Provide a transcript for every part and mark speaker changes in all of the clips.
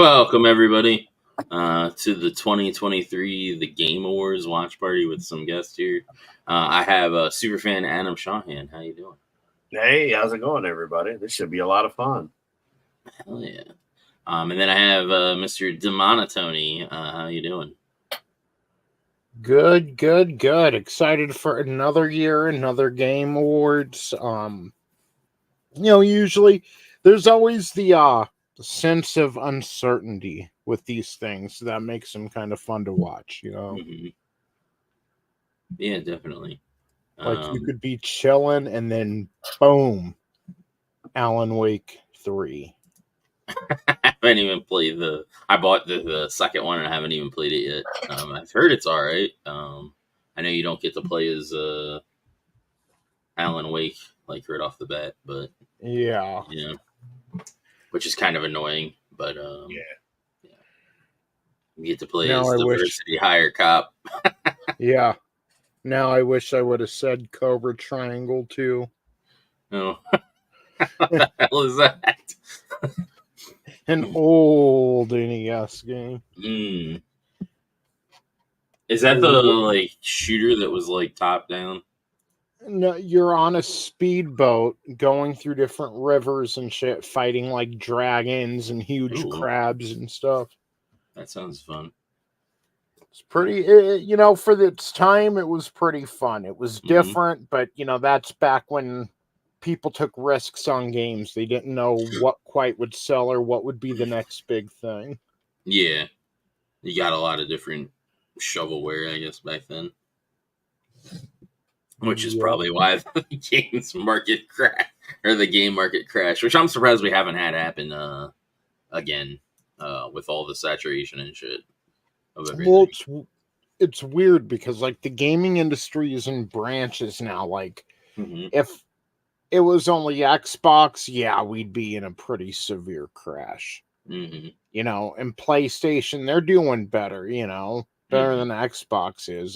Speaker 1: Welcome everybody to the 2023 The Game Awards watch party with some guests here. I have superfan Adam Shawhan. How you doing?
Speaker 2: Hey, how's it going, everybody? This should be a lot of fun.
Speaker 1: Hell yeah! And then I have Mr. MonOTony. How you doing?
Speaker 3: Good. Excited for another year, another Game Awards. Usually there's always the sense of uncertainty with these things that makes them kind of fun to watch,
Speaker 1: Mm-hmm. Yeah, definitely.
Speaker 3: Like you could be chilling and then boom, Alan Wake 3.
Speaker 1: I haven't even played I bought the second one and I haven't even played it yet. I've heard it's all right. I know you don't get to play as Alan Wake like right off the bat, but
Speaker 3: Yeah.
Speaker 1: Which is kind of annoying. But yeah, you get to play
Speaker 3: Now
Speaker 1: as
Speaker 3: I
Speaker 1: diversity hire cop.
Speaker 3: Yeah. Now I wish I would have said Cobra Triangle too.
Speaker 1: Oh, what the hell is that?
Speaker 3: An old NES game.
Speaker 1: Is that the shooter that was top down?
Speaker 3: No, you're on a speedboat going through different rivers and shit, fighting like dragons and huge crabs and stuff.
Speaker 1: That sounds fun.
Speaker 3: It's pretty, for its time, it was pretty fun. It was different, but that's back when people took risks on games. They didn't know what quite would sell or what would be the next big thing.
Speaker 1: Yeah, you got a lot of different shovelware, I guess, back then. Which is probably why the game market crashed, which I'm surprised we haven't had happen again with all the saturation and shit of everything.
Speaker 3: Well, it's weird because the gaming industry is in branches now. If it was only Xbox, we'd be in a pretty severe crash. And PlayStation, they're doing better, better than Xbox is.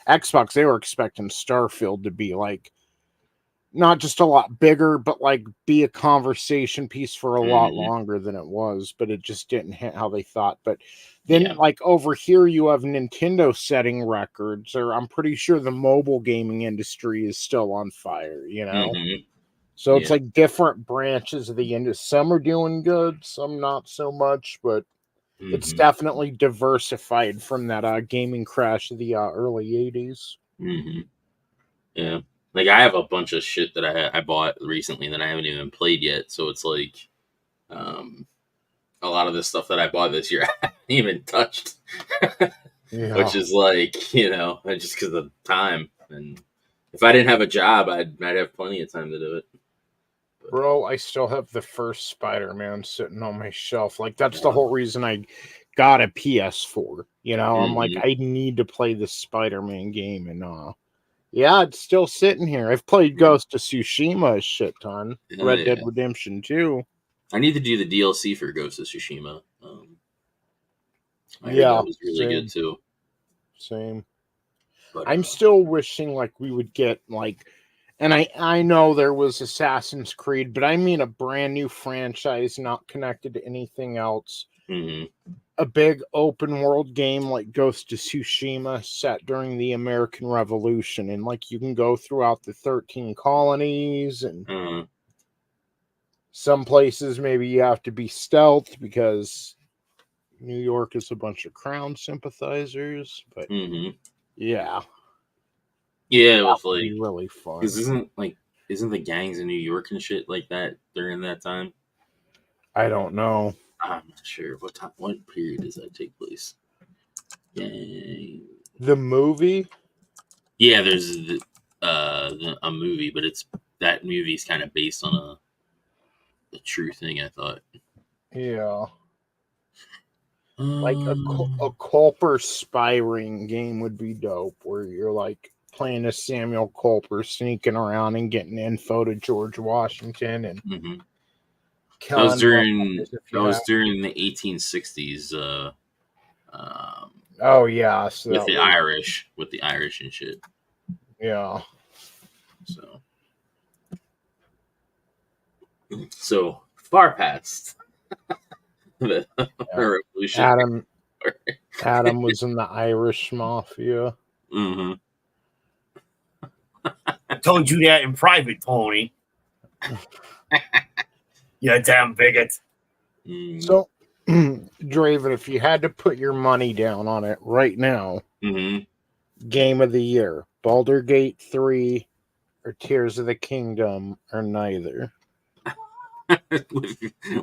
Speaker 3: Xbox, they were expecting Starfield to be not just a lot bigger, but be a conversation piece for a lot longer than it was, but it just didn't hit how they thought. But then over here you have Nintendo setting records, or I'm pretty sure the mobile gaming industry is still on fire, So it's different branches of the industry. Some are doing good, some not so much, but it's definitely diversified from that gaming crash of the early 80s.
Speaker 1: Yeah. I have a bunch of shit that I bought recently that I haven't even played yet. So it's a lot of the stuff that I bought this year I haven't even touched. Which is just because of time. And if I didn't have a job, I'd have plenty of time to do it.
Speaker 3: Bro, I still have the first Spider-Man sitting on my shelf. That's the whole reason I got a PS4. I'm I need to play this Spider-Man game, and it's still sitting here. I've played Ghost of Tsushima a shit ton. Red Dead Redemption 2.
Speaker 1: I need to do the DLC for Ghost of Tsushima. I heard that was really good too.
Speaker 3: Same. But, I'm still wishing we would get and I know there was Assassin's Creed, but I mean a brand new franchise not connected to anything else. A big open world game like Ghost of Tsushima set during the American Revolution, and you can go throughout the 13 colonies, and some places maybe you have to be stealth because New York is a bunch of Crown sympathizers, but
Speaker 1: yeah, it was
Speaker 3: really fun.
Speaker 1: Because isn't the gangs in New York and shit like that during that time?
Speaker 3: I don't know.
Speaker 1: I'm not sure what period does that take place. Gang.
Speaker 3: The movie?
Speaker 1: Yeah, there's a movie, but that movie's kind of based on a true thing, I thought.
Speaker 3: Yeah. A Culper spy ring game would be dope, where you're playing as Samuel Culper, sneaking around and getting info to George Washington and
Speaker 1: that was during the 1860s.
Speaker 3: Oh yeah,
Speaker 1: so with the Irish and shit.
Speaker 3: Yeah.
Speaker 1: So far past. the revolution.
Speaker 3: Adam was in the Irish Mafia.
Speaker 1: Mm-hmm.
Speaker 2: I told you that in private, Tony. You damn bigot.
Speaker 3: So, Draven, if you had to put your money down on it right now, Game of the Year, Baldur's Gate 3 or Tears of the Kingdom, or neither?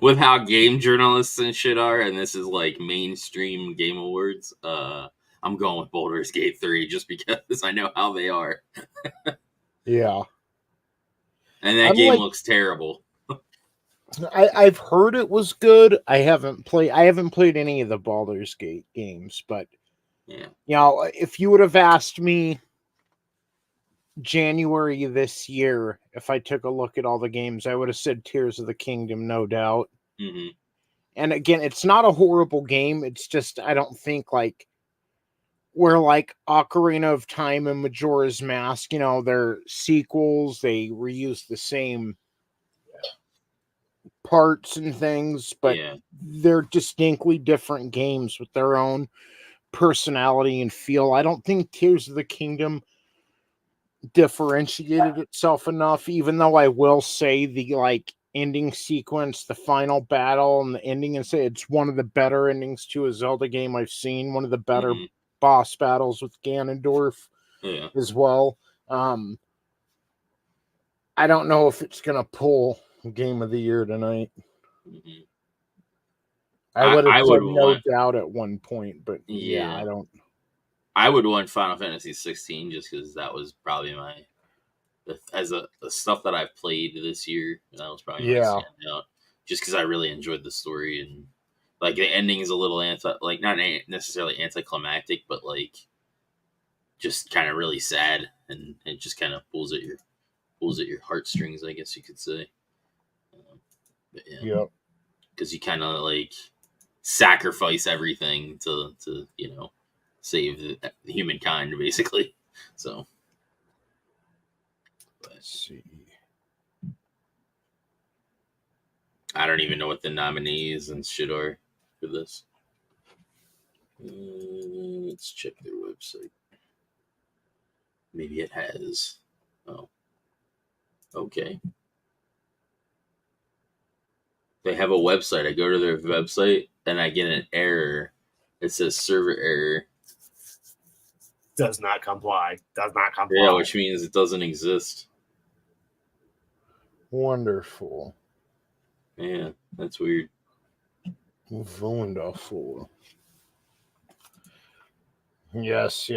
Speaker 1: with how game journalists and shit are, and this is like mainstream game awards, I'm going with Baldur's Gate 3 just because I know how they are.
Speaker 3: Yeah.
Speaker 1: And that game looks terrible.
Speaker 3: I've heard it was good. I haven't played any of the Baldur's Gate games, but
Speaker 1: yeah.
Speaker 3: You know, if you would have asked me January this year, if I took a look at all the games, I would have said Tears of the Kingdom, no doubt.
Speaker 1: Mm-hmm.
Speaker 3: And again, it's not a horrible game. It's just, I don't think like where like Ocarina of Time and Majora's Mask, you know, they're sequels. They reuse the same parts and things, but they're distinctly different games with their own personality and feel. I don't think Tears of the Kingdom differentiated itself enough, even though I will say the like ending sequence, the final battle and the ending, and say it's one of the better endings to a Zelda game I've seen, one of the better boss battles with Ganondorf as well. I don't know if it's gonna pull Game of the Year tonight. I would have said no doubt at one point, but yeah, I don't.
Speaker 1: I would want Final Fantasy 16 just because that was probably the stuff that I've played this year. That was probably my standout. Just because I really enjoyed the story and like the ending is a little not necessarily anticlimactic, but like just kind of really sad, and it just kind of pulls at your heartstrings, I guess you could say. But yeah, because you kind of like sacrifice everything to save the humankind, basically. So,
Speaker 3: let's see.
Speaker 1: I don't even know what the nominees and shit are for this. Let's check their website. Maybe it has. Oh, okay. They have a website. I go to their website and I get an error. It says server error.
Speaker 2: Does not comply.
Speaker 1: Yeah, which means it doesn't exist.
Speaker 3: Wonderful.
Speaker 1: Yeah, that's weird.
Speaker 3: Wonderful. Yes.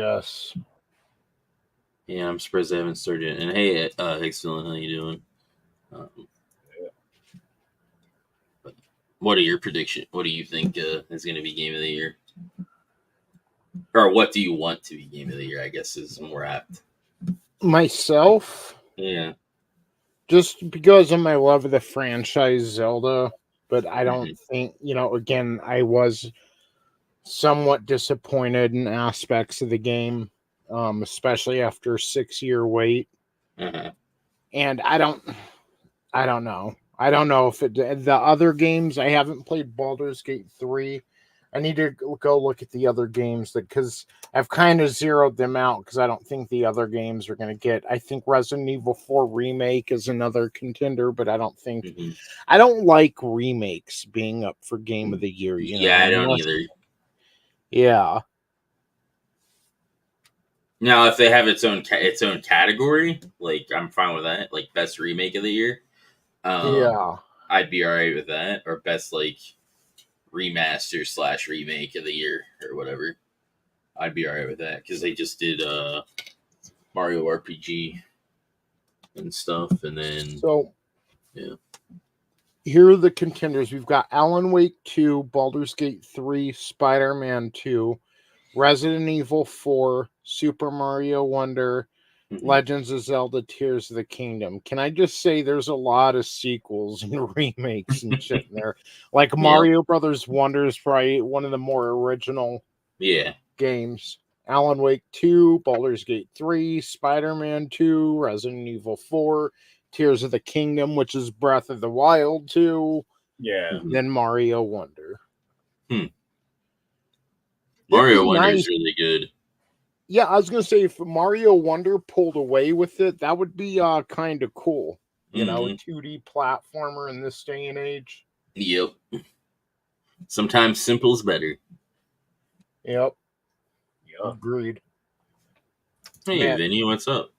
Speaker 1: Yeah, I'm surprised they haven't started. And hey, Hicksville, how you doing? What are your predictions? What do you think is going to be Game of the Year? Or what do you want to be Game of the Year, I guess, is more apt.
Speaker 3: Myself?
Speaker 1: Yeah.
Speaker 3: Just because of my love of the franchise Zelda, but I don't think, again, I was somewhat disappointed in aspects of the game, especially after a 6-year wait. And I don't know. I don't know if the other games, I haven't played Baldur's Gate 3. I need to go look at the other games because I've kind of zeroed them out because I don't think the other games are going to get. I think Resident Evil 4 Remake is another contender, but I don't think I don't like remakes being up for Game of the Year.
Speaker 1: I don't either.
Speaker 3: Yeah.
Speaker 1: Now, if they have its own category, like I'm fine with that. Like best remake of the year, I'd be all right with that. Or best like remaster / remake of the year or whatever, I'd be all right with that because they just did Mario RPG and stuff, and then
Speaker 3: here are the contenders. We've got Alan Wake 2, Baldur's Gate 3, Spider-Man 2, Resident Evil 4, Super Mario Wonder, Legends of Zelda, Tears of the Kingdom. Can I just say there's a lot of sequels and remakes and shit in there. Like Mario Brothers Wonder is probably one of the more original games. Alan Wake 2, Baldur's Gate 3, Spider-Man 2, Resident Evil 4, Tears of the Kingdom, which is Breath of the Wild 2.
Speaker 2: Yeah.
Speaker 3: Then Mario Wonder.
Speaker 1: Mario Wonder is really good.
Speaker 3: Yeah, I was gonna say if Mario Wonder pulled away with it, that would be kind of cool. You know, a 2D platformer in this day and age.
Speaker 1: Yep. Sometimes simple's better.
Speaker 3: Yep. Agreed.
Speaker 1: Hey, Vinny, what's up?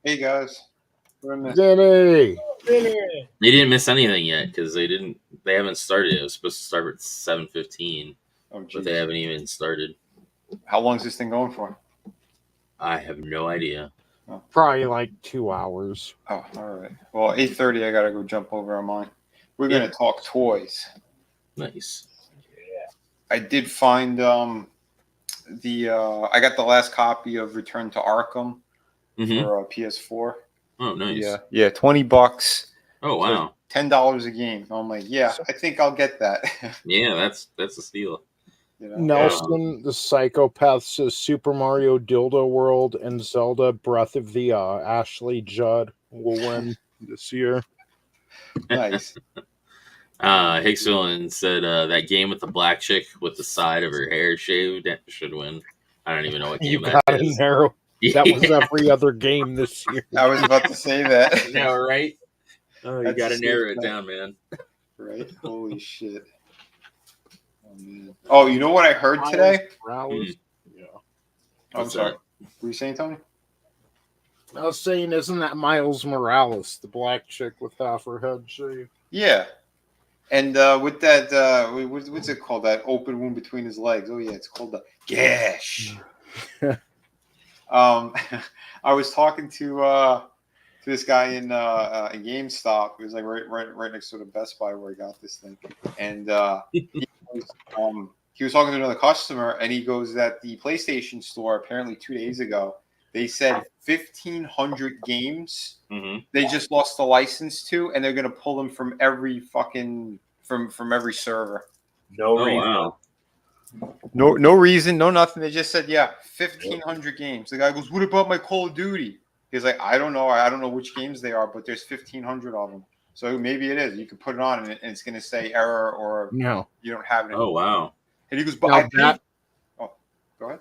Speaker 4: Hey guys.
Speaker 3: Vinny.
Speaker 1: They didn't miss anything yet because they haven't started. It was supposed to start at 7:15, but they haven't even started.
Speaker 4: How long is this thing going for?
Speaker 1: I have no idea.
Speaker 3: Oh. Probably like 2 hours.
Speaker 4: Oh, all right. Well, 8:30. I gotta go jump over on mine. We're gonna talk toys.
Speaker 1: Nice.
Speaker 2: Yeah.
Speaker 4: I did find I got the last copy of Return to Arkham for PS4.
Speaker 1: Oh, nice.
Speaker 4: Yeah, $20.
Speaker 1: Oh, wow.
Speaker 4: So $10 a game. I'm like, yeah, I think I'll get that.
Speaker 1: Yeah, that's a steal.
Speaker 4: You know?
Speaker 3: Nelson, the psychopath, says Super Mario Dildo World and Zelda Breath of the Ashley Judd will win this year.
Speaker 4: Nice.
Speaker 1: Hicksville said that game with the black chick with the side of her hair shaved should win. I don't even know what game that is.
Speaker 3: Narrow. That was every other game this year.
Speaker 4: I was about to say that.
Speaker 1: Yeah, right? Oh, you got to narrow it down, man.
Speaker 4: Right? Holy shit. Oh, man. Oh, you know what I heard today?
Speaker 3: Yeah.
Speaker 4: I'm sorry. Were you saying, Tony?
Speaker 3: I was saying, isn't that Miles Morales, the black chick with half her head shaved?
Speaker 4: Yeah. And with that, what's it called? That open wound between his legs. Oh, yeah, it's called the gash. I was talking to this guy in GameStop. It was like right next to the Best Buy where I got this thing, and he was talking to another customer, and he goes that the PlayStation Store apparently 2 days ago they said 1,500 games they just lost the license to, and they're gonna pull them from every fucking from every server.
Speaker 2: No reason.
Speaker 1: Wow.
Speaker 4: No reason, no nothing. They just said, 1,500 games. The guy goes, "What about my Call of Duty?" He's like, "I don't know. I don't know which games they are, but there's 1,500 of them. So maybe it is. You could put it on, and it's going to say error or
Speaker 3: no,
Speaker 4: you don't have it."
Speaker 1: Oh, wow.
Speaker 4: And he goes, "But I paid." Oh, go ahead.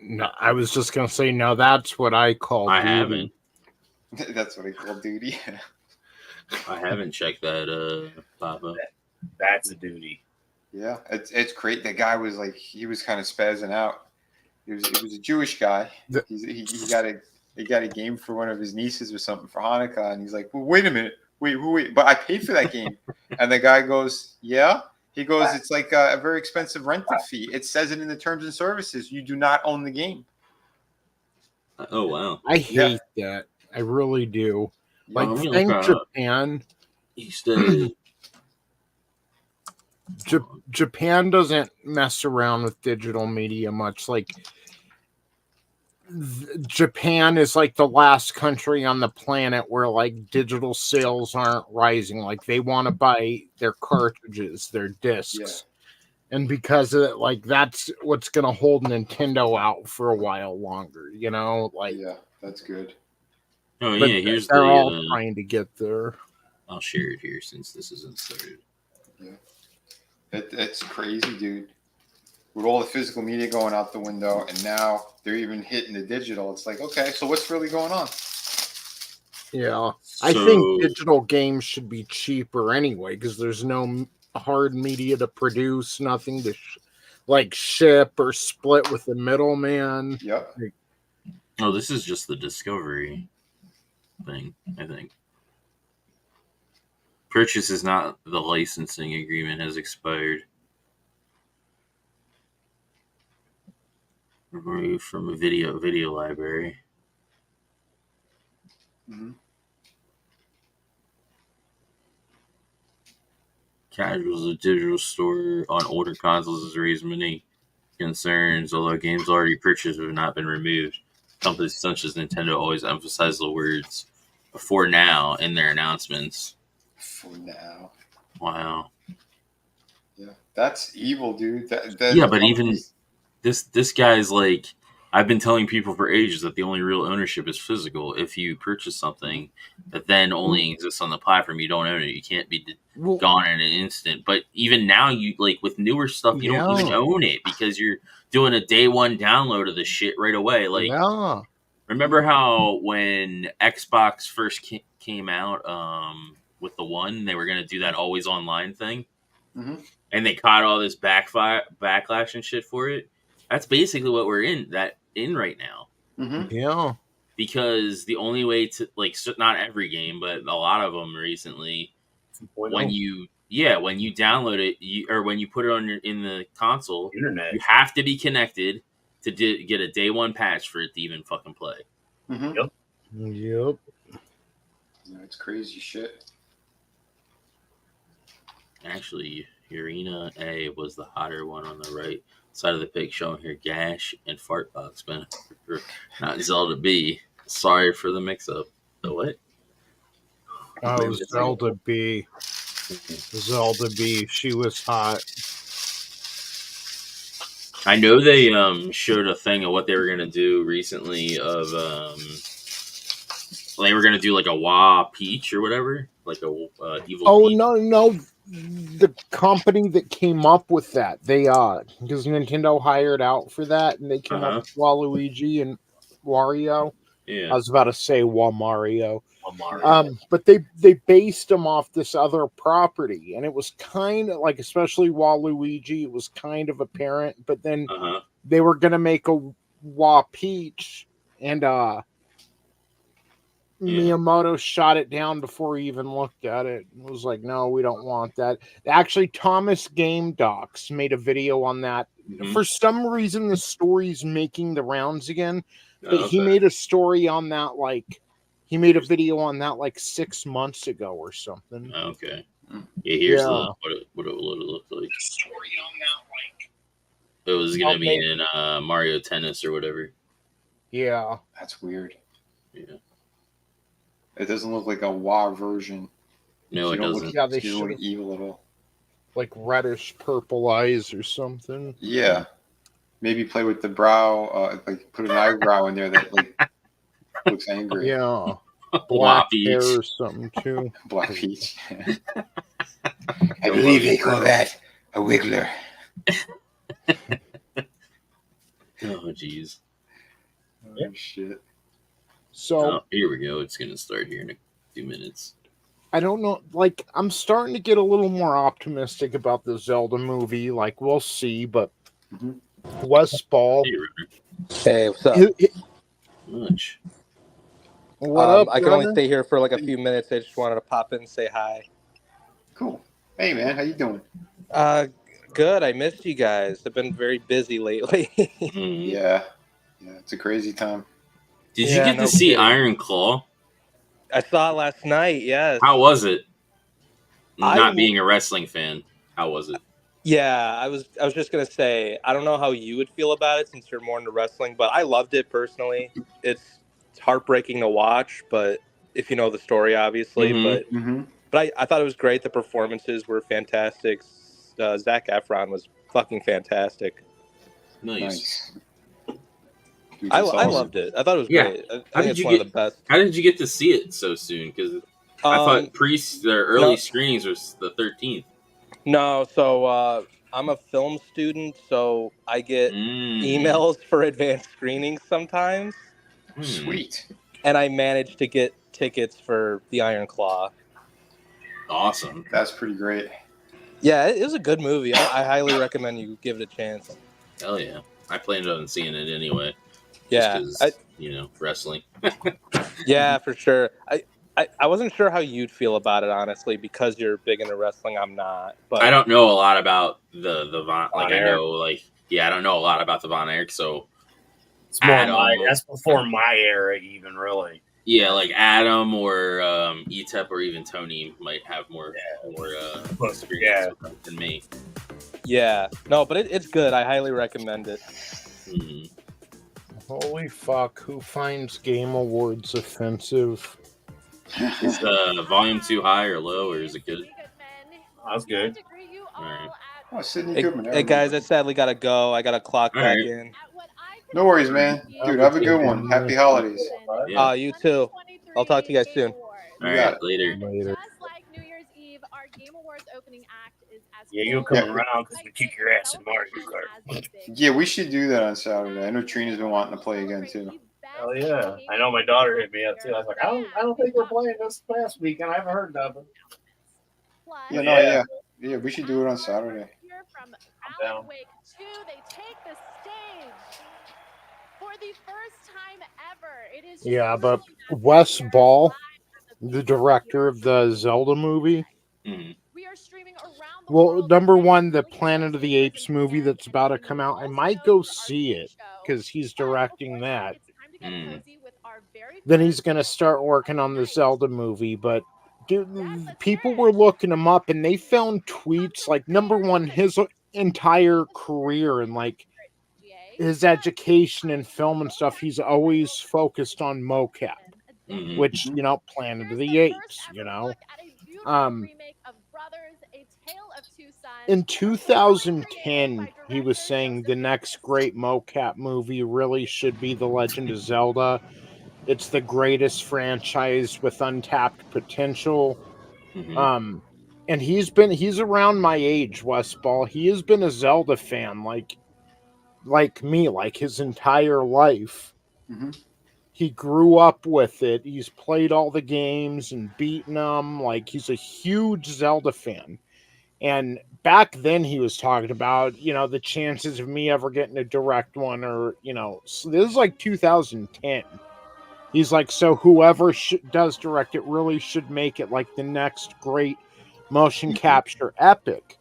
Speaker 3: No, I was just going to say, no, that's what I call
Speaker 1: I
Speaker 3: duty.
Speaker 1: haven't.
Speaker 4: That's what I call duty.
Speaker 1: I haven't checked that, Papa.
Speaker 2: That's a duty.
Speaker 4: Yeah, it's great. That guy was like, he was kind of spazzing out. He was a Jewish guy. He got a game for one of his nieces or something for Hanukkah, and he's like, "Well, wait a minute, wait, but I paid for that game." And the guy goes, "Yeah." He goes, "It's like a very expensive rental fee. It says it in the terms and services. You do not own the game."
Speaker 1: Oh, wow.
Speaker 3: I hate that. I really do. Like, thank Japan. Japan doesn't mess around with digital media much. Like, Japan is like the last country on the planet where like digital sales aren't rising. Like, they want to buy their cartridges, their discs. And because of it, like, that's what's going to hold Nintendo out for a while longer, you know? Like,
Speaker 4: yeah, that's good.
Speaker 1: Oh, yeah, here's
Speaker 3: they're all trying to get there.
Speaker 1: I'll share it here since this isn't started.
Speaker 4: Yeah. It's crazy, dude. With all the physical media going out the window, and now they're even hitting the digital. It's like, okay, so what's really going on?
Speaker 3: Yeah. I think digital games should be cheaper anyway, because there's no hard media to produce, nothing to ship or split with the middleman.
Speaker 4: Yep.
Speaker 1: Oh, this is just the Discovery thing, I think. Purchase is not the licensing agreement has expired. Removed from a video library. Casuals, a digital store on older consoles has raised many concerns, although games already purchased have not been removed. Companies such as Nintendo always emphasize the words "for now" in their announcements.
Speaker 4: For now.
Speaker 1: Wow.
Speaker 4: Yeah, that's evil, dude.
Speaker 1: Yeah, but even this guy's like, I've been telling people for ages that the only real ownership is physical. If you purchase something that then only exists on the platform, you don't own it. You can't be gone in an instant. But even now, you like with newer stuff, you don't even own it because you're doing a day one download of the shit right away. Like, remember how when Xbox first came out with the One, they were going to do that always online thing, and they caught all this backlash and shit for it. That's basically what we're in right now.
Speaker 3: Yeah.
Speaker 1: Because the only way to not every game, but a lot of them recently, when you download it, or when you put it in the console,
Speaker 2: internet,
Speaker 1: you have to be connected to get a day one patch for it to even fucking play.
Speaker 3: Yep.
Speaker 4: That's crazy shit.
Speaker 1: Actually, Urena A was the hotter one on the right side of the pic, showing her gash and fart box, man. Not Zelda B. Sorry for the mix-up. The what?
Speaker 3: Oh, Zelda B. Zelda B. She was hot.
Speaker 1: I know they showed a thing of what they were gonna do recently. Of they were gonna do like a Wah Peach or whatever, like a evil.
Speaker 3: Oh
Speaker 1: Peach.
Speaker 3: no! The company that came up with that, they because Nintendo hired out for that, and they came up with Waluigi and Wario.
Speaker 1: Yeah,
Speaker 3: I was about to say Mario. But they based them off this other property, and it was kind of like, especially Waluigi, it was kind of apparent. But then they were gonna make a Wah Peach, and Miyamoto shot it down before he even looked at it. It was like, no, we don't want that. Actually, Thomas Game Docs made a video on that. For some reason, the story's making the rounds again. But he made a story on that, he made a video on that 6 months ago or something.
Speaker 1: Okay. Yeah, here's what it would have looked like.
Speaker 3: Story on that,
Speaker 1: it was going to be in Mario Tennis or whatever.
Speaker 3: Yeah.
Speaker 4: That's weird.
Speaker 1: Yeah.
Speaker 4: It doesn't look like a WoW version.
Speaker 1: No, it doesn't.
Speaker 3: Yeah, they
Speaker 4: don't look evil at all.
Speaker 3: Like reddish purple eyes or something.
Speaker 4: Yeah. Maybe play with the brow, put an eyebrow in there that looks angry.
Speaker 3: Yeah. Black hair or something too.
Speaker 4: Black Peach. I believe they call that a wiggler.
Speaker 1: Oh, jeez.
Speaker 4: Oh, shit.
Speaker 3: So
Speaker 1: here we go. It's going to start here in a few minutes.
Speaker 3: I don't know. I'm starting to get a little more optimistic about the Zelda movie. We'll see, but Wes Ball.
Speaker 5: Hey, what's up?
Speaker 1: Much.
Speaker 3: What up?
Speaker 5: I can only stay here for a few minutes. I just wanted to pop in and say hi.
Speaker 4: Cool. Hey, man, how you doing?
Speaker 5: Good. I missed you guys. I've been very busy lately.
Speaker 4: Yeah, it's a crazy time.
Speaker 1: Did you get to see Iron Claw?
Speaker 5: I saw it last night. Yes.
Speaker 1: How was it? Not being a wrestling fan, how was it?
Speaker 5: Yeah, I was just gonna say, I don't know how you would feel about it since you're more into wrestling, but I loved it personally. It's heartbreaking to watch, but if you know the story, obviously. But I thought it was great. The performances were fantastic. Zac Efron was fucking fantastic.
Speaker 1: Nice.
Speaker 4: Dude,
Speaker 5: I
Speaker 4: awesome.
Speaker 5: loved it. I thought it was great. I think it's one of the best.
Speaker 1: How did you get to see it so soon? Because I thought their early screenings was the 13th.
Speaker 5: No, so I'm a film student, so I get emails for advanced screenings sometimes.
Speaker 4: Sweet.
Speaker 5: And I managed to get tickets for the Iron Claw.
Speaker 1: Awesome.
Speaker 4: That's pretty great.
Speaker 5: Yeah, it was a good movie. I highly recommend you give it a chance.
Speaker 1: Hell yeah. I planned on seeing it anyway.
Speaker 5: Yeah.
Speaker 1: Wrestling.
Speaker 5: Yeah, for sure. I wasn't sure how you'd feel about it, honestly, because you're big into wrestling. I'm not. But
Speaker 1: I don't know a lot about the Von. I know, I don't know a lot about the Von Erich, so
Speaker 2: it's more that's before my era, even really.
Speaker 1: Yeah, Adam or Etep or even Tony might have more experience than me.
Speaker 5: Yeah, no, but it's good. I highly recommend it.
Speaker 3: Holy fuck! Who finds Game Awards offensive?
Speaker 1: Is volume too high or low, or is it good?
Speaker 2: That's good.
Speaker 1: All right.
Speaker 4: Oh, Sydney Goodman.
Speaker 5: Hey guys, I sadly gotta go. I gotta clock back in.
Speaker 4: No worries, man. Dude, have a good one. Happy holidays.
Speaker 5: You too. I'll talk to you guys soon.
Speaker 1: All right, later.
Speaker 6: Just like New Year's Eve, our Game Awards opening act is as
Speaker 2: you'll come around because we kick your ass in Mario Kart.
Speaker 4: Yeah, we should do that on Saturday. I know Trina's been wanting to play again too.
Speaker 2: Hell yeah! I know my daughter hit me up too. I was like, I don't think we're playing this past weekend. I haven't heard nothing.
Speaker 4: Yeah, we should do it on Saturday.
Speaker 6: From Alan Wake 2, they take the stage for the first time ever. It is
Speaker 3: but Wes Ball, the director of the Zelda movie.
Speaker 6: We are streaming around the
Speaker 3: world. Number one, the Planet of the Apes movie that's about to come out. I might go see it because he's directing that. Then he's going to start working on the Zelda movie. But dude, people were looking him up and they found tweets like, number one, his entire career and like his education in film and stuff, he's always focused on mocap, which, you know, Planet of the Apes, you know. In 2010, he was saying the next great mocap movie really should be The Legend of Zelda. It's the greatest franchise with untapped potential. And he's around my age, Wes Ball. He has been a Zelda fan like me, like his entire life. He grew up with it. He's played all the games and beaten them. Like, he's a huge Zelda fan. And back then he was talking about, you know, the chances of me ever getting a direct one, or, you know, so this is like 2010. He's like, so whoever does direct it really should make it like the next great motion capture epic.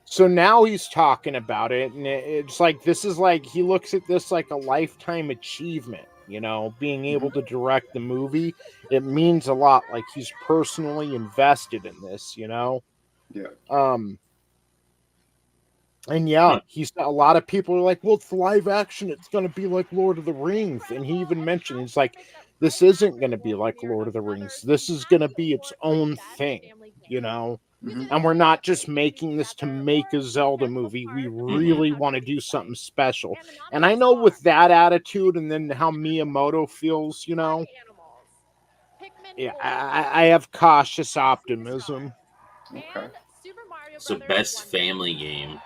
Speaker 3: So now he's talking about it, and it's like, this is like, he looks at this like a lifetime achievement, you know, being able to direct the movie. It means a lot. Like, he's personally invested in this, you know?
Speaker 4: Yeah.
Speaker 3: And yeah, a lot of people are like, well, it's live action. It's going to be like Lord of the Rings. And he even mentioned, he's like, this isn't going to be like Lord of the Rings. This is going to be its own thing, you know? And we're not just making this to make a Zelda movie. We really want to do something special. And I know with that attitude and then how Miyamoto feels, you know, yeah, I have cautious optimism.
Speaker 4: Okay.
Speaker 1: It's the best family game.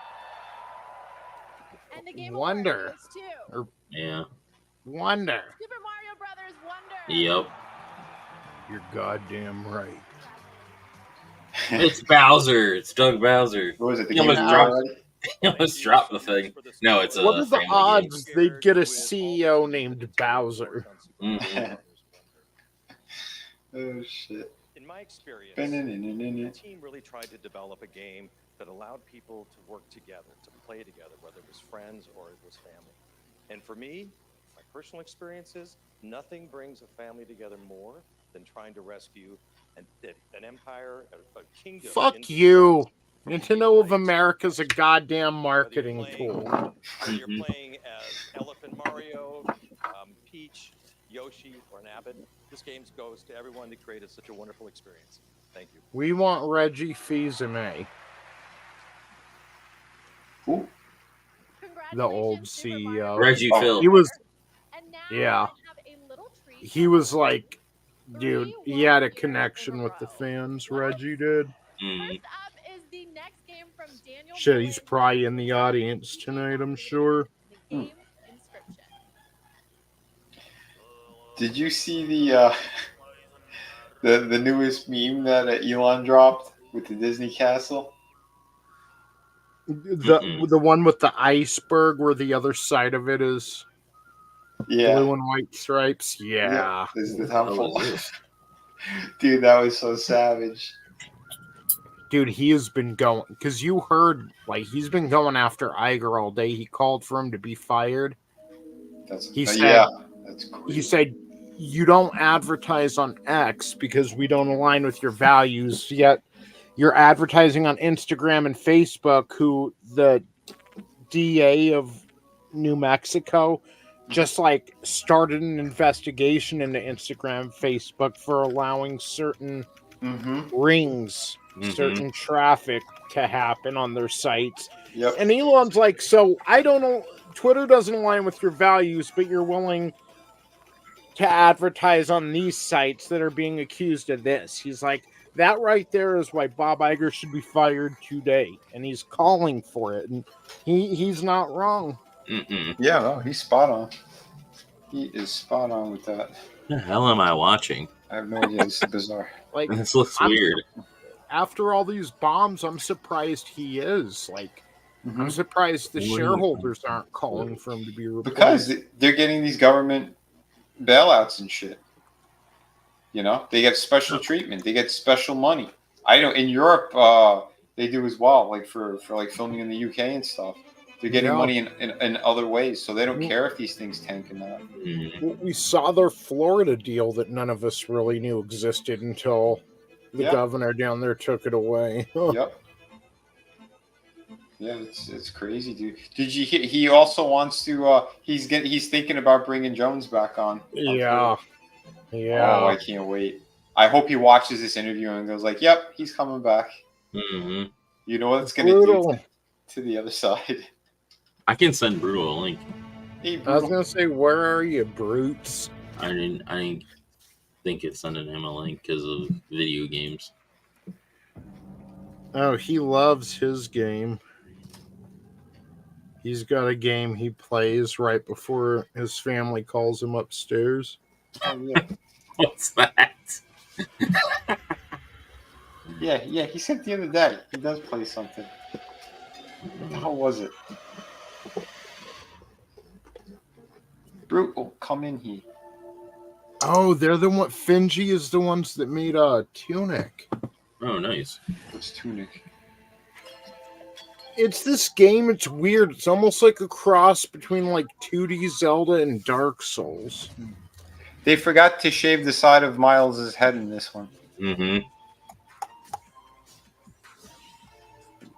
Speaker 3: Wonder.
Speaker 1: Yeah.
Speaker 3: Wonder.
Speaker 6: Super Mario Brothers Wonder.
Speaker 1: Yep.
Speaker 3: You're goddamn right.
Speaker 1: It's Bowser. It's Doug Bowser.
Speaker 4: What was it?
Speaker 1: He almost dropped the thing. No, it's a.
Speaker 3: What are the odds they'd get a CEO named Bowser?
Speaker 4: Oh shit.
Speaker 7: In my experience, the team really tried to develop a game that allowed people to work together, to play together, whether it was friends or it was family. And for me, my personal experiences, nothing brings a family together more than trying to rescue an empire, a kingdom.
Speaker 3: Fuck you. Nintendo of America's a goddamn marketing tool.
Speaker 7: You're playing as Elephant Mario, Peach, Yoshi, or an Abbott. This game goes to everyone that created such a wonderful experience. Thank you.
Speaker 3: We want Reggie Fils-Aimé.
Speaker 4: Who?
Speaker 3: The old CEO.
Speaker 1: Reggie Phil.
Speaker 3: He was, yeah. He was like, dude, he had a connection with the fans, Reggie did. Shit, he's probably in the audience tonight, I'm sure.
Speaker 4: Did you see the newest meme that Elon dropped with the Disney castle?
Speaker 3: The one with the iceberg where the other side of it is blue and white stripes. Yeah.
Speaker 4: This is the top floor. Dude, that was so savage.
Speaker 3: Dude, he has been going, because you heard, like, he's been going after Iger all day. He called for him to be fired.
Speaker 4: That's cool.
Speaker 3: He said, you don't advertise on X because we don't align with your values, yet you're advertising on Instagram and Facebook, who the DA of New Mexico just like started an investigation into Instagram, Facebook for allowing certain rings, certain traffic to happen on their sites.
Speaker 4: Yep.
Speaker 3: And Elon's like, so I don't know, Twitter doesn't align with your values, but you're willing to advertise on these sites that are being accused of this. He's like, that right there is why Bob Iger should be fired today. And he's calling for it. And he's not wrong.
Speaker 1: Mm-mm.
Speaker 4: Yeah, no, he's spot on. He is spot on with that.
Speaker 1: What the hell am I watching?
Speaker 4: I have no idea. This is bizarre.
Speaker 3: Like,
Speaker 1: This looks weird.
Speaker 3: After all these bombs, I'm surprised he is. Like, I'm surprised the shareholders aren't calling for him to be replaced.
Speaker 4: Because they're getting these government bailouts and shit. You know, they get special treatment. They get special money. I know in Europe they do as well, like for like filming in the UK and stuff. They're getting money in other ways, so they don't care if these things tank or not.
Speaker 3: We saw their Florida deal that none of us really knew existed until the governor down there took it away.
Speaker 4: Yep. Yeah, it's crazy, dude. Did you hear? He also wants to. He's thinking about bringing Jones back on.
Speaker 3: Yeah.
Speaker 4: Oh, I can't wait. I hope he watches this interview and goes like, "Yep, he's coming back."
Speaker 1: Mm-hmm.
Speaker 4: You know what it's going to do to the other side.
Speaker 1: I can send Brutal a link.
Speaker 4: Hey,
Speaker 3: I was gonna say, where are you, brutes?
Speaker 1: I didn't think it's sending him a link because of video games.
Speaker 3: Oh, he loves his game. He's got a game he plays right before his family calls him upstairs.
Speaker 4: Oh, yeah.
Speaker 1: What's that?
Speaker 4: Yeah, he said the other day. He does play something. How was it? Brutal, come in here.
Speaker 3: Oh, they're the one. Finji is the ones that made Tunic.
Speaker 1: Oh, nice.
Speaker 4: What's Tunic?
Speaker 3: It's this game. It's weird. It's almost like a cross between like 2D Zelda and Dark Souls.
Speaker 4: They forgot to shave the side of Miles' head in this one.
Speaker 1: Mm-hmm.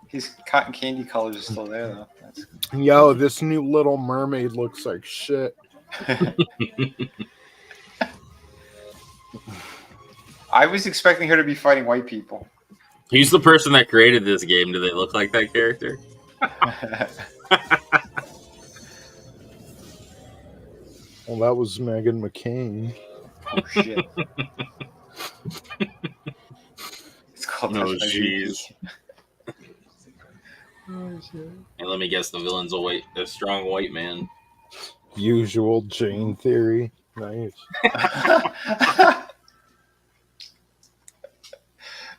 Speaker 4: His cotton candy colors are still there, though.
Speaker 3: Yo, this new Little Mermaid looks like shit.
Speaker 4: I was expecting her to be fighting white people.
Speaker 1: He's the person that created this game. Do they look like that character?
Speaker 3: Well, that was Megan McCain.
Speaker 4: Oh, shit. It's called
Speaker 1: No, jeez.
Speaker 4: Oh, shit.
Speaker 1: And let me guess, the villain's a strong white man.
Speaker 3: Usual Jane theory. Nice.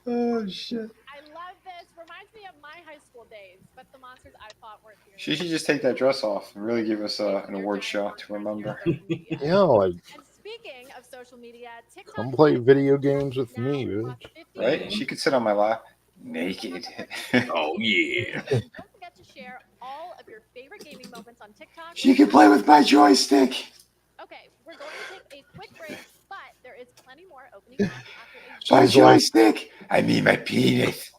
Speaker 4: Oh, shit.
Speaker 6: I love this. Reminds me of my high school days, but the monsters I fought weren't here.
Speaker 4: She should just take that dress off and really give us an award show to remember.
Speaker 3: Yeah, like,
Speaker 6: And speaking of social media, TikTok
Speaker 3: come play video games with me, bitch.
Speaker 4: Right? She could sit on my lap naked.
Speaker 1: Oh, yeah.
Speaker 6: Don't forget to share all of your favorite gaming moments on TikTok.
Speaker 4: She can play with my joystick.
Speaker 6: Okay, we're going to take a quick break, but there is plenty more opening up after
Speaker 4: My joystick. I mean my penis.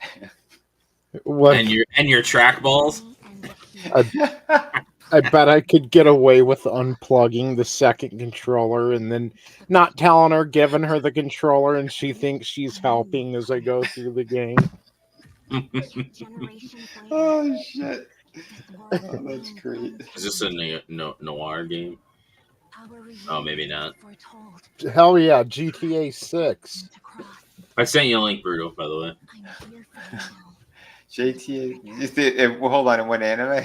Speaker 3: What?
Speaker 1: And your trackballs.
Speaker 3: I bet I could get away with unplugging the second controller and then not telling her, giving her the controller, and she thinks she's helping as I go through the game.
Speaker 4: Oh, shit. Oh, that's great.
Speaker 1: Is this a noir game? Oh, maybe not.
Speaker 3: Hell yeah, GTA 6.
Speaker 1: I sent you a link, Brutal, by the way.
Speaker 4: JTA. Hold on, in what anime?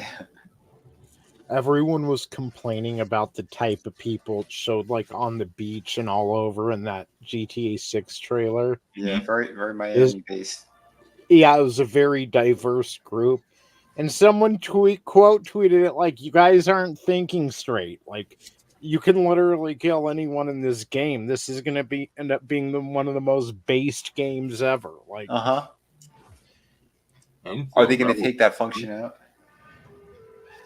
Speaker 3: Everyone was complaining about the type of people it showed, like on the beach and all over in that GTA 6 trailer.
Speaker 4: Yeah, very, very Miami based.
Speaker 3: Yeah, it was a very diverse group. And someone quote tweeted it like, you guys aren't thinking straight. Like, you can literally kill anyone in this game. This is going to end up being one of the most based games ever. Like,
Speaker 4: Are they going to take that function out?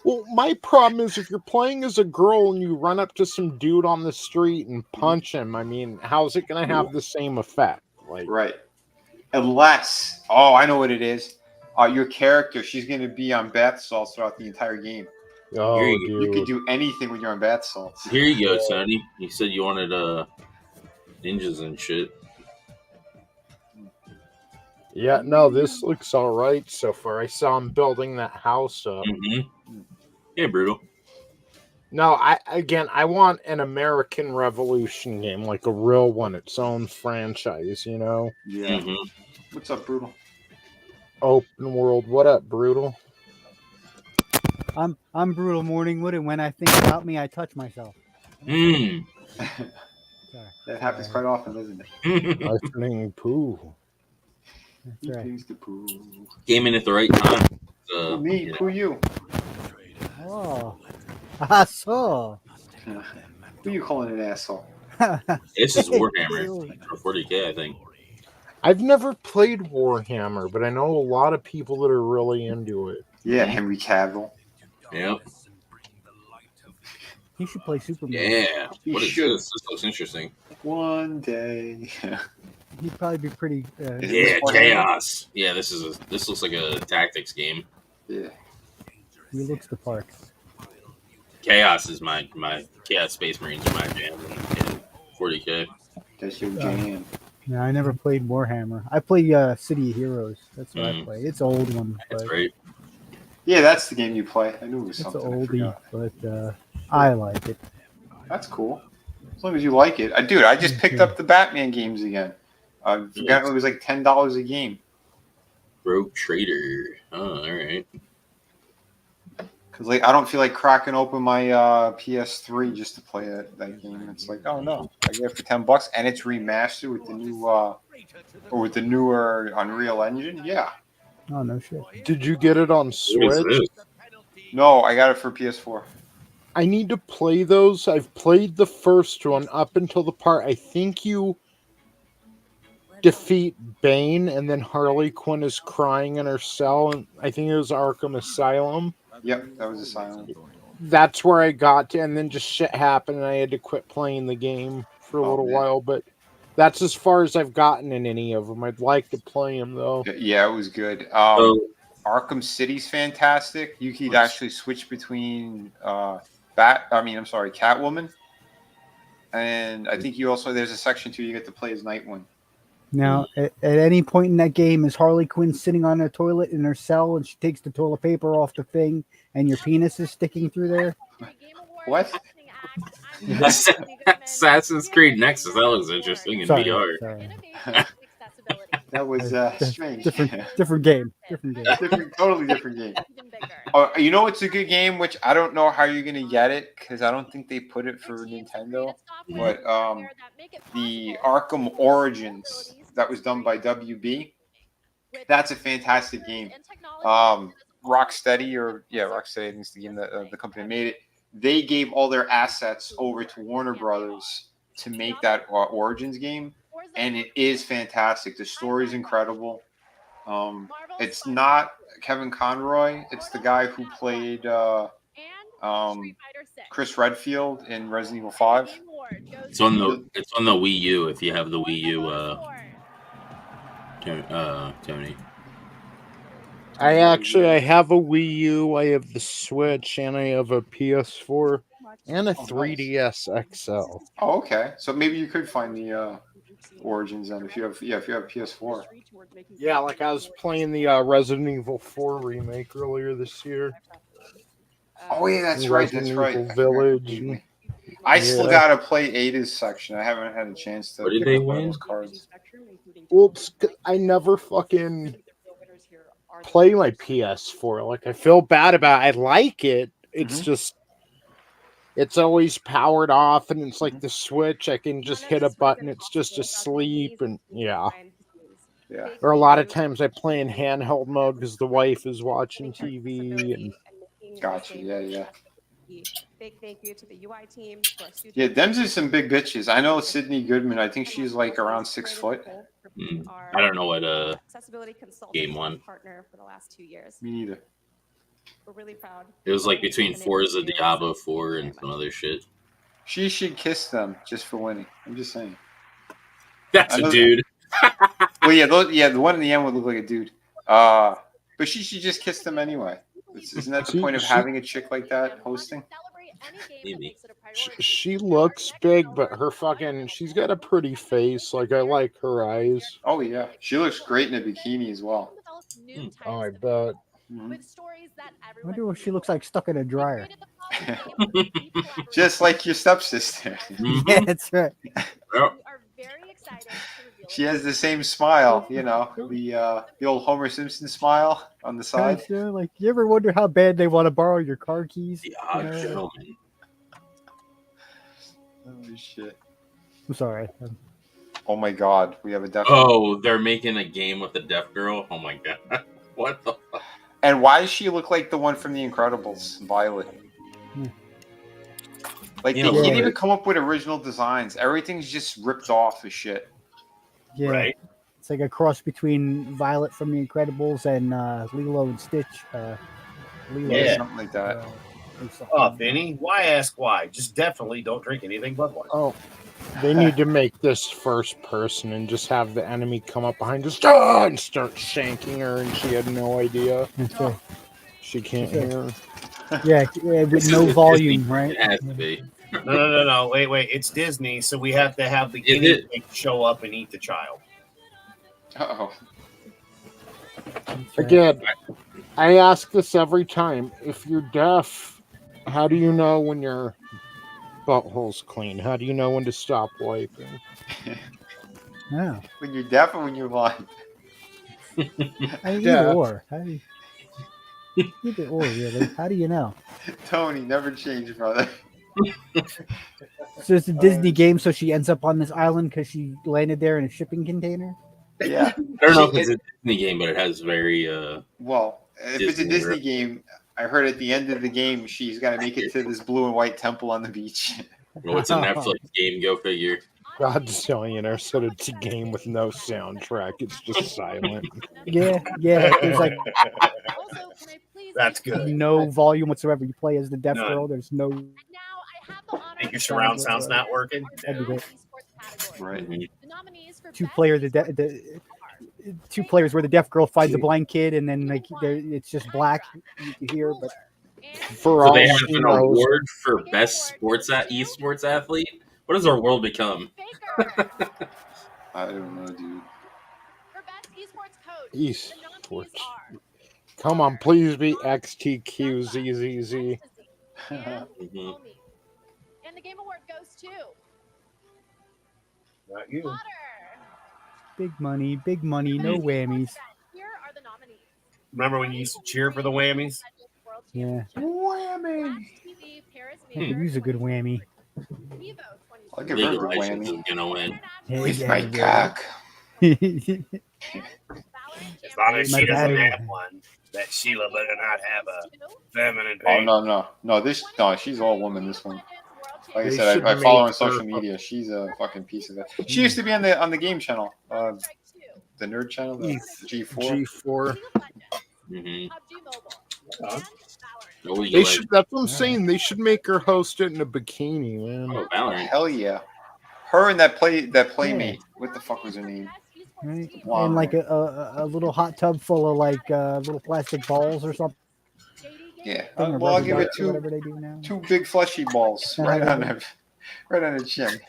Speaker 3: Well, my problem is if you're playing as a girl and you run up to some dude on the street and punch him, I mean, how's it going to have the same effect? Like,
Speaker 4: right. Unless, I know what it is. Your character, she's going to be on bath salts throughout the entire game.
Speaker 3: Oh,
Speaker 4: you can do anything when you're on bath salts.
Speaker 1: Here you go, Sonny. You said you wanted ninjas and shit.
Speaker 3: Yeah, no, this looks all right so far. I saw him building that house up.
Speaker 1: Mm-hmm. Yeah, brutal.
Speaker 3: No, I want an American Revolution game, like a real one, its own franchise, you know?
Speaker 4: Yeah.
Speaker 1: Mm-hmm.
Speaker 4: What's up, Brutal?
Speaker 3: Open world. What up, Brutal?
Speaker 8: I'm Brutal Morningwood, and when I think about me, I touch myself.
Speaker 1: Mm.
Speaker 8: Sorry.
Speaker 4: That happens quite often, doesn't it?
Speaker 3: Listening poo.
Speaker 8: That's right.
Speaker 4: The poo.
Speaker 1: Came in at the right time.
Speaker 4: Poo me, poo you.
Speaker 8: Oh, I saw.
Speaker 4: Who you calling an asshole?
Speaker 1: This is Warhammer for 40K, I think.
Speaker 3: I've never played Warhammer, but I know a lot of people that are really into it.
Speaker 4: Yeah, Henry Cavill.
Speaker 1: Yep.
Speaker 8: He should play Superman.
Speaker 1: Yeah. What is
Speaker 4: should.
Speaker 1: this? This looks interesting.
Speaker 4: One day.
Speaker 8: He'd probably be pretty.
Speaker 1: Yeah, chaos. Yeah, this looks like a tactics game.
Speaker 4: Yeah.
Speaker 8: He looks the part.
Speaker 1: Chaos is my Chaos Space Marines are my jam in 40K.
Speaker 4: That's your jam.
Speaker 8: No, I never played Warhammer. I play City of Heroes. That's what I play. It's an old one.
Speaker 1: That's
Speaker 8: but
Speaker 1: right.
Speaker 4: Yeah, that's the game you play. I knew it was
Speaker 8: it's an
Speaker 4: something.
Speaker 8: oldie, but I like it.
Speaker 4: That's cool. As long as you like it. Dude, I just picked up the Batman games again. I forgot it was like $10 a game.
Speaker 1: Rogue Trader. Oh, all right.
Speaker 4: Because like I don't feel like cracking open my PS3 just to play that game. It's like, oh no, I get it for $10 and it's remastered with the new or with the newer Unreal Engine. Yeah.
Speaker 8: Oh no shit.
Speaker 3: Did you get it on
Speaker 1: What is
Speaker 3: Switch?
Speaker 1: this?
Speaker 4: No, I got it for PS4.
Speaker 3: I need to play those. I've played the first one up until the part I think you defeat Bane and then Harley Quinn is crying in her cell, and I think it was Arkham Asylum.
Speaker 4: Yep, that was Asylum.
Speaker 3: That's where I got to, and then just shit happened and I had to quit playing the game for a little while, but that's as far as I've gotten in any of them. I'd like to play them though.
Speaker 4: Yeah, it was good. Arkham City's fantastic. You could actually switch between Catwoman. And I think there's a section 2 you get to play as Nightwing.
Speaker 8: Now, at any point in that game, is Harley Quinn sitting on a toilet in her cell and she takes the toilet paper off the thing and your penis is sticking through there?
Speaker 4: What?
Speaker 1: Assassin's Creed Nexus. That looks interesting in VR.
Speaker 8: Sorry.
Speaker 4: That was strange.
Speaker 8: Different game.
Speaker 4: Totally different game. Oh, you know what's a good game, which I don't know how you're going to get it, because I don't think they put it for Nintendo, but the Arkham Origins that was done by WB, that's a fantastic game. Rocksteady, I think it's the game that the company made it. They gave all their assets over to Warner Brothers to make that Origins game, and it is fantastic. The story is incredible. It's not Kevin Conroy. It's the guy who played Chris Redfield in Resident Evil 5.
Speaker 1: It's on the Wii U if you have the Wii U, Tony.
Speaker 3: I have a Wii U, I have the Switch, and I have a PS4 and a 3DS XL.
Speaker 4: Oh, okay. So maybe you could find the Origins then if you have PS4.
Speaker 3: Yeah, like I was playing the Resident Evil 4 remake earlier this year.
Speaker 4: Oh yeah, that's right.
Speaker 3: Evil Village.
Speaker 4: I still gotta play Ada's section. I haven't had a chance to
Speaker 1: get
Speaker 4: those cards.
Speaker 3: Oops, I never fucking play my PS4. Like I feel bad about it. I like it. It's just it's always powered off, and it's like the Switch. I can just hit a button. It's just asleep, and yeah. Or a lot of times I play in handheld mode because the wife is watching TV. And
Speaker 4: gotcha. Yeah.
Speaker 6: Big thank you to the UI team.
Speaker 4: Yeah, them's are some big bitches. I know Sydney Goodman. I think she's like around 6 foot.
Speaker 1: I don't know what game one.
Speaker 6: Partner for the last 2 years.
Speaker 4: Me neither.
Speaker 6: We're really proud.
Speaker 1: It was like between Forza Diablo 4 and some other shit.
Speaker 4: She should kiss them just for winning. I'm just saying.
Speaker 1: That's a dude.
Speaker 4: Well, yeah, the one in the end would look like a dude. But she should just kiss them anyway. Isn't that the point of having a chick like that hosting?
Speaker 1: Maybe.
Speaker 3: She looks big, but her she's got a pretty face. Like, I like her eyes.
Speaker 4: Oh, yeah. She looks great in a bikini as well.
Speaker 3: Oh, I bet.
Speaker 6: With stories that
Speaker 8: I
Speaker 6: everyone
Speaker 8: wonder what she looks like stuck in a dryer.
Speaker 4: Just like your stepsister.
Speaker 8: Yeah, that's right.
Speaker 1: Yep.
Speaker 6: We are very excited to reveal
Speaker 4: She has the same smile, you know, the old Homer Simpson smile on the side.
Speaker 8: Kinda, like, you ever wonder how bad they want to borrow your car keys?
Speaker 1: The
Speaker 8: You
Speaker 1: odd
Speaker 8: know?
Speaker 1: gentleman.
Speaker 4: Holy shit.
Speaker 8: I'm sorry.
Speaker 4: Oh my god, we have a deaf.
Speaker 1: Oh, they're making a game with the deaf girl? Oh my god. What the fuck?
Speaker 4: And why does she look like the one from The Incredibles, Violet? Like, they
Speaker 1: Yeah.
Speaker 4: can't even come up with original designs. Everything's just ripped off as shit.
Speaker 8: Yeah.
Speaker 2: Right.
Speaker 8: It's like a cross between Violet from The Incredibles and Lilo and Stitch. Lilo,
Speaker 2: Yeah.
Speaker 4: Something like that.
Speaker 8: or something
Speaker 2: Oh,
Speaker 8: like that.
Speaker 2: Vinny, why ask why? Just definitely don't drink anything but water.
Speaker 3: Oh, they need to make this first person and just have the enemy come up behind us and start shanking her, and she had no idea.
Speaker 8: That's right.
Speaker 3: She can't hear.
Speaker 8: Yeah, with
Speaker 1: This
Speaker 8: no
Speaker 1: is
Speaker 8: volume,
Speaker 1: Disney.
Speaker 8: right?
Speaker 1: It has to be.
Speaker 2: No. Wait. It's Disney, so we have to have the
Speaker 1: Is
Speaker 2: guinea
Speaker 1: it?
Speaker 2: pig show up and eat the child.
Speaker 4: Uh-oh.
Speaker 8: That's right.
Speaker 3: Again, I ask this every time. If you're deaf, how do you know when your butthole's clean? How do you know when to stop wiping?
Speaker 8: Yeah.
Speaker 4: When you're deaf or when you're blind?
Speaker 8: Either
Speaker 3: Yeah.
Speaker 8: or. Either or, really. How do you know?
Speaker 4: Tony, never change, brother.
Speaker 8: So it's a Disney game, so she ends up on this island because she landed there in a shipping container?
Speaker 4: Yeah.
Speaker 1: I don't know if it's a Disney game, but it has very
Speaker 4: Well, if it's a
Speaker 1: Disney,
Speaker 4: Disney
Speaker 1: right?
Speaker 4: game, I heard at the end of the game she's got to make it to this blue and white temple on the beach.
Speaker 1: well, it's a Netflix game, go figure.
Speaker 3: Godzillionaire said it's a game with no soundtrack. It's just silent.
Speaker 8: Yeah. There's like
Speaker 6: Also, can I please
Speaker 2: That's good.
Speaker 8: no volume whatsoever. You play as the deaf
Speaker 2: None.
Speaker 8: girl. There's no.
Speaker 6: And now I have the honor
Speaker 2: Think your
Speaker 6: of
Speaker 2: surround sound's not working?
Speaker 8: That'd be great.
Speaker 6: esports category.
Speaker 4: Right.
Speaker 1: Mhm.
Speaker 6: The nominees for
Speaker 8: Two
Speaker 6: best
Speaker 8: player,
Speaker 6: esports
Speaker 8: two players where the deaf girl finds a blind kid, and then like it's just black. You can hear, but
Speaker 3: For
Speaker 1: So
Speaker 3: all
Speaker 1: they have
Speaker 3: she
Speaker 1: an
Speaker 3: knows,
Speaker 1: award for best esports athlete? What does our world become?
Speaker 6: Baker.
Speaker 4: I don't know, dude.
Speaker 6: For best esports coach, the
Speaker 3: Esports.
Speaker 6: nominees are
Speaker 3: Come on, please be XTQZZZ.
Speaker 6: and
Speaker 1: Mhm.
Speaker 6: Homie. And the game award goes to
Speaker 2: Not you.
Speaker 6: Potter.
Speaker 8: big money, no whammies.
Speaker 6: Here are the nominees.
Speaker 2: Remember when you used to cheer for the whammies?
Speaker 6: World
Speaker 8: Yeah,
Speaker 6: Championship, TV, Paris
Speaker 8: could use a good whammy.
Speaker 6: Evo
Speaker 4: I'll
Speaker 6: 2020.
Speaker 4: give
Speaker 1: League
Speaker 4: her
Speaker 1: of
Speaker 4: the
Speaker 1: Legends
Speaker 4: whammy.
Speaker 1: is gonna win.
Speaker 4: With
Speaker 8: Yeah,
Speaker 4: my
Speaker 8: yeah.
Speaker 4: cock.
Speaker 2: As long as
Speaker 8: My
Speaker 2: she doesn't
Speaker 8: battery.
Speaker 2: have one, that Sheila better not have a feminine
Speaker 4: Oh,
Speaker 2: pain.
Speaker 4: no, she's all woman, this one. Like I
Speaker 3: They
Speaker 4: said,
Speaker 3: should
Speaker 4: I follow her on
Speaker 3: make
Speaker 4: social
Speaker 3: her-
Speaker 4: media. She's a fucking piece of it. She used to be on the game channel, the nerd channel, the G4.
Speaker 3: G4.
Speaker 1: Mm-hmm.
Speaker 2: Huh?
Speaker 1: The League
Speaker 3: They
Speaker 1: of
Speaker 3: should.
Speaker 1: Legends.
Speaker 3: That's what I'm saying. They should make her host it in a bikini, man.
Speaker 1: Oh, Valorant.
Speaker 4: Hell yeah. Her and that playmate. What the fuck was her name?
Speaker 8: Right?
Speaker 4: Wow.
Speaker 8: And like a little hot tub full of like little plastic balls or something.
Speaker 4: Yeah.
Speaker 8: or
Speaker 4: Well, I'll
Speaker 8: rubber
Speaker 4: give it
Speaker 8: ducks or
Speaker 4: two
Speaker 8: whatever they do now.
Speaker 4: big fleshy balls right on the chin.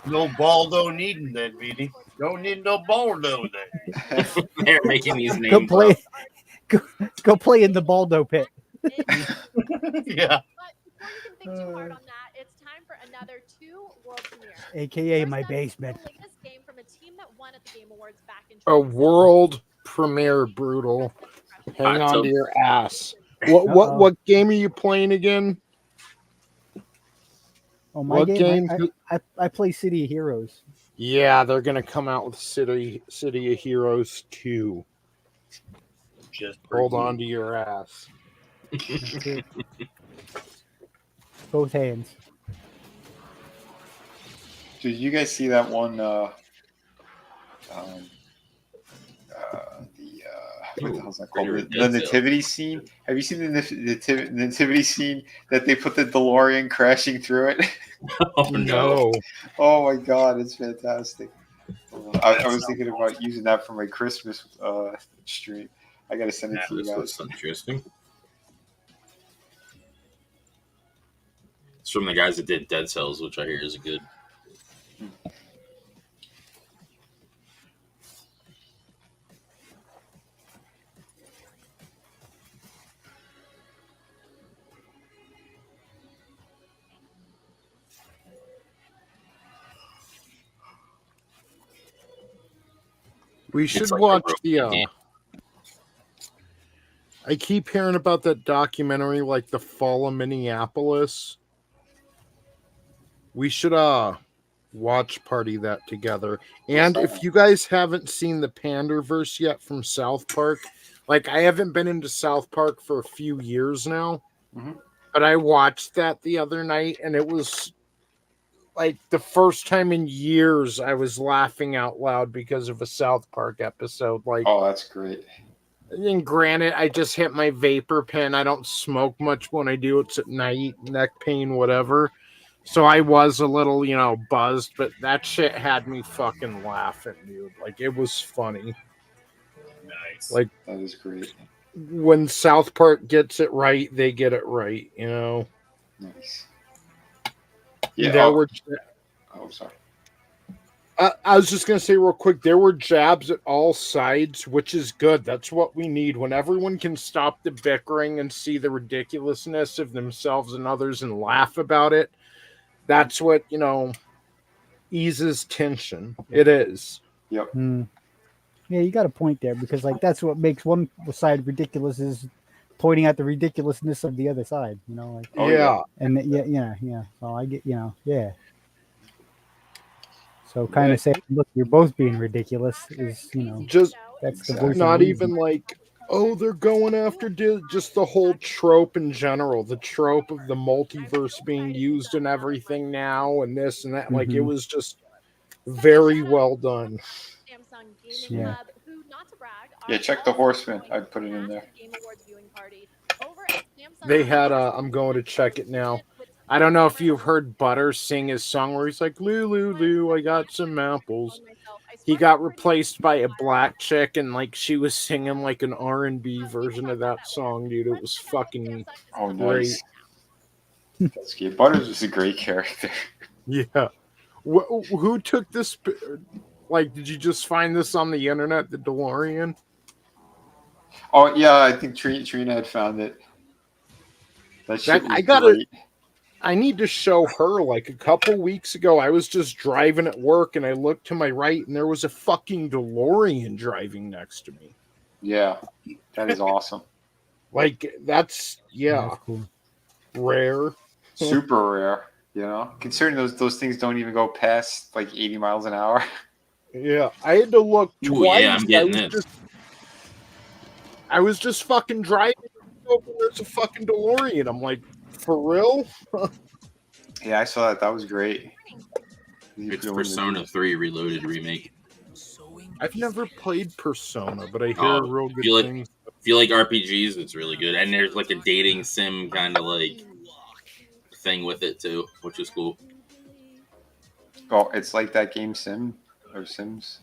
Speaker 2: No Baldo needing that, Vinny. Don't need no Baldo there.
Speaker 1: They're making these names.
Speaker 8: Go play,
Speaker 1: up.
Speaker 8: go play in the Baldo pit.
Speaker 2: Yeah.
Speaker 6: But before you can think too hard on that, it's time for another two world premieres.
Speaker 8: AKA
Speaker 6: First
Speaker 8: my
Speaker 6: up,
Speaker 8: basement.
Speaker 6: The latest game from a team that won at the Game Awards back in
Speaker 3: A world premiere, brutal. Hang
Speaker 1: Hot
Speaker 3: on
Speaker 1: tub.
Speaker 3: to your ass.
Speaker 8: Uh-oh.
Speaker 3: What game are you playing again?
Speaker 8: Oh, my
Speaker 3: What
Speaker 8: game.
Speaker 3: game?
Speaker 8: I play City of Heroes.
Speaker 3: Yeah, they're gonna come out with City of Heroes 2.
Speaker 2: Just
Speaker 3: Hold on to your ass.
Speaker 8: Both hands.
Speaker 4: Did you guys see that one? What the hell's that called? The nativity scene. Have you seen the nativity scene that they put the DeLorean crashing through it?
Speaker 1: Oh no!
Speaker 4: Oh my god, it's fantastic. I was thinking about using that for my Christmas stream. I gotta send it to you
Speaker 1: This
Speaker 4: guys.
Speaker 1: looks interesting. It's from the guys that did Dead Cells, which I hear is good.
Speaker 3: We should
Speaker 1: It's like
Speaker 3: watch
Speaker 1: a
Speaker 3: the.
Speaker 1: game.
Speaker 3: I keep hearing about that documentary, like the Fall of Minneapolis. We should watch party that together. And if you guys haven't seen the Panderverse yet from South Park, like I haven't been into South Park for a few years now, but I watched that the other night, and it was like the first time in years I was laughing out loud because of a South Park episode. Like,
Speaker 4: oh, that's great.
Speaker 3: And granted, I just hit my vapor pen. I don't smoke much when I do. It's at night, neck pain, whatever. So I was a little, buzzed, but that shit had me fucking laughing, dude. Like, it was funny.
Speaker 2: Nice.
Speaker 3: Like,
Speaker 4: that is great.
Speaker 3: When South Park gets it right, they get it right,
Speaker 4: Nice. Yeah.
Speaker 3: There were.
Speaker 4: Oh, sorry.
Speaker 3: I was just going to say real quick, there were jabs at all sides, which is good. That's what we need. When everyone can stop the bickering and see the ridiculousness of themselves and others and laugh about it, that's what, eases tension. It is.
Speaker 4: Yep.
Speaker 8: Yeah, you got a point there, because like that's what makes one side ridiculous is pointing out the ridiculousness of the other side, like and yeah. So I get, yeah. So kind of saying, look, you're both being ridiculous is,
Speaker 3: just
Speaker 8: that's the voice.
Speaker 3: Not even like, oh, they're going after just the whole trope in general, the trope of the multiverse being used in everything now and this and that. Like, it was just very well done.
Speaker 8: Yeah.
Speaker 4: Yeah, check the Horseman. I put it in there.
Speaker 3: They had I'm going to check it now. I don't know if you've heard Butter sing his song where he's like, Lou, I got some apples. He got replaced by a black chick, and like she was singing like an R&B version of that song, dude. It was fucking
Speaker 4: nice. That's good. Butters is a great character.
Speaker 3: Yeah. Who took this? Like, did you just find this on the internet, the DeLorean?
Speaker 4: Oh, yeah, I think Trina had found it. That shit was great.
Speaker 3: I need to show her. Like a couple weeks ago, I was just driving at work and I looked to my right and there was a fucking DeLorean driving next to me.
Speaker 4: Yeah, that is awesome.
Speaker 3: Like, that's
Speaker 8: cool.
Speaker 3: Rare.
Speaker 4: Super rare, considering those things don't even go past like 80 miles an hour.
Speaker 3: Yeah, I had to look twice.
Speaker 1: Ooh, yeah, I'm getting it.
Speaker 3: I was just fucking driving. There's a fucking DeLorean. I'm like, for real?
Speaker 4: Yeah, I saw that. That was great.
Speaker 1: It's Persona 3 Reloaded remake.
Speaker 3: I've never played Persona, but I hear real good things.
Speaker 1: If you like RPGs, it's really good. And there's like a dating sim kind of like thing with it too, which is cool.
Speaker 4: Oh, it's like that game Sim or Sims?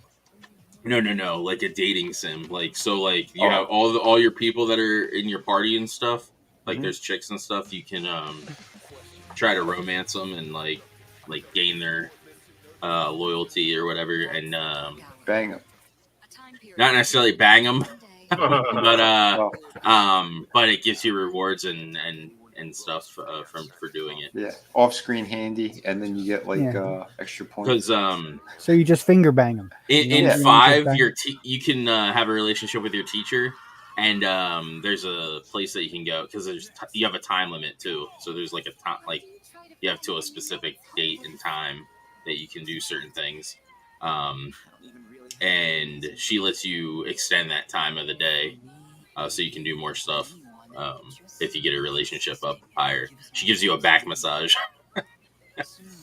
Speaker 1: No, like a dating sim. Like, so like you have all your people that are in your party and stuff. Like there's chicks and stuff. You can try to romance them and like gain their loyalty or whatever, and
Speaker 4: bang them.
Speaker 1: Not necessarily bang them, but it gives you rewards and stuff for doing it.
Speaker 4: Yeah, off-screen handy, and then you get like extra points.
Speaker 1: Because
Speaker 8: so you just finger bang them.
Speaker 1: In 5, you can have a relationship with your teacher. And there's a place that you can go because you have a time limit too. So there's like a time, like you have to a specific date and time that you can do certain things. And she lets you extend that time of the day, so you can do more stuff. If you get a relationship up higher, she gives you a back massage.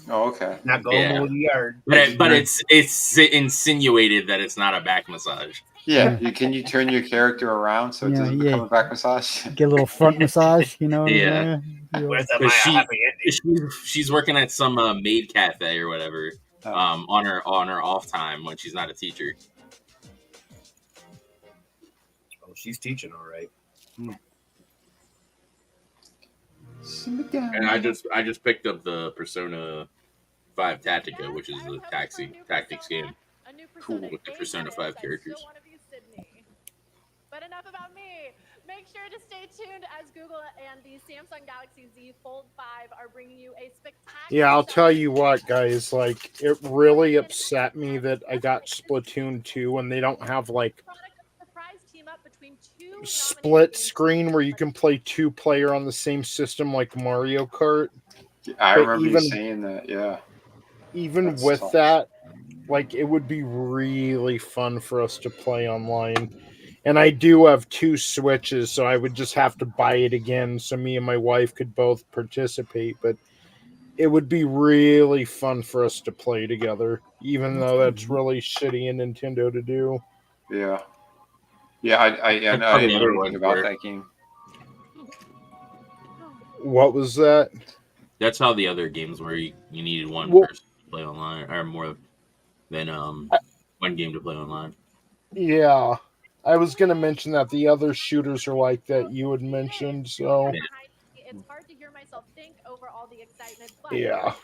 Speaker 4: Oh, okay.
Speaker 2: Not going to the yard.
Speaker 1: But it's insinuated that it's not a back massage.
Speaker 4: Yeah, can you turn your character around so it doesn't become a back massage?
Speaker 8: Get a little front massage,
Speaker 1: Yeah. She's working at some maid cafe or whatever on her off time when she's not a teacher.
Speaker 9: she's teaching all right.
Speaker 1: And I just picked up the Persona 5 Tactica, which is a tactics game. Cool with the Persona 5 characters.
Speaker 6: But enough about me. Make sure to stay tuned as Google and the Samsung Galaxy Z Fold 5 are bringing you a spectacular.
Speaker 3: Yeah, I'll tell you what, guys. Like, it really upset me that I got Splatoon 2 and they don't have like split screen where you can play 2-player on the same system like Mario Kart.
Speaker 4: I remember you saying that. Yeah.
Speaker 3: Even with that, like, it would be really fun for us to play online. And I do have 2 Switches, so I would just have to buy it again so me and my wife could both participate. But it would be really fun for us to play together, even though that's really shitty in Nintendo to do.
Speaker 4: Yeah. Yeah, I didn't know anything about that game.
Speaker 3: What was that?
Speaker 1: That's how the other games were. You needed one person to play online, or more than one game to play online.
Speaker 3: Yeah. I was going to mention that the other shooters are like that you had mentioned, so...
Speaker 6: It's hard to hear myself think over all the excitement, but
Speaker 3: yeah.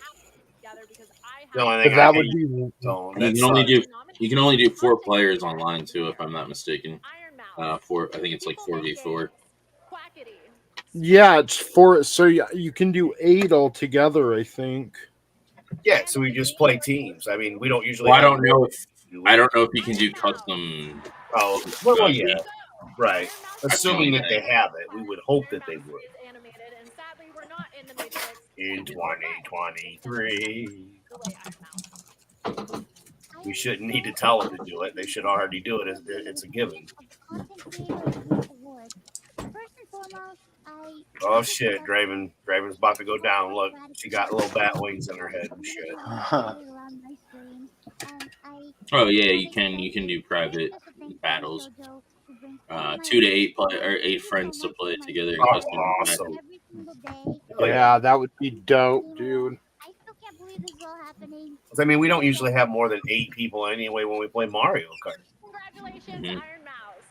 Speaker 1: That would be... you can only do 4 players online, too, if I'm not mistaken. I think it's like 4v4.
Speaker 3: Yeah, it's 4... So you can do 8 altogether, I think.
Speaker 9: Yeah, so we just play teams. I mean, we don't usually...
Speaker 1: Well, I don't know if you can do custom...
Speaker 9: Oh, well, yeah. Right. Assuming that they have it, we would hope that they would. In 2023. We shouldn't need to tell them to do it. They should already do it. It's a given. Oh, shit. Draven's about to go down. Look, she got little bat wings in her head and shit.
Speaker 1: Oh yeah, you can do private battles. 2 to 8 or 8 friends to play together.
Speaker 9: Awesome.
Speaker 3: Yeah, that would be dope, dude.
Speaker 9: I mean, we don't usually have more than 8 people anyway when we play Mario Kart.
Speaker 6: Congratulations, Iron Mouse.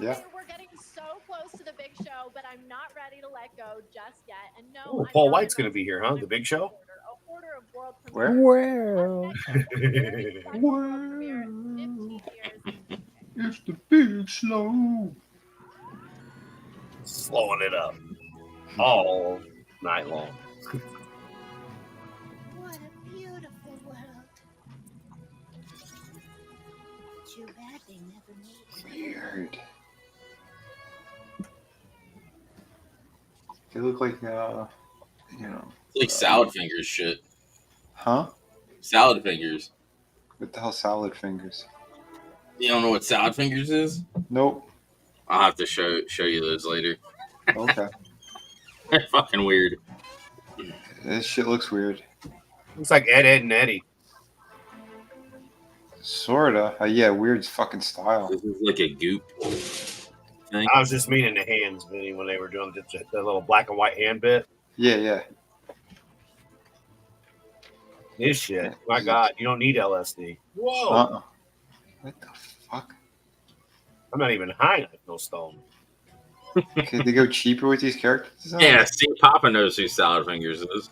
Speaker 6: Okay, we're getting so close to the big show, but I'm not ready to let go just yet. And no,
Speaker 9: Paul White's going to be here, huh? The big show?
Speaker 3: Where?
Speaker 4: Well. It's the big slow.
Speaker 9: Slowing it up all night long.
Speaker 10: What a beautiful world. Too bad they never made it.
Speaker 4: Weird. They look like,
Speaker 1: like salad fingers shit.
Speaker 4: Huh?
Speaker 1: Salad fingers.
Speaker 4: What the hell, salad fingers?
Speaker 1: You don't know what salad fingers is?
Speaker 4: Nope.
Speaker 1: I'll have to show you those later.
Speaker 4: Okay.
Speaker 1: They're fucking weird.
Speaker 4: This shit looks weird.
Speaker 9: Looks like Ed, and Eddie.
Speaker 4: Sorta. Yeah, weird fucking style.
Speaker 1: This is like a goop thing.
Speaker 9: I was just meaning the hands, Vinny, when they were doing the little black and white hand bit.
Speaker 4: Yeah.
Speaker 9: This shit. My God, you don't need LSD. Whoa.
Speaker 4: What the fuck?
Speaker 9: I'm not even high on no stone.
Speaker 4: Could they go cheaper with these characters?
Speaker 1: Yeah, see, Papa knows who Salad Fingers is.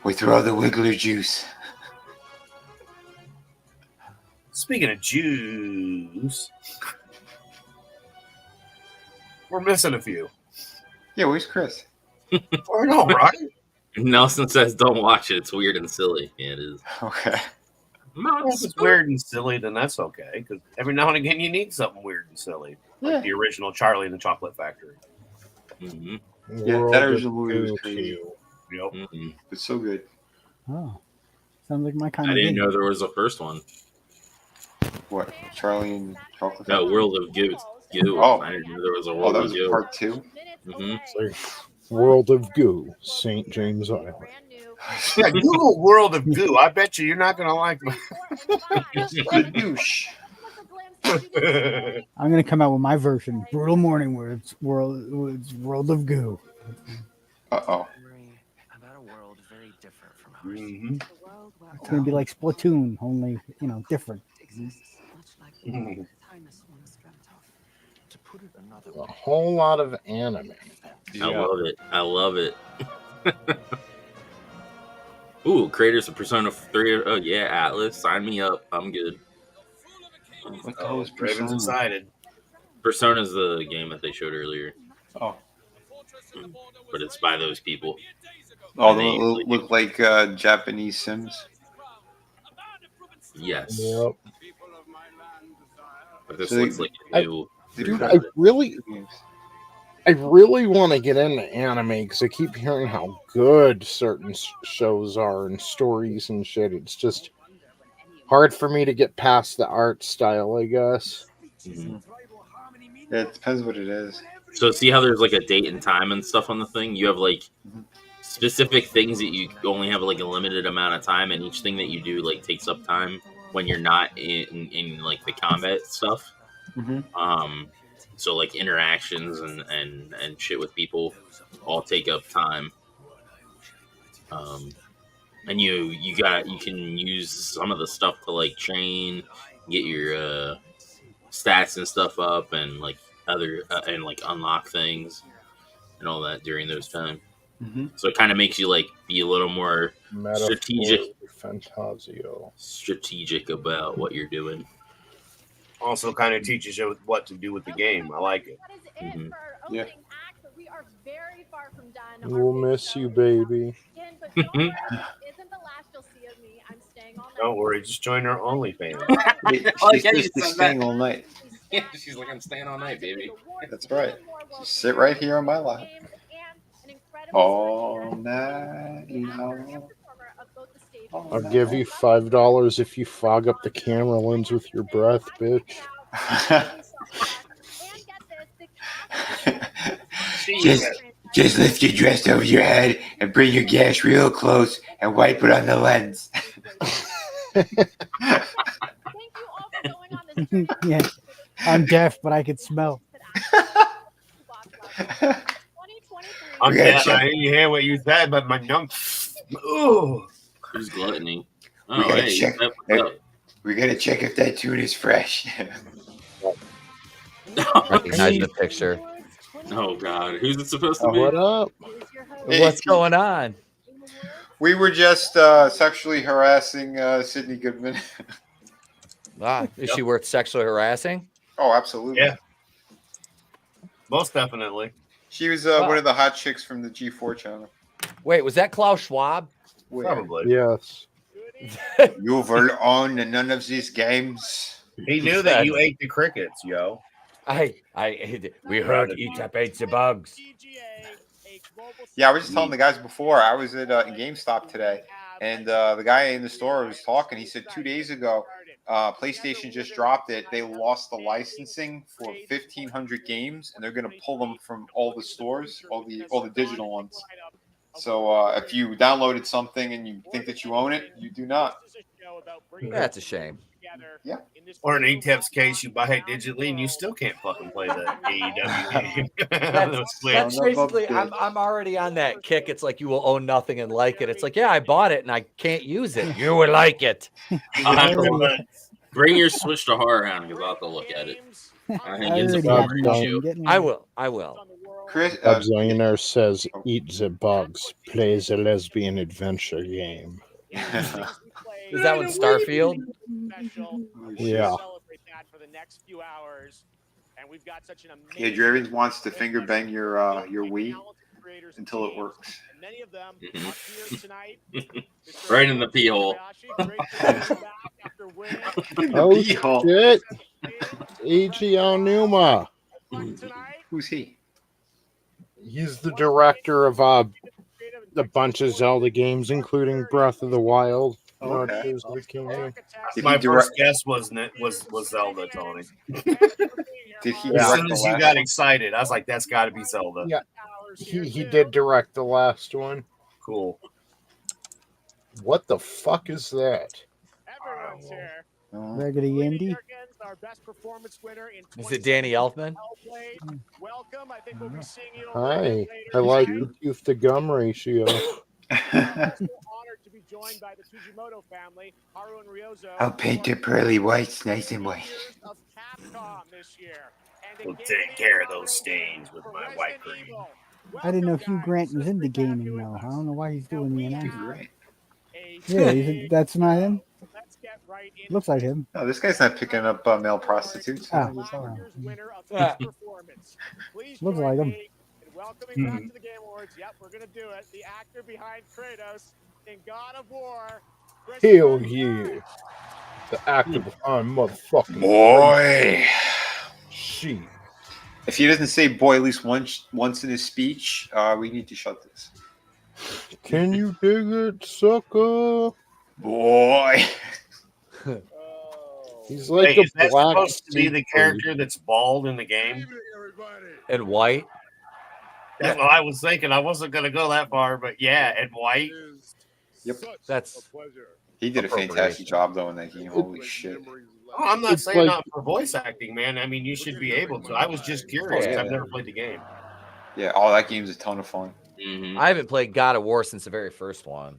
Speaker 4: We throw the Wiggler juice.
Speaker 9: Speaking of juice, we're missing a few.
Speaker 4: Yeah, where's Chris?
Speaker 9: I know, right?
Speaker 1: Nelson says, "Don't watch it. It's weird and silly." Yeah, it is.
Speaker 4: Okay.
Speaker 9: Well, if it's weird and silly, then that's okay. Because every now and again, you need something weird and silly, like the original Charlie and the Chocolate Factory.
Speaker 1: Mm-hmm.
Speaker 4: Yeah, that original movie was crazy.
Speaker 9: Yep.
Speaker 1: Mm-hmm.
Speaker 4: It's so good.
Speaker 8: Oh, sounds like my kind
Speaker 1: I
Speaker 8: of.
Speaker 1: didn't know there was a first one.
Speaker 4: What? Charlie and Chocolate
Speaker 1: No,
Speaker 4: Factory?
Speaker 1: World of Goo.
Speaker 4: Oh.
Speaker 1: I didn't know there was a World
Speaker 4: that
Speaker 1: of
Speaker 4: was
Speaker 1: Goo.
Speaker 4: part 2?
Speaker 1: Mm-hmm.
Speaker 3: World of Goo, St. James Island.
Speaker 9: Yeah, Google World of Goo. I bet you're not going to like
Speaker 4: douche.
Speaker 8: I'm gonna come out with my version. Brutal Morning Words. World of Goo.
Speaker 4: Uh-oh.
Speaker 9: Mm-hmm.
Speaker 8: It's gonna be like Splatoon, only different.
Speaker 9: Mm-hmm.
Speaker 3: A whole lot of anime.
Speaker 1: I love it. I love it. Ooh, creators of Persona 3. Oh yeah, Atlas, sign me up. I'm good.
Speaker 4: What the hell is
Speaker 9: Raven's
Speaker 4: Persona?
Speaker 9: excited.
Speaker 1: Persona's the game that they showed earlier.
Speaker 4: Oh.
Speaker 1: But it's by those people.
Speaker 4: Oh, they look like Japanese Sims.
Speaker 1: Yes.
Speaker 3: Yep.
Speaker 1: But this
Speaker 4: So
Speaker 1: looks like a new.
Speaker 3: Dude, I really want to get into anime because I keep hearing how good certain shows are and stories and shit. It's just hard for me to get past the art style, I guess.
Speaker 1: Mm-hmm.
Speaker 4: Yeah, it depends what it is.
Speaker 1: So see how there's like a date and time and stuff on the thing? You have like specific things that you only have like a limited amount of time, and each thing that you do like takes up time when you're not in like the combat stuff.
Speaker 4: Mm-hmm.
Speaker 1: So like interactions and shit with people all take up time. And you can use some of the stuff to like train, get your stats and stuff up, and like other and like unlock things and all that during those times.
Speaker 4: Mm-hmm.
Speaker 1: So it kind of makes you like be a little more strategic about what you're doing.
Speaker 9: Also, kind of teaches you what to do with the game. I like it.
Speaker 1: Mm-hmm.
Speaker 4: Yeah.
Speaker 6: We are very far from done.
Speaker 3: We'll miss you, baby.
Speaker 6: But don't worry, this isn't the last you'll see of me. I'm staying all night.
Speaker 9: Don't worry, just join our OnlyFans.
Speaker 4: She's staying all night.
Speaker 1: Yeah, she's like, I'm staying all night, baby.
Speaker 4: That's right. Just sit right here on my lap. All night long.
Speaker 3: I'll give you $5 if you fog up the camera lens with your breath, bitch.
Speaker 4: Just lift your dress over your head and bring your gash real close and wipe it on the lens.
Speaker 8: Yeah, I'm deaf, but I can smell.
Speaker 9: I'm deaf. I didn't hear what you said, but my num. Ooh.
Speaker 1: Who's gluttony?
Speaker 4: We gotta check if that tune is fresh.
Speaker 11: Recognize the picture.
Speaker 1: Oh God, who's it supposed to be?
Speaker 3: What up?
Speaker 11: What's going on?
Speaker 4: We were just sexually harassing Sydney Goodman.
Speaker 11: Is she worth sexually harassing?
Speaker 4: Oh, absolutely.
Speaker 9: Yeah. Most definitely.
Speaker 4: She was one of the hot chicks from the G4 channel.
Speaker 11: Wait, was that Klaus Schwab?
Speaker 9: Probably.
Speaker 3: Yes.
Speaker 4: You will own none of these games.
Speaker 9: He knew that you ate the crickets, yo.
Speaker 11: We heard Etep ate the bugs.
Speaker 4: Yeah, I was just telling the guys before. I was at GameStop today, and the guy in the store was talking. He said 2 days ago, PlayStation just dropped it. They lost the licensing for 1,500 games, and they're going to pull them from all the stores, all the digital ones. So if you downloaded something and you think that you own it, you do not.
Speaker 11: That's a shame.
Speaker 4: Yeah.
Speaker 9: Or in Etep's case, you buy it digitally and you still can't fucking play the AEW game.
Speaker 11: That's basically, I'm already on that kick. It's like you will own nothing and like it. It's like, yeah, I bought it and I can't use it. You would like it.
Speaker 1: Bring your Switch to Horror Hound because I'll have to look at it. I think it's a
Speaker 3: already
Speaker 1: proper
Speaker 3: have
Speaker 1: issue.
Speaker 11: I will.
Speaker 4: Chris,
Speaker 3: Billionaire says, "Eat the bugs. Play the lesbian adventure game."
Speaker 11: Is that one Starfield?
Speaker 3: Yeah.
Speaker 4: Yeah, Draven wants to finger bang your Wii until it works.
Speaker 1: Right in the pee hole.
Speaker 3: Oh shit! Eiji Aonuma.
Speaker 4: Who's he?
Speaker 3: He's the director of a bunch of Zelda games, including Breath of the Wild.
Speaker 4: Okay.
Speaker 3: Tears of the Kingdom.
Speaker 9: My first guess was Zelda, Tony.
Speaker 4: Did he?
Speaker 9: As soon as you got excited, I was like, "That's got to be Zelda."
Speaker 3: Yeah, he did direct the last one.
Speaker 9: Cool.
Speaker 3: What the fuck is that?
Speaker 8: Raggedy Andy.
Speaker 11: Is it Danny Elfman?
Speaker 3: Hi, I like the tooth to gum ratio.
Speaker 12: be joined by the Tsujimoto family, Haru and Ryozo.
Speaker 13: I'll paint the pearly whites nice and white.
Speaker 12: Of Capcom this year.
Speaker 9: We'll take care of those stains with my white cream.
Speaker 8: I didn't know Hugh Grant was into gaming though. I don't know why he's doing the announcement. Yeah, that's not him. Looks like him.
Speaker 4: No, this guy's not picking up male prostitutes.
Speaker 8: Oh. Looks like him.
Speaker 12: Welcoming back to the Game Awards. Yep, we're gonna do it. The actor behind Kratos in God of War.
Speaker 3: Hell yeah. The actor behind motherfucking
Speaker 4: boy.
Speaker 3: Shit.
Speaker 4: If he doesn't say boy at least once in his speech, we need to shut this.
Speaker 3: Can you dig it, sucker?
Speaker 4: Boy.
Speaker 3: He's like
Speaker 9: Hey,
Speaker 3: a
Speaker 9: is that
Speaker 3: black
Speaker 9: supposed to be the character that's bald in the game?
Speaker 11: And white?
Speaker 9: That's what I was thinking. I wasn't going to go that far, but yeah, and white.
Speaker 4: Yep.
Speaker 11: That's
Speaker 4: He did a fantastic job though in that game. Holy shit.
Speaker 9: Oh, I'm not
Speaker 3: It's
Speaker 9: saying
Speaker 3: like-
Speaker 9: not for voice acting, man. I mean, you should be able to. I was just curious because I've never played the game.
Speaker 4: Yeah, oh, that game's a ton of fun.
Speaker 11: I haven't played God of War since the very first one.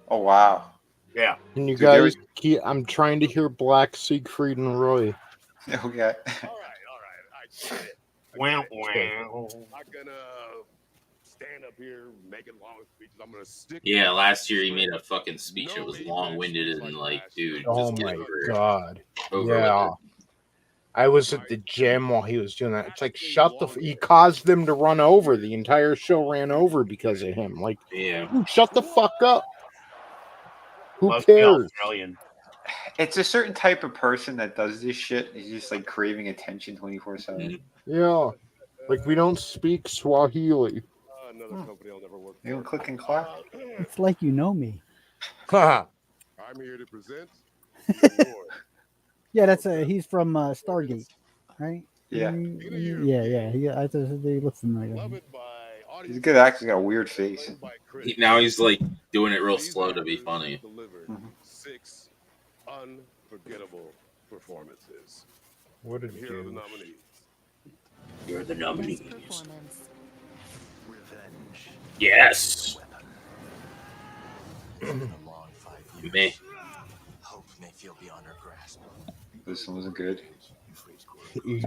Speaker 4: Oh wow.
Speaker 9: Yeah.
Speaker 3: And you
Speaker 4: Dude, there
Speaker 3: guys, I'm trying to hear Black Siegfried and Roy.
Speaker 4: Okay.
Speaker 9: Wow, wow.
Speaker 12: Not gonna stand up here making long speeches. I'm gonna stick.
Speaker 1: Yeah, last year he made a fucking speech that was long-winded and like, dude,
Speaker 3: Oh
Speaker 1: just get
Speaker 3: my
Speaker 1: over it.
Speaker 3: god.
Speaker 1: Over
Speaker 3: Yeah.
Speaker 1: with
Speaker 3: I was at the gym while he was doing that. It's like, shut the. He caused them to run over. The entire show ran over because of him. Like,
Speaker 1: it. Yeah.
Speaker 3: dude, shut the fuck up. Who
Speaker 9: Must be
Speaker 3: cares?
Speaker 9: Australian.
Speaker 4: It's a certain type of person that does this shit. He's just like craving attention 24/7.
Speaker 3: Yeah. Like, we don't speak Swahili.
Speaker 12: Another company I'll never work
Speaker 4: You don't click and clap.
Speaker 8: It's like you know me.
Speaker 12: I'm here to present.
Speaker 8: Yeah, that's he's from Stargate, right?
Speaker 4: Yeah.
Speaker 8: Yeah. I thought they look familiar.
Speaker 4: He's a good actor. He's got a weird face.
Speaker 1: Now he's like doing it real slow to be funny.
Speaker 12: 6 unforgettable performances.
Speaker 3: What did
Speaker 12: Here are the nominees.
Speaker 1: You're the nominee. Yes. Me.
Speaker 4: This one wasn't good.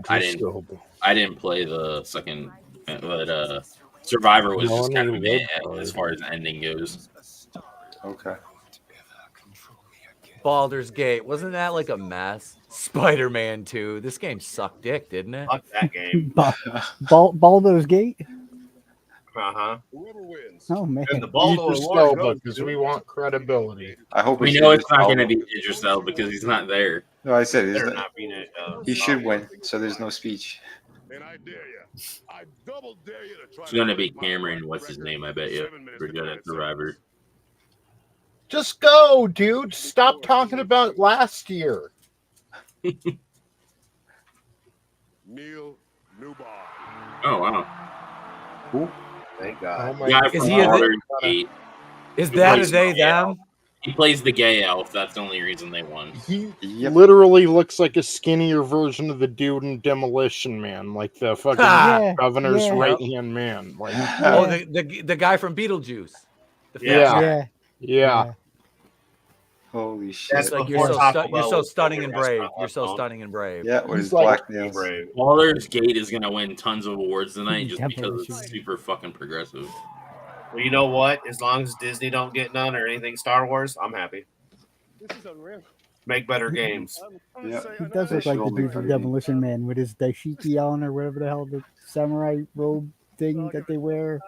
Speaker 1: I didn't play the second, but Survivor was just kind of meh as far as the ending goes.
Speaker 4: Okay.
Speaker 11: Baldur's Gate. Wasn't that like a mess? Spider-Man 2. This game sucked dick, didn't it?
Speaker 9: Fuck that game.
Speaker 8: Baldur's Gate?
Speaker 9: Uh-huh.
Speaker 8: Oh, man.
Speaker 9: And the
Speaker 3: Eat
Speaker 9: Baldur
Speaker 3: your
Speaker 9: Award
Speaker 3: Elba,
Speaker 9: goes
Speaker 3: because
Speaker 9: to-
Speaker 3: we want credibility.
Speaker 4: I hope
Speaker 1: We know it's not going to be Idris Elba because he's not there.
Speaker 4: No, I said
Speaker 9: Better
Speaker 4: it's
Speaker 9: not be it,
Speaker 4: he should win, so there's no speech.
Speaker 12: And I dare you. I double dare you to try.
Speaker 1: It's going to be Cameron. What's his name? I bet you. We're good at Survivor.
Speaker 3: Just go, dude. Stop talking about last year.
Speaker 12: Neil Newbar.
Speaker 1: Oh wow.
Speaker 4: Who?
Speaker 9: Thank
Speaker 3: Oh
Speaker 9: God.
Speaker 3: my
Speaker 1: Guy
Speaker 3: God.
Speaker 1: from
Speaker 11: Is he a-
Speaker 1: Baldur's Gate.
Speaker 11: Is
Speaker 1: He
Speaker 11: that a
Speaker 1: plays
Speaker 11: they,
Speaker 1: the gay
Speaker 11: them?
Speaker 1: elf. He plays the gay elf. That's the only reason they won.
Speaker 3: He
Speaker 4: Yep.
Speaker 3: literally looks like a skinnier version of the dude in Demolition Man, like the fucking
Speaker 8: Yeah,
Speaker 3: governor's
Speaker 8: yeah.
Speaker 3: right-hand man. Like,
Speaker 11: Oh, the guy from Beetlejuice. The
Speaker 1: Yeah.
Speaker 8: Yeah.
Speaker 3: yeah.
Speaker 4: Holy shit.
Speaker 9: That's
Speaker 11: Like
Speaker 9: before
Speaker 11: you're
Speaker 9: Taco
Speaker 11: you're
Speaker 9: Bell
Speaker 11: so
Speaker 9: was
Speaker 11: stunning
Speaker 9: over
Speaker 11: and
Speaker 9: restaurant
Speaker 11: brave. You're so
Speaker 9: left
Speaker 11: stunning and brave.
Speaker 4: Yeah, with his
Speaker 3: He's like-
Speaker 4: black
Speaker 9: on.
Speaker 4: nails.
Speaker 9: Brave.
Speaker 1: Baldur's Gate is going to win tons of awards tonight just because
Speaker 8: Demolition.
Speaker 1: it's super fucking progressive.
Speaker 9: Well, you know what? As long as Disney don't get none or anything Star Wars, I'm happy.
Speaker 12: This is unreal.
Speaker 9: Make better games.
Speaker 4: Yeah.
Speaker 8: He does look like the dude from Demolition Man with his dashiki on or whatever the hell the samurai robe thing that they wear.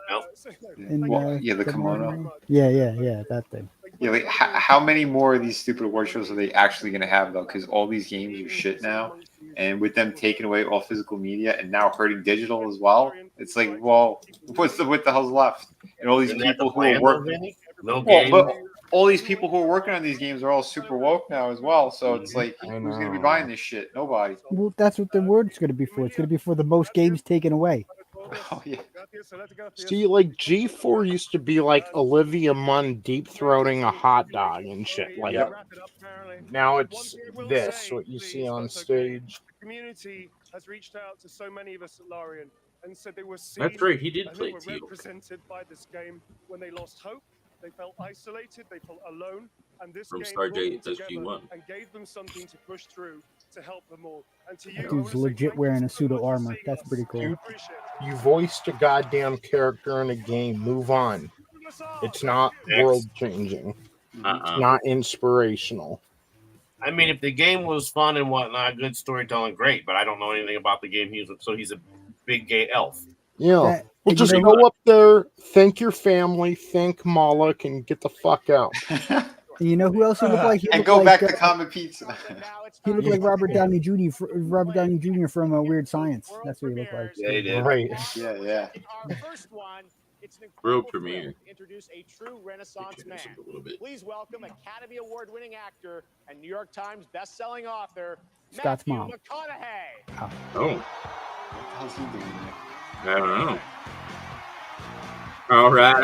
Speaker 8: In,
Speaker 4: Well, yeah, the kimono.
Speaker 8: Yeah, that thing.
Speaker 4: Yeah, like how many more of these stupid award shows are they actually going to have though? Because all these games are shit now, and with them taking away all physical media and now hurting digital as well, it's like, well, what the hell's left? And all these
Speaker 9: Isn't that
Speaker 4: people
Speaker 9: the
Speaker 4: who are
Speaker 9: plan,
Speaker 4: working,
Speaker 9: though, Vinny? No
Speaker 4: well,
Speaker 9: game.
Speaker 4: but all these people who are working on these games are all super woke now as well. So it's like, who's going to be buying this shit? Nobody.
Speaker 8: Well, that's what the word's going to be for. It's going to be for the most games taken away.
Speaker 4: Oh yeah.
Speaker 3: See, like G4 used to be like Olivia Munn deep throating a hot dog and shit. Like now it's this what you see on stage.
Speaker 12: The community has reached out to so many of us at Lorien and said they were seen.
Speaker 1: That's right, he did
Speaker 12: and
Speaker 1: play
Speaker 12: they were
Speaker 1: Teal.
Speaker 12: represented by this game when they lost hope They felt isolated. They felt alone. And this
Speaker 1: From
Speaker 12: game
Speaker 1: Star
Speaker 12: brought them
Speaker 1: J
Speaker 12: together
Speaker 1: SG1.
Speaker 12: and gave them something to push through to help them all. And to you,
Speaker 8: That dude's legit wearing a suit of armor. That's pretty cool.
Speaker 3: You voiced a goddamn character in a game. Move on. It's not world changing. It's not inspirational.
Speaker 9: I mean, if the game was fun and whatnot, good storytelling, great. But I don't know anything about the game. He's a big gay elf.
Speaker 3: Yeah. Well, just go up there, thank your family, thank Moloch, and get the fuck out.
Speaker 8: You know who else he looked like? He
Speaker 4: And
Speaker 8: looked
Speaker 4: go
Speaker 8: like,
Speaker 4: back to Common Pizza.
Speaker 8: He looked like Robert Downey Jr. Robert Downey Jr. from Weird Science. That's what he looked like.
Speaker 1: Yeah, he did.
Speaker 3: Right.
Speaker 4: Yeah.
Speaker 12: Our first one, it's an
Speaker 1: World
Speaker 12: incredible
Speaker 1: premiere.
Speaker 12: thrill to introduce a true Renaissance man. Please welcome Academy Award-winning actor and New York Times best-selling author
Speaker 8: Scott's
Speaker 12: Matthew
Speaker 8: mom.
Speaker 12: McConaughey.
Speaker 1: Oh.
Speaker 4: How's he doing?
Speaker 1: I don't know. All right.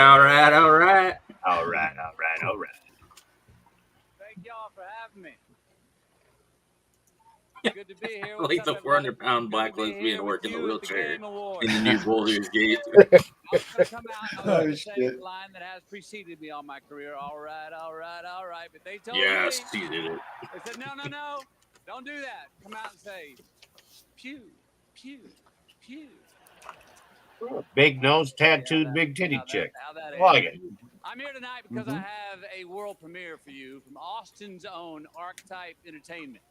Speaker 14: Thank y'all for having me. Good to be here.
Speaker 1: Like the 400-pound black lesbian working the wheelchair in the new Boulder's Gate.
Speaker 14: I'm going to come out
Speaker 4: Oh,
Speaker 14: and say
Speaker 4: shit.
Speaker 14: a line that has preceded me all my career. All right. But they told
Speaker 1: Yes,
Speaker 14: me.
Speaker 1: he did it.
Speaker 14: They said, no. Don't do that. Come out and say, pew.
Speaker 9: Big nose, tattooed, big titty chick. Like it.
Speaker 14: I'm here tonight because I have a world premiere for you from Austin's own Archetype Entertainment.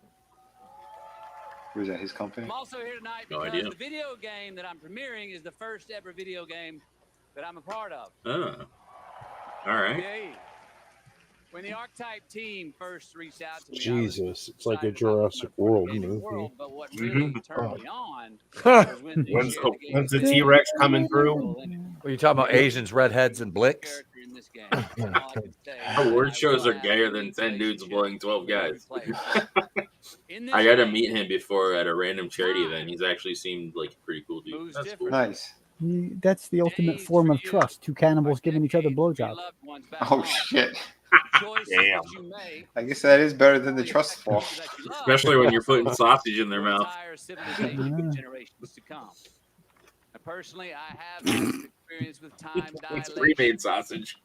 Speaker 4: Was that his company?
Speaker 14: I'm also here tonight
Speaker 1: No
Speaker 14: because
Speaker 1: idea.
Speaker 14: the video game that I'm premiering is the first ever video game that I'm a part of.
Speaker 1: Oh. All right.
Speaker 14: Yay. When the Archetype team first reached out to me,
Speaker 3: Jesus, it's like a Jurassic World movie.
Speaker 14: but what really turned me on
Speaker 9: When's
Speaker 14: was when they shared the game
Speaker 9: when's the T-Rex coming through?
Speaker 11: Are you talking about Asians, redheads, and blicks?
Speaker 14: in this game. And all I could say
Speaker 1: Award
Speaker 14: is
Speaker 1: shows
Speaker 14: I
Speaker 1: are
Speaker 14: will
Speaker 1: gayer
Speaker 14: have
Speaker 1: than
Speaker 14: a
Speaker 1: 10 dudes blowing 12 guys.
Speaker 14: In this
Speaker 1: I got to
Speaker 14: game,
Speaker 1: meet him before at a random charity event. He's actually seemed like a pretty cool dude. That's cool.
Speaker 4: Nice.
Speaker 8: That's the ultimate form of trust. Two cannibals giving each other blowjobs.
Speaker 4: Oh shit.
Speaker 9: Damn.
Speaker 4: I guess that is better than the trust fall.
Speaker 1: Especially when you're putting sausage in their mouth.
Speaker 14: entire civilization for generations to come. Now, personally, I have had experience with time
Speaker 1: It's
Speaker 14: dilation.
Speaker 1: pre-made sausage.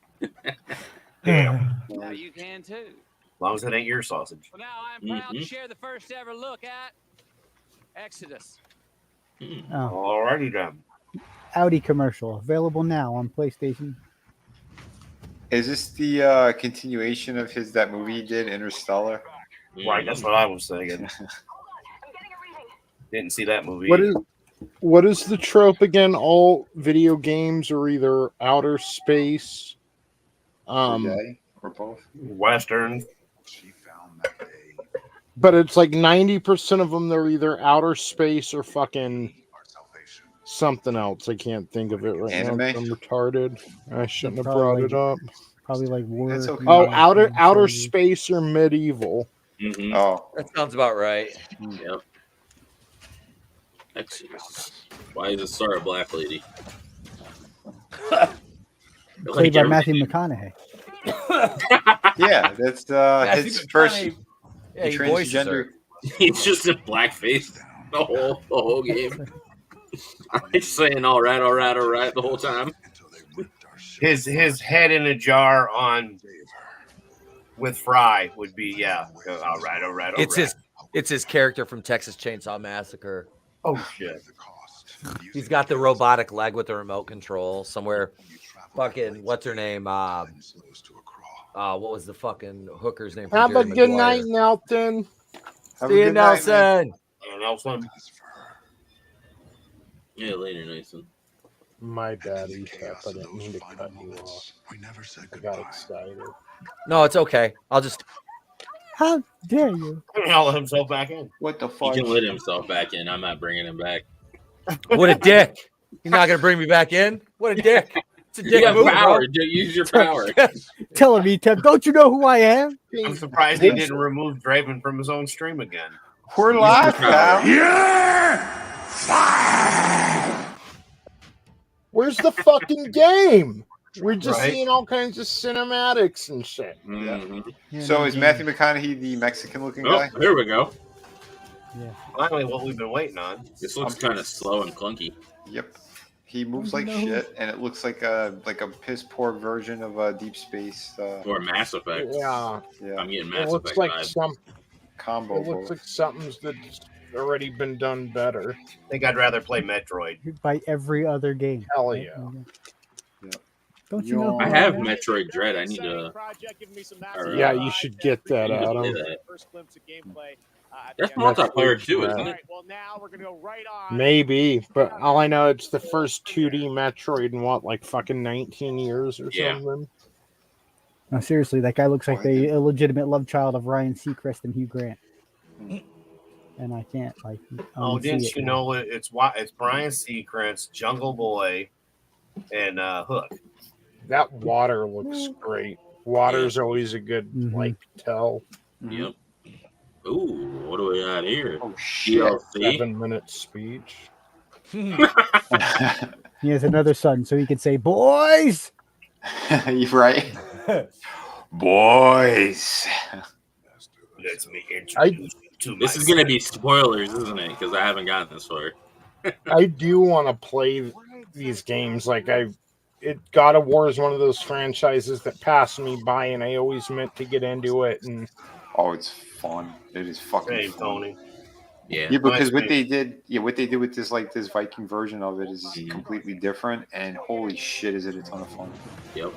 Speaker 9: Damn.
Speaker 14: Now you can too.
Speaker 9: As long as it ain't your sausage.
Speaker 14: Well, now I'm proud to share the first ever look at Exodus.
Speaker 8: Oh.
Speaker 9: Alrighty then.
Speaker 8: Audi commercial available now on PlayStation.
Speaker 4: Is this the continuation of that movie he did, Interstellar?
Speaker 9: Right, that's what I was thinking. Didn't see that movie.
Speaker 3: What is the trope again? All video games are either outer space,
Speaker 4: Or both?
Speaker 9: Western.
Speaker 3: but it's like 90% of them they're either outer space or fucking something else. I can't think of it right
Speaker 4: Anime?
Speaker 3: now. I'm retarded. I shouldn't have brought it up.
Speaker 8: Probably like war.
Speaker 4: It's okay.
Speaker 3: Oh, outer space or medieval.
Speaker 4: Oh.
Speaker 11: That sounds about right.
Speaker 1: Yep. Exodus. Why is it Sarah Black Lady?
Speaker 8: Played by Matthew McConaughey.
Speaker 4: Yeah, that's his first
Speaker 11: Yeah, he voices her.
Speaker 4: transgender.
Speaker 1: He's just in blackface the whole game. I'm just saying all right the whole time.
Speaker 9: His head in a jar on with Fry would be all right.
Speaker 11: It's his character from Texas Chainsaw Massacre.
Speaker 9: Oh shit.
Speaker 11: He's got the robotic leg with the remote control somewhere. Fucking what's her name? What was the fucking hooker's name? from
Speaker 3: Have a
Speaker 11: Jerry
Speaker 3: good
Speaker 11: Maguire?
Speaker 3: night, Nelson.
Speaker 11: See you, Nelson.
Speaker 9: Nelson.
Speaker 1: Yeah, later, Nathan.
Speaker 3: My bad, Etep. I didn't mean to cut you off. I got excited.
Speaker 11: No, it's okay. I'll just.
Speaker 8: How dare you?
Speaker 9: He'll let himself back in.
Speaker 4: What the
Speaker 1: He
Speaker 4: fuck?
Speaker 1: can let himself back in. I'm not bringing him back.
Speaker 11: What a dick! You're not gonna bring me back in? What a dick! It's a dick
Speaker 1: You have
Speaker 11: move,
Speaker 1: power.
Speaker 11: bro.
Speaker 1: Dude, use your power.
Speaker 8: Tell him, Etep, don't you know who I am?
Speaker 9: I'm surprised he didn't remove Draven from his own stream again.
Speaker 4: We're live now.
Speaker 3: Where's the fucking game? We're just
Speaker 4: Right.
Speaker 3: seeing all kinds of cinematics and shit.
Speaker 4: So is Matthew McConaughey the Mexican-looking
Speaker 1: Oh,
Speaker 4: guy?
Speaker 1: here we go.
Speaker 8: Yeah.
Speaker 9: Finally, what we've been waiting on.
Speaker 1: This looks kind of slow and clunky.
Speaker 4: Yep. He moves like shit, and it looks like a piss poor version of Deep Space
Speaker 1: or Mass Effect.
Speaker 3: Yeah,
Speaker 1: I'm getting
Speaker 3: it
Speaker 1: Mass
Speaker 3: looks
Speaker 1: Effect
Speaker 3: like
Speaker 1: vibe.
Speaker 4: combo.
Speaker 3: It looks like something's that's already been done better.
Speaker 9: I think I'd rather play Metroid.
Speaker 8: By every other game.
Speaker 3: Hell yeah.
Speaker 8: Don't you know?
Speaker 1: I have Metroid Dread. I need to.
Speaker 3: Yeah, you should get that
Speaker 1: I need to
Speaker 3: out
Speaker 1: play
Speaker 3: of.
Speaker 1: that.
Speaker 12: First glimpse of gameplay.
Speaker 1: That's multiplayer too, isn't
Speaker 12: All
Speaker 1: it?
Speaker 12: right, well, now we're going to go right on.
Speaker 3: Maybe, but all I know, it's the first 2D Metroid in what, like fucking 19 years or something.
Speaker 8: No, seriously, that guy looks like the illegitimate love child of Ryan Seacrest and Hugh Grant. And I can't
Speaker 9: Didn't you know it's Brian Seacrest, Jungle Boy, and Hook.
Speaker 3: That water looks great. Water's always a good like tell.
Speaker 1: Yep. Ooh, what do we got here?
Speaker 3: Oh shit!
Speaker 1: DLC?
Speaker 3: 7-minute speech.
Speaker 8: He has another son, so he could say, "Boys."
Speaker 4: You're right. Boys.
Speaker 9: Let me introduce you to
Speaker 1: This is gonna be spoilers, isn't it? Because I haven't gotten this far.
Speaker 3: I do want to play these games. Like God of War is one of those franchises that passed me by, and I always meant to get into it. And
Speaker 4: oh, it's fun. It is fucking
Speaker 9: Hey,
Speaker 4: fun.
Speaker 9: Tony.
Speaker 1: Yeah,
Speaker 4: because what they did with this Viking version of it is completely different, and holy shit, is it a ton of fun.
Speaker 1: Yep.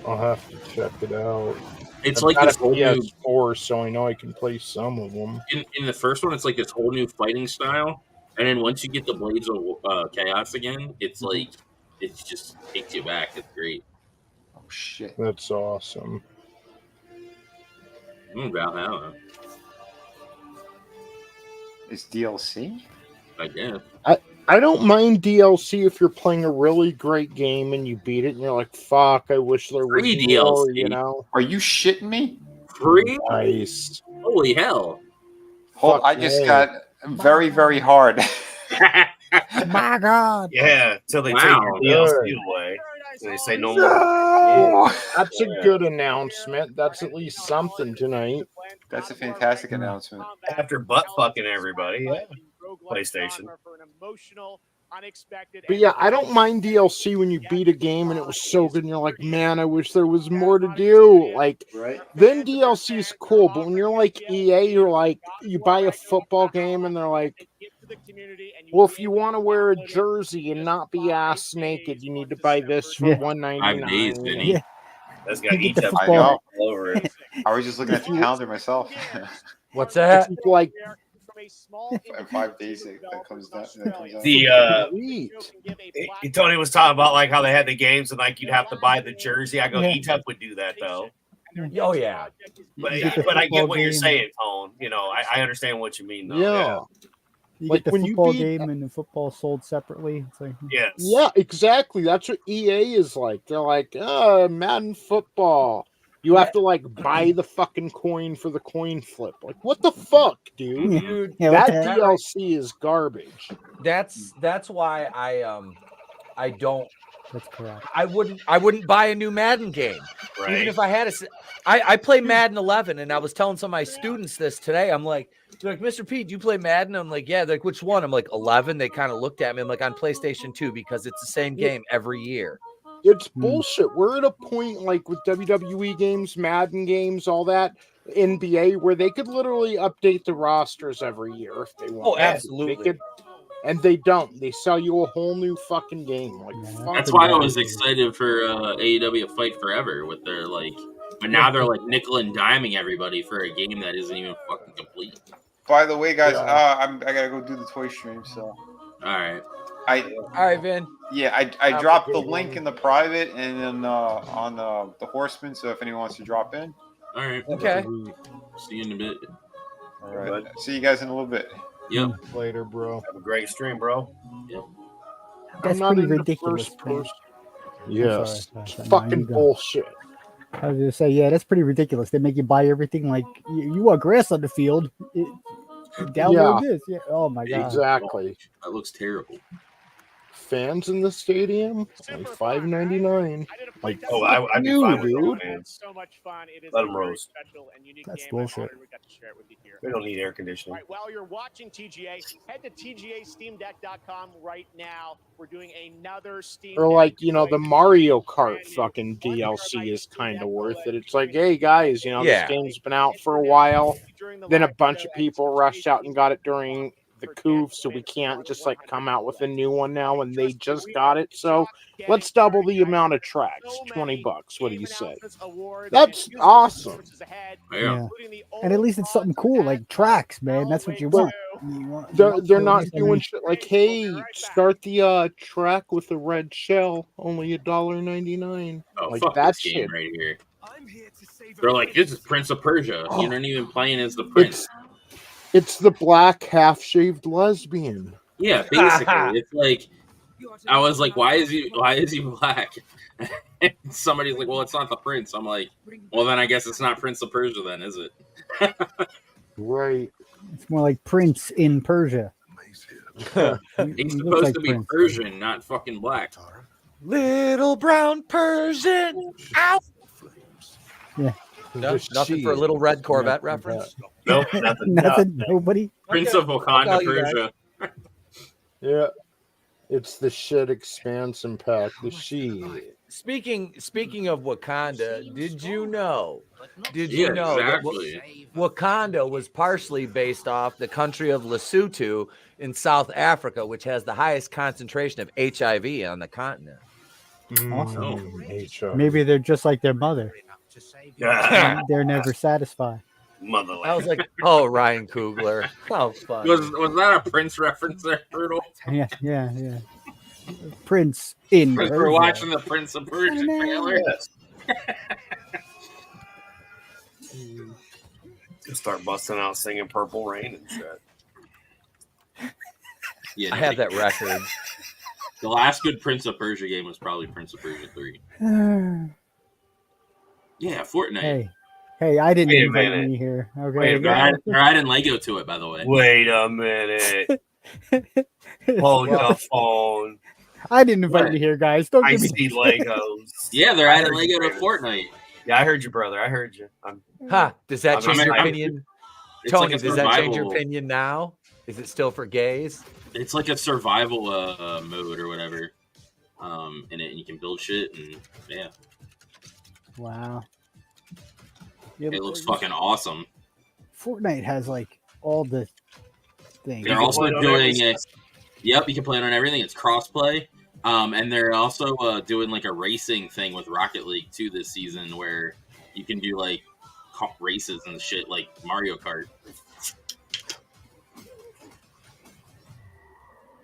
Speaker 3: I'll have to check it out.
Speaker 1: It's
Speaker 3: I've
Speaker 1: like
Speaker 3: got
Speaker 1: this
Speaker 3: a
Speaker 1: whole new
Speaker 3: PS4, so I know I can play some of them.
Speaker 1: in the first one. It's like this whole new fighting style, and then once you get the Blades of Chaos again, it's like it just takes you back. It's great.
Speaker 4: Oh shit,
Speaker 3: that's awesome.
Speaker 1: Valhalla.
Speaker 4: It's DLC?
Speaker 1: I guess.
Speaker 3: I don't mind DLC if you're playing a really great game and you beat it and you're like, fuck, I wish there was
Speaker 1: Free
Speaker 3: more,
Speaker 1: DLC.
Speaker 3: you know?
Speaker 4: Are you shitting me?
Speaker 1: Free?
Speaker 3: Nice.
Speaker 1: Holy hell.
Speaker 4: I just got very, very hard.
Speaker 8: My God.
Speaker 9: Yeah, till they take
Speaker 1: Wow.
Speaker 9: your DLC away. And they say no more.
Speaker 3: No! That's a good announcement. That's at least something tonight.
Speaker 4: That's a fantastic announcement.
Speaker 9: After butt fucking everybody, yeah. PlayStation.
Speaker 3: But yeah, I don't mind DLC when you beat a game and it was so good and you're like, man, I wish there was more to do. Like, then DLC is cool. But when you're like EA, you're like, you buy a football game and they're like, well, if you want to wear a jersey and not be ass naked, you need to buy this for $1.99.
Speaker 1: 5 days, Vinny.
Speaker 8: Yeah.
Speaker 9: That's got
Speaker 8: You get the
Speaker 9: Etep
Speaker 8: football.
Speaker 9: all over it.
Speaker 4: I was just looking at the calendar myself.
Speaker 11: What's that?
Speaker 3: Like,
Speaker 4: in 5 days that comes down.
Speaker 9: Tony was talking about like how they had the games and like you'd have to buy the jersey. I go, Etep would do that though.
Speaker 11: Oh yeah.
Speaker 9: But I get what you're saying, Tone. You know, I understand what you mean though.
Speaker 3: Yeah.
Speaker 8: You
Speaker 3: Like,
Speaker 8: get the
Speaker 3: when you
Speaker 8: football
Speaker 3: beat-
Speaker 8: game and the football sold separately. It's like,
Speaker 9: Yes.
Speaker 3: Yeah, exactly. That's what EA is like. They're like, Madden football. You have to like buy the fucking coin for the coin flip. Like, what the fuck, dude?
Speaker 11: Dude,
Speaker 8: Yeah,
Speaker 3: that
Speaker 8: what the heck?
Speaker 3: DLC is garbage.
Speaker 11: That's why I don't.
Speaker 8: That's correct.
Speaker 11: I wouldn't buy a new Madden game.
Speaker 9: Right.
Speaker 11: Even if I had I play Madden 11, and I was telling some of my students this today. I'm like, they're like, Mr. Pete, do you play Madden? I'm like, yeah. They're like, which one? I'm like, 11. They kind of looked at me. I'm like, on PlayStation 2 because it's the same game every year.
Speaker 3: It's bullshit. We're at a point like with WWE games, Madden games, all that, NBA, where they could literally update the rosters every year if they want.
Speaker 11: Oh, absolutely.
Speaker 3: And they don't. They sell you a whole new fucking game. Like,
Speaker 1: That's why I was excited for AEW Fight Forever with their like, but now they're like nickel and diming everybody for a game that isn't even fucking complete.
Speaker 4: By the way, guys, I gotta go do the toy stream. So,
Speaker 1: all right,
Speaker 11: all right, Vin.
Speaker 4: Yeah, I dropped the link in the private and then on the Horseman. So if anyone wants to drop in,
Speaker 1: all right,
Speaker 11: okay.
Speaker 1: See you in a bit.
Speaker 4: All right, see you guys in a little bit.
Speaker 1: Yep.
Speaker 3: Later, bro.
Speaker 9: Have a great stream, bro.
Speaker 1: Yep.
Speaker 8: That's pretty ridiculous.
Speaker 3: Yes.
Speaker 8: Sorry. No,
Speaker 3: Fucking
Speaker 8: you go.
Speaker 3: bullshit.
Speaker 8: I was gonna say, yeah, that's pretty ridiculous. They make you buy everything. Like you want grass on the field, download this. Yeah. Oh my god.
Speaker 3: Exactly.
Speaker 1: That looks terrible.
Speaker 3: fans in the stadium, only $5.99. Like,
Speaker 9: I'd be
Speaker 3: you,
Speaker 9: fine with
Speaker 3: dude.
Speaker 9: fans.
Speaker 12: So much fun. It is
Speaker 9: Let
Speaker 12: a
Speaker 9: 'em
Speaker 12: very
Speaker 9: roast.
Speaker 12: special and unique
Speaker 8: That's
Speaker 12: game.
Speaker 8: bullshit.
Speaker 12: I'm honored we got to share it with you here.
Speaker 9: We don't need air conditioning.
Speaker 12: All right, while you're watching TGA, head to TGASteamDeck.com right now. We're doing another Steam
Speaker 3: Or
Speaker 12: Deck
Speaker 3: like, the
Speaker 12: giveaway.
Speaker 3: Mario Kart fucking DLC is kind of worth it. It's like, hey guys, this game's been out for a while. Then a bunch of people rushed out and got it during the coup, so we can't just like come out with a new one now when they just got it. So let's double the amount of tracks. $20. What do you say? That's awesome.
Speaker 8: Yeah. And at least it's something cool, like tracks, man. That's what you
Speaker 3: But
Speaker 8: want.
Speaker 3: they're not doing shit like, hey, start the track with a red shell, only $1.99.
Speaker 1: Oh,
Speaker 3: like
Speaker 1: fuck
Speaker 3: that
Speaker 1: this game
Speaker 3: shit.
Speaker 1: right here. They're like, this is Prince of Persia. You're not even playing as the prince.
Speaker 3: It's the black half-shaved lesbian.
Speaker 1: Yeah, basically. It's like, I was like, why is he black? And somebody's like, well, it's not the prince. I'm like, well, then I guess it's not Prince of Persia then, is it?
Speaker 3: Right.
Speaker 8: It's more like Prince in Persia.
Speaker 1: He's
Speaker 8: He looks
Speaker 1: supposed
Speaker 8: like
Speaker 1: to be
Speaker 8: Prince.
Speaker 1: Persian, not fucking black.
Speaker 11: Little brown Persian. Ow!
Speaker 8: Yeah.
Speaker 11: No, nothing for a little red Corvette reference.
Speaker 9: Nope, nothing.
Speaker 8: Nothing. Nobody.
Speaker 1: Prince of Wakanda, Persia.
Speaker 3: Yeah. It's the shit expansion pack. The shit.
Speaker 11: Speaking of Wakanda, did you know
Speaker 1: Yeah,
Speaker 11: that
Speaker 1: exactly.
Speaker 11: Wakanda was partially based off the country of Lesotho in South Africa, which has the highest concentration of HIV on the continent?
Speaker 8: Awesome. Maybe they're just like their mother. They're never satisfied.
Speaker 9: Motherland.
Speaker 11: I was like, oh, Ryan Coogler. How fun.
Speaker 1: Was that a Prince reference there, Brutal?
Speaker 8: Yeah. Prince in
Speaker 1: Because
Speaker 8: Persia.
Speaker 1: we're watching the Prince of Persia trailer.
Speaker 9: Just start busting out singing Purple Rain and shit.
Speaker 1: Yeah,
Speaker 11: I have that record.
Speaker 1: The last good Prince of Persia game was probably Prince of Persia 3. Yeah, Fortnite.
Speaker 8: Hey, I didn't
Speaker 9: Wait a
Speaker 8: invite
Speaker 9: minute.
Speaker 8: me here. Okay.
Speaker 1: Wait, they're adding Lego to it, by the way.
Speaker 9: Wait a minute. Hold the phone.
Speaker 8: I didn't invite you here, guys. Don't
Speaker 9: I
Speaker 8: give me
Speaker 9: see Legos.
Speaker 1: Yeah, they're
Speaker 9: I
Speaker 1: adding
Speaker 9: heard
Speaker 1: Lego
Speaker 9: you,
Speaker 1: to Fortnite.
Speaker 9: Yeah, I heard you, brother. I heard you.
Speaker 11: Does that change your opinion?
Speaker 1: It's
Speaker 11: Tony,
Speaker 1: like a
Speaker 11: does that change your
Speaker 1: survival-
Speaker 11: opinion now? Is it still for gays?
Speaker 1: It's like a survival mode or whatever. In it, and you can build shit, and yeah,
Speaker 8: Wow.
Speaker 1: it looks fucking awesome.
Speaker 8: Fortnite has like all the things.
Speaker 1: They're also doing it. Yep, you can play it on everything. It's crossplay. And they're also doing like a racing thing with Rocket League too this season, where you can do like races and shit like Mario Kart.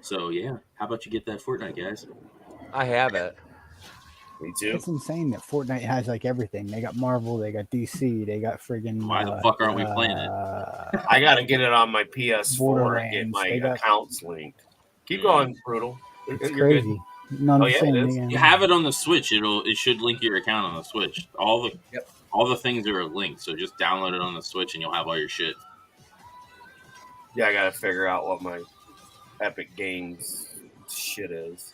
Speaker 1: So yeah, how about you get that Fortnite, guys?
Speaker 11: I have it.
Speaker 9: Me too.
Speaker 8: It's insane that Fortnite has like everything. They got Marvel, they got DC, they got friggin'
Speaker 1: Why the fuck aren't we playing it?
Speaker 9: I gotta get it on my PS4 and get
Speaker 8: Borderlands,
Speaker 9: my
Speaker 8: they got-
Speaker 9: accounts linked. Keep going, Brutal.
Speaker 8: It's
Speaker 9: You're good.
Speaker 8: crazy. None
Speaker 9: Oh,
Speaker 8: the
Speaker 9: yeah,
Speaker 8: same
Speaker 9: it is.
Speaker 8: again.
Speaker 1: You have it on the Switch. It should link your account on the Switch. All the things are linked, so just download it on the Switch and you'll have all your shit.
Speaker 9: Yeah, I gotta figure out what my Epic Games shit is.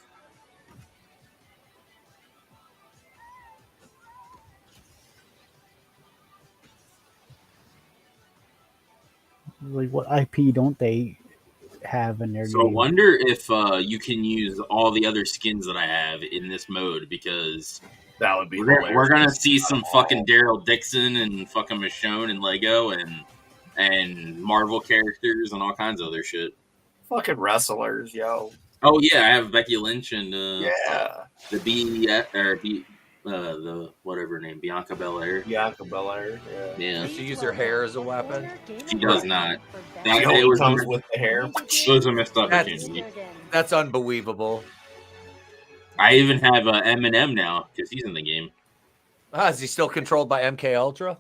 Speaker 8: Like what IP don't they have in their
Speaker 1: So I
Speaker 8: game?
Speaker 1: wonder if you can use all the other skins that I have in this mode, because
Speaker 9: that would be
Speaker 1: we're gonna see some fucking Daryl Dixon and fucking Michonne and Lego and Marvel characters and all kinds of other shit.
Speaker 9: Fucking wrestlers, yo.
Speaker 1: Oh yeah, I have Becky Lynch and
Speaker 9: the
Speaker 1: whatever her name, Bianca Belair.
Speaker 9: Bianca Belair,
Speaker 1: Yeah.
Speaker 11: Does she use her hair as a weapon?
Speaker 1: She does not.
Speaker 9: She
Speaker 1: It
Speaker 9: only
Speaker 1: was
Speaker 9: comes with the hair.
Speaker 1: It was a missed opportunity.
Speaker 11: That's unbelievable.
Speaker 1: I even have Eminem now because he's in the game.
Speaker 11: Is he still controlled by MK Ultra?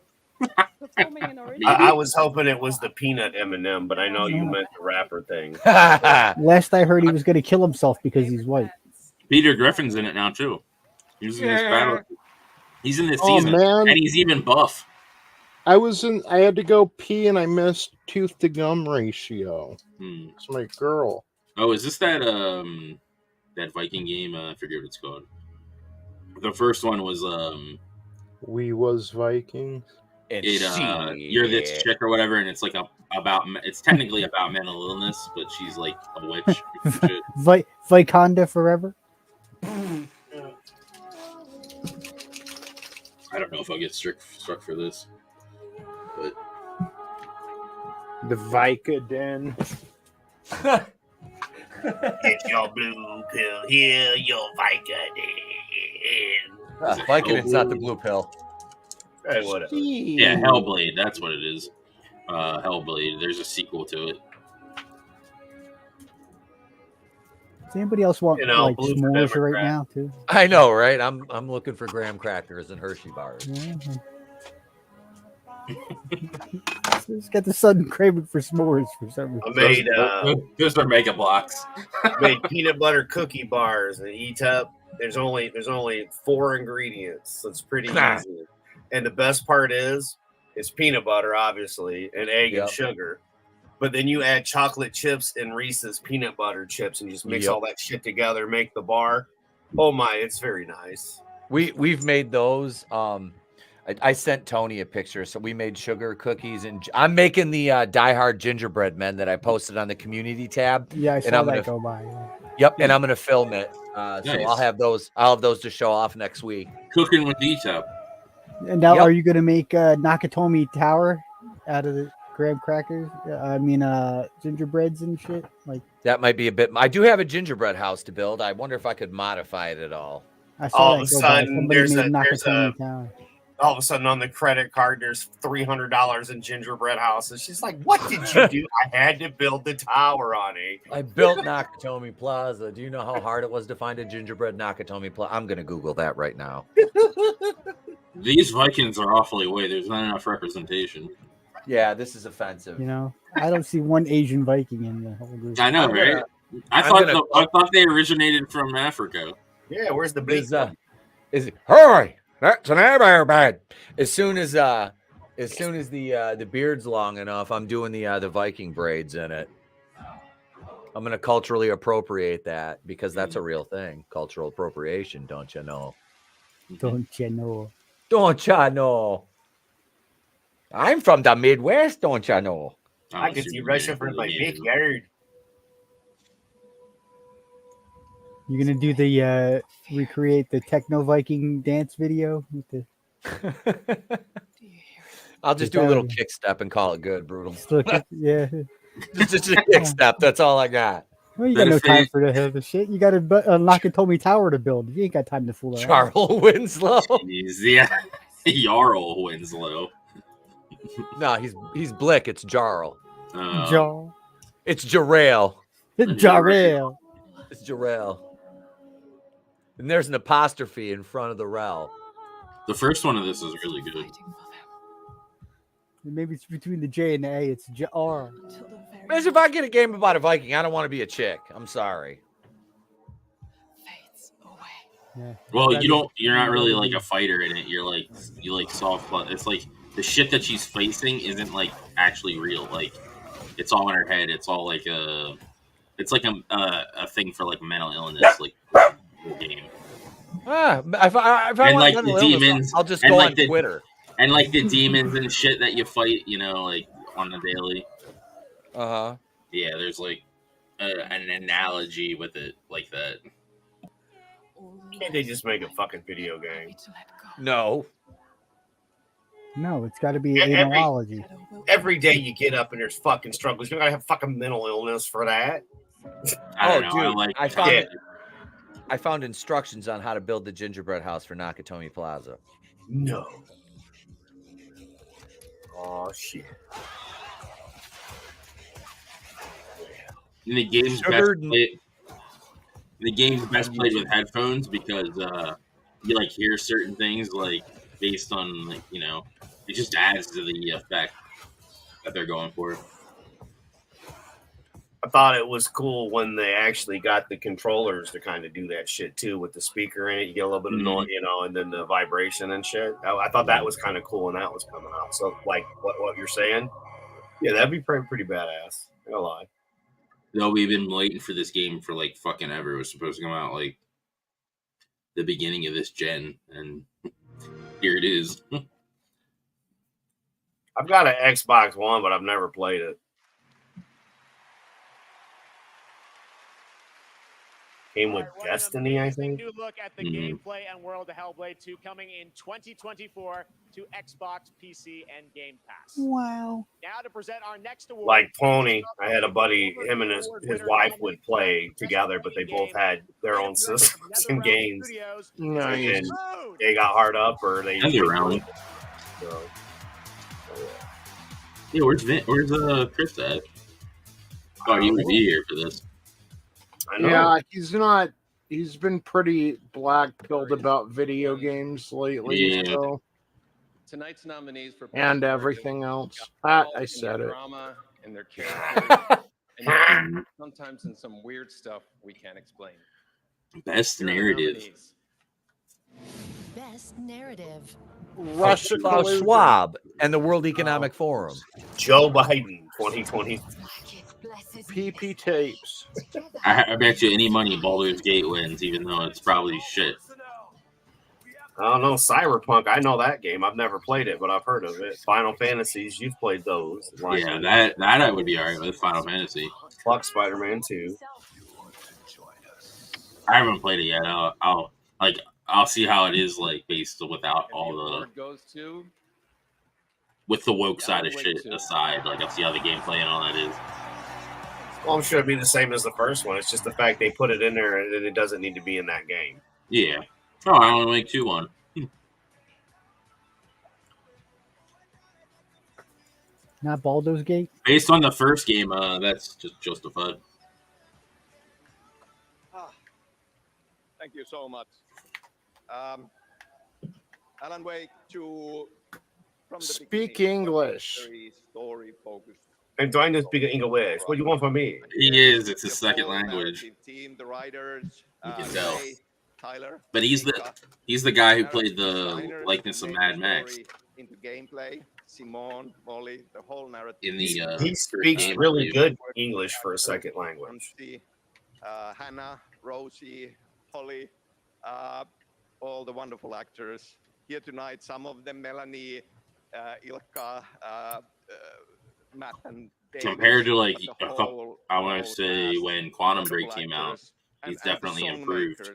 Speaker 9: I was hoping it was the peanut M&M, but I know you meant the rapper thing.
Speaker 8: Last I heard, he was going to kill himself because he's white.
Speaker 1: Peter Griffin's in it now too. He's in this battle. He's in this
Speaker 3: Oh,
Speaker 1: season,
Speaker 3: man.
Speaker 1: and he's even buff.
Speaker 3: I had to go pee and I missed tooth to gum ratio. It's my girl.
Speaker 1: Oh, is this that that Viking game. I forget what it's called. The first one was
Speaker 3: We Was Vikings.
Speaker 1: You're this chick or whatever, and it's like it's technically about mental illness, but she's like a witch.
Speaker 8: Vikonda forever.
Speaker 1: I don't know if I'll get struck for this, but
Speaker 3: the Vicodin.
Speaker 9: Get your blue pill here, your Vicodin.
Speaker 11: Vicodin's not the blue pill.
Speaker 9: Hey, whatever.
Speaker 1: Yeah, Hellblade. That's what it is. Hellblade. There's a sequel to it.
Speaker 8: Does anybody else want like s'mores right now too?
Speaker 11: I know, right? I'm looking for graham crackers and Hershey bars.
Speaker 8: Yeah. Just got the sudden craving for s'mores for some reason.
Speaker 9: I made
Speaker 1: those are mega blocks.
Speaker 9: made peanut butter cookie bars and Etep. There's only 4 ingredients, so it's pretty easy. And the best part is it's peanut butter, obviously, and egg and sugar. But then you add chocolate chips and Reese's peanut butter chips, and you just mix all that shit together, make the bar. Oh my, it's very nice.
Speaker 11: We've made those. I sent Tony a picture, so we made sugar cookies, and I'm making the Die Hard gingerbread men that I posted on the community tab.
Speaker 8: Yeah, I saw that go by.
Speaker 11: Yep, and I'm gonna film it.
Speaker 1: Nice.
Speaker 11: So I'll have those to show off next week.
Speaker 1: Cooking with Etep.
Speaker 8: And now, are you going to make Nakatomi Tower out of the graham crackers? I mean, gingerbreads and shit. Like
Speaker 11: that might be a bit. I do have a gingerbread house to build. I wonder if I could modify it at all.
Speaker 8: I saw
Speaker 9: All
Speaker 8: that
Speaker 9: of a
Speaker 8: go by.
Speaker 9: sudden,
Speaker 8: Somebody
Speaker 9: there's
Speaker 8: made
Speaker 9: a
Speaker 8: Nakatomi Tower.
Speaker 9: all of a sudden on the credit card, there's $300 in gingerbread houses. She's like, "What did you do?" I had to build the tower on it.
Speaker 11: I built Nakatomi Plaza. Do you know how hard it was to find a gingerbread Nakatomi Plaza? I'm gonna Google that right now.
Speaker 1: These Vikings are awfully away. There's not enough representation.
Speaker 11: Yeah, this is offensive.
Speaker 8: You know, I don't see one Asian Viking in the whole group.
Speaker 1: I know, right? I thought they originated from Africa.
Speaker 9: Yeah, where's the big?
Speaker 11: Is it? Hurry! That's an airbag. As soon as the beard's long enough, I'm doing the Viking braids in it. I'm gonna culturally appropriate that because that's a real thing. Cultural appropriation, don't you know?
Speaker 8: Don't you know?
Speaker 11: Don't you know? I'm from the Midwest, don't you know?
Speaker 9: I can see Russia from my backyard.
Speaker 8: You're gonna do the recreate the techno Viking dance video with the.
Speaker 11: I'll just do a little kick step and call it good, brutal.
Speaker 8: Yeah,
Speaker 11: just a kick step. That's all I got.
Speaker 8: Well, you got no time for the shit. You got a Nakatomi Tower to build. You ain't got time to fool around.
Speaker 11: Charles Winslow.
Speaker 1: Jeez, yeah, Jarl Winslow.
Speaker 11: No, he's Blick. It's Jarl.
Speaker 8: Jarl.
Speaker 11: It's Jarrell.
Speaker 8: Jarrell.
Speaker 11: It's Jarrell. And there's an apostrophe in front of the rel.
Speaker 1: The first one of this is really good.
Speaker 8: Maybe it's between the J and the A. It's J-R.
Speaker 11: Imagine if I get a game about a Viking, I don't want to be a chick. I'm sorry.
Speaker 8: Yeah.
Speaker 1: Well, you're not really like a fighter in it. You like soft. It's like the shit that she's facing isn't like actually real. Like it's all in her head. It's all like a thing for like mental illness, like game.
Speaker 11: If I
Speaker 1: and
Speaker 11: want
Speaker 1: like
Speaker 11: mental
Speaker 1: the
Speaker 11: illness,
Speaker 1: demons,
Speaker 11: I'll just
Speaker 1: and
Speaker 11: go
Speaker 1: like
Speaker 11: on
Speaker 1: the,
Speaker 11: Twitter.
Speaker 1: And like the demons and shit that you fight, like on the daily. Yeah, there's like an analogy with it like that.
Speaker 9: Can't they just make a fucking video game?
Speaker 11: No,
Speaker 8: it's got to be analogy.
Speaker 9: Every day you get up and there's fucking struggles. You gotta have fucking mental illness for that.
Speaker 1: I don't know.
Speaker 11: Dude, I found instructions on how to build the gingerbread house for Nakatomi Plaza.
Speaker 9: No. Oh shit.
Speaker 1: And the game's best played with headphones because you like hear certain things like based on like it just adds to the effect that they're going for.
Speaker 9: I thought it was cool when they actually got the controllers to kind of do that shit too with the speaker in it. You get a little bit of noise, and then the vibration and shit. I thought that was kind of cool when that was coming out. So like what you're saying, yeah, that'd be pretty badass. I'm gonna lie.
Speaker 1: Though we've been waiting for this game for like fucking ever. It was supposed to come out like the beginning of this gen, and here it is.
Speaker 9: I've got an Xbox One, but I've never played it. Came with Destiny, I think.
Speaker 12: New look at the gameplay and world of Hellblade 2 coming in 2024 to Xbox, PC, and Game Pass.
Speaker 8: Wow.
Speaker 12: Now to present our next award.
Speaker 9: Like Pony, I had a buddy, him and his wife would play together, but they both had their own systems and games.
Speaker 3: Nice.
Speaker 9: And they got hard up, or they.
Speaker 1: Around.
Speaker 9: So,
Speaker 1: yeah, where's Chris at? Oh, he would be here for this.
Speaker 9: I know.
Speaker 3: Yeah, he's not. He's been pretty black-pilled about video games lately.
Speaker 1: Yeah.
Speaker 3: So.
Speaker 15: Tonight's nominees for
Speaker 3: And everything else. I said it.
Speaker 15: Drama and their characters, and sometimes in some weird stuff we can't explain.
Speaker 1: Best narrative.
Speaker 10: Best narrative.
Speaker 3: Russia
Speaker 11: Klaus
Speaker 3: collusion.
Speaker 11: Schwab and the World Economic Forum.
Speaker 9: Joe Biden, 2020.
Speaker 3: PP tapes.
Speaker 1: I bet you any money Baldur's Gate wins, even though it's probably shit.
Speaker 9: I don't know, Cyberpunk. I know that game. I've never played it, but I've heard of it. Final Fantasies, you've played those.
Speaker 1: Yeah, that I would be alright with. Final Fantasy.
Speaker 9: Fuck Spider-Man 2.
Speaker 1: I haven't played it yet. I'll see how it is like based without all the
Speaker 15: Goes to
Speaker 1: with the woke side of shit aside. Like I'll see how the gameplay and all that is.
Speaker 9: Well, I'm sure it'd be the same as the first one. It's just the fact they put it in there and it doesn't need to be in that game.
Speaker 1: Yeah. Oh, I only make 2-1.
Speaker 8: Not Baldur's Gate.
Speaker 1: Based on the first game, that's just justified.
Speaker 16: Thank you so much. Alan Wake 2 from the
Speaker 3: Speak English.
Speaker 16: very story focused.
Speaker 9: And do I need to speak English? What do you want from me?
Speaker 1: He is. It's his second language.
Speaker 16: Team, the writers,
Speaker 1: You can tell.
Speaker 16: Ray, Tyler,
Speaker 1: But he's the guy who played the likeness of Mad Max
Speaker 16: into gameplay. Simone, Molly, the whole narrative.
Speaker 1: in the.
Speaker 9: He speaks really good English for a second language.
Speaker 16: Hannah, Rosie, Holly, all the wonderful actors here tonight. Some of them, Melanie, Ilka, Matt, and David.
Speaker 1: Compared to like a couple, I want to say when Quantum Break came out, he's definitely improved.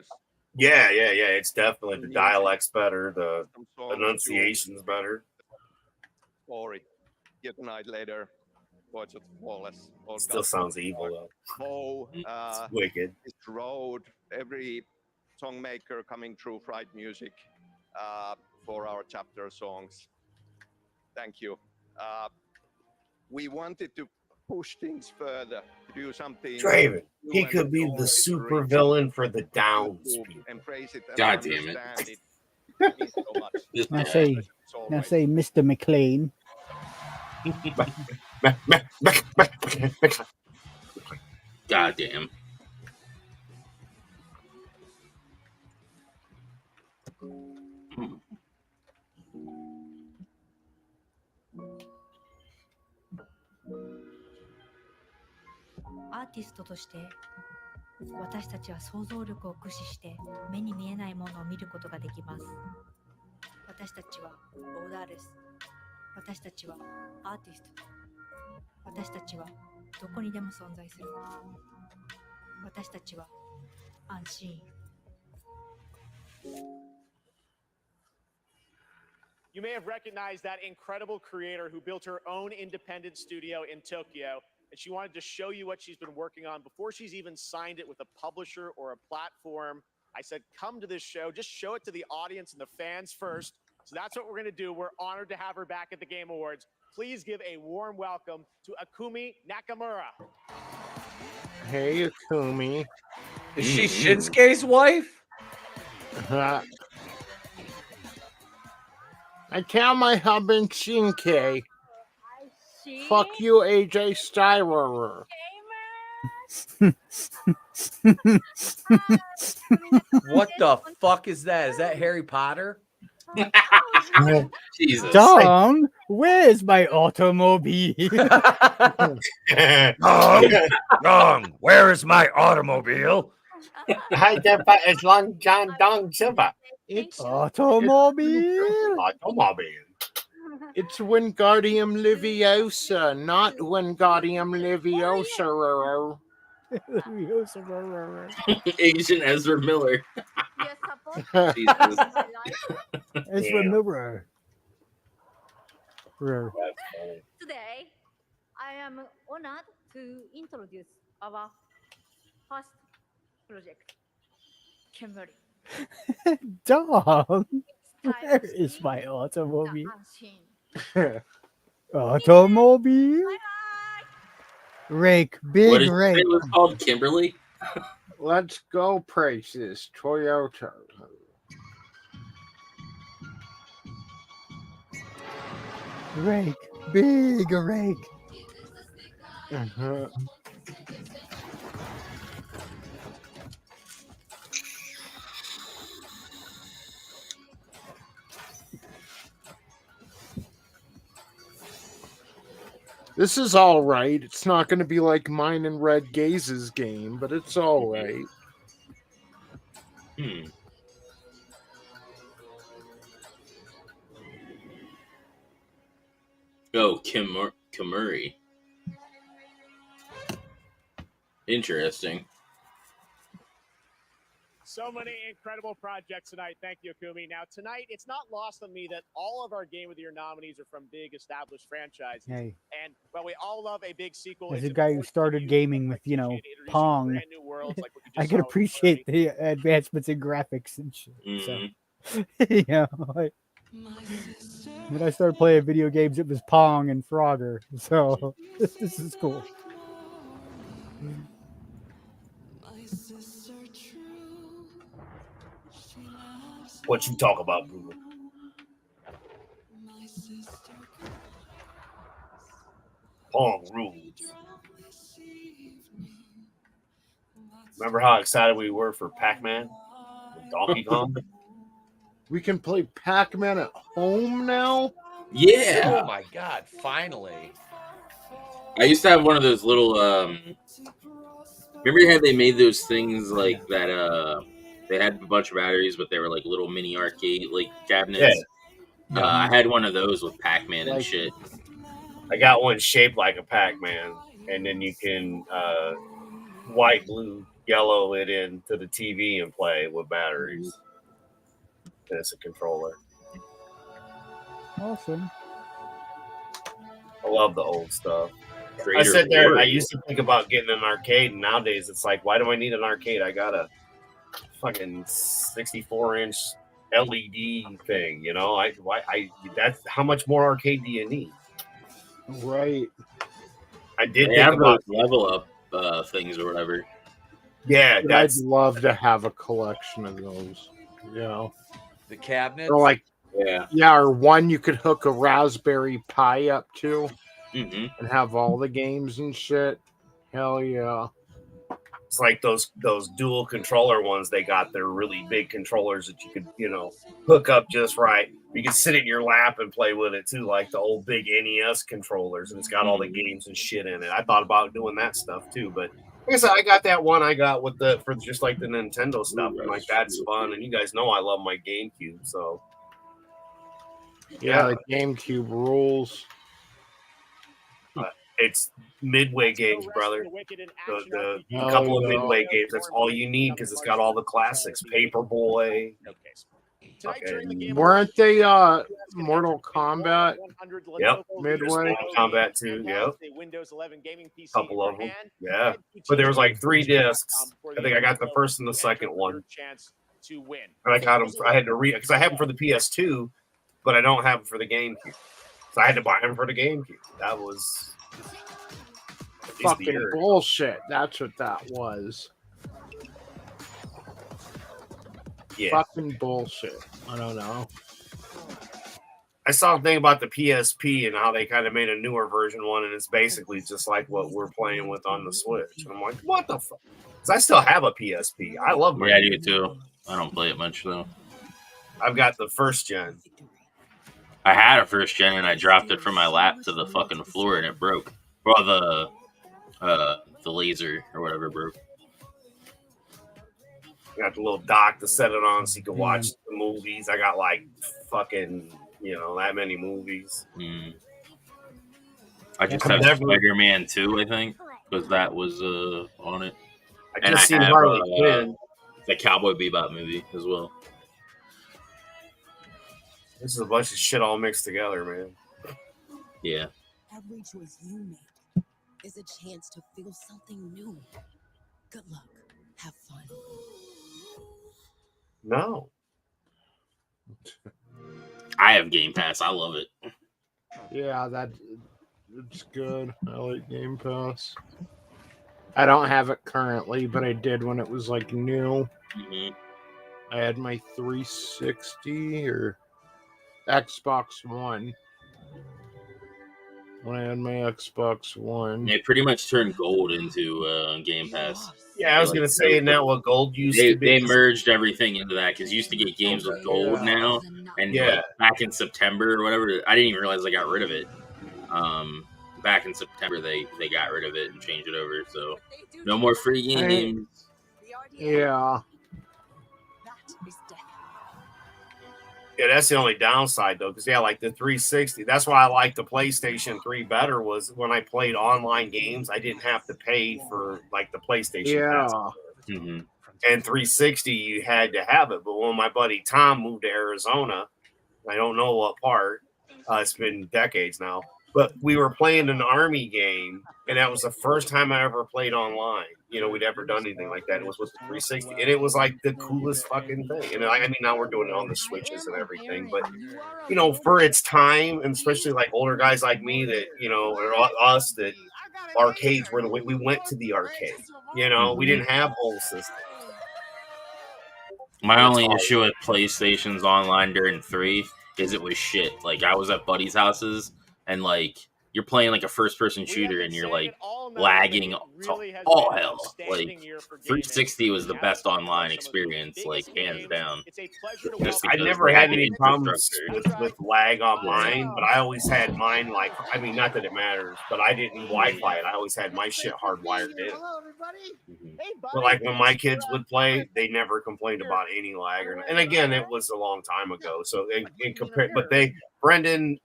Speaker 9: Yeah. It's definitely the dialect's better, the enunciation's better.
Speaker 16: Story. Here tonight later. Voice of Wallace.
Speaker 9: Still sounds evil though.
Speaker 16: It's
Speaker 9: wicked.
Speaker 16: It's Road. Every song maker coming through Fright Music for our chapter songs. Thank you. We wanted to push things further, to do something.
Speaker 9: Draven, he could be the super villain for the Downs.
Speaker 1: God damn it.
Speaker 8: Now say, Mr. McLean.
Speaker 1: God damn.
Speaker 17: アーティストとして私たちは想像力を駆使して目に見えないものを見ることができます。私たちはボーダーレス。私たちはアーティスト。私たちはどこにでも存在する。私たちはアンシーン。
Speaker 12: You may have recognized that incredible creator who built her own independent studio in Tokyo, and she wanted to show you what she's been working on before she's even signed it with a publisher or a platform. I said, come to this show, just show it to the audience and the fans first. So that's what we're going to do. We're honored to have her back at the Game Awards. Please give a warm welcome to Akumi Nakamura.
Speaker 3: Hey, Akumi.
Speaker 11: Is she Shinsuke's wife?
Speaker 3: I tell my husband Shinsuke. Fuck you, AJ Styler.
Speaker 11: What the fuck is that? Is that Harry Potter?
Speaker 1: Jesus.
Speaker 8: Dong, where's my automobile?
Speaker 11: Dong, where is my automobile?
Speaker 9: It's Long John Dong Silva.
Speaker 3: It's
Speaker 8: automobile.
Speaker 9: Automobile.
Speaker 3: It's Wingardium Leviosa, not Wingardium Leviosa.
Speaker 1: Agent Ezra Miller.
Speaker 8: Jesus. Ezra Miller.
Speaker 17: Today, I am honored to introduce our first project, Kimberly.
Speaker 8: Dog, where is my automobile? Automobile? Rake,
Speaker 1: What
Speaker 8: big
Speaker 1: did you say
Speaker 8: rake.
Speaker 1: it was called? Kimberly?
Speaker 3: Let's go prices. Toyota.
Speaker 8: Rake, big rake.
Speaker 3: Uh-huh. This is all right. It's not going to be like mine and Red Gaze's game, but it's all right.
Speaker 1: Oh, Kimuri. Interesting.
Speaker 12: So many incredible projects tonight. Thank you, Akumi. Now, tonight, it's not lost on me that all of our Game of the Year nominees are from big established franchises.
Speaker 8: Hey.
Speaker 12: And, well, we all love a big sequel.
Speaker 8: As a guy who started gaming with, Pong,
Speaker 12: brand new worlds like what you
Speaker 8: I
Speaker 12: just
Speaker 8: can
Speaker 12: saw with
Speaker 8: appreciate the advancements in graphics and shit. So, when I started playing video games, it was Pong and Frogger. So, this is cool.
Speaker 9: What you talk about, Google? Pong rules. Remember how excited we were for Pac-Man and Donkey Kong?
Speaker 3: We can play Pac-Man at home now?
Speaker 1: Yeah.
Speaker 11: Oh my God! Finally.
Speaker 1: I used to have one of those little. Remember how they made those things like that? They had a bunch of batteries, but they were like little mini arcade like cabinets.
Speaker 9: Yeah.
Speaker 1: I had one of those with Pac-Man and
Speaker 9: Like-
Speaker 1: shit.
Speaker 9: I got one shaped like a Pac-Man, and then you can white, blue, yellow it into the TV and play with batteries. And it's a controller.
Speaker 8: Awesome.
Speaker 9: I love the old stuff. I
Speaker 1: Creator
Speaker 9: sit there. I
Speaker 1: Warrior.
Speaker 9: used to think about getting an arcade, and nowadays it's like, why do I need an arcade? I got a fucking 64-inch LED thing. You know, that's how much more arcade do you need?
Speaker 3: Right.
Speaker 9: I did
Speaker 1: They
Speaker 9: think
Speaker 1: have
Speaker 9: about
Speaker 1: those level up things or whatever.
Speaker 9: Yeah,
Speaker 3: I'd
Speaker 9: that's
Speaker 3: love to have a collection of those.
Speaker 11: The cabinets.
Speaker 3: Or like,
Speaker 1: yeah,
Speaker 3: or one you could hook a Raspberry Pi up to
Speaker 1: Mm-hmm.
Speaker 3: and have all the games and shit. Hell yeah.
Speaker 9: it's like those dual controller ones they got. They're really big controllers that you could, hook up just right. You can sit in your lap and play with it too, like the old big NES controllers, and it's got all the games and shit in it. I thought about doing that stuff too, but like I said, I got that one I got for just like the Nintendo stuff, and like that's fun. And you guys know I love my GameCube, so
Speaker 3: Yeah, the GameCube rules.
Speaker 9: it's Midway games, brother. The
Speaker 3: Oh,
Speaker 9: couple of
Speaker 3: yeah.
Speaker 9: Midway games. That's all you need because it's got all the classics. Paperboy.
Speaker 3: Weren't they Mortal Kombat?
Speaker 9: Yep.
Speaker 3: Midway.
Speaker 9: Mortal Kombat 2. Yep.
Speaker 12: Windows 11 gaming PC
Speaker 9: Couple
Speaker 12: in
Speaker 9: of
Speaker 12: your
Speaker 9: them.
Speaker 12: hand,
Speaker 9: Yeah.
Speaker 12: and
Speaker 9: But there was like 3 discs. I think I got the first and the second one.
Speaker 12: chance to win.
Speaker 9: And I got them. I had to because I have them for the PS2, but I don't have them for the GameCube. So I had to buy them for the GameCube. That was at least a
Speaker 3: Fucking
Speaker 9: year.
Speaker 3: bullshit. That's what that was.
Speaker 9: Yeah.
Speaker 3: Fucking bullshit. I don't know.
Speaker 9: I saw a thing about the PSP and how they kind of made a newer version one, and it's basically just like what we're playing with on the Switch. And I'm like, what the fuck? Because I still have a PSP. I love my
Speaker 1: Yeah, I do too. I don't play it much though.
Speaker 9: I've got the first gen.
Speaker 1: I had a first gen and I dropped it from my lap to the fucking floor and it broke. Well, the laser or whatever broke.
Speaker 9: Got the little dock to set it on so you can watch the movies. I got like fucking, that many movies.
Speaker 1: I just have Spider-Man 2, I think, because that was on it.
Speaker 9: I just seen Harley Quinn.
Speaker 1: The Cowboy Bebop movie as well.
Speaker 9: This is a bunch of shit all mixed together, man.
Speaker 1: Yeah.
Speaker 18: Every choice you make is a chance to feel something new. Good luck. Have fun.
Speaker 9: No.
Speaker 1: I have Game Pass. I love it.
Speaker 3: Yeah, it's good. I like Game Pass. I don't have it currently, but I did when it was like new.
Speaker 1: Mm-hmm.
Speaker 3: I had my 360 or Xbox One. When I had my Xbox One.
Speaker 1: They pretty much turned gold into Game Pass.
Speaker 9: Yeah, I was going to say, isn't that what gold used to be?
Speaker 1: They merged everything into that because you used to get games with gold now. And like, back in September or whatever, I didn't even realize they got rid of it. Back in September, they got rid of it and changed it over. So no more free games.
Speaker 3: Yeah.
Speaker 9: Yeah, that's the only downside, though, because, like the 360, that's why I like the PlayStation 3 better, was when I played online games, I didn't have to pay for, like, the PlayStation Pass.
Speaker 1: Mm-hmm.
Speaker 9: And 360, you had to have it. But when my buddy Tom moved to Arizona, I don't know what part, it's been decades now, but we were playing an Army game, and that was the first time I ever played online. We'd ever done anything like that. It was with the 360, and it was like the coolest fucking thing. And I mean, now we're doing it on the Switches and everything, but for its time, and especially like older guys like me that or us, that arcades were the way we went to the arcade. We didn't have whole systems.
Speaker 1: My only issue with PlayStation's online during 3 is it was shit. Like, I was at buddies' houses, and like, you're playing like a first-person shooter, and you're like lagging to all hell. Like, 360 was the best online experience, like hands down.
Speaker 9: I never had any problems with lag on mine, but I always had mine like, I mean, not that it matters, but I didn't Wi-Fi it. I always had my shit hardwired in. But like when my kids would play, they never complained about any lag and again, it was a long time ago. So but Brendan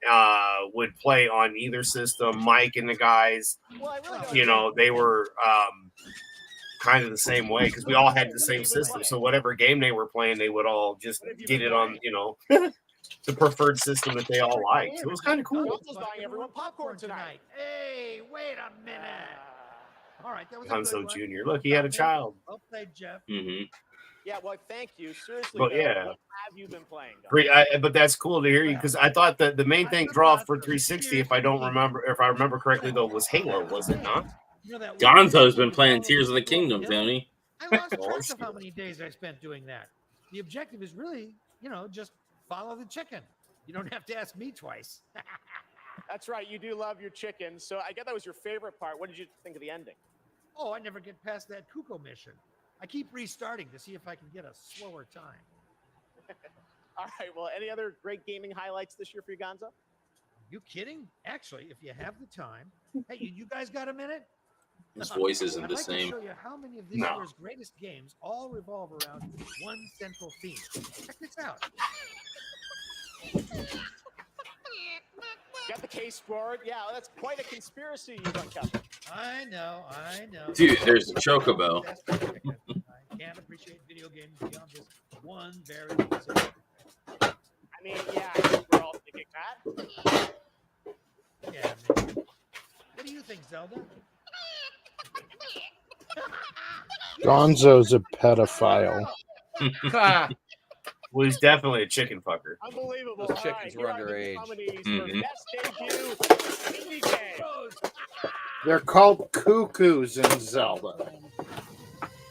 Speaker 9: would play on either system. Mike and the guys, they were kind of the same way because we all had the same system. So whatever game they were playing, they would all just get it on, the preferred system that they all liked. It was kind of cool.
Speaker 12: Buying everyone popcorn tonight.
Speaker 19: Hey, wait a minute. All right, that was
Speaker 9: Hanzo Jr. Look, he had a child.
Speaker 19: Well played, Jeff.
Speaker 1: Mm-hmm.
Speaker 12: Yeah, well, thank you. Seriously,
Speaker 9: but
Speaker 12: what have you been playing?
Speaker 9: But that's cool to hear you because I thought that the main thing draw for 360, if I remember correctly, though, was Halo, was it not?
Speaker 1: Gonzo's been playing Tears of the Kingdom, Tony.
Speaker 19: I lost track of how many days I spent doing that. The objective is really, just follow the chicken. You don't have to ask me twice.
Speaker 12: That's right. You do love your chicken. So I guess that was your favorite part. What did you think of the ending?
Speaker 19: Oh, I never get past that Kuko mission. I keep restarting to see if I can get a slower time.
Speaker 12: All right. Well, any other great gaming highlights this year for you, Gonzo?
Speaker 19: You kidding? Actually, if you have the time, hey, you guys got a minute?
Speaker 1: His voice isn't
Speaker 19: I'd
Speaker 1: the
Speaker 19: like
Speaker 1: same.
Speaker 19: To show you how many of this year's greatest games all revolve around one central theme. Check this out.
Speaker 12: Got the case board. Yeah, that's quite a conspiracy you've uncovered.
Speaker 19: I know.
Speaker 1: Dude, there's a chocobo.
Speaker 19: I can't appreciate video games beyond this one very specific.
Speaker 12: I mean, yeah, I think we're all thinking that.
Speaker 19: Yeah, maybe. What do you think, Zelda?
Speaker 3: Gonzo's a pedophile.
Speaker 9: Well, he's definitely a chicken fucker.
Speaker 12: Unbelievable.
Speaker 11: Those chickens were underage.
Speaker 1: Mm-hmm.
Speaker 3: They're called cuckoos in Zelda.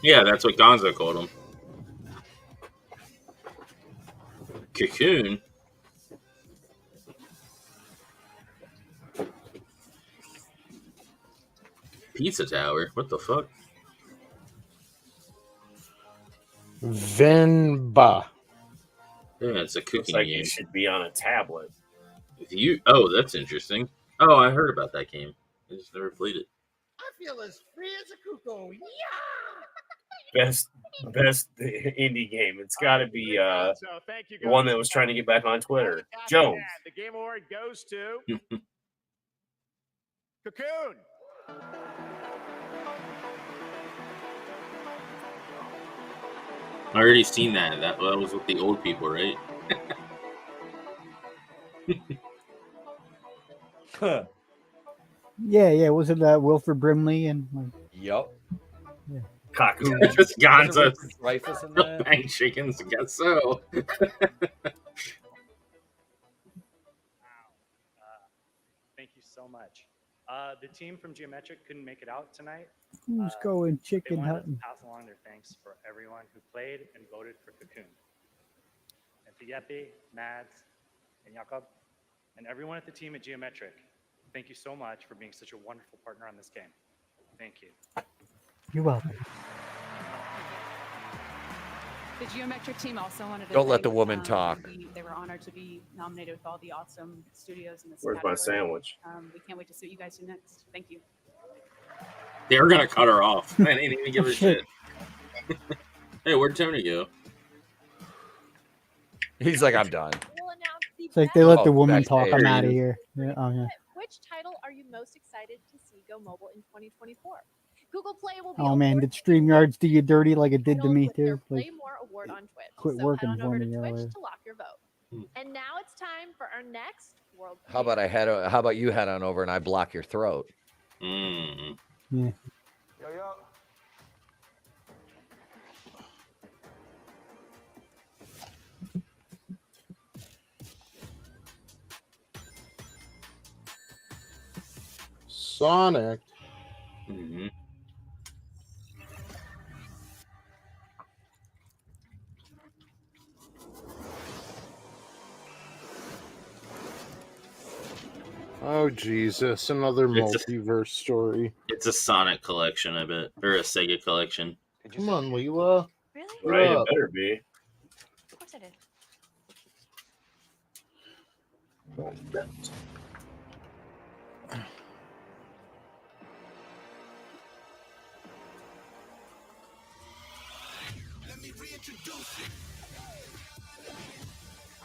Speaker 1: Yeah, that's what Gonzo called them. Cocoon. Pizza Tower. What the fuck?
Speaker 3: Venba.
Speaker 1: Yeah, it's a cooking
Speaker 9: Looks like
Speaker 1: game.
Speaker 9: it should be on a tablet.
Speaker 1: Oh, that's interesting. Oh, I heard about that game. I just never played it.
Speaker 19: I feel as free as a cuckoo.
Speaker 9: Best indie game. It's got to be the one that was trying to get back on Twitter. Jones.
Speaker 12: The game award goes to Cocoon.
Speaker 1: I already seen that. That was with the old people, right?
Speaker 8: Yeah. Wasn't that Wilford Brimley and?
Speaker 11: Yep.
Speaker 8: Yeah.
Speaker 9: Cocoon.
Speaker 1: Just Gonzo.
Speaker 11: Dreyfus in that?
Speaker 1: Bang chickens, I guess so.
Speaker 20: Thank you so much. The team from Geometric couldn't make it out tonight.
Speaker 8: Who's going
Speaker 20: They
Speaker 8: chicken
Speaker 20: wanted
Speaker 8: hunting?
Speaker 20: to pass along their thanks for everyone who played and voted for Cocoon. And to Yepi, Mads, and Jakob, and everyone at the team at Geometric, thank you so much for being such a wonderful partner on this game. Thank you.
Speaker 8: You're welcome.
Speaker 21: The Geometric team also wanted to
Speaker 11: Don't let
Speaker 21: thank,
Speaker 11: the woman talk.
Speaker 21: They were honored to be nominated with all the awesome studios in this
Speaker 9: Where's my
Speaker 21: category.
Speaker 9: sandwich?
Speaker 21: We can't wait to see what you guys do next. Thank you.
Speaker 1: They're gonna cut her off. I didn't even give a shit. Hey, where'd Tony go?
Speaker 11: He's like, I'm done.
Speaker 8: It's like they let the
Speaker 11: Oh,
Speaker 8: woman
Speaker 11: backstage.
Speaker 8: talk. I'm
Speaker 11: There he
Speaker 8: out of
Speaker 11: is.
Speaker 8: here. Yeah, oh yeah.
Speaker 6: Which title are you most excited to see go mobile in 2024? Google Play will be
Speaker 8: Oh man, did StreamYards do you dirty like it did to me too?
Speaker 6: Play
Speaker 8: Like,
Speaker 6: More award on Twitch.
Speaker 8: quit
Speaker 6: So
Speaker 8: working
Speaker 6: head on
Speaker 8: for
Speaker 6: over
Speaker 8: me
Speaker 6: to Twitch
Speaker 8: earlier.
Speaker 6: to lock your vote. And now it's time for our next world.
Speaker 11: How about you head on over and I block your throat?
Speaker 1: Mm.
Speaker 8: Yeah.
Speaker 3: Sonic.
Speaker 1: Mm-hmm.
Speaker 3: Oh Jesus! Another
Speaker 1: It's a-
Speaker 3: multiverse story.
Speaker 1: It's a Sonic collection, I bet, or a Sega collection.
Speaker 3: Come on, Leela.
Speaker 9: Right, it
Speaker 3: up?
Speaker 9: better be.
Speaker 21: Of course I did.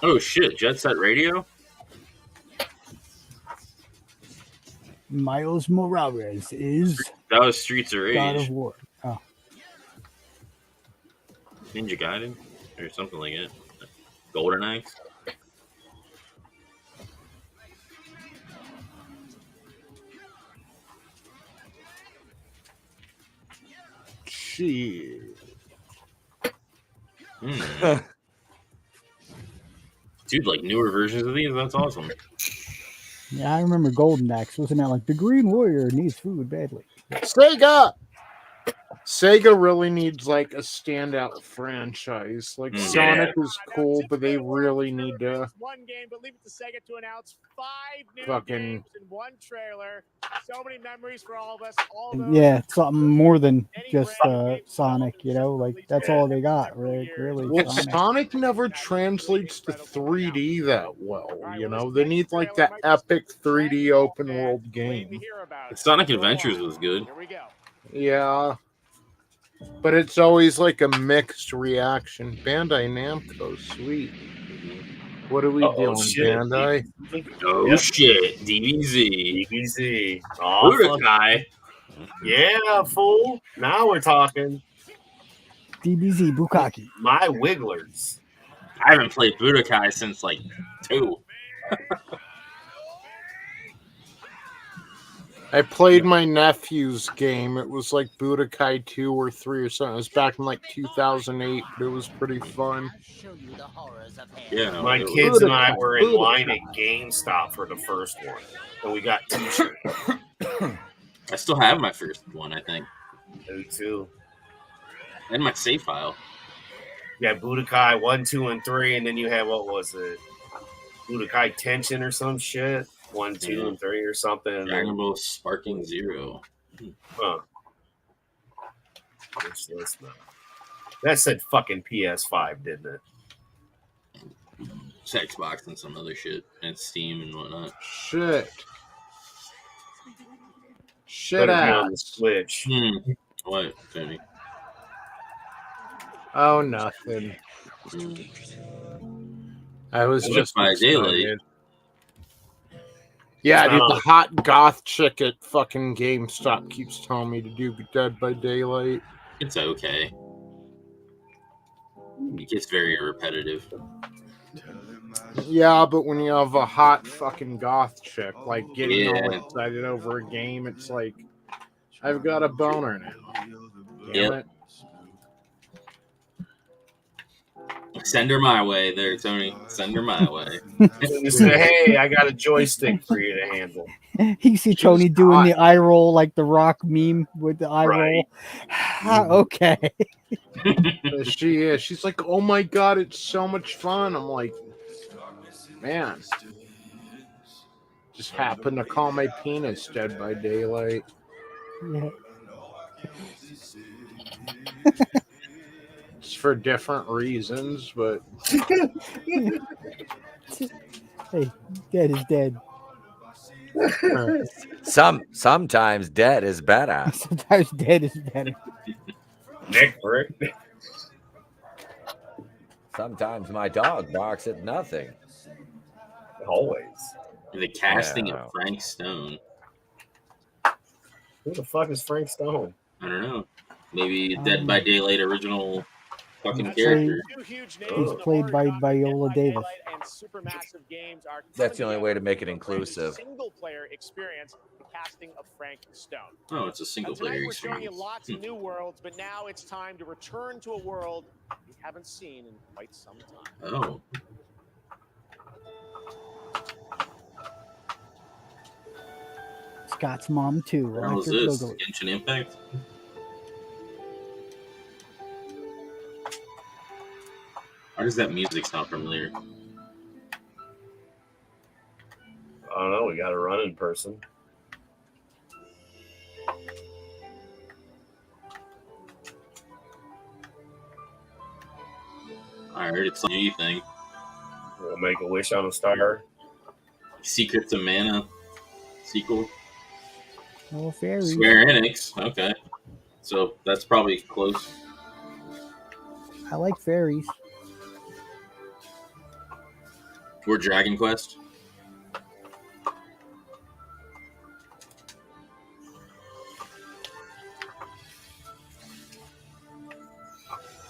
Speaker 1: Oh shit! Jet Set Radio.
Speaker 8: Miles Morales is
Speaker 1: That was Streets of Rage.
Speaker 8: God of War. Oh,
Speaker 1: Ninja Gaiden or something like it. Golden Axe.
Speaker 3: shit.
Speaker 1: Dude, like newer versions of these, that's awesome.
Speaker 8: yeah, I remember Golden Axe. Wasn't that like the Green Warrior needs food badly?
Speaker 3: Sega. Sega really needs like a standout franchise. Like Sonic is cool, but they really need to
Speaker 12: One game, but leave it to Sega to announce 5 new
Speaker 3: fucking
Speaker 12: games in one trailer. So many memories for all of us. All those
Speaker 8: Yeah, something more than just Sonic. You know, like that's all they got. Right? Really,
Speaker 3: Well,
Speaker 8: Sonic.
Speaker 3: Sonic never translates to 3D that well. You know, they need like that epic 3D open world game.
Speaker 1: Sonic Adventures was good.
Speaker 3: Yeah. But it's always like a mixed reaction. Bandai Namco, sweet. What are we doing, Bandai?
Speaker 1: Oh shit, DBZ.
Speaker 9: DBZ.
Speaker 1: Budokai.
Speaker 9: Yeah, fool. Now we're talking.
Speaker 8: DBZ Bukaki.
Speaker 9: My Wigglers.
Speaker 1: I haven't played Budokai since like 2.
Speaker 3: I played my nephew's game. It was like Budokai 2 or 3 or something. It was back in like 2008, but it was pretty fun.
Speaker 1: Yeah,
Speaker 9: My kids and I were in line at GameStop for the first one, and we got t-shirts.
Speaker 1: I still have my first one, I think.
Speaker 9: Me too.
Speaker 1: And my save file.
Speaker 9: Yeah, Budokai 1, 2, and 3, and then you had, what was it? Budokai Tension or some shit. 1, 2, and 3 or something. And
Speaker 1: Dragon Ball Sparking Zero.
Speaker 9: Huh. What's this now? That said fucking PS5, didn't it?
Speaker 1: It's Xbox and some other shit, and Steam and whatnot.
Speaker 3: Shit
Speaker 9: Better be on the
Speaker 3: ass.
Speaker 9: Switch.
Speaker 1: What, Tony?
Speaker 3: Oh, nothing. I was just
Speaker 1: by daylight.
Speaker 3: excited. Yeah, dude, the hot goth chick at fucking GameStop keeps telling me to do Dead by Daylight.
Speaker 1: It's okay. It gets very repetitive.
Speaker 3: Yeah, but when you have a hot fucking goth chick, like getting all excited over a game, it's like, I've got a boner now. Damn it.
Speaker 1: Send her my way there, Tony. Send her my way.
Speaker 9: Say, hey, I got a joystick for you to handle.
Speaker 8: You see Tony doing the eye roll like the Rock meme with the eye roll. Okay.
Speaker 3: She is. She's like, oh my god, it's so much fun. I'm like, man. Just happened to call my penis Dead by Daylight.
Speaker 8: Yeah.
Speaker 3: It's for different reasons, but
Speaker 8: Hey, dead is dead.
Speaker 11: Sometimes dead is better.
Speaker 8: Sometimes dead is better.
Speaker 9: Nick Brick.
Speaker 11: Sometimes my dog barks at nothing.
Speaker 9: Always.
Speaker 1: The casting of Frank Stone.
Speaker 9: Who the fuck is Frank Stone?
Speaker 1: I don't know. Maybe Dead by Daylight original fucking
Speaker 8: He's
Speaker 1: character.
Speaker 8: He's played by Viola Davis.
Speaker 11: That's the only way to make it inclusive.
Speaker 12: Single player experience, the casting of Frank Stone.
Speaker 1: Oh, it's a single
Speaker 12: Tonight
Speaker 1: player
Speaker 12: we're showing you
Speaker 1: experience.
Speaker 12: lots of new worlds, but now it's time to return to a world we haven't seen in quite some time.
Speaker 1: Oh.
Speaker 8: Scott's mom too.
Speaker 1: What was this? Genshin Impact? Why does that music sound familiar?
Speaker 9: I don't know. We got to run in person.
Speaker 1: I heard it's a new thing.
Speaker 9: We'll make a wish on a star.
Speaker 1: Secrets of Mana sequel.
Speaker 8: Oh, fairies.
Speaker 1: Square Enix. Okay. So that's probably close.
Speaker 8: I like fairies.
Speaker 1: Or Dragon Quest.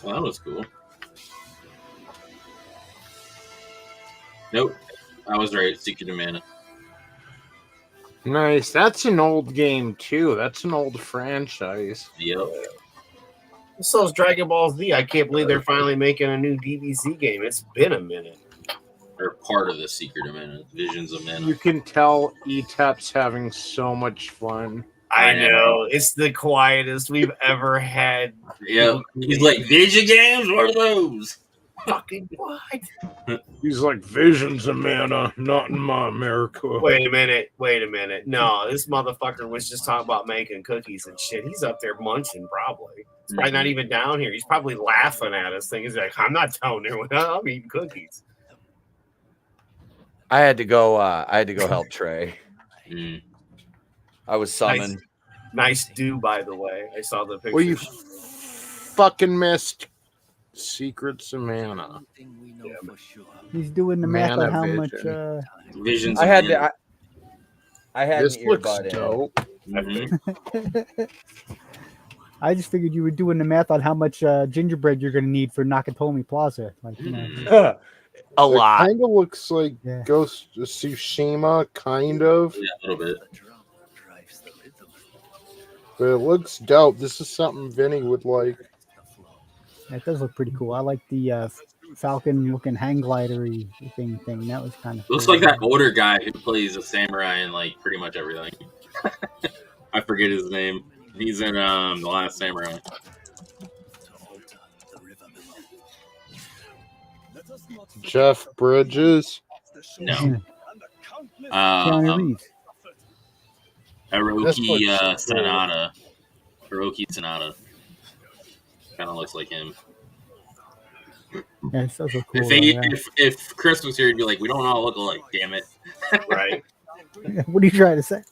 Speaker 1: Well, that was cool. Nope. I was right. Secret of Mana.
Speaker 3: nice. That's an old game too. That's an old franchise.
Speaker 1: Yep.
Speaker 9: So is Dragon Ball Z. I can't believe they're finally making a new DBZ game. It's been a minute.
Speaker 1: Or part of the Secret of Mana. Visions of Mana.
Speaker 3: You can tell Etep's having so much fun.
Speaker 9: I know. It's the quietest we've ever had.
Speaker 1: Yep. He's like, Vision games? What are those?
Speaker 9: Fucking what?
Speaker 3: He's like, Visions of Mana, not in my America.
Speaker 9: Wait a minute. No, this motherfucker was just talking about making cookies and shit. He's up there munching, probably. He's probably not even down here. He's probably laughing at us, thinking, he's like, I'm not down there. I'm eating cookies.
Speaker 11: I had to go help Trey. I was summoned.
Speaker 9: Nice do, by the way. I saw the picture.
Speaker 3: Well, you fucking missed Secrets of Mana.
Speaker 8: He's doing the math on how much.
Speaker 1: Visions.
Speaker 11: I had to. I had
Speaker 3: This
Speaker 11: an
Speaker 3: looks
Speaker 11: earbud in.
Speaker 3: dope.
Speaker 8: I just figured you were doing the math on how much gingerbread you're going to need for Nakatomi Plaza. Like, you know.
Speaker 11: A lot.
Speaker 3: Kind of looks like Ghost of Tsushima, kind of.
Speaker 1: Yeah, a little bit.
Speaker 3: But it looks dope. This is something Vinny would like.
Speaker 8: That does look pretty cool. I like the falcon-looking hang glidery thing. That was kind of
Speaker 1: Looks
Speaker 8: cool.
Speaker 1: like that older guy who plays a samurai in like pretty much everything. I forget his name. He's in The Last Samurai.
Speaker 3: Jeff Bridges.
Speaker 1: No.
Speaker 8: Keanu Reeves.
Speaker 1: Hiroki Sanada. Hiroki Sanada. Kind of looks like him.
Speaker 8: Yeah, it's so cool.
Speaker 1: If Chris was here, he'd be like, "We don't all look alike, damn it."
Speaker 2: Right.
Speaker 8: What are you trying to say?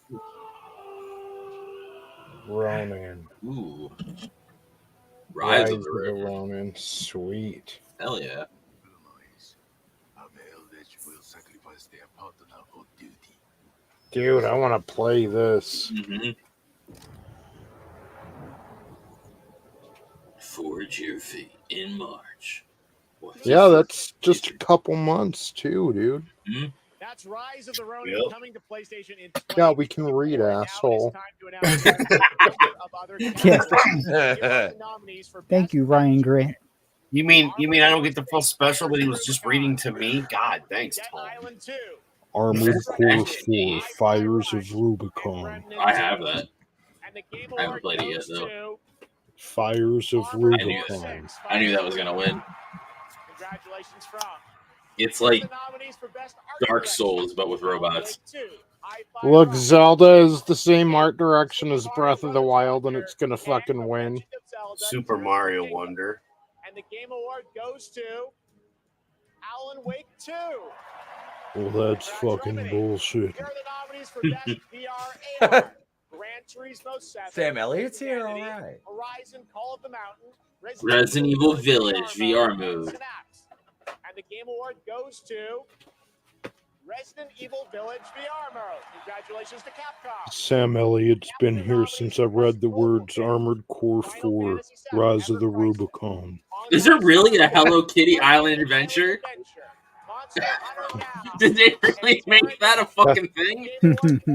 Speaker 3: Ronin.
Speaker 1: Ooh.
Speaker 3: Rise of the Ronin. Sweet.
Speaker 1: Hell yeah.
Speaker 3: Dude, I want to play this.
Speaker 1: Mm-hmm. Forge your fate in March.
Speaker 3: Yeah, that's just a couple months too, dude.
Speaker 1: Mm-hmm.
Speaker 12: That's Rise of the Ronin coming to PlayStation in
Speaker 3: Yeah, we can read, asshole.
Speaker 8: Thank you, Ryan Grant.
Speaker 9: You mean I don't get the full special, but he was just reading to me? God, thanks, Tom.
Speaker 3: Armored Core 4, Fires of Rubicon.
Speaker 1: I have that. I haven't played it yet, though.
Speaker 3: Fires of Rubicon.
Speaker 1: I knew that was going to win.
Speaker 12: Congratulations from.
Speaker 1: It's like Dark Souls, but with robots.
Speaker 3: Look, Zelda is the same art direction as Breath of the Wild, and it's going to fucking win.
Speaker 9: Super Mario Wonder.
Speaker 12: And the Game Award goes to Alan Wake 2.
Speaker 3: Well, that's fucking bullshit.
Speaker 12: Here are the nominees for Best VR AR. Gran Turismo 7.
Speaker 11: Sam Elliott's here, all right.
Speaker 12: Horizon Call of the Mountain.
Speaker 1: Resident Evil Village VR mode.
Speaker 12: And the Game Award goes to Resident Evil Village VR mode. Congratulations to Capcom.
Speaker 3: Sam Elliott's been here since I read the words Armored Core 4, Rise of the Rubicon.
Speaker 1: Is there really a Hello Kitty Island adventure? Did they really make that a fucking thing?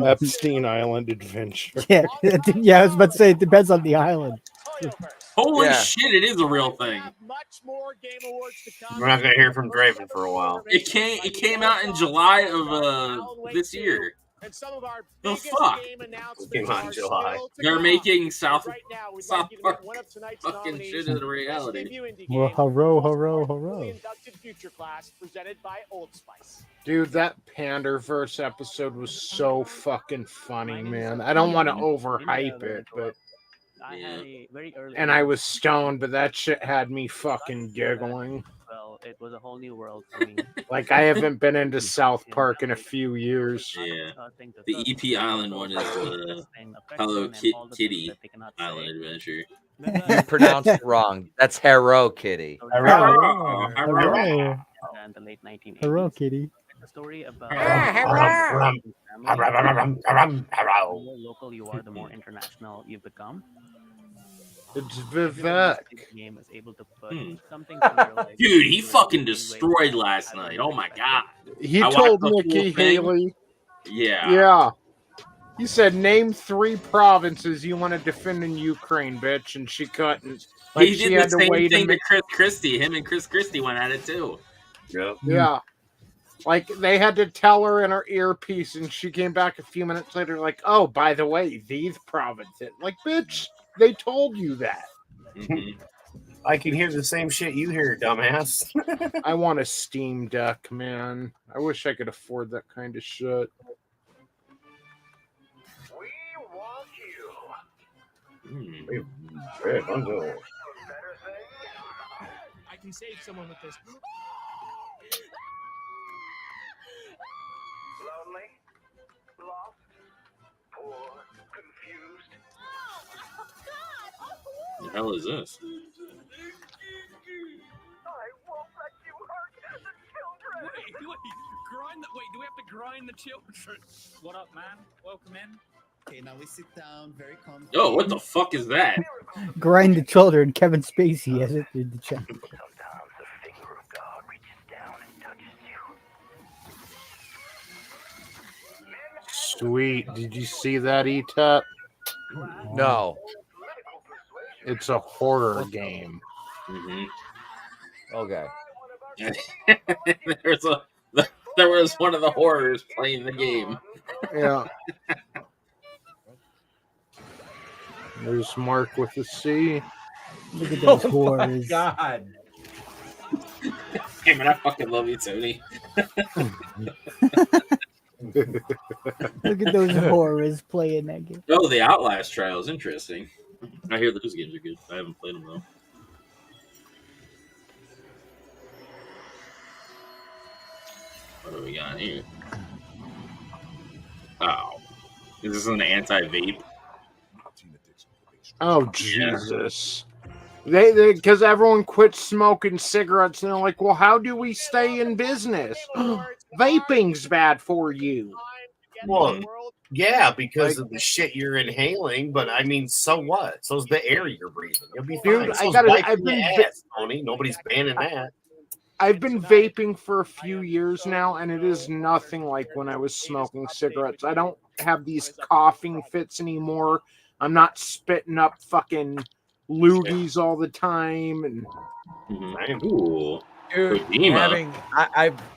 Speaker 3: Epstein Island Adventure.
Speaker 8: Yeah, yeah, I was about to say it depends on the island.
Speaker 1: Holy shit, it is a real thing.
Speaker 9: We're not going to hear from Draven for a while.
Speaker 1: It came out in July of this year. The fuck?
Speaker 9: It came out in July.
Speaker 1: They're making South Park fucking shit into reality.
Speaker 8: Well, hurrah.
Speaker 3: Dude, that Panderverse episode was so fucking funny, man. I don't want to overhype it, but... And I was stoned, but that shit had me fucking giggling.
Speaker 5: Well, it was a whole new world for me.
Speaker 3: Like, I haven't been into South Park in a few years.
Speaker 1: Yeah. The EP Island one is the Hello Kitty Island Adventure.
Speaker 11: You pronounced it wrong. That's Hello Kitty.
Speaker 8: Hurrah,
Speaker 5: And the late 1980s.
Speaker 8: hurrah, Kitty.
Speaker 5: It's a story about the more local you are, the more international you become.
Speaker 3: It's Vivek.
Speaker 5: The game is able to put something from your life.
Speaker 1: Dude, he fucking destroyed last night. Oh my god.
Speaker 3: He
Speaker 1: I
Speaker 3: told
Speaker 1: watched the
Speaker 3: Nikki
Speaker 1: full thing.
Speaker 3: Haley.
Speaker 1: Yeah.
Speaker 3: Yeah. He said, name 3 provinces you want to defend in Ukraine, bitch, and she couldn't. Like,
Speaker 1: He
Speaker 3: she
Speaker 1: did
Speaker 3: had
Speaker 1: the
Speaker 3: to
Speaker 1: same
Speaker 3: wait
Speaker 1: thing
Speaker 3: a
Speaker 1: to Chris Christie. Him and Chris Christie went at it too.
Speaker 9: Yep.
Speaker 3: Yeah. Like, they had to tell her in her earpiece, and she came back a few minutes later like, oh, by the way, these provinces. Like, bitch, they told you that.
Speaker 1: Mm-hmm.
Speaker 9: I can hear the same shit you hear, dumbass.
Speaker 3: I want a Steam Deck, man. I wish I could afford that kind of shit.
Speaker 22: I can save someone with this.
Speaker 23: Lonely, lost, poor, confused.
Speaker 1: The hell is this?
Speaker 23: I won't let you hurt the children.
Speaker 22: Wait, do we have to grind the children? What up, man? Welcome in.
Speaker 24: Okay, now we sit down, very calm.
Speaker 1: Yo, what the fuck is that?
Speaker 8: Grind the children. Kevin Spacey has it in the chat.
Speaker 3: Sweet. Did you see that, Etep?
Speaker 11: No.
Speaker 3: It's a horror game.
Speaker 1: Mm-hmm.
Speaker 11: Okay.
Speaker 1: There was one of the horrors playing the game.
Speaker 3: Yeah. There's Mark with a C.
Speaker 8: Look at those
Speaker 1: Oh
Speaker 8: horrors.
Speaker 11: God.
Speaker 1: Hey man, I fucking love you, Tony.
Speaker 8: Look at those horrors playing that game.
Speaker 1: Oh, the Outlast trial is interesting. I hear those games are good. I haven't played them though. What do we got here? Oh, is this an anti-vape?
Speaker 3: Oh Jesus! They because everyone quit smoking cigarettes, and they're like, well, how do we stay in business? Vaping's bad for you.
Speaker 9: Well, yeah, because of the shit you're inhaling. But I mean, so what? So's the air you're breathing. You'll be fine.
Speaker 3: Dude,
Speaker 9: I've been Tony. Nobody's banning that.
Speaker 3: I've been vaping for a few years now, and it is nothing like when I was smoking cigarettes. I don't have these coughing fits anymore. I'm not spitting up fucking loogies all the time. And
Speaker 1: Ooh.
Speaker 11: Dude,
Speaker 1: Kojima.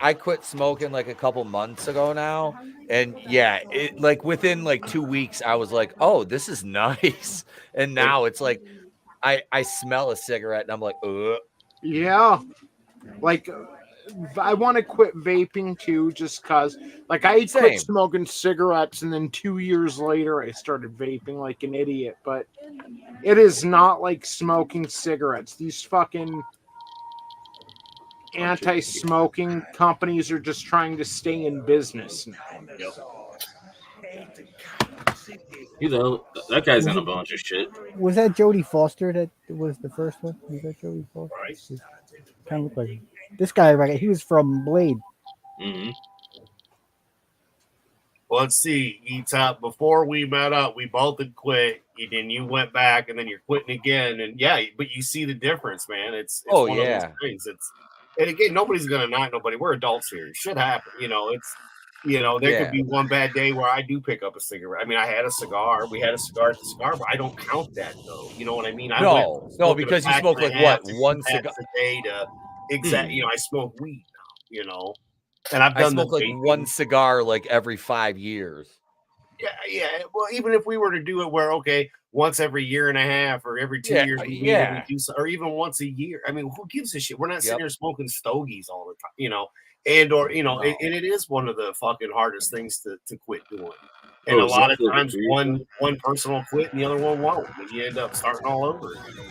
Speaker 11: I quit smoking like a couple months ago now, and yeah, it like within like 2 weeks I was like, oh, this is nice, and now it's like I smell a cigarette and I'm like, ugh.
Speaker 3: Yeah, like I want to quit vaping too, just cause like I quit smoking cigarettes, and then 2 years later I started vaping like an idiot. But it is not like smoking cigarettes. These fucking anti-smoking companies are just trying to stay in business now.
Speaker 1: You know, that guy's in a bunch of shit.
Speaker 8: Was that Jodie Foster that was the first one? Was that Jodie Foster? Kind of look like this guy right. He was from Blade.
Speaker 1: Mm-hmm.
Speaker 9: Well, let's see, Etep. Before we met up, we both had quit. Then you went back, and then you're quitting again. And yeah, but you see the difference, man. It's one of those things. And again, nobody's gonna knock nobody. We're adults here. Shit happen. There could be one bad day where I do pick up a cigarette. I mean, I had a cigar. We had a cigar at the cigar, but I don't count that though. You know what I mean?
Speaker 11: No, because you smoke like what, one cigar
Speaker 9: a day to exactly. I smoke weed now. And I've done
Speaker 11: I smoke like one cigar like every 5 years.
Speaker 9: Yeah. Well, even if we were to do it where once every year and a half or every 2 years, we do, or even once a year. I mean, who gives a shit? We're not sitting here smoking stogies all the time, and it is one of the fucking hardest things to quit doing. And a lot of times, one person will quit and the other one won't, and you end up starting all over again.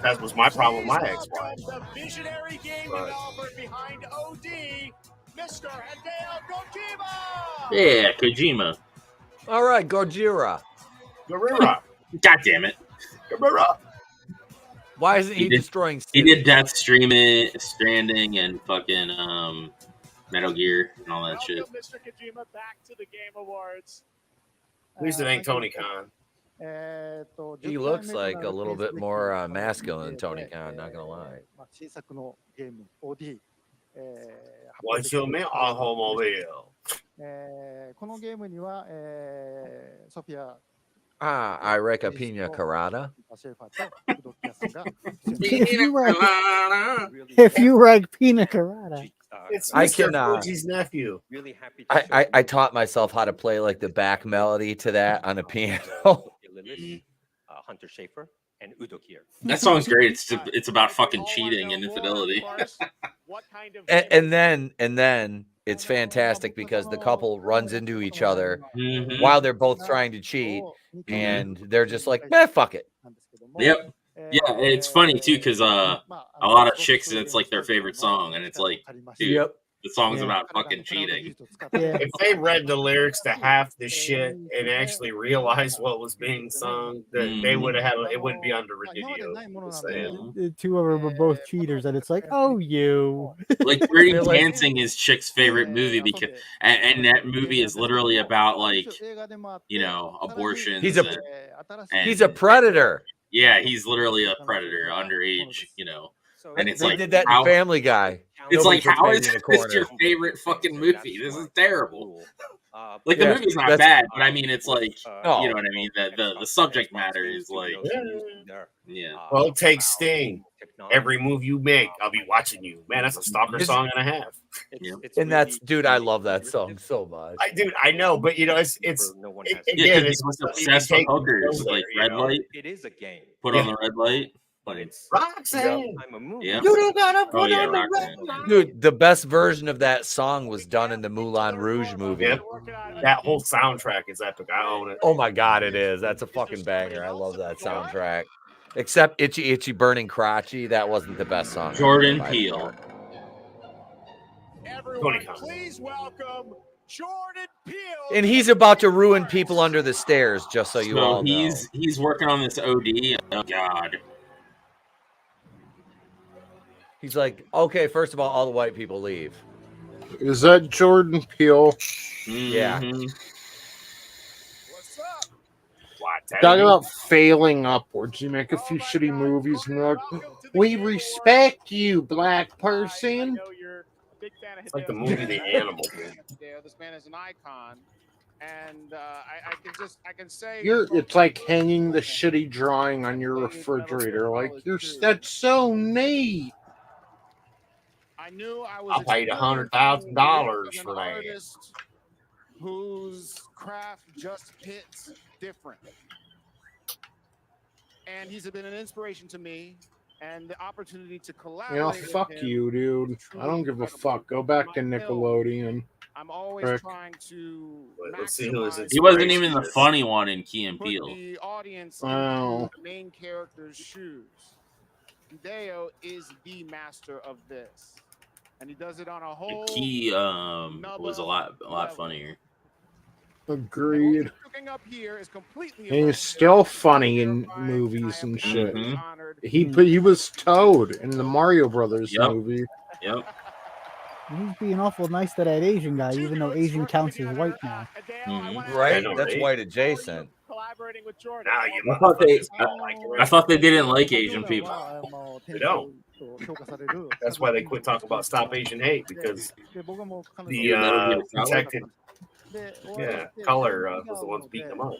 Speaker 9: That was my problem with my ex-wife.
Speaker 12: The visionary game developer behind OD, Mr. Hideo Kojima.
Speaker 1: Yeah, Kojima.
Speaker 11: All right, Gojira.
Speaker 9: Gojira.
Speaker 1: God damn it.
Speaker 9: Gojira.
Speaker 11: Why isn't he destroying cities?
Speaker 1: He did Death Stranding and fucking Metal Gear and all that shit.
Speaker 12: Mr. Kojima back to the Game Awards.
Speaker 9: At least it ain't Tony Khan.
Speaker 11: He looks like a little bit more masculine than Tony Khan, not gonna lie.
Speaker 9: What's your name? Automobile.
Speaker 11: I reckon Pina Colada.
Speaker 8: If you like Pina Colada,
Speaker 9: it's
Speaker 11: I
Speaker 9: Mr.
Speaker 11: can.
Speaker 9: Fuji's nephew.
Speaker 15: Really happy.
Speaker 11: I taught myself how to play like the back melody to that on a piano.
Speaker 15: Hunter Schafer and Udo Kier.
Speaker 1: That song's great. It's about fucking cheating and infidelity.
Speaker 11: and then it's fantastic because the couple runs into each other while they're both trying to cheat, and they're just like, "Man, fuck it."
Speaker 1: Yep. Yeah, it's funny too because a lot of chicks, it's like their favorite song, and it's like, dude, the song's about fucking cheating.
Speaker 9: If they read the lyrics to half the shit and actually realized what was being sung, that they would have had it wouldn't be under radio.
Speaker 8: the two of them were both cheaters, and it's like, oh, you.
Speaker 1: Like Dirty Dancing is chick's favorite movie because, and that movie is literally about like, abortions.
Speaker 11: He's a predator.
Speaker 1: Yeah, he's literally a predator, underage, and it's
Speaker 11: they did that in Family Guy.
Speaker 1: It's
Speaker 11: Nobody
Speaker 1: like, how is
Speaker 11: participated in
Speaker 1: this
Speaker 11: the
Speaker 1: your
Speaker 11: corner.
Speaker 1: favorite fucking movie? This is terrible. Like the movie's not bad, but I mean, it's like, you know what I mean. The subject matter is like, yeah.
Speaker 9: Well, take Sting. Every move you make, I'll be watching you. Man, that's a stalker song and a half.
Speaker 11: And that's, dude, I love that song so much.
Speaker 9: I know, but it's again, it's
Speaker 1: obsessed with hookers, like red light.
Speaker 15: It is a game.
Speaker 1: Put on the red light.
Speaker 15: But it's
Speaker 9: Roxanne.
Speaker 15: I'm a movie.
Speaker 1: Yeah.
Speaker 9: You don't gotta put on the
Speaker 1: Roxanne.
Speaker 9: red light.
Speaker 11: Dude, the best version of that song was done in the Moulin Rouge movie.
Speaker 9: Yep. That whole soundtrack is epic. I own it.
Speaker 11: Oh my god, it is. That's a fucking banger. I love that soundtrack. Except Itchy Itchy Burning Crotchy, that wasn't the best song.
Speaker 1: Jordan Peele.
Speaker 12: everyone, please welcome Jordan Peele.
Speaker 11: And he's about to ruin people under the stairs, just so you all know.
Speaker 1: He's working on this OD. Oh God.
Speaker 11: He's like, okay, first of all the white people leave.
Speaker 3: Is that Jordan Peele?
Speaker 11: Yeah.
Speaker 12: What's up?
Speaker 3: Talking about failing upwards. You make a few shitty movies and you're like, we respect you, black person.
Speaker 2: It's like the movie The Animal.
Speaker 12: This man is an icon, and I can say
Speaker 3: It's like hanging the shitty drawing on your refrigerator. Like, that's so neat.
Speaker 12: I knew I was.
Speaker 2: I paid $100,000 for that.
Speaker 12: Artist whose craft just hits different, and he's been an inspiration to me. And the opportunity to collaborate.
Speaker 3: Fuck you, dude. I don't give a fuck. Go back to Nickelodeon.
Speaker 12: I'm always trying to.
Speaker 2: Let's see who is.
Speaker 1: He wasn't even the funny one in Key and Peele.
Speaker 12: The audience
Speaker 3: the
Speaker 12: main character's shoes. Hideo is the master of this, and he does it on a whole.
Speaker 1: Key was a lot funnier.
Speaker 3: Agreed.
Speaker 12: Up here is completely
Speaker 3: and he's still funny in movies and shit.
Speaker 1: Mm-hmm.
Speaker 3: He was Toad in the Mario Brothers movie.
Speaker 1: Yep.
Speaker 8: He's being awful nice to that Asian guy, even though Asian counts as white now.
Speaker 11: Right? That's white adjacent.
Speaker 12: Collaborating with Jordan.
Speaker 1: I thought they didn't like Asian people.
Speaker 2: They don't. That's why they quit talking about Stop Asian Hate, because the protected color was the ones beating them up.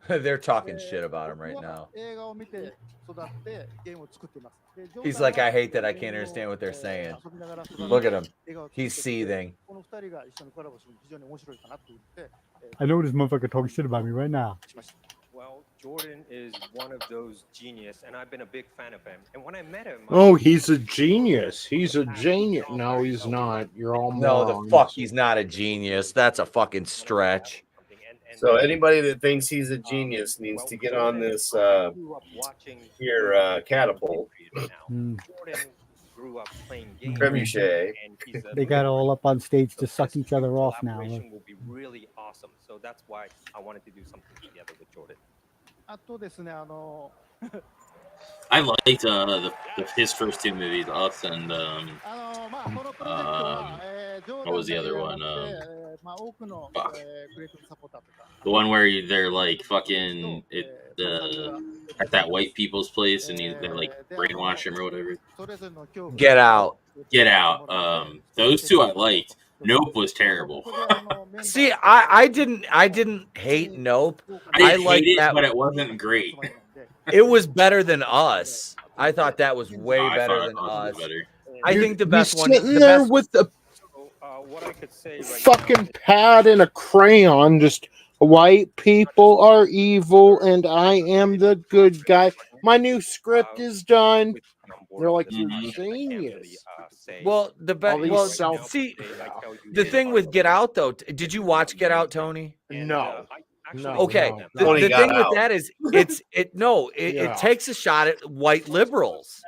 Speaker 11: They're talking shit about him right now. He's like, I hate that I can't understand what they're saying. Look at him. He's seething.
Speaker 8: I know this motherfucker talking shit about me right now.
Speaker 4: Well, Jordan is one of those genius, and I've been a big fan of him. And when I met him,
Speaker 3: oh, he's a genius. He's a genius. No, he's not. You're all
Speaker 11: no,
Speaker 3: morons.
Speaker 11: the fuck, he's not a genius. That's a fucking stretch.
Speaker 2: So anybody that thinks he's a genius needs to get on this catapult.
Speaker 4: Grew up playing games.
Speaker 2: Trebuchet.
Speaker 8: They got all up on stage to suck each other off now.
Speaker 4: Collaboration will be really awesome. So that's why I wanted to do something together with Jordan.
Speaker 1: I liked his first two movies, Us and what was the other one? Fuck. The one where they're like fucking at that white people's place and they're like brainwash him or whatever.
Speaker 11: Get Out.
Speaker 1: Get Out. Those two I liked. Nope was terrible.
Speaker 11: See, I didn't hate Nope.
Speaker 1: I
Speaker 11: liked
Speaker 1: it,
Speaker 11: that,
Speaker 1: but it wasn't great.
Speaker 11: It was better than Us. I thought that was way better than Us. I think the best one.
Speaker 3: Sitting there with the
Speaker 4: What I could say right
Speaker 3: fucking pad and a crayon, just white people are evil and I am the good guy. My new script is done. They're like, you're genius.
Speaker 11: Well, the thing with Get Out though. Did you watch Get Out, Tony?
Speaker 3: No.
Speaker 11: Okay.
Speaker 3: No.
Speaker 11: The thing with that is it takes a shot at white liberals.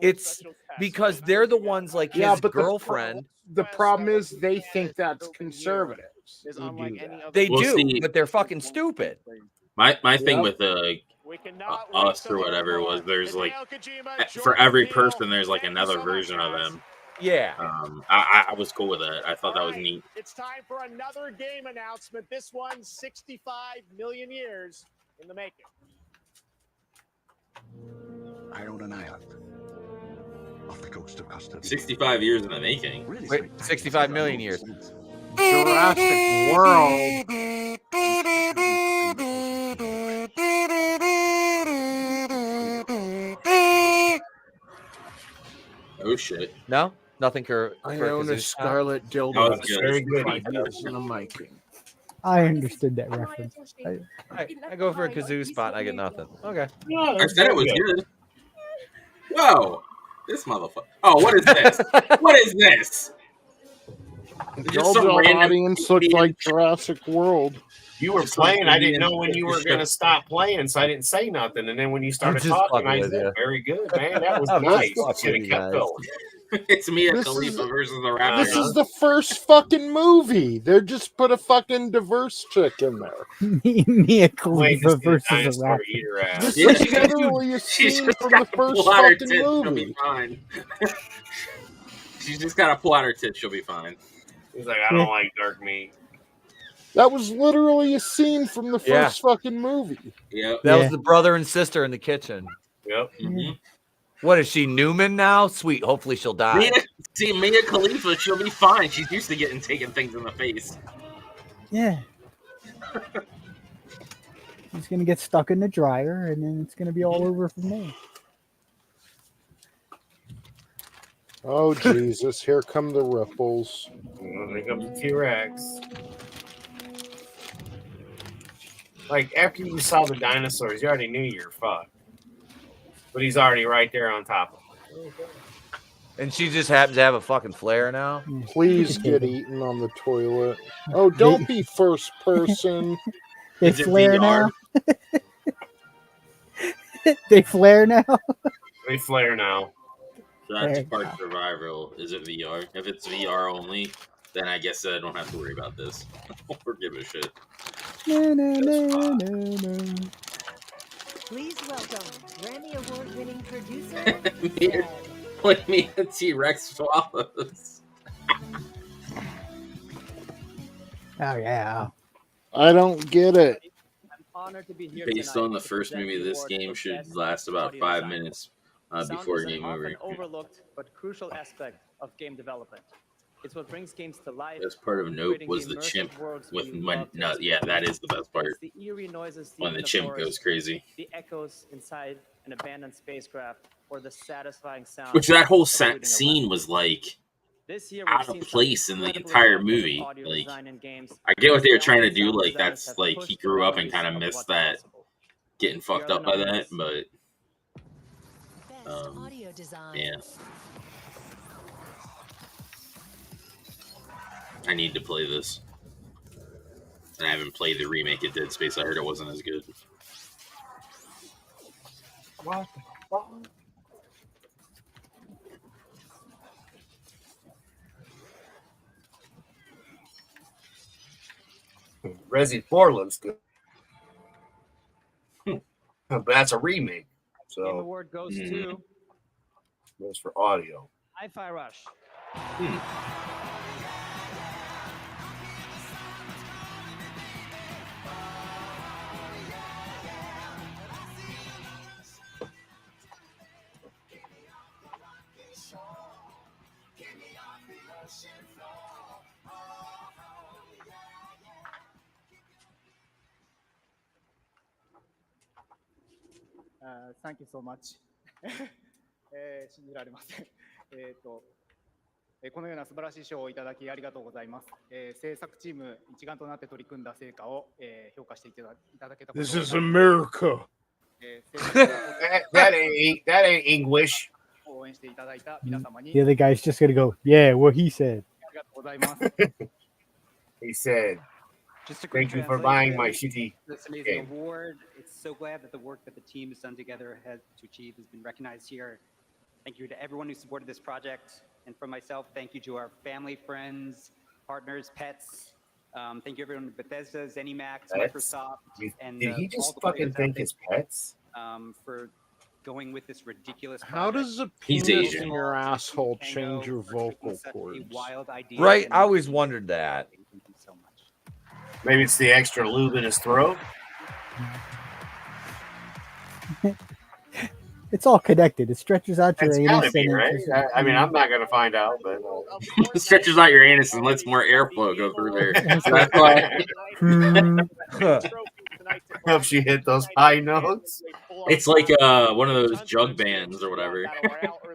Speaker 11: It's because they're the ones like his girlfriend.
Speaker 3: The problem is they think that's conservatives.
Speaker 11: They do, but they're fucking stupid.
Speaker 1: My thing with Us or whatever was there's like for every person there's like another version of them.
Speaker 11: Yeah.
Speaker 1: I was cool with that. I thought that was neat.
Speaker 12: It's time for another game announcement. This one, 65 million years in the making.
Speaker 7: I own an island off the coast of Costa Rica.
Speaker 1: 65 years in the making.
Speaker 11: Wait, 65 million years.
Speaker 3: Jurassic World.
Speaker 1: Oh shit.
Speaker 11: No? Nothing for
Speaker 3: I own a scarlet dildo.
Speaker 1: That was good.
Speaker 3: Very good. In the making.
Speaker 8: I understood that reference.
Speaker 11: I go for a kazoo spot and I get nothing. Okay.
Speaker 1: I said it was good. Whoa. This motherfucker. Oh, what is this? What is this?
Speaker 3: JoJo audience looked like Jurassic World.
Speaker 9: You were playing. I didn't know when you were going to stop playing, so I didn't say nothing. And then when you started talking, I said, "Very good, man. That was nice." Should have kept going.
Speaker 1: It's Mia Khalifa versus the Raptor.
Speaker 3: This is the first fucking movie. They just put a fucking diverse chick in there.
Speaker 8: Mia Khalifa versus a raptor.
Speaker 3: This is literally a scene from the first fucking movie.
Speaker 1: She's just got to pull out her tits. She'll be fine.
Speaker 9: He's like, I don't like dark meat.
Speaker 3: That was literally a scene from the first fucking movie.
Speaker 1: Yep.
Speaker 11: That was the brother and sister in the kitchen.
Speaker 9: Yep.
Speaker 1: Mm-hmm.
Speaker 11: What is she, Newman now? Sweet. Hopefully she'll die.
Speaker 1: Mia Khalifa, she'll be fine. She's used to getting taken things in the face.
Speaker 8: Yeah. He's gonna get stuck in the dryer, and then it's gonna be all over from there.
Speaker 3: Oh Jesus! Here come the ripples.
Speaker 9: Here comes the T-Rex. Like after you saw the dinosaurs, you already knew you were fucked. But he's already right there on top of him.
Speaker 11: And she just happens to have a fucking flare now.
Speaker 3: Please get eaten on the toilet. Oh, don't be first person.
Speaker 8: They flare now. They flare now.
Speaker 9: They flare now.
Speaker 1: That's part survival. Is it VR? If it's VR only, then I guess I don't have to worry about this. Or give a shit.
Speaker 10: Please welcome Grammy Award-winning producer.
Speaker 1: Play me a T-Rex swallows.
Speaker 8: Oh yeah.
Speaker 3: I don't get it.
Speaker 13: I'm honored to be here
Speaker 1: Based on the first movie, this game should last about 5 minutes before game over.
Speaker 13: An overlooked but crucial aspect of game development. It's what brings games to life.
Speaker 1: Best part of Nope was the chimp with when that is the best part.
Speaker 13: The eerie noises
Speaker 1: when the chimp goes crazy.
Speaker 13: The echoes inside an abandoned spacecraft, or the satisfying sound.
Speaker 1: Which that whole scene was like out of place in the entire movie. Like I get what they were trying to do. Like that's like he grew up and kind of missed that, getting fucked up by that. But yeah. I need to play this. And I haven't played the remake of Dead Space. I heard it wasn't as good.
Speaker 9: What the fuck? Resi 4 looks good. But that's a remake.
Speaker 13: Game
Speaker 9: So
Speaker 13: award goes to
Speaker 9: goes for audio.
Speaker 13: Hi-Fi Rush.
Speaker 14: Thank you so much. 信じられません。このような素晴らしい賞をいただきありがとうございます。制作チーム一丸となって取り組んだ成果を評価していただけたことを
Speaker 3: This is America.
Speaker 9: That ain't English.
Speaker 14: 応援していただいた皆様に
Speaker 8: The other guy's just gonna go, yeah, what he said.
Speaker 14: ありがとうございます。
Speaker 9: He said,
Speaker 14: Just a quick
Speaker 9: "Thank you for buying my
Speaker 14: translation.
Speaker 9: shitty
Speaker 14: This amazing
Speaker 9: game."
Speaker 14: award. It's so glad that the work that the team has done together has to achieve has been recognized here. Thank you to everyone who supported this project, and from myself, thank you to our family, friends, partners, pets. Thank you everyone at Bethesda, ZeniMax,
Speaker 9: Pets?
Speaker 14: Microsoft, and
Speaker 9: Did he
Speaker 14: all
Speaker 9: just
Speaker 14: the
Speaker 9: fucking
Speaker 14: players out
Speaker 9: think
Speaker 14: there,
Speaker 9: his pets?
Speaker 14: for going with this ridiculous.
Speaker 3: How does a
Speaker 1: He's
Speaker 3: penis
Speaker 1: Asian.
Speaker 3: in your asshole change your vocal cords?
Speaker 14: Wild idea.
Speaker 11: Right? I always wondered that.
Speaker 9: Maybe it's the extra lube in his throat.
Speaker 8: It's all connected. It stretches out your
Speaker 9: That's
Speaker 8: anus.
Speaker 9: gotta be
Speaker 8: and it
Speaker 9: right.
Speaker 8: just-
Speaker 9: I mean, I'm not gonna find out, but
Speaker 1: Stretches out your anus and lets more airflow go through there. So that's why.
Speaker 9: helps you hit those high notes.
Speaker 1: It's like one of those jug bands or whatever.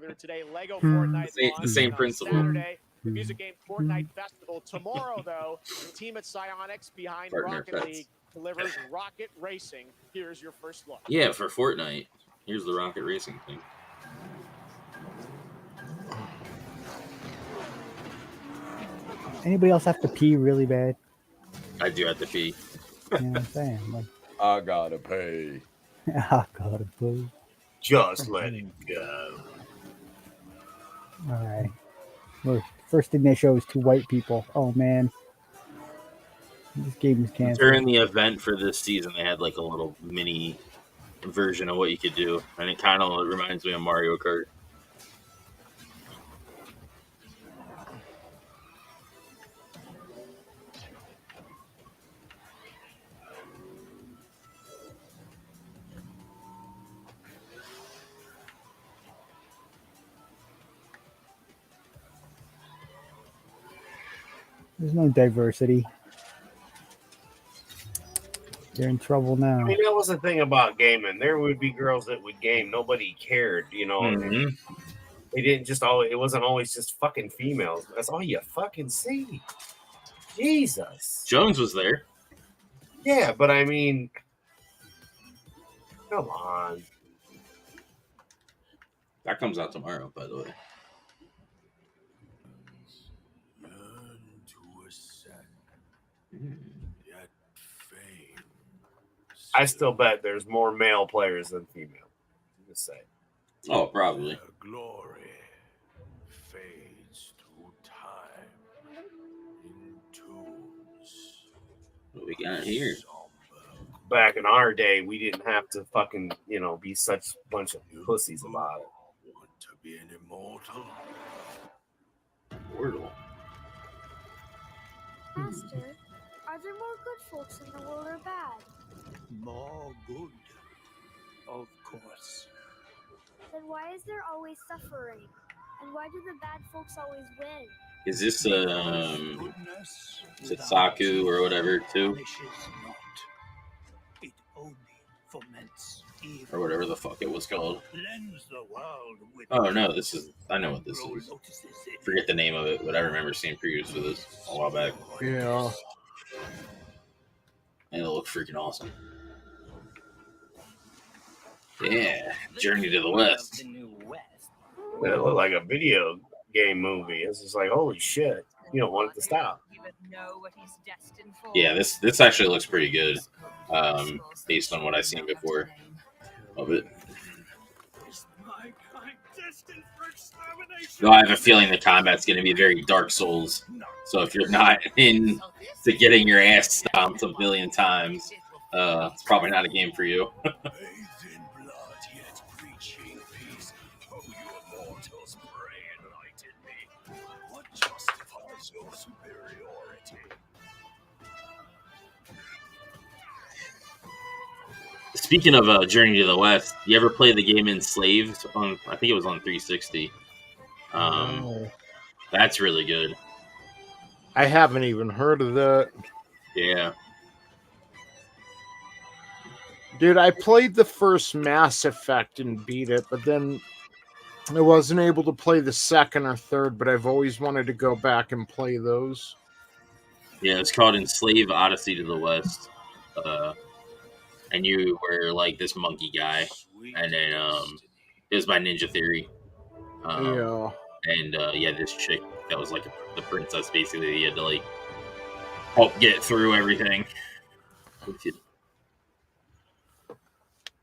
Speaker 1: The same principle.
Speaker 12: Saturday, the music game Fortnite Festival. Tomorrow, though, the team at Psyonix behind
Speaker 1: Partner
Speaker 12: Rocket
Speaker 1: pets.
Speaker 12: League delivers Rocket Racing. Here's your first look.
Speaker 1: Yeah, for Fortnite. Here's the rocket racing thing.
Speaker 8: Anybody else have to pee really bad?
Speaker 1: I do have to pee.
Speaker 8: You know what I'm saying? Like,
Speaker 11: I gotta pay.
Speaker 8: I gotta pee.
Speaker 9: Just let it go.
Speaker 8: All right. Look, first thing they show is 2 white people. Oh man, this game is canceled.
Speaker 1: During the event for this season, they had like a little mini version of what you could do, and it kind of reminds me of Mario Kart.
Speaker 8: There's no diversity. They're in trouble now.
Speaker 9: I mean, that was the thing about gaming. There would be girls that would game. Nobody cared, you know.
Speaker 1: Mm-hmm.
Speaker 9: They didn't just always. It wasn't always just fucking females. That's all you fucking see. Jesus.
Speaker 1: Jones was there.
Speaker 9: Yeah, but I mean, come on.
Speaker 1: That comes out tomorrow, by the way.
Speaker 9: I still bet there's more male players than female. Just say.
Speaker 1: Oh, probably.
Speaker 7: Glory fades through time in tombs.
Speaker 1: What we got here?
Speaker 9: Back in our day, we didn't have to fucking, be such a bunch of pussies about it.
Speaker 7: Want to be an immortal?
Speaker 1: Immortal.
Speaker 16: Master, are there more good folks in the world or bad?
Speaker 7: More good, of course.
Speaker 16: Then why is there always suffering? And why do the bad folks always win?
Speaker 1: Is this Saku or whatever too?
Speaker 7: It only foments evil.
Speaker 1: Or whatever the fuck it was called.
Speaker 7: Lends the world with
Speaker 1: Oh no, this is. I know what this is. Forget the name of it, but I remember seeing previews for this a while back.
Speaker 3: Yeah.
Speaker 1: And it looked freaking awesome. Yeah, Journey to the West.
Speaker 9: It looked like a video game movie. It's just like, holy shit. You don't want it to stop.
Speaker 1: Yeah, this actually looks pretty good, based on what I've seen before of it. Though I have a feeling the combat's going to be very Dark Souls. So if you're not into getting your ass stomped a billion times, it's probably not a game for you. Speaking of Journey to the West, you ever play the game Enslaved? I think it was on 360. That's really good.
Speaker 3: I haven't even heard of that.
Speaker 1: Yeah.
Speaker 3: Dude, I played the first Mass Effect and beat it, but then I wasn't able to play the second or third, but I've always wanted to go back and play those.
Speaker 1: Yeah, it's called Enslaved Odyssey to the West. And you were like this monkey guy. And then it was by Ninja Theory.
Speaker 3: Yeah.
Speaker 1: And this chick that was like the princess, basically. You had to like help get through everything.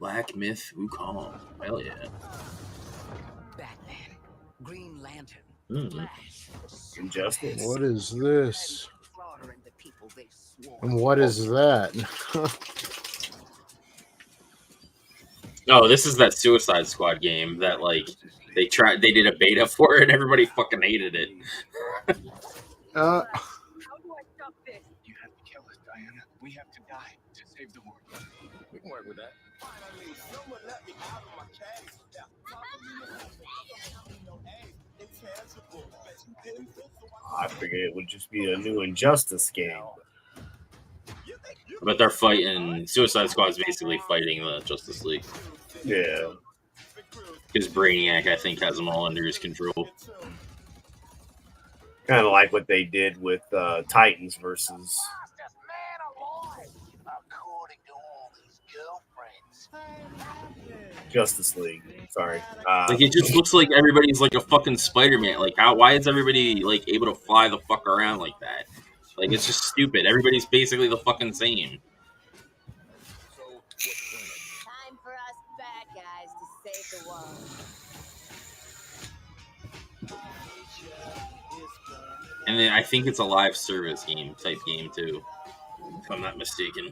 Speaker 1: Black Myth Wukong. Hell yeah.
Speaker 17: Batman, Green Lantern,
Speaker 1: Flash,
Speaker 9: Injustice.
Speaker 3: What is this? And what is that?
Speaker 1: Oh, this is that Suicide Squad game that like they did a beta for it and everybody fucking hated it.
Speaker 17: How do I stop this? You have to kill us, Diana. We have to die to save the world. We can work with that.
Speaker 9: I figured it would just be a new Injustice game.
Speaker 1: But they're fighting. Suicide Squad's basically fighting the Justice League.
Speaker 9: Yeah.
Speaker 1: Because Brainiac, I think, has them all under his control.
Speaker 9: Kind of like what they did with Titans versus.
Speaker 17: According to all these girlfriends,
Speaker 9: Justice League. Sorry.
Speaker 1: Like it just looks like everybody's like a fucking Spider-Man. Like why is everybody like able to fly the fuck around like that? Like it's just stupid. Everybody's basically the fucking same.
Speaker 10: Time for us bad guys to save the world.
Speaker 1: And then I think it's a live service game type game too, if I'm not mistaken.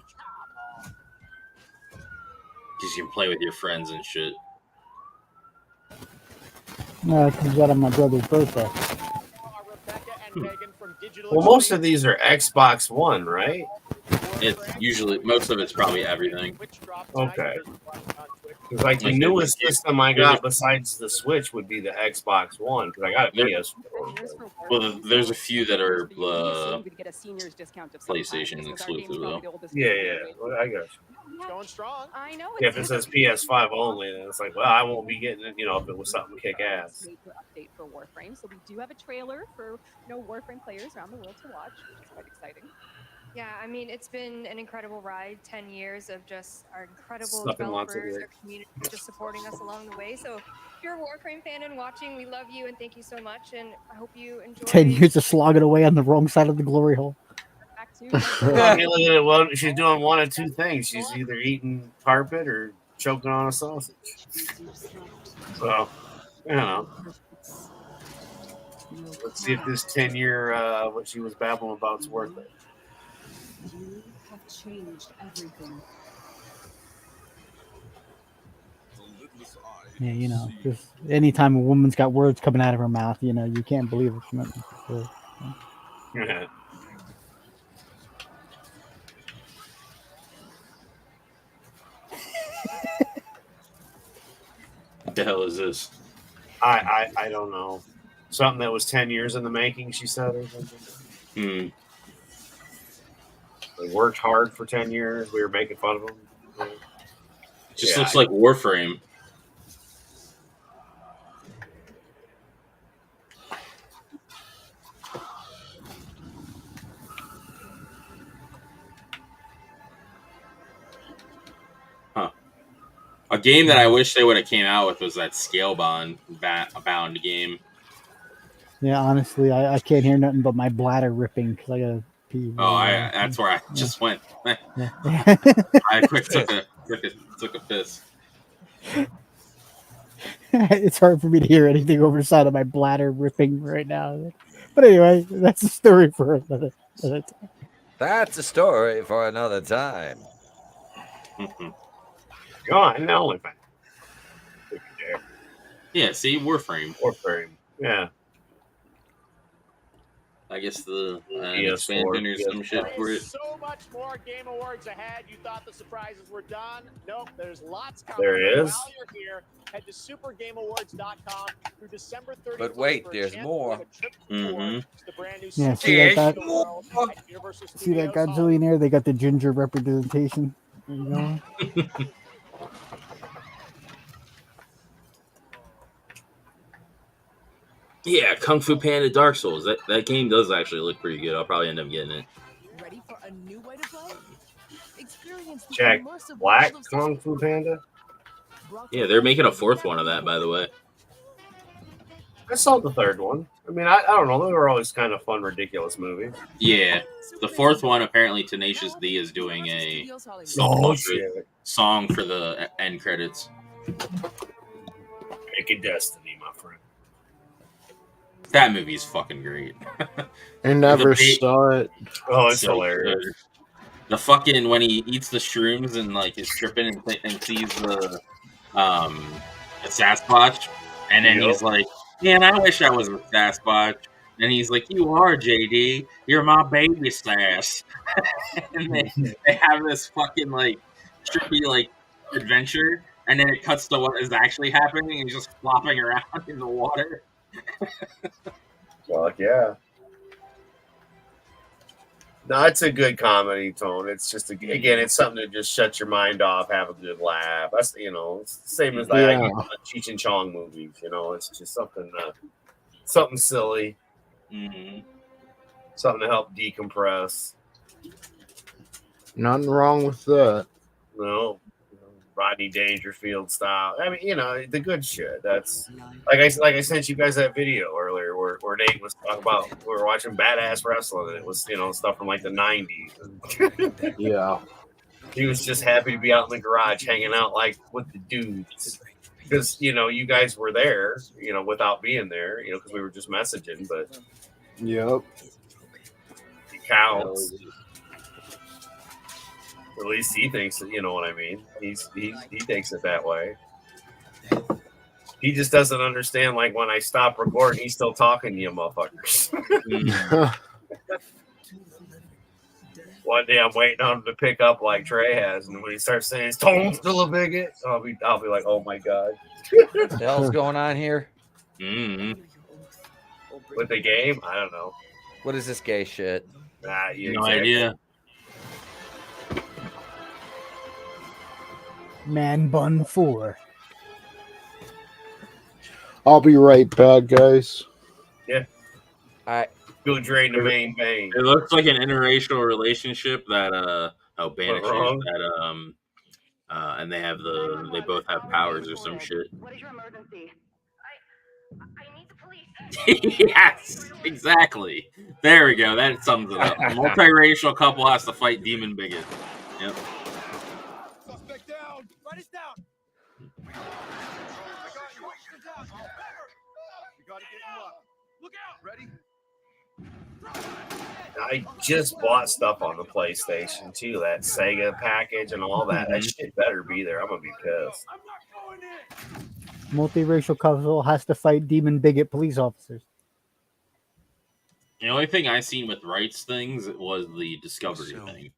Speaker 1: Because you can play with your friends and shit.
Speaker 8: No, it comes out on my brother's birthday.
Speaker 9: Well, most of these are Xbox One, right?
Speaker 1: It's usually most of it's probably everything.
Speaker 9: Okay. Because like the newest system I got besides the Switch would be the Xbox One because I got a PS4.
Speaker 1: Well, there's a few that are PlayStation exclusive though.
Speaker 9: Yeah. Well, I got you.
Speaker 12: Going strong.
Speaker 21: I know.
Speaker 9: Yeah, if it says PS5 only, then it's like, well, I won't be getting it. You know, if it was something kick ass.
Speaker 21: Update for Warframe, so we do have a trailer for Warframe players around the world to watch, which is quite exciting.
Speaker 6: Yeah, I mean, it's been an incredible ride, 10 years of just our incredible
Speaker 9: Stuffing lots of
Speaker 6: developers,
Speaker 9: work.
Speaker 6: our community just supporting us along the way. So if you're a Warframe fan and watching, we love you and thank you so much. And I hope you enjoy
Speaker 8: 10 years of slogging away on the wrong side of the glory hole.
Speaker 9: I mean, look at it. Well, she's doing one of two things. She's either eating carpet or choking on a sausage. So, you know. Let's see if this 10-year, what she was babbling about is worth it.
Speaker 21: You have changed everything.
Speaker 8: Yeah, you know, just anytime a woman's got words coming out of her mouth, you know, you can't believe it.
Speaker 9: Yeah.
Speaker 1: What the hell is this?
Speaker 9: I don't know. Something that was 10 years in the making, she said, or something. They worked hard for 10 years. We were making fun of them.
Speaker 1: It just looks like Warframe. Huh. A game that I wish they would have came out with was that Scalebound bound game.
Speaker 8: Yeah, honestly, I can't hear nothing but my bladder ripping because I gotta pee.
Speaker 1: That's where I just went.
Speaker 8: Yeah.
Speaker 1: I quick took a piss.
Speaker 8: It's hard for me to hear anything over the side of my bladder ripping right now. But anyway, that's a story for another time.
Speaker 11: That's a story for another time.
Speaker 9: Go on, now only
Speaker 1: Yeah, see, Warframe.
Speaker 9: Yeah.
Speaker 1: I guess the
Speaker 9: PS4,
Speaker 1: expansion or some shit for it.
Speaker 12: So much more Game Awards ahead. You thought the surprises were done? Nope, there's lots coming.
Speaker 9: There is.
Speaker 12: While you're here, head to supergameawards.com through December 31st.
Speaker 11: But wait, there's more.
Speaker 12: The brand new
Speaker 8: Yeah, see that Godzillionaire? They got the ginger representation. There you go.
Speaker 1: Yeah, Kung Fu Panda Dark Souls. That game does actually look pretty good. I'll probably end up getting it.
Speaker 18: Ready for a new way to play? Experience the
Speaker 9: Jack
Speaker 18: immersive
Speaker 9: Black
Speaker 18: world of
Speaker 9: Kung Fu Panda?
Speaker 1: Yeah, they're making a fourth one of that, by the way.
Speaker 9: I saw the third one. I mean, I don't know. They were always kind of fun, ridiculous movies.
Speaker 1: Yeah, the fourth one, apparently Tenacious D is doing a song for the end credits.
Speaker 9: Pick a destiny, my friend.
Speaker 1: That movie's fucking great.
Speaker 3: I never saw it.
Speaker 9: Oh, it's hilarious.
Speaker 1: The fucking when he eats the shrooms and like is tripping and sees the Sasquatch, and then he's like, "Man, I wish I was a Sasquatch." And he's like, "You are, JD. You're my baby Sass." And they have this fucking like trippy like adventure, and then it cuts to what is actually happening, and he's just flopping around in the water.
Speaker 9: Fuck yeah. No, it's a good comedy tone. It's just again, it's something to just shut your mind off, have a good laugh. That's it's the same as like Cheech and Chong movies. It's just something silly, something to help decompress.
Speaker 3: Nothing wrong with that.
Speaker 9: No. Rodney Dangerfield style. I mean, you know, the good shit. That's like I sent you guys that video earlier where Nate was talking about we were watching badass wrestling and it was, you know, stuff from like the 90s.
Speaker 3: Yeah.
Speaker 9: He was just happy to be out in the garage hanging out like with the dudes. Because, you know, you guys were there, you know, without being there, you know, because we were just messaging, but
Speaker 3: Yep.
Speaker 9: it counts. At least he thinks it, you know what I mean? He takes it that way. He just doesn't understand, like, when I stop recording, he's still talking to you motherfuckers. One day I'm waiting on him to pick up like Trey has, and when he starts saying his tone's still a bigot, I'll be like, oh my god.
Speaker 11: What the hell's going on here?
Speaker 9: With the game? I don't know.
Speaker 11: What is this gay shit?
Speaker 1: No idea.
Speaker 8: Man Bun 4.
Speaker 3: I'll be right back, guys.
Speaker 9: Yeah.
Speaker 11: All right.
Speaker 9: Go drain the main vein.
Speaker 1: It looks like an interracial relationship that banishers that and they both have powers or some shit.
Speaker 10: What is your emergency? I need the police.
Speaker 1: Yes, exactly. There we go. That sums it up. A multiracial couple has to fight demon bigot. Yep.
Speaker 22: Suspect down. Write it down. I got you. We got to get you up. Look out. Ready?
Speaker 9: I just bought stuff on the PlayStation too, that Sega package and all that. That shit better be there. I'm gonna be pissed.
Speaker 8: Multiracial couple has to fight demon bigot police officers.
Speaker 1: The only thing I seen with rights things was the Discovery thing.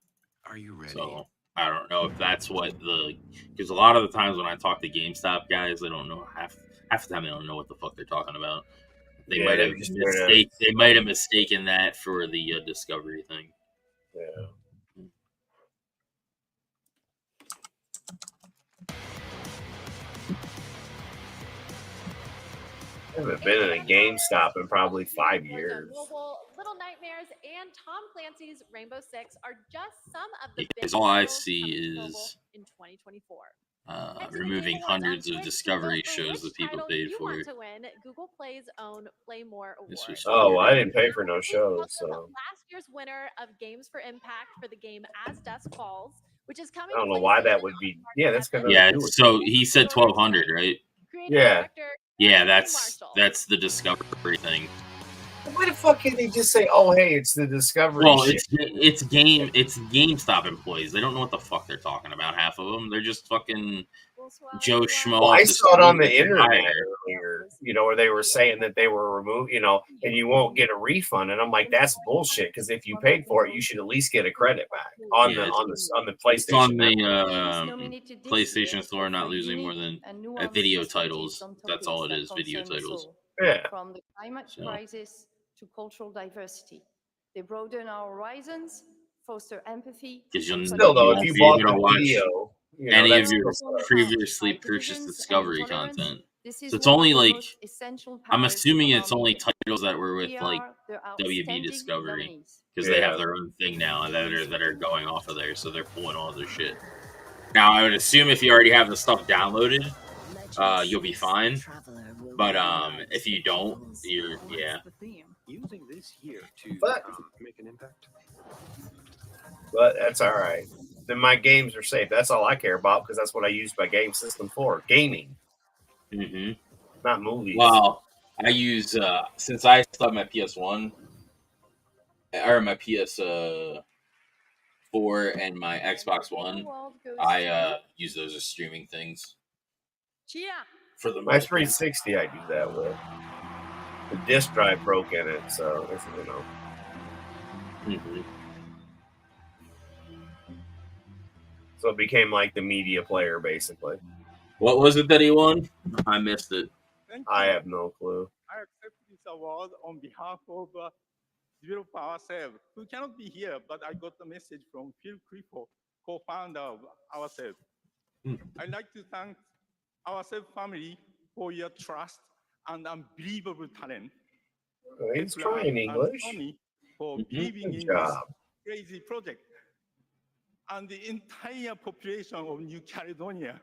Speaker 7: Are you ready?
Speaker 1: So I don't know if that's what because a lot of the times when I talk to GameStop guys, they don't know half the time they don't know what the fuck they're talking about. They might have mistaken that for the Discovery thing.
Speaker 9: Yeah. I haven't been in a GameStop in probably 5 years.
Speaker 21: Little Nightmares and Tom Clancy's Rainbow Six are just some of the
Speaker 1: Because all I see is
Speaker 21: in 2024.
Speaker 1: Removing hundreds of Discovery shows that people paid for.
Speaker 21: To win Google Play's own Play More Award.
Speaker 9: Oh, I didn't pay for no shows. So
Speaker 21: last year's winner of Games for Impact for the game As Dusk Falls, which is coming.
Speaker 9: I don't know why that would be. Yeah, that's gonna.
Speaker 1: Yeah, so he said 1,200, right?
Speaker 9: Yeah.
Speaker 1: Yeah, that's the Discovery thing.
Speaker 9: Why the fuck can't they just say, "Oh, hey, it's the Discovery"?
Speaker 1: Well,
Speaker 9: shit?
Speaker 1: it's GameStop employees. They don't know what the fuck they're talking about. Half of them, they're just fucking Joe Schmo.
Speaker 9: Well, I saw it on the internet earlier, you know, where they were saying that they were removed, you know, and you won't get a refund. And I'm like, that's bullshit. Because if you paid for it, you should at least get a credit back on the PlayStation.
Speaker 1: It's on the PlayStation Store, not losing more than video titles. That's all it is. Video titles.
Speaker 9: Yeah.
Speaker 5: From the climate crisis to cultural diversity, they broaden our horizons, foster empathy.
Speaker 1: Because you'll
Speaker 9: still though, if you bought the video.
Speaker 1: You know, any of your previously purchased Discovery content. So it's only like, I'm assuming it's only titles that were with like WB Discovery because they have their own thing now that are going off of there, so they're pulling all their shit. Now I would assume if you already have the stuff downloaded, you'll be fine. But if you don't, you're
Speaker 17: Using this year to make an impact.
Speaker 9: But that's all right. Then my games are safe. That's all I care about because that's what I use my game system for. Gaming.
Speaker 1: Mm-hmm.
Speaker 9: Not movies.
Speaker 1: Well, I use since I still have my PS1 or my PS4 and my Xbox One, I use those as streaming things. For the
Speaker 9: my 360, I do that with. The disc drive broke in it, so it's, you know.
Speaker 1: Mm-hmm.
Speaker 9: So it became like the media player, basically.
Speaker 1: What was it that he won? I missed it.
Speaker 9: I have no clue.
Speaker 19: I accept this award on behalf of developer ourselves, who cannot be here, but I got the message from Phil Creepo, co-founder of ourselves. I'd like to thank ourselves family for your trust and unbelievable talent.
Speaker 9: He's trying English.
Speaker 19: For believing in
Speaker 9: job.
Speaker 19: this crazy project. and the entire population of New Caledonia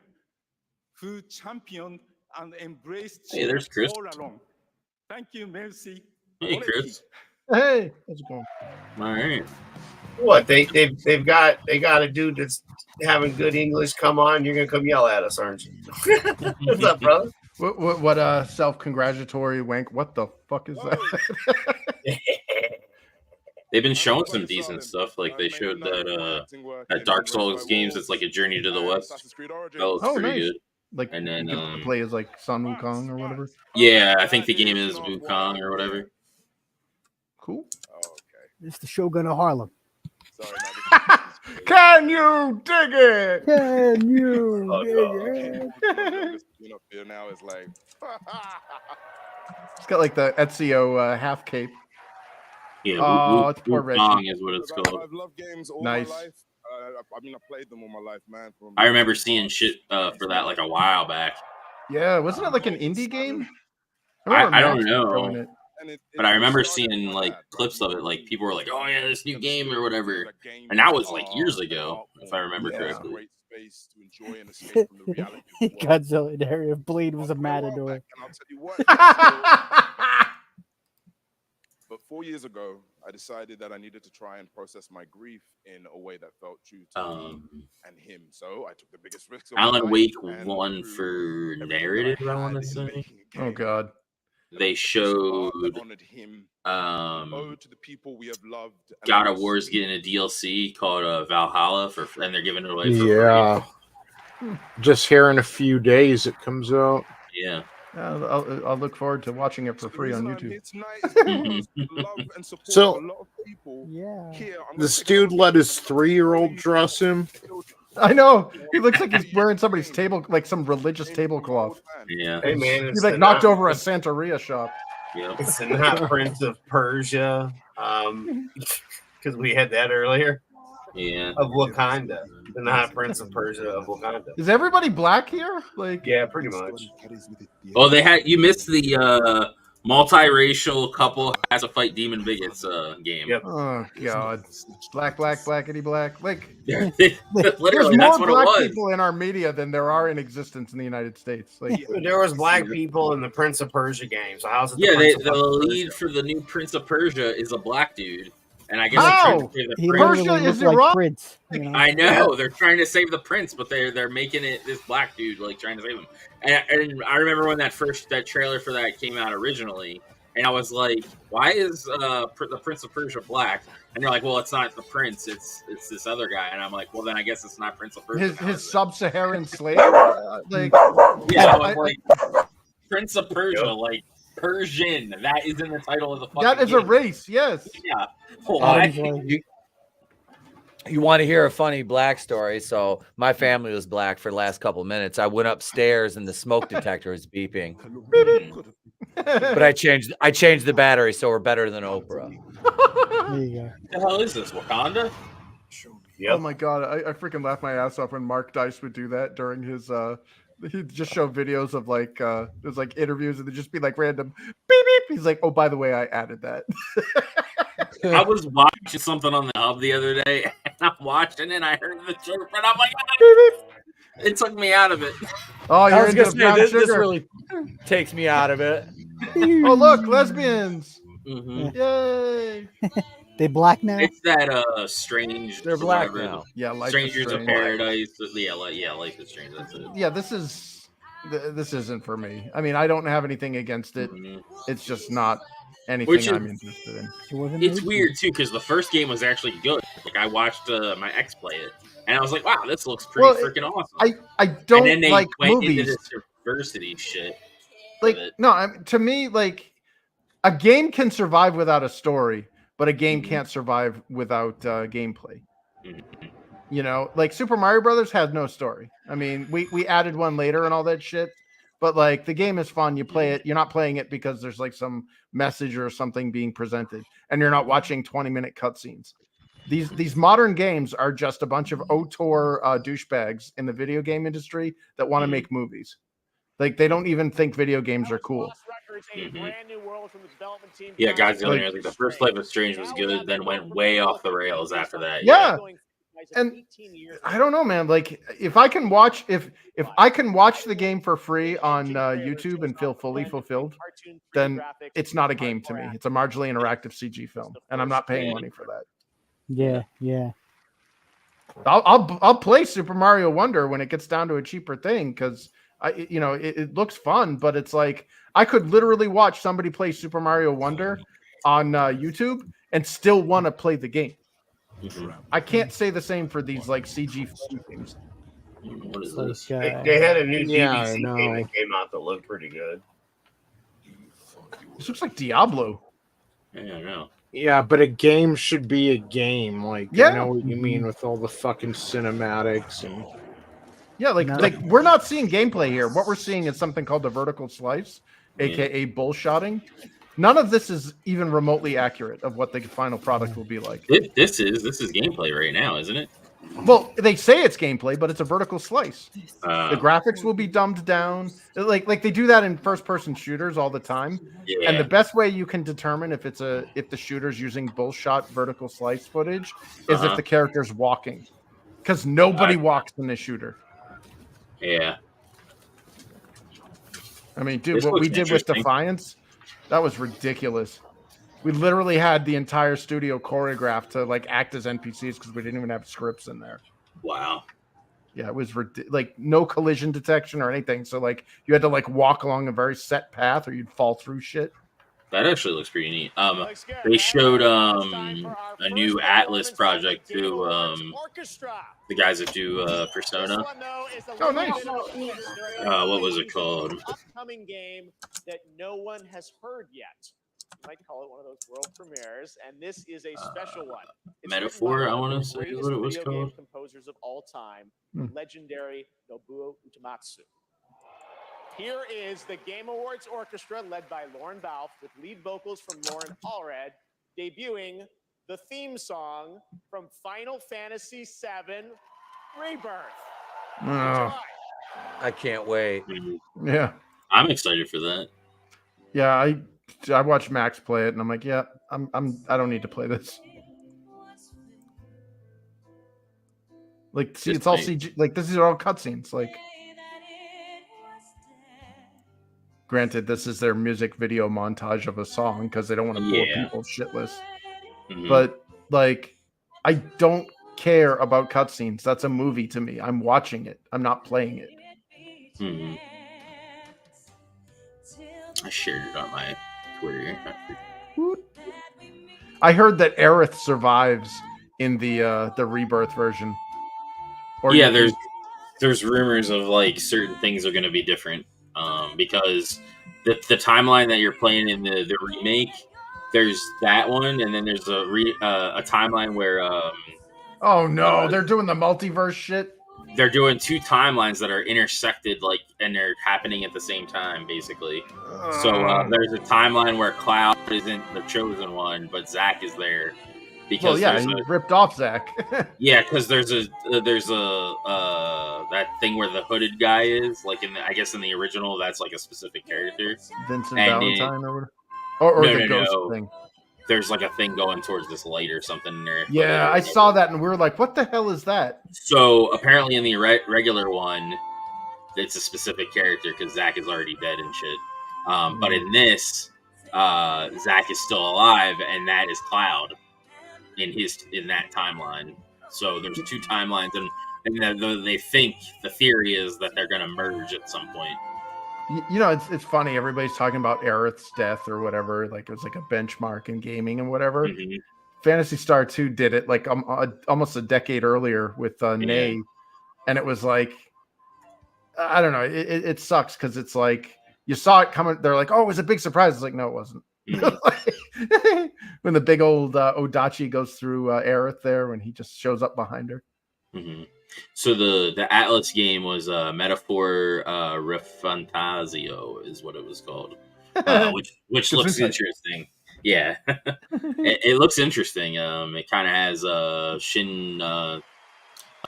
Speaker 19: who championed and embraced
Speaker 1: Hey, there's Chris.
Speaker 19: all along. Thank you, merci.
Speaker 1: Hey, Chris.
Speaker 15: Hey, how's it going?
Speaker 1: All right.
Speaker 9: What they've got a dude that's having good English come on. You're gonna come yell at us, aren't you? What's up, brother?
Speaker 15: What self-congratulatory wank? What the fuck is that?
Speaker 1: They've been showing some decent stuff. Like they showed that Dark Souls games. It's like a Journey to the West. That looks pretty good.
Speaker 15: Like,
Speaker 1: and then
Speaker 15: you can play as like Sun Wukong or whatever.
Speaker 1: Yeah, I think the game is Wukong or whatever.
Speaker 15: Cool.
Speaker 8: It's the Shogun of Harlem.
Speaker 15: Can you dig it?
Speaker 8: Can you dig it?
Speaker 17: Here now is like
Speaker 15: It's got like the Ezio half cape.
Speaker 1: Yeah,
Speaker 15: it's poor Reggie.
Speaker 1: Wukong is what it's called.
Speaker 17: I've loved games all
Speaker 15: Nice.
Speaker 17: my life. I mean, I played them all my life, man.
Speaker 1: I remember seeing shit for that like a while back.
Speaker 15: Yeah, wasn't it like an indie game?
Speaker 1: I don't know. But I remember seeing like clips of it, like people were like, "Oh yeah, this new game or whatever," and that was like years ago, if I remember correctly.
Speaker 8: Godzilla area Blade was a matador.
Speaker 17: And I'll tell you what. But 4 years ago, I decided that I needed to try and process my grief in a way that felt true to me and him. So I took the biggest risk.
Speaker 1: Alan Wake won for narrative, I want to say.
Speaker 15: Oh God.
Speaker 1: They showed God of War's getting a DLC called Valhalla and they're giving it away for free.
Speaker 3: Just here in a few days it comes out.
Speaker 1: Yeah.
Speaker 15: I'll look forward to watching it for free on YouTube.
Speaker 3: So, this dude let his 3-year-old dress him.
Speaker 15: I know. He looks like he's wearing somebody's table, like some religious tablecloth.
Speaker 1: Yeah.
Speaker 9: Hey man,
Speaker 15: He's like knocked over a Santeria shop.
Speaker 1: Yeah.
Speaker 9: It's not Prince of Persia, because we had that earlier.
Speaker 1: Yeah.
Speaker 9: Of Wakanda, the not Prince of Persia of Wakanda.
Speaker 15: Is everybody black here? Like,
Speaker 9: yeah, pretty much.
Speaker 1: Oh, you missed the multiracial couple has to fight demon bigots game.
Speaker 9: Yep.
Speaker 15: Oh God, blackity black. Like,
Speaker 1: Literally,
Speaker 15: there's
Speaker 1: that's
Speaker 15: more
Speaker 1: what
Speaker 15: black
Speaker 1: it was.
Speaker 15: people in our media than there are in existence in the United States. Like,
Speaker 9: There was black people in the Prince of Persia game. So how's it?
Speaker 1: Yeah,
Speaker 9: Prince of
Speaker 1: the lead for the new Prince of Persia is a black dude. And I guess they're trying to save the prince.
Speaker 8: Persia is like Prince. You know?
Speaker 1: I know they're trying to save the prince, but they're making it this black dude like trying to save him. And I remember when that trailer for that came out originally, and I was like, "Why is the Prince of Persia black?" And they're like, "Well, it's not the prince; it's this other guy." And I'm like, "Well, then I guess it's not Prince of Persia."
Speaker 15: his sub-Saharan slave. Like,
Speaker 1: yeah, Prince of Persia, like Persian. That is in the title of the fucking
Speaker 15: that is
Speaker 1: game.
Speaker 15: a race. Yes.
Speaker 1: Yeah. Why?
Speaker 11: You want to hear a funny black story? So my family was black for the last couple of minutes. I went upstairs and the smoke detector was beeping. But I changed the battery, so we're better than Oprah.
Speaker 8: There you go.
Speaker 1: What the hell is this? Wakanda?
Speaker 9: Yep.
Speaker 15: Oh my God, I freaking laughed my ass off when Mark Dice would do that during his he'd just show videos of like there's like interviews and they'd just be like random beep beep. He's like, oh, by the way, I added that.
Speaker 1: I was watching something on the hub the other day, and I'm watching it, and I heard the chirp, and I'm like, it took me out of it.
Speaker 15: Oh, you're
Speaker 11: I was
Speaker 15: into
Speaker 11: gonna say,
Speaker 15: brown
Speaker 11: this
Speaker 15: sugar.
Speaker 11: really takes me out of it.
Speaker 15: Oh, look, lesbians!
Speaker 1: Mm-hmm.
Speaker 15: Yay!
Speaker 8: They black now?
Speaker 1: It's that strange.
Speaker 11: They're black
Speaker 1: whatever,
Speaker 11: now.
Speaker 15: Yeah, Life is
Speaker 1: Strangers of
Speaker 15: Strange.
Speaker 1: Paradise. Yeah, Life is Strange. That's it.
Speaker 15: Yeah, this isn't for me. I mean, I don't have anything against it. It's just not anything I'm interested in.
Speaker 1: It's weird too because the first game was actually good. Like I watched my ex play it, and I was like, "Wow, this looks pretty freaking awesome."
Speaker 15: I don't
Speaker 1: and then they
Speaker 15: like
Speaker 1: went
Speaker 15: movies.
Speaker 1: into this diversity shit.
Speaker 15: Like no, to me, like a game can survive without a story, but a game can't survive without gameplay. You know, like Super Mario Brothers had no story. I mean, we added one later and all that shit, but like the game is fun. You play it. You're not playing it because there's like some message or something being presented, and you're not watching 20-minute cutscenes. These modern games are just a bunch of auteur douchebags in the video game industry that want to make movies. Like they don't even think video games are cool.
Speaker 1: Yeah, Godzilla. Like the first Life is Strange was good, then went way off the rails after that.
Speaker 15: Yeah. And I don't know, man. Like, if I can watch the game for free on YouTube and feel fully fulfilled, then it's not a game to me. It's a marginally interactive CG film, and I'm not paying money for that.
Speaker 8: Yeah.
Speaker 15: I'll play Super Mario Wonder when it gets down to a cheaper thing, because it looks fun, but it's like I could literally watch somebody play Super Mario Wonder on YouTube and still want to play the game. I can't say the same for these like CG games.
Speaker 1: What is this?
Speaker 9: They had a new DVC game that came out that looked pretty good.
Speaker 15: This looks like Diablo.
Speaker 1: Yeah, I know.
Speaker 3: Yeah, but a game should be a game. Like,
Speaker 15: Yeah.
Speaker 3: I know what you mean with all the fucking cinematics and.
Speaker 15: Yeah, like we're not seeing gameplay here. What we're seeing is something called the vertical slice, aka bullshotting. None of this is even remotely accurate of what the final product will be like.
Speaker 1: This is gameplay right now, isn't it?
Speaker 15: Well, they say it's gameplay, but it's a vertical slice. The graphics will be dumbed down. Like they do that in first-person shooters all the time.
Speaker 1: Yeah.
Speaker 15: And the best way you can determine if the shooter's using bullshot vertical slice footage is if the character's walking, because nobody walks in the shooter.
Speaker 1: Yeah.
Speaker 15: I mean, dude, what we did with Defiance, that was ridiculous. We literally had the entire studio choreographed to like act as NPCs because we didn't even have scripts in there.
Speaker 1: Wow.
Speaker 15: Yeah, it was like no collision detection or anything. So like you had to like walk along a very set path or you'd fall through shit.
Speaker 1: That actually looks pretty neat. They showed a new Atlas project to the guys that do Persona.
Speaker 15: Oh, nice.
Speaker 1: What was it called?
Speaker 12: Upcoming game that no one has heard yet. You might call it one of those world premieres, and this is a special one. It's
Speaker 1: Metaphor, I want to say what it was called.
Speaker 12: Composers of all time, legendary Nobuo Uematsu. Here is the Game Awards Orchestra led by Lauren Balfe with lead vocals from Lauren Allred, debuting the theme song from Final Fantasy VII Rebirth.
Speaker 15: Oh.
Speaker 11: I can't wait.
Speaker 15: Yeah.
Speaker 1: I'm excited for that.
Speaker 15: Yeah, I watched Max play it and I'm like, yeah, I don't need to play this. Like, see, it's all CG. Like, this is all cutscenes. Like, granted, this is their music video montage of a song because they don't want to bore people shitless. But like, I don't care about cutscenes. That's a movie to me. I'm watching it. I'm not playing it.
Speaker 1: I shared it on my Twitter.
Speaker 15: I heard that Aerith survives in the Rebirth version.
Speaker 1: Or yeah, there's rumors of like certain things are going to be different because the timeline that you're playing in the remake, there's that one, and then there's a timeline where
Speaker 15: oh no, they're doing the multiverse shit.
Speaker 1: They're doing two timelines that are intersected, like, and they're happening at the same time, basically. So there's a timeline where Cloud isn't the chosen one, but Zack is there. Because
Speaker 15: he ripped off Zack.
Speaker 1: Yeah, because there's a that thing where the hooded guy is, like I guess in the original, that's like a specific character.
Speaker 15: Vincent Valentine or whatever. Or the ghost thing.
Speaker 1: There's like a thing going towards this light or something in there.
Speaker 15: Yeah, I saw that and we were like, what the hell is that?
Speaker 1: So apparently in the regular one, it's a specific character because Zack is already dead and shit. But in this, Zack is still alive, and that is Cloud in that timeline. So there's two timelines, and they think the theory is that they're going to merge at some point.
Speaker 15: You know, it's funny. Everybody's talking about Aerith's death or whatever. Like it was like a benchmark in gaming and whatever. Phantasy Star 2 did it like almost a decade earlier with Ney, and it was like, I don't know. It sucks because it's like you saw it coming. They're like, oh, it was a big surprise. It's like, no, it wasn't. When the big old Odachi goes through Aerith there, when he just shows up behind her.
Speaker 1: So the Atlas game was Metaphor Refantasio is what it was called, which looks interesting. Yeah, it looks interesting. It kind of has Shin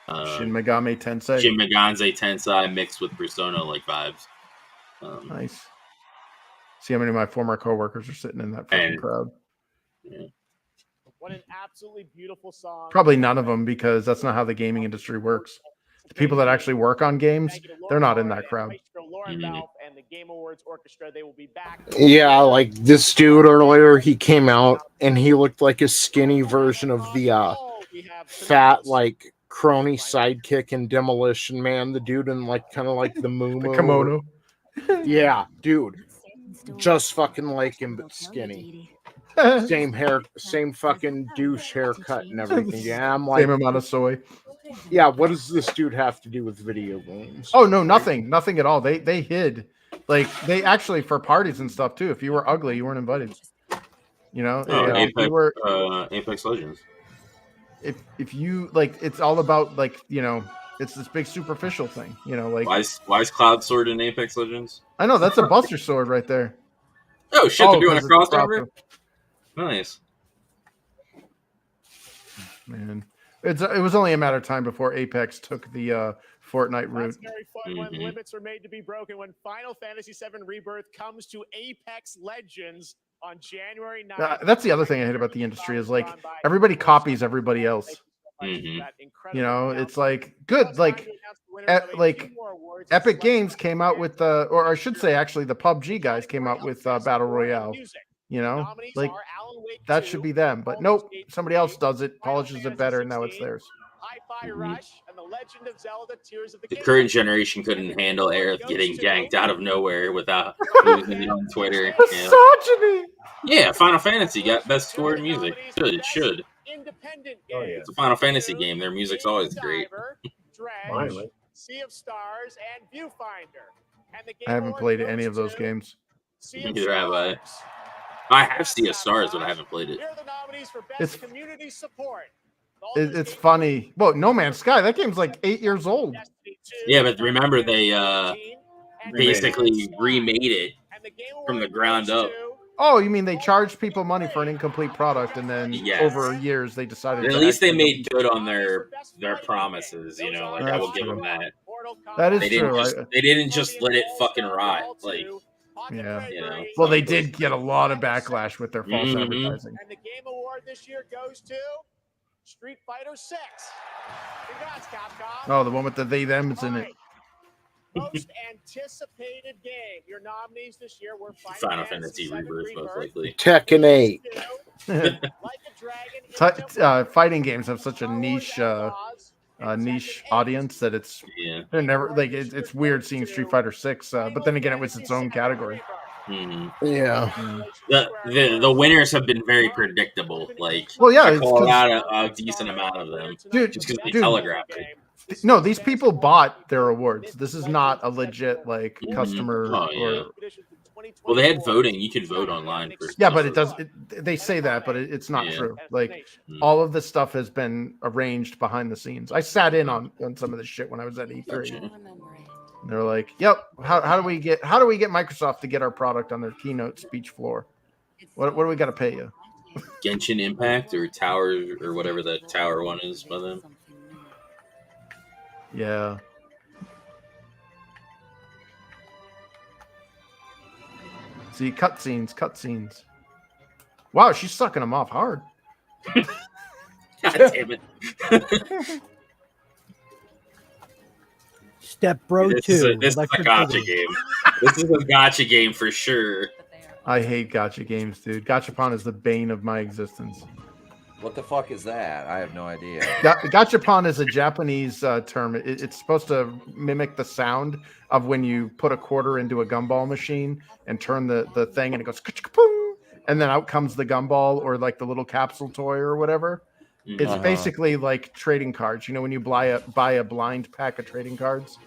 Speaker 15: Megami Tensei.
Speaker 1: Shin Megami Tensei mixed with Persona like vibes.
Speaker 15: Nice. See how many of my former coworkers are sitting in that fucking crowd.
Speaker 1: Yeah.
Speaker 12: What an absolutely beautiful song.
Speaker 15: Probably none of them, because that's not how the gaming industry works. The people that actually work on games, they're not in that crowd.
Speaker 12: And the Game Awards Orchestra, they will be back.
Speaker 3: Yeah, like this dude earlier, he came out and he looked like a skinny version of the fat, like, crony sidekick in Demolition Man. The dude in, like, kind of like the moo
Speaker 15: The kimono.
Speaker 3: Yeah, dude. Just fucking like him, but skinny. Same hair, same fucking douche haircut and everything. Yeah, I'm like,
Speaker 15: Same amount of soy.
Speaker 3: Yeah, what does this dude have to do with video games?
Speaker 15: Oh no, nothing at all. They hid, like, they actually, for parties and stuff too. If you were ugly, you weren't invited. You know,
Speaker 1: Apex Legends.
Speaker 15: If you like, it's all about, like, you know, it's this big superficial thing. You know, like,
Speaker 1: why is Cloud Sword in Apex Legends?
Speaker 15: I know that's a Buster Sword right there.
Speaker 1: Oh shit! They're doing a
Speaker 15: 'cause it's
Speaker 1: crossover. Nice.
Speaker 15: Man, it was only a matter of time before Apex took the Fortnite route.
Speaker 12: That's very fun when limits are made to be broken. When Final Fantasy VII Rebirth comes to Apex Legends on January 9th.
Speaker 15: That's the other thing I hate about the industry is, like, everybody copies everybody else.
Speaker 12: Mm-hmm.
Speaker 15: You know, it's like good, like Epic Games came out with or I should say, actually, the PUBG guys came out with Battle Royale. You know, like, that should be them, but nope, somebody else does it, polishes it better, and now it's theirs.
Speaker 1: The current generation couldn't handle Aerith getting ganked out of nowhere without losing it on Twitter.
Speaker 15: Misogyny.
Speaker 1: Yeah, Final Fantasy got best score in music. It should.
Speaker 9: Oh, yeah.
Speaker 1: It's a Final Fantasy game. Their music's always great.
Speaker 12: Finally. Sea of Stars and Viewfinder. And the
Speaker 15: I haven't played any of those games.
Speaker 1: Neither have I. I have Sea of Stars, but I haven't played it.
Speaker 15: It's
Speaker 12: community support.
Speaker 15: It's funny. Well, No Man's Sky, that game's like 8 years old.
Speaker 1: Yeah, but remember they basically remade it from the ground up.
Speaker 15: Oh, you mean they charged people money for an incomplete product, and then over years they decided.
Speaker 1: At least they made good on their promises. You know, like, I will give them that.
Speaker 15: That is
Speaker 1: true.
Speaker 15: true.
Speaker 1: They didn't just let it fucking rot. Like,
Speaker 15: yeah.
Speaker 1: You know.
Speaker 15: Well, they did get a lot of backlash with their false advertising.
Speaker 12: And the Game Award this year goes to Street Fighter 6. Congrats, Capcom.
Speaker 15: Oh, the one with the they them's in it.
Speaker 12: Most anticipated game. Your nominees this year were
Speaker 1: Final Fantasy Rebirth, most likely.
Speaker 3: Tekken 8.
Speaker 15: Fighting games have such a niche audience that it's they're never like it's weird seeing Street Fighter 6, but then again, it was its own category.
Speaker 3: Yeah.
Speaker 1: The winners have been very predictable. Like,
Speaker 15: well, yeah,
Speaker 1: I called out a decent amount of them,
Speaker 15: dude,
Speaker 1: just because they telegraphed it.
Speaker 15: No, these people bought their awards. This is not a legit, like, customer.
Speaker 1: Oh, yeah. Well, they had voting. You could vote online.
Speaker 15: Yeah, but it does. They say that, but it's not true. Like, all of this stuff has been arranged behind the scenes. I sat in on some of this shit when I was at E3. And they're like, "Yep, how do we get Microsoft to get our product on their keynote speech floor? What do we got to pay you?"
Speaker 1: Genshin Impact or Tower or whatever that Tower one is by them.
Speaker 15: Yeah. See, cutscenes. Wow, she's sucking them off hard.
Speaker 1: God damn it.
Speaker 8: Step Bro 2.
Speaker 1: This is a gacha game. This is a gacha game for sure.
Speaker 15: I hate gacha games, dude. Gachapon is the bane of my existence.
Speaker 2: What the fuck is that? I have no idea.
Speaker 15: Gachapon is a Japanese term. It's supposed to mimic the sound of when you put a quarter into a gumball machine and turn the thing, and it goes ka-chika-boom, and then out comes the gumball or like the little capsule toy or whatever. It's basically like trading cards. You know, when you buy a blind pack of trading cards,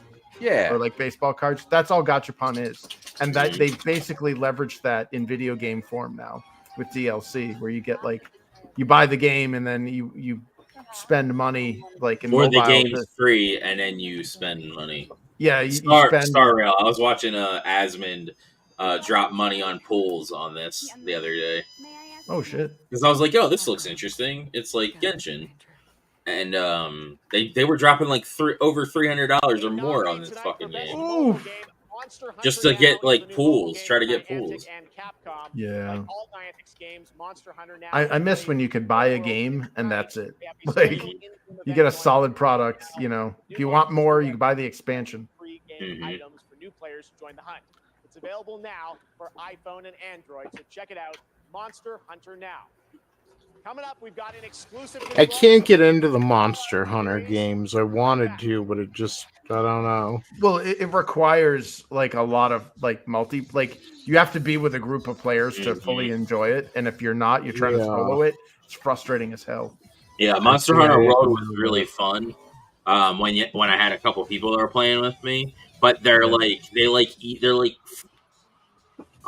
Speaker 15: or like baseball cards. That's all Gachapon is, and that they basically leverage that in video game form now with DLC, where you get like. You buy the game and then you spend money like in
Speaker 1: or
Speaker 15: mobile.
Speaker 1: The game is free and then you spend money.
Speaker 15: Yeah, you
Speaker 1: spend Star Rail. I was watching Asmund drop money on pools on this the other day.
Speaker 15: Oh shit!
Speaker 1: Because I was like, "Yo, this looks interesting." It's like Genshin, and they were dropping like over $300 or more on this fucking game.
Speaker 15: Ooh.
Speaker 1: just to get like pools. Try to get pools.
Speaker 15: Yeah.
Speaker 12: All Niantic's games, Monster Hunter now.
Speaker 15: I miss when you could buy a game and that's it. Like you get a solid product. You know, if you want more, you can buy the expansion.
Speaker 12: Free game items for new players who join the hunt. It's available now for iPhone and Android, so check it out. Monster Hunter now. Coming up, we've got an exclusive.
Speaker 3: I can't get into the Monster Hunter games. I wanted to, but it just, I don't know.
Speaker 15: Well, it requires like a lot of like you have to be with a group of players to fully enjoy it. And if you're not, you're trying to solo it. It's frustrating as hell.
Speaker 1: Yeah, Monster Hunter World was really fun. When I had a couple people that were playing with me, but they're like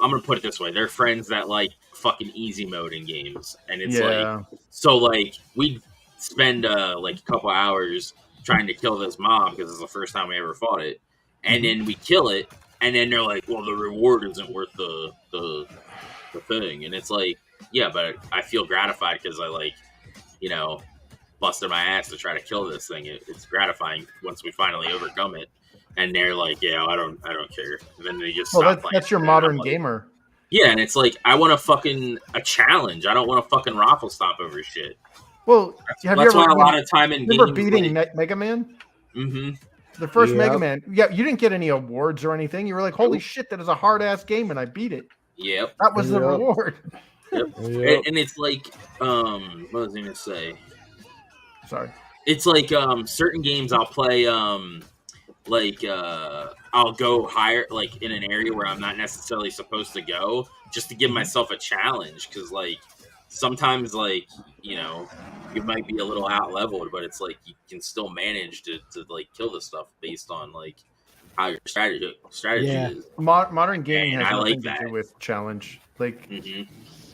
Speaker 1: I'm gonna put it this way: they're friends that like fucking easy mode in games, and it's like so like we spend like a couple hours trying to kill this mob because it's the first time we ever fought it, and then we kill it, and then they're like, "Well, the reward isn't worth the thing," and it's like, yeah, but I feel gratified because I like, you know, busted my ass to try to kill this thing. It's gratifying once we finally overcome it. And they're like, yeah, I don't care. And then they just stop playing.
Speaker 15: That's your modern gamer.
Speaker 1: Yeah, and it's like I want a challenge. I don't want to fucking raffle stomp over shit.
Speaker 15: Well,
Speaker 1: that's why a lot of time in games.
Speaker 15: Beating Mega Man?
Speaker 1: Mm-hmm.
Speaker 15: The first Mega Man. Yeah, you didn't get any awards or anything. You were like, holy shit, that is a hard ass game, and I beat it.
Speaker 1: Yep.
Speaker 15: That was the reward.
Speaker 1: Yep. And it's like, what was I gonna say?
Speaker 15: Sorry.
Speaker 1: It's like certain games I'll play. I'll go higher, like in an area where I'm not necessarily supposed to go, just to give myself a challenge. Because like sometimes, like, you know, you might be a little out leveled, but it's like you can still manage to like kill the stuff based on like how your strategy is.
Speaker 15: Modern gaming has nothing to do with challenge. Like,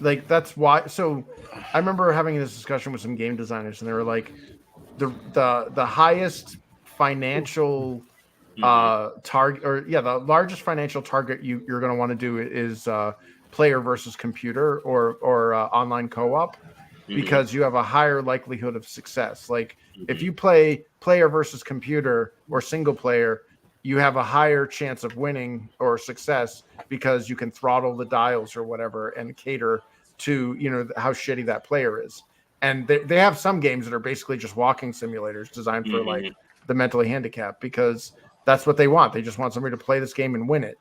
Speaker 15: like that's why. So I remember having this discussion with some game designers, and they were like, the highest financial target, or the largest financial target you're going to want to do is player versus computer or online co-op, because you have a higher likelihood of success. Like if you play player versus computer or single player, you have a higher chance of winning or success because you can throttle the dials or whatever and cater to, you know, how shitty that player is. And they have some games that are basically just walking simulators designed for like the mentally handicapped, because that's what they want. They just want somebody to play this game and win it.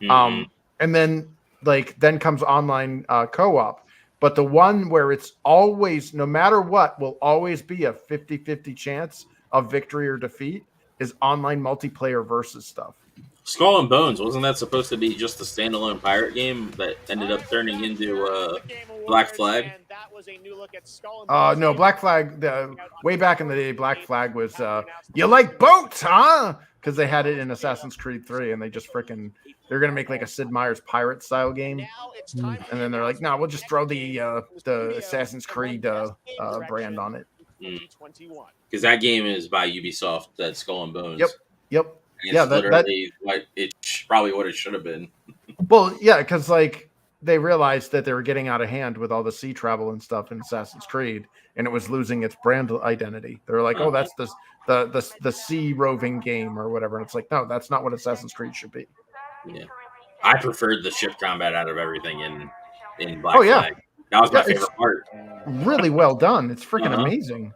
Speaker 15: And then comes online co-op. But the one where it's always, no matter what, will always be a 50-50 chance of victory or defeat is online multiplayer versus stuff.
Speaker 1: Skull and Bones, wasn't that supposed to be just a standalone pirate game that ended up turning into Black Flag?
Speaker 15: No, Black Flag, way back in the day, Black Flag was, you like boats, huh? Because they had it in Assassin's Creed 3, and they just they're going to make like a Sid Meier's pirate style game. And then they're like, no, we'll just throw the Assassin's Creed brand on it.
Speaker 1: Because that game is by Ubisoft, that Skull and Bones.
Speaker 15: Yep.
Speaker 1: And it's literally probably what it should have been.
Speaker 15: Well, yeah, because like they realized that they were getting out of hand with all the sea travel and stuff in Assassin's Creed, and it was losing its brand identity. They were like, oh, that's the sea roving game or whatever. And it's like, no, that's not what Assassin's Creed should be.
Speaker 1: Yeah, I preferred the ship combat out of everything in Black Flag. That was my favorite part.
Speaker 15: Really well done. It's freaking amazing.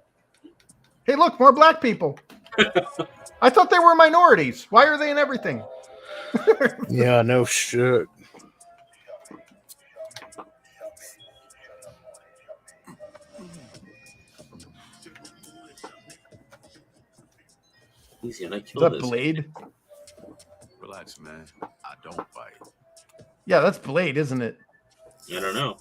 Speaker 15: Hey, look, more black people. I thought they were minorities. Why are they in everything?
Speaker 3: Yeah, no shit.
Speaker 1: He's gonna kill
Speaker 15: that Blade?
Speaker 7: Relax, man. I don't fight.
Speaker 15: Yeah, that's Blade, isn't it?
Speaker 1: I don't know.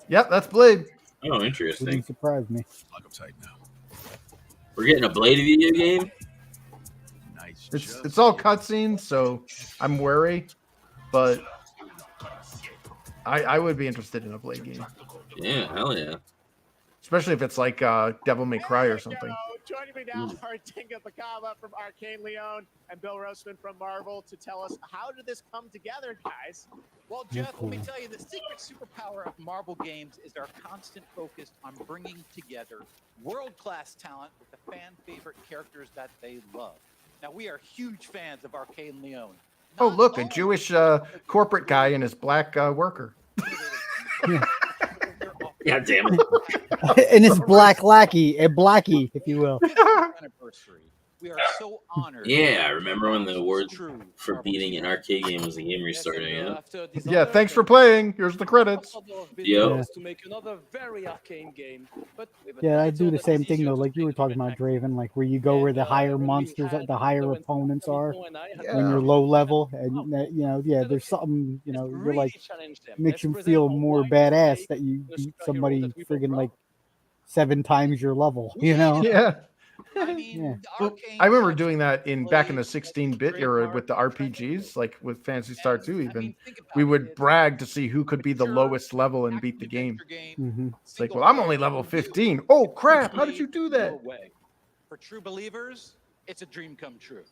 Speaker 15: Yep, that's Blade.
Speaker 1: Oh, interesting.
Speaker 8: Wouldn't surprise me.
Speaker 7: Lock up tight now.
Speaker 1: We're getting a Blade video game?
Speaker 7: Nice.
Speaker 15: It's all cutscenes, so I'm wary, but I would be interested in a Blade game.
Speaker 1: Yeah, hell yeah.
Speaker 15: Especially if it's like Devil May Cry or something.
Speaker 12: Joining me now are Tinga Bakava from Arcane Leon and Bill Roseman from Marvel to tell us, how did this come together, guys?
Speaker 4: Well, Jeff, let me tell you, the secret superpower of Marvel Games is our constant focus on bringing together world-class talent with the fan-favorite characters that they love. Now, we are huge fans of Arcane Leon.
Speaker 15: Oh, look, a Jewish corporate guy and his black worker.
Speaker 1: Yeah, damn it.
Speaker 8: And it's black lackey, a blackie, if you will.
Speaker 4: We are so honored.
Speaker 1: Yeah, I remember when the award for beating an arcade game was the game restarting.
Speaker 15: Yeah, thanks for playing. Here's the credits.
Speaker 1: Yo.
Speaker 20: To make another very arcane game. But
Speaker 8: Yeah, I do the same thing though, like you were talking about, Draven, like where you go where the higher monsters, the higher opponents are when you're low level, and you know, yeah, there's something, you know, you're like makes you feel more badass that you beat somebody friggin' like 7 times your level, you know?
Speaker 15: Yeah.
Speaker 8: Yeah.
Speaker 15: Well, I remember doing that back in the 16-bit era with the RPGs, like with Phantasy Star 2 even. We would brag to see who could be the lowest level and beat the game. It's like, well, I'm only level 15. Oh, crap. How did you do that?
Speaker 4: For true believers, it's a dream come true.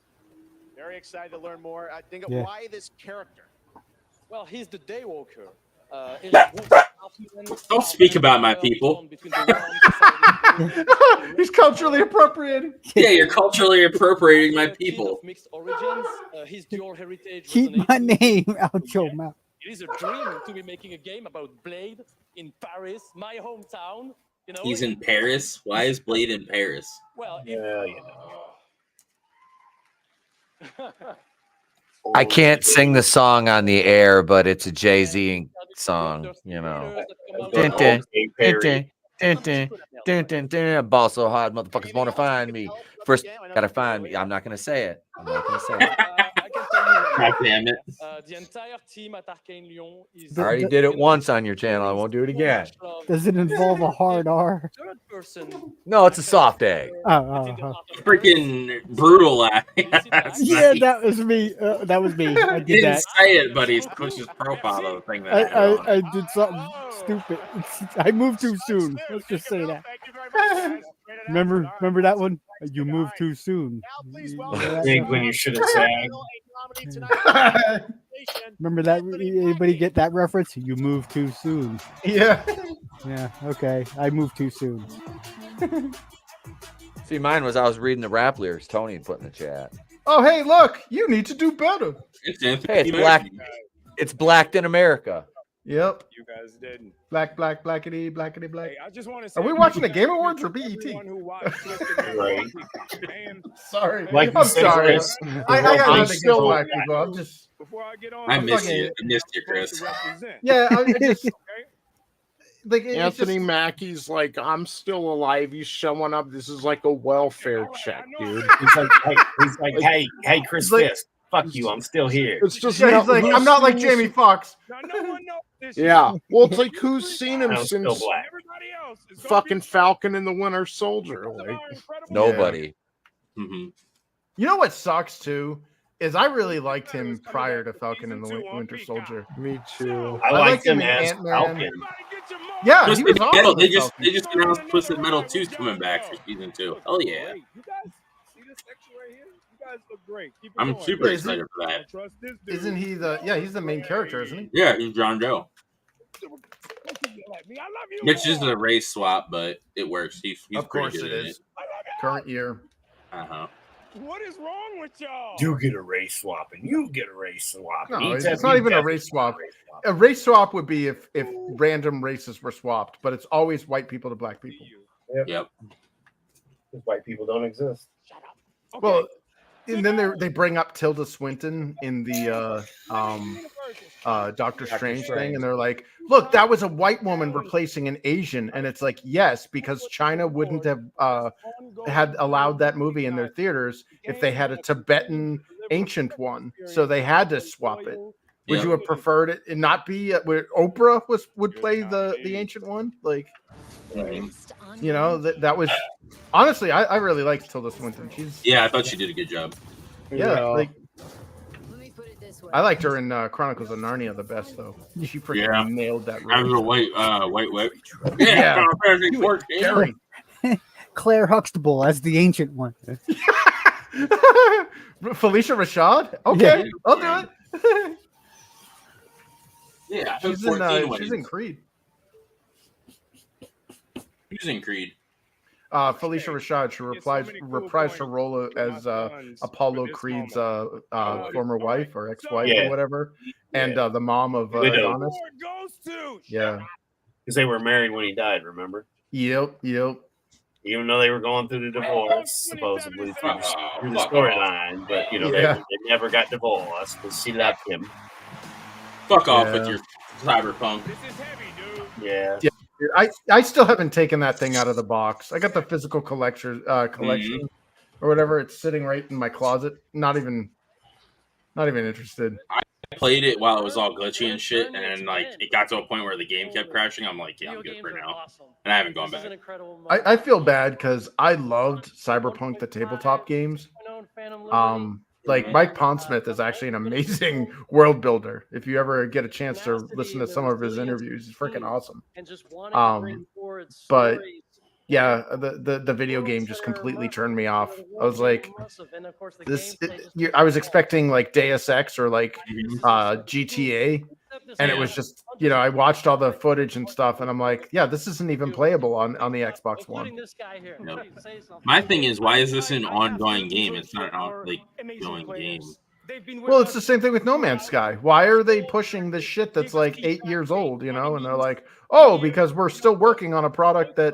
Speaker 12: Very excited to learn more. Dinga,
Speaker 8: Yeah.
Speaker 12: why this character?
Speaker 20: Well, he's the Daywalker.
Speaker 1: Don't speak about my people.
Speaker 15: He's culturally appropriating.
Speaker 1: Yeah, you're culturally appropriating my people.
Speaker 20: Mixed origins. His dual heritage.
Speaker 8: Keep my name out your mouth.
Speaker 20: It is a dream to be making a game about Blade in Paris, my hometown. You know,
Speaker 1: He's in Paris. Why is Blade in Paris?
Speaker 20: Well,
Speaker 11: I can't sing the song on the air, but it's a Jay-Z song, you know. Dun, dun, dun, dun, dun, dun, dun, dun. Ball so hard, motherfuckers want to find me. First, gotta find me. I'm not gonna say it. I'm not gonna say it.
Speaker 1: God damn it.
Speaker 20: The entire team at Arcane Leon is.
Speaker 11: I already did it once on your channel. I won't do it again.
Speaker 8: Does it involve a hard R?
Speaker 11: No, it's a soft A.
Speaker 1: Freaking brutal acting.
Speaker 8: Yeah, that was me. That was me. I
Speaker 1: He
Speaker 8: did
Speaker 1: didn't
Speaker 8: that.
Speaker 1: say it, but he's pushed his profile of the thing that
Speaker 8: I did something stupid. I moved too soon. Let's just say that. Remember that one? You moved too soon.
Speaker 9: I think when you should have said.
Speaker 8: Remember that? Anybody get that reference? You moved too soon.
Speaker 15: Yeah.
Speaker 8: Yeah. Okay. I moved too soon.
Speaker 11: See, mine was I was reading the rap lyrics Tony had put in the chat.
Speaker 15: Oh, hey, look, you need to do better.
Speaker 11: Hey, it's black. It's blacked in America.
Speaker 15: Yep.
Speaker 19: You guys didn't.
Speaker 15: Black, blackity, blackity, black.
Speaker 19: Hey, I just want to say,
Speaker 15: Are we watching the Game Awards or BET?
Speaker 19: Right.
Speaker 15: Sorry.
Speaker 19: Like
Speaker 15: I'm
Speaker 19: the
Speaker 15: sorry.
Speaker 19: Chris.
Speaker 15: I got
Speaker 19: I'm
Speaker 15: nothing against black people. I'm just.
Speaker 19: Before I get on,
Speaker 1: I miss you. I missed you, Chris.
Speaker 15: Yeah, I just. Like
Speaker 3: Anthony Mackie's like, I'm still alive. He's showing up. This is like a welfare check, dude.
Speaker 9: He's like, hey, Chris Fisk, fuck you. I'm still here.
Speaker 3: It's just
Speaker 15: Yeah, he's like, I'm not like Jamie Foxx.
Speaker 3: Yeah, well, it's like who's seen him
Speaker 9: I'm still
Speaker 3: since
Speaker 9: black.
Speaker 3: fucking Falcon and the Winter Soldier? Like
Speaker 11: Nobody.
Speaker 15: You know what sucks too is I really liked him prior to Falcon and the Winter Soldier.
Speaker 3: Me too.
Speaker 9: I liked him
Speaker 15: in
Speaker 9: as
Speaker 15: Ant-Man.
Speaker 9: Falcon.
Speaker 15: Yeah, he
Speaker 1: Twisted
Speaker 15: was
Speaker 1: Metal.
Speaker 15: awesome
Speaker 1: They
Speaker 15: in
Speaker 1: just
Speaker 15: Falcon.
Speaker 1: announced Twisted Metal 2's coming back for season 2. Hell yeah!
Speaker 19: You guys see this section right here? You guys look great. Keep it
Speaker 1: I'm
Speaker 19: going.
Speaker 1: super excited for that.
Speaker 19: Trust this dude.
Speaker 15: Isn't he the? Yeah, he's the main character, isn't he?
Speaker 1: Yeah, he's John Doe.
Speaker 19: Don't yell at me. I love you.
Speaker 1: Which is a race swap, but it works. He's
Speaker 15: Of
Speaker 1: pretty
Speaker 15: course
Speaker 1: good
Speaker 15: it
Speaker 1: in
Speaker 15: is. Current year.
Speaker 19: What is wrong with y'all?
Speaker 9: You get a race swap, and you get a race swap.
Speaker 15: No, it's not even a race swap. A race swap would be if random races were swapped, but it's always white people to black people.
Speaker 1: Yep.
Speaker 9: Because white people don't exist.
Speaker 15: Well, and then they bring up Tilda Swinton in the Doctor Strange thing, and they're like, "Look, that was a white woman replacing an Asian," and it's like, yes, because China wouldn't have had allowed that movie in their theaters if they had a Tibetan ancient one, so they had to swap it. Would you have preferred it not be where Oprah would play the ancient one? Like, you know, that was honestly, I really liked Tilda Swinton.
Speaker 1: Yeah, I thought she did a good job.
Speaker 15: Yeah, like I liked her in Chronicles of Narnia the best though. She freaking nailed that
Speaker 1: I was
Speaker 15: role.
Speaker 1: a white.
Speaker 15: Yeah.
Speaker 1: Gary.
Speaker 8: Claire Huxtable as the ancient one.
Speaker 15: Felicia Rashad? Okay,
Speaker 8: Yeah.
Speaker 15: I'll do it.
Speaker 1: Yeah,
Speaker 15: she's in Creed.
Speaker 1: Who's in Creed?
Speaker 15: Felicia Rashad. She reprised her role as Apollo Creed's former wife or ex-wife or whatever, and the mom of Adonis. Yeah,
Speaker 9: because they were married when he died. Remember?
Speaker 15: Yep.
Speaker 9: Even though they were going through the divorce, supposedly through the storyline, but they never got divorced because she left him.
Speaker 1: Fuck off with your cyberpunk.
Speaker 9: Yeah.
Speaker 15: I still haven't taken that thing out of the box. I got the physical collection or whatever. It's sitting right in my closet. Not even interested.
Speaker 1: I played it while it was all glitchy and shit, and then like it got to a point where the game kept crashing. I'm like, yeah, I'm good for now, and I haven't gone back.
Speaker 15: I feel bad because I loved Cyberpunk, the tabletop games. Like Mike Pondsmith is actually an amazing world builder. If you ever get a chance to listen to some of his interviews, he's freaking awesome. But yeah, the video game just completely turned me off. I was like, I was expecting like Deus Ex or like GTA, and it was just, I watched all the footage and stuff, and I'm like, yeah, this isn't even playable on the Xbox One.
Speaker 1: Nope. My thing is, why is this an ongoing game? It's not an ongoing game.
Speaker 15: Well, it's the same thing with No Man's Sky. Why are they pushing this shit that's like 8 years old, and they're like, oh, because we're still working on a product that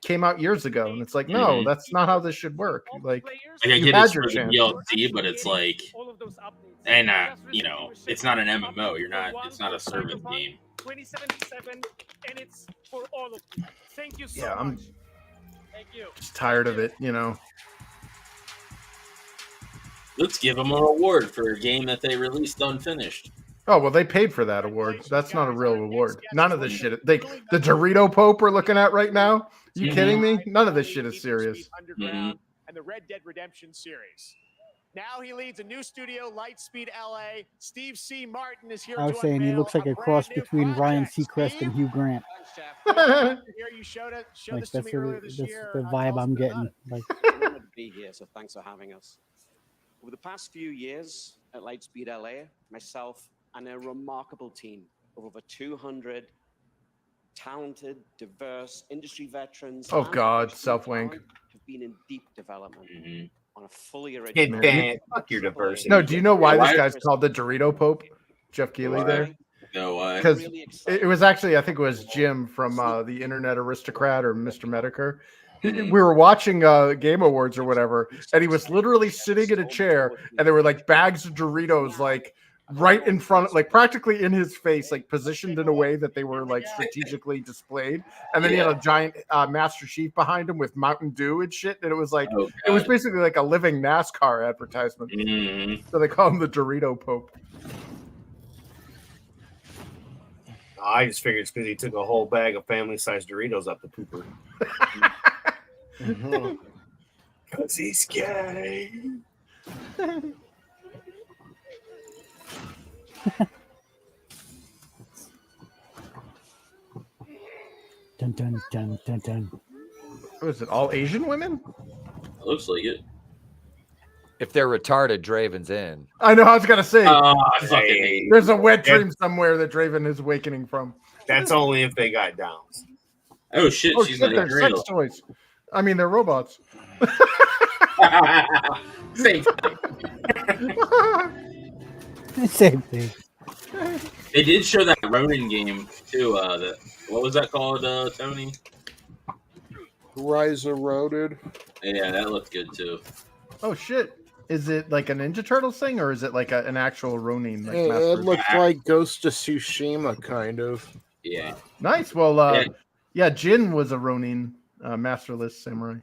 Speaker 15: came out years ago. And it's like, no, that's not how this should work. Like
Speaker 1: I get it's for the DLC, but it's like, and it's not an MMO. It's not a service game.
Speaker 12: 2077, and it's for all of you. Thank you so much.
Speaker 15: I'm just tired of it,
Speaker 1: Let's give them an award for a game that they released unfinished.
Speaker 15: Oh, well, they paid for that award. That's not a real award. None of this shit. The Dorito Pope we're looking at right now? You kidding me? None of this shit is serious.
Speaker 12: And the Red Dead Redemption series. Now he leads a new studio, Lightspeed LA. Steve C. Martin is here.
Speaker 8: I was saying he looks like a cross between Ryan Seacrest and Hugh Grant.
Speaker 12: Here you showed
Speaker 8: Like that's the vibe I'm getting. Like,
Speaker 13: to be here, so thanks for having us. Over the past few years at Lightspeed LA, myself and a remarkable team of over 200 talented, diverse industry veterans.
Speaker 15: Oh God, Self-Wink
Speaker 13: have been in deep development on a fully original.
Speaker 9: Fuck your diversity.
Speaker 15: No, do you know why this guy's called the Dorito Pope? Jeff Keighley there.
Speaker 1: No, why?
Speaker 15: Because it was actually, I think it was Jim from the Internet Aristocrat or Mr. Medicare. We were watching Game Awards or whatever, and he was literally sitting in a chair, and there were like bags of Doritos like right in front, like practically in his face, like positioned in a way that they were like strategically displayed. And then he had a giant Master Chief behind him with Mountain Dew and shit. And it was like, it was basically like a living NASCAR advertisement. So they call him the Dorito Pope.
Speaker 9: I just figured it's because he took a whole bag of family-sized Doritos up the pooper. Because he's gay.
Speaker 8: Dun, dun, dun, dun, dun.
Speaker 15: Was it all Asian women?
Speaker 1: Looks like it.
Speaker 11: If they're retarded, Draven's in.
Speaker 15: I know. I was gonna say.
Speaker 1: Hey.
Speaker 15: There's a wet dream somewhere that Draven is awakening from.
Speaker 9: That's only if they got Downs.
Speaker 1: Oh shit!
Speaker 15: Oh
Speaker 1: she's
Speaker 15: shit!
Speaker 1: like
Speaker 15: They're sex toys. I mean, they're robots.
Speaker 1: Same thing.
Speaker 8: Same thing.
Speaker 1: They did show that Ronin game too. What was that called, Tony?
Speaker 3: Rise of Ronin.
Speaker 1: Yeah, that looked good too.
Speaker 15: Oh shit! Is it like a Ninja Turtles thing, or is it like an actual Ronin? Like
Speaker 3: It looked like Ghost of Tsushima, kind of.
Speaker 1: Yeah.
Speaker 15: Nice. Well, yeah, Jin was a Ronin, masterless samurai.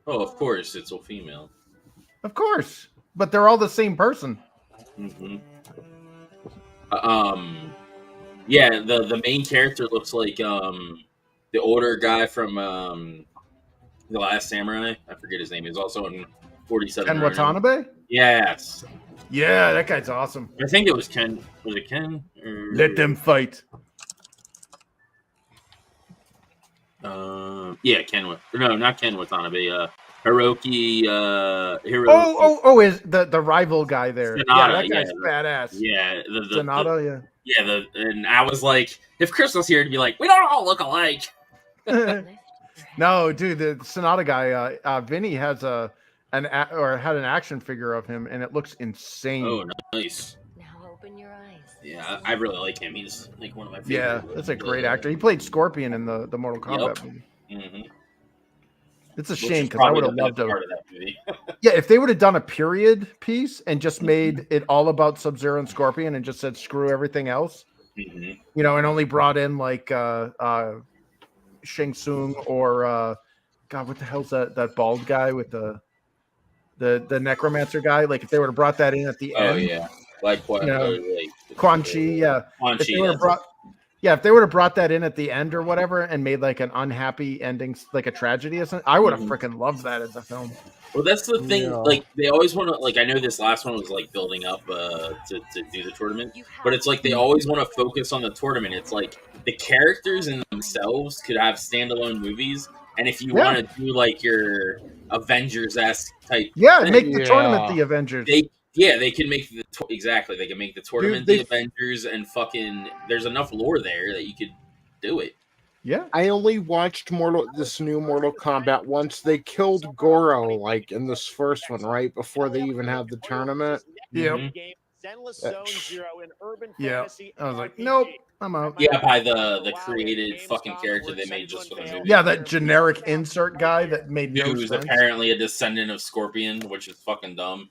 Speaker 1: Oh, of course, it's all female.
Speaker 15: Of course, but they're all the same person.
Speaker 1: Yeah, the main character looks like the older guy from The Last Samurai. I forget his name. He's also in 47.
Speaker 15: Ken Watanabe?
Speaker 1: Yes.
Speaker 15: Yeah, that guy's awesome.
Speaker 1: I think it was Ken. Was it Ken?
Speaker 15: Let them fight.
Speaker 1: Yeah, not Ken Watanabe. Hiroki.
Speaker 15: Is the rival guy there?
Speaker 1: Sonata,
Speaker 15: Yeah, that guy's badass.
Speaker 1: Yeah,
Speaker 15: Sonata.
Speaker 1: And I was like, if Chris was here, to be like, we don't all look alike.
Speaker 15: No, dude, the Sonata guy, Vinny has had an action figure of him, and it looks insane.
Speaker 1: Oh, nice.
Speaker 10: Now open your eyes.
Speaker 1: Yeah, I really like him. He's like one of my favorite.
Speaker 15: Yeah, that's a great actor. He played Scorpion in the Mortal Kombat movie.
Speaker 1: Mm-hmm.
Speaker 15: It's a shame because I would have loved
Speaker 1: part of that movie.
Speaker 15: Yeah, if they would have done a period piece and just made it all about Sub-Zero and Scorpion and just said screw everything else,
Speaker 1: mm-hmm.
Speaker 15: you know, and only brought in like Shang Tsung or God, what the hell's that bald guy with the necromancer guy? Like if they would have brought that in at the end.
Speaker 1: Oh yeah, like what?
Speaker 15: Quan Chi, yeah.
Speaker 1: Quan Chi,
Speaker 15: if they would have brought that in at the end or whatever and made like an unhappy ending, like a tragedy or something, I would have freaking loved that as a film.
Speaker 1: Well, that's the thing. Yeah. Like they always want to. Like I know this last one was like building up to do the tournament, but it's like they always want to focus on the tournament. It's like the characters in themselves could have standalone movies, and if you want to do like your Avengers-esque type,
Speaker 15: make the tournament the Avengers.
Speaker 1: They can make exactly. They can make the tournament the Avengers, and fucking. There's enough lore there that you could do it.
Speaker 15: Yeah,
Speaker 3: I only watched this new Mortal Kombat once. They killed Goro like in this first one, right before they even had the tournament.
Speaker 15: Yeah.
Speaker 3: Yeah.
Speaker 15: I was like, nope, I'm out.
Speaker 1: Yeah, by the created fucking character they made just for the movie.
Speaker 15: Yeah, that generic insert guy that made no
Speaker 1: who's
Speaker 15: sense.
Speaker 1: Apparently a descendant of Scorpion, which is fucking dumb.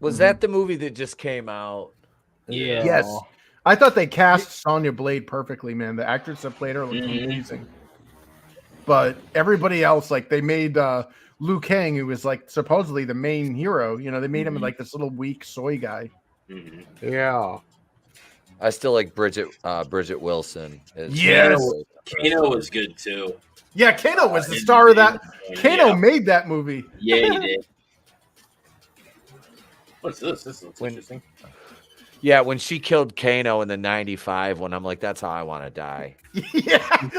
Speaker 11: Was that the movie that just came out?
Speaker 1: Yeah.
Speaker 15: Yes. I thought they cast Sonya Blade perfectly, man. The actress that played her looked amazing. But everybody else, like they made Liu Kang, who was like supposedly the main hero. You know, they made him like this little weak soy guy.
Speaker 3: Yeah.
Speaker 11: I still like Bridget Wilson.
Speaker 15: Yes.
Speaker 1: Kano was good too.
Speaker 15: Yeah, Kano was the star of that. Kano made that movie.
Speaker 1: Yeah, he did. What's this? This looks interesting.
Speaker 11: Yeah, when she killed Kano in the 95 one, I'm like, that's how I want to die.
Speaker 15: Yeah.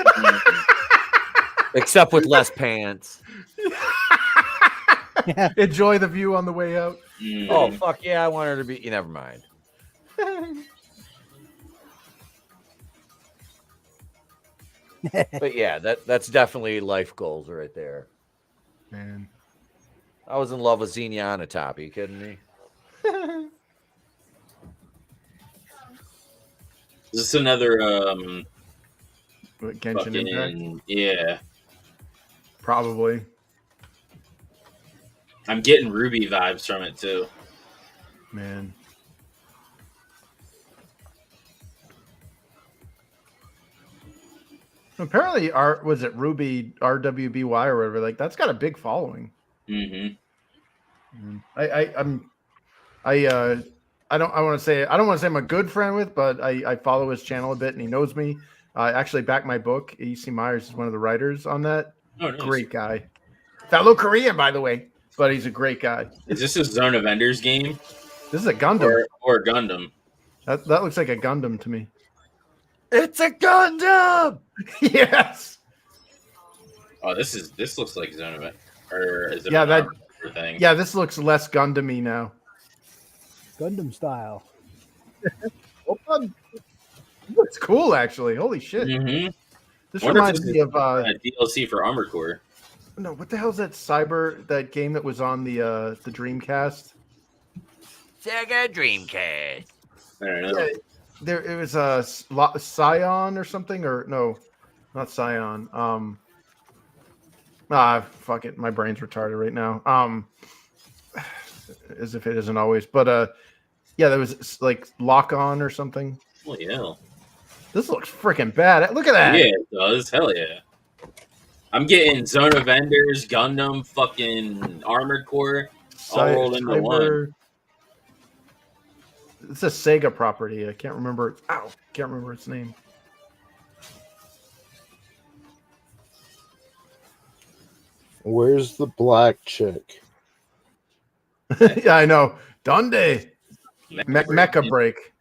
Speaker 11: Except with less pants.
Speaker 15: Enjoy the view on the way out.
Speaker 11: Oh, fuck yeah, I want her to be... Never mind. But yeah, that's definitely life goals right there.
Speaker 15: Man.
Speaker 11: I was in love with Xenia Onatopp. Are you kidding me?
Speaker 1: Is this another
Speaker 15: Genshin Impact?
Speaker 1: Yeah.
Speaker 15: Probably.
Speaker 1: I'm getting Ruby vibes from it too.
Speaker 15: Man. Apparently, was it Ruby RWBY or whatever? Like that's got a big following.
Speaker 1: Mm-hmm.
Speaker 15: I don't want to say I'm a good friend with, but I follow his channel a bit and he knows me. I actually backed my book. E.C. Myers is one of the writers on that.
Speaker 1: Oh, nice.
Speaker 15: Great guy. Fellow Korean, by the way, but he's a great guy.
Speaker 1: Is this a Zone of Enders game?
Speaker 15: This is a Gundam.
Speaker 1: Or Gundam.
Speaker 15: That looks like a Gundam to me.
Speaker 11: It's a Gundam!
Speaker 15: Yes.
Speaker 1: Oh, this looks like Zone of Enders. Or is it thing?
Speaker 15: Yeah, this looks less Gundam-y now.
Speaker 8: Gundam style.
Speaker 15: Looks cool, actually. Holy shit!
Speaker 1: Mm-hmm.
Speaker 15: This reminds me of
Speaker 1: DLC for Armored Core.
Speaker 15: No, what the hell is that game that was on the Dreamcast?
Speaker 11: Sega Dreamcast.
Speaker 1: I don't know.
Speaker 15: Yeah, it was Scion or something, or no, not Scion. Fuck it, my brain's retarded right now. As if it isn't always, but yeah, there was like Lock On or something.
Speaker 1: Oh yeah.
Speaker 15: This looks freaking bad. Look at that.
Speaker 1: Yeah, it does. Hell yeah. I'm getting Zone of Enders, Gundam, fucking Armored Core, all rolled into one.
Speaker 15: It's a Sega property. I can't remember. Can't remember its name.
Speaker 3: Where's the black chick?
Speaker 15: Yeah, I know. Dundee. Mecha Break.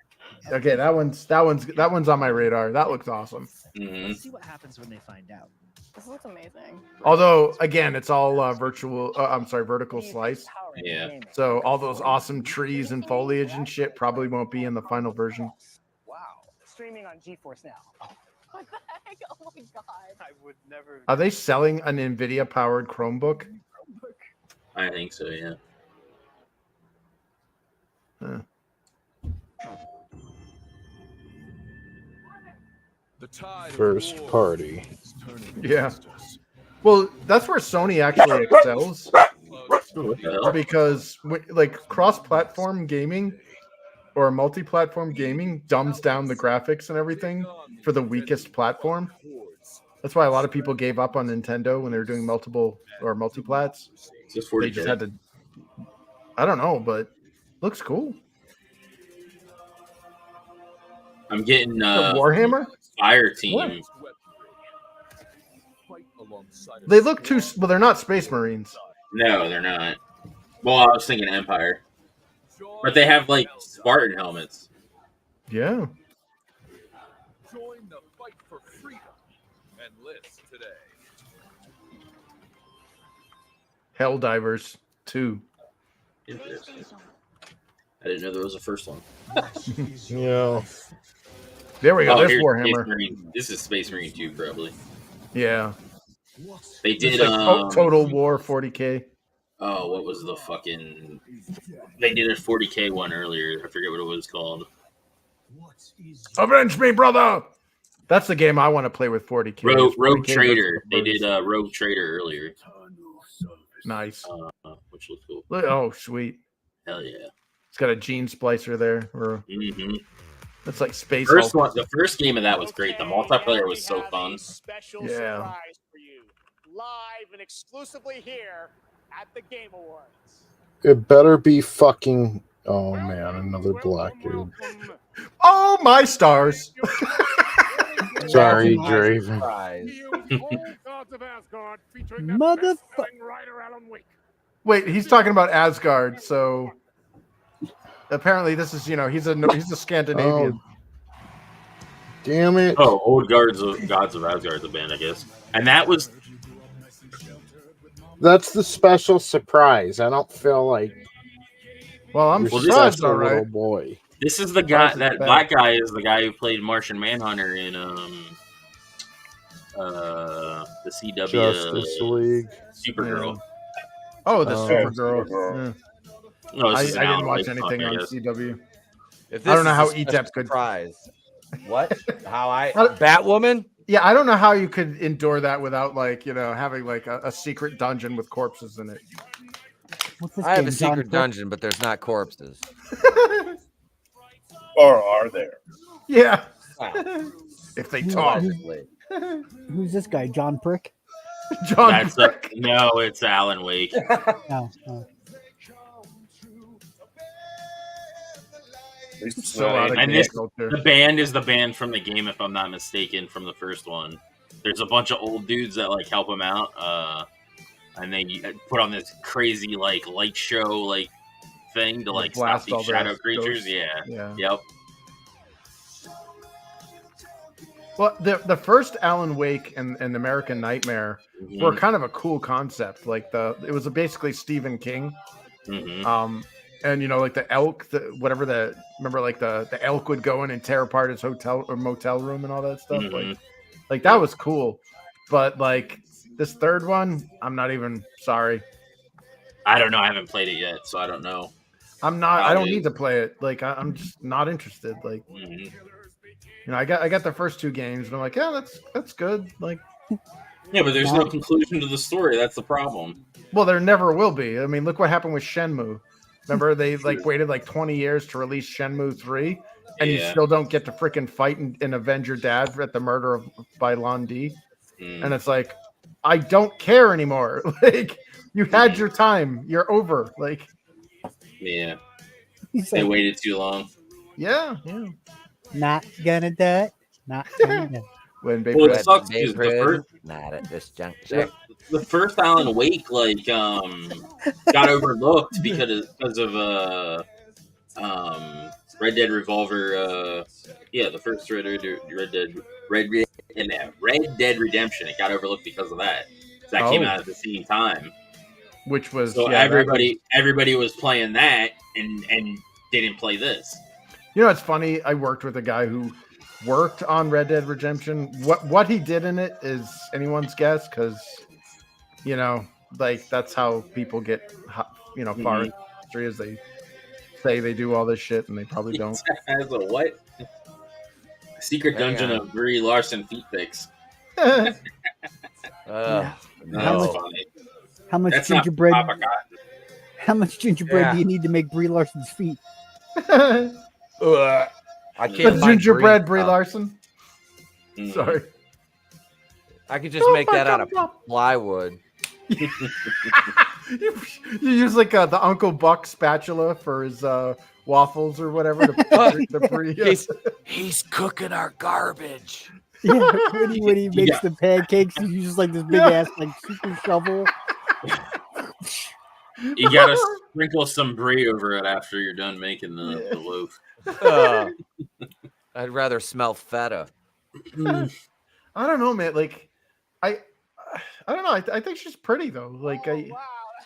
Speaker 15: Okay, that one's on my radar. That looks awesome.
Speaker 1: Mm-hmm.
Speaker 14: Let's see what happens when they find out. This looks amazing.
Speaker 15: Although, again, it's all vertical slice.
Speaker 1: Yeah.
Speaker 15: So all those awesome trees and foliage and shit probably won't be in the final version.
Speaker 17: Wow. Streaming on GeForce now.
Speaker 21: What the heck? Oh my god.
Speaker 17: I would never.
Speaker 15: Are they selling an NVIDIA-powered Chromebook?
Speaker 1: I think so, yeah.
Speaker 15: Huh.
Speaker 3: First party.
Speaker 15: Yeah. Well, that's where Sony actually excels. Because like cross-platform gaming or multi-platform gaming dumbs down the graphics and everything for the weakest platform. That's why a lot of people gave up on Nintendo when they were doing multiple or multi-plats. They just had to. I don't know, but looks cool.
Speaker 1: I'm getting
Speaker 15: Warhammer
Speaker 1: Fire Team.
Speaker 15: They look too. Well, they're not Space Marines.
Speaker 1: No, they're not. Well, I was thinking Empire, but they have like Spartan helmets.
Speaker 15: Yeah.
Speaker 22: Join the fight for freedom and list today.
Speaker 15: Helldivers 2.
Speaker 1: Interesting. I didn't know there was a first one.
Speaker 3: Yeah.
Speaker 15: There we go.
Speaker 1: Oh,
Speaker 15: There's
Speaker 1: here's
Speaker 15: Warhammer.
Speaker 1: Space Marine. This is Space Marine 2, probably.
Speaker 15: Yeah.
Speaker 1: They did
Speaker 15: It's like Total War 40K.
Speaker 1: Oh, what was the fucking? They did a 40K one earlier. I forget what it was called.
Speaker 15: Avenge me, brother! That's the game I want to play with 40K.
Speaker 1: Rogue
Speaker 15: 40K
Speaker 1: Trader. They did Rogue Trader earlier.
Speaker 15: Nice.
Speaker 1: Which looks cool.
Speaker 15: Oh, sweet.
Speaker 1: Hell yeah.
Speaker 15: It's got a gene splicer there. That's like space.
Speaker 1: The first game of that was great. The multiplayer was so fun.
Speaker 12: Special
Speaker 15: Yeah.
Speaker 12: surprise for you, live and exclusively here at the Game Awards.
Speaker 3: It better be fucking. Oh man, another black dude.
Speaker 15: Oh my stars!
Speaker 3: Sorry, Draven.
Speaker 8: Motherfucker.
Speaker 15: Wait, he's talking about Asgard. So apparently, this is he's a Scandinavian.
Speaker 3: Damn it!
Speaker 1: Oh, Old Gods of Asgard, the band, I guess. And that was.
Speaker 3: That's the special surprise. I don't feel like.
Speaker 15: Well, I'm
Speaker 3: surprised,
Speaker 15: all
Speaker 3: little
Speaker 15: right.
Speaker 3: boy.
Speaker 1: This is the guy. That black guy is the guy who played Martian Manhunter in the CW
Speaker 3: Justice League.
Speaker 1: Supergirl.
Speaker 15: Oh, the Supergirl. Yeah.
Speaker 1: No,
Speaker 15: I
Speaker 1: this is an
Speaker 15: didn't
Speaker 1: Alan
Speaker 15: watch
Speaker 1: Wake
Speaker 15: anything
Speaker 1: fuck, I
Speaker 15: on
Speaker 1: guess.
Speaker 15: CW.
Speaker 11: If
Speaker 15: I don't know how
Speaker 11: this is a
Speaker 15: Etep could.
Speaker 2: Surprise. What? How I
Speaker 11: Batwoman?
Speaker 15: Yeah, I don't know how you could endure that without having like a secret dungeon with corpses in it.
Speaker 11: I have a secret dungeon, but there's not corpses.
Speaker 9: Or are there?
Speaker 15: Yeah.
Speaker 11: Wow.
Speaker 15: If they talk.
Speaker 8: Who's this guy? John Prick?
Speaker 15: John Prick.
Speaker 1: No, it's Alan Wake.
Speaker 8: Oh.
Speaker 1: And the band is the band from the game, if I'm not mistaken, from the first one. There's a bunch of old dudes that like help him out, and they put on this crazy like light show thing to stop
Speaker 15: blast all
Speaker 1: these
Speaker 15: the
Speaker 1: shadow creatures.
Speaker 15: ghosts.
Speaker 1: Yeah.
Speaker 15: Yeah.
Speaker 1: Yep.
Speaker 15: Well, the first Alan Wake and American Nightmare were kind of a cool concept. Like it was basically Stephen King. And like the elk, remember the elk would go in and tear apart his hotel or motel room and all that stuff. Like that was cool. But like this third one, I'm not even sorry.
Speaker 1: I don't know. I haven't played it yet, so I don't know.
Speaker 15: I don't need to play it. Like I'm just not interested. Like I got the first two games, and I'm like, yeah, that's good. Like
Speaker 1: yeah, but there's no conclusion to the story. That's the problem.
Speaker 15: Well, there never will be. I mean, look what happened with Shenmue. Remember, they waited 20 years to release Shenmue 3, and you still don't get to freaking fight and avenge your dad at the murder by Lon D. And it's like, I don't care anymore. Like, you had your time. You're over. Like,
Speaker 1: yeah, they waited too long.
Speaker 15: Yeah.
Speaker 8: Not gonna do it. Not gonna do it.
Speaker 15: When
Speaker 1: well, it sucks because
Speaker 2: not at this juncture.
Speaker 1: The first Alan Wake got overlooked because of Red Dead Revolver. The first Red And Red Dead Redemption, it got overlooked because of that. So that came out at the same time.
Speaker 15: Which was
Speaker 1: so everybody was playing that and didn't play this.
Speaker 15: You know, it's funny. I worked with a guy who worked on Red Dead Redemption. What he did in it is anyone's guess, because you know, like that's how people get far in history, as they say they do all this shit and they probably don't.
Speaker 1: As a what? Secret dungeon of Brie Larson feet pics.
Speaker 8: How much
Speaker 1: That's
Speaker 8: gingerbread?
Speaker 1: not Papa Cotton.
Speaker 8: How much gingerbread do you need to make Brie Larson's feet?
Speaker 11: I can't.
Speaker 15: Gingerbread Brie Larson. Sorry.
Speaker 11: I could just make that out of plywood.
Speaker 15: You use like the Uncle Buck spatula for his waffles or whatever.
Speaker 11: He's cooking our garbage.
Speaker 8: Yeah, when he makes the pancakes, he uses like this big ass like super shovel.
Speaker 1: You gotta sprinkle some brie over it after you're done making the loaf.
Speaker 11: I'd rather smell feta.
Speaker 15: I don't know, man. Like, I don't know. I think she's pretty though. Like,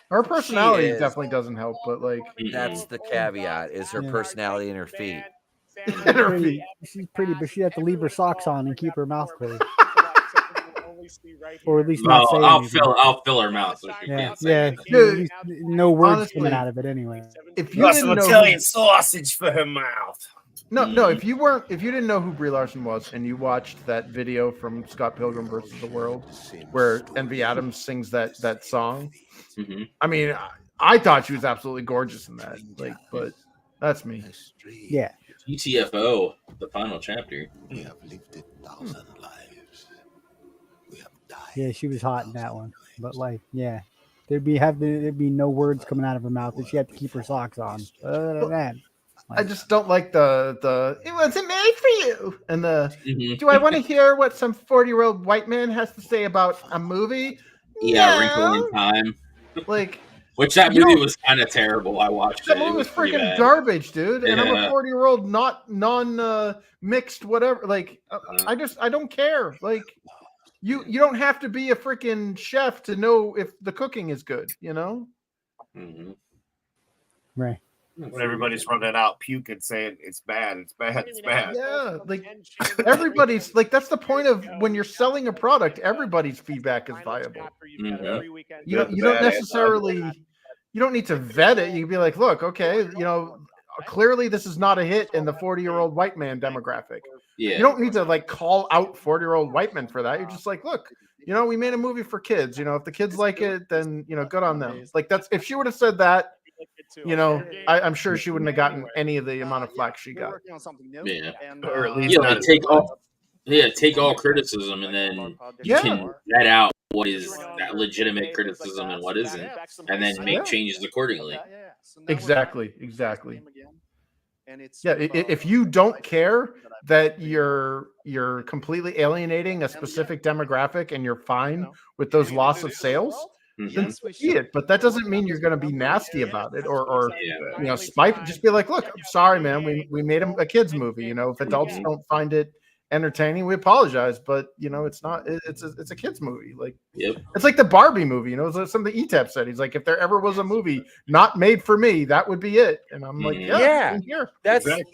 Speaker 15: her personality definitely doesn't help. But like,
Speaker 11: that's the caveat: is her personality and her feet.
Speaker 8: She's pretty, but she'd have to leave her socks on and keep her mouth closed. Or at least not say anything.
Speaker 1: I'll fill her mouth so she can't say
Speaker 8: anything. No words coming out of it anyway.
Speaker 15: If you didn't know
Speaker 9: Italian sausage for her mouth.
Speaker 15: No. If you didn't know who Brie Larson was, and you watched that video from Scott Pilgrim versus the World, where Envy Adams sings that song, I mean, I thought she was absolutely gorgeous in that. Like, but that's me.
Speaker 8: Yeah.
Speaker 1: GTFO, the final chapter.
Speaker 7: We have lived 1,000 lives. We have died.
Speaker 8: Yeah, she was hot in that one. But like, yeah, there'd be no words coming out of her mouth, and she had to keep her socks on. Other than that,
Speaker 15: I just don't like the it wasn't made for you, and do I want to hear what some 40-year-old white man has to say about a movie?
Speaker 1: Yeah, Wrinkle in Time.
Speaker 15: Like,
Speaker 1: which that movie was kind of terrible. I watched
Speaker 15: that
Speaker 1: it.
Speaker 15: movie was
Speaker 1: pretty
Speaker 15: freaking
Speaker 1: bad.
Speaker 15: garbage, dude. And I'm a
Speaker 1: Yeah.
Speaker 15: 40-year-old, non-mixed, whatever. Like, I don't care. Like, you don't have to be a freaking chef to know if the cooking is good, you know?
Speaker 8: Right.
Speaker 9: When everybody's running out puking saying it's bad, it's bad, it's bad.
Speaker 15: Yeah, like everybody's like, that's the point of when you're selling a product, everybody's feedback is viable. You don't necessarily, you don't need to vet it. You can be like, look, okay, clearly this is not a hit in the 40-year-old white man demographic.
Speaker 1: Yeah.
Speaker 15: You don't need to like call out 40-year-old white men for that. You're just like, look, we made a movie for kids. If the kids like it, then good on them. Like, that's, if she would have said that, I'm sure she wouldn't have gotten any of the amount of flack she got.
Speaker 1: Yeah,
Speaker 9: or at least
Speaker 1: take all criticism, and then you can vet out what is that legitimate criticism and what isn't, and then make changes accordingly.
Speaker 15: Exactly. Yeah, if you don't care that you're completely alienating a specific demographic and you're fine with those loss of sales, then see it. But that doesn't mean you're going to be nasty about it or spite. Just be like, look, I'm sorry, man. We made a kids movie. If adults don't find it entertaining, we apologize. But it's not. It's a kids movie. Like, it's like the Barbie movie. It's something Etep said. He's like, if there ever was a movie not made for me, that would be it. And I'm like, yeah.
Speaker 11: That's like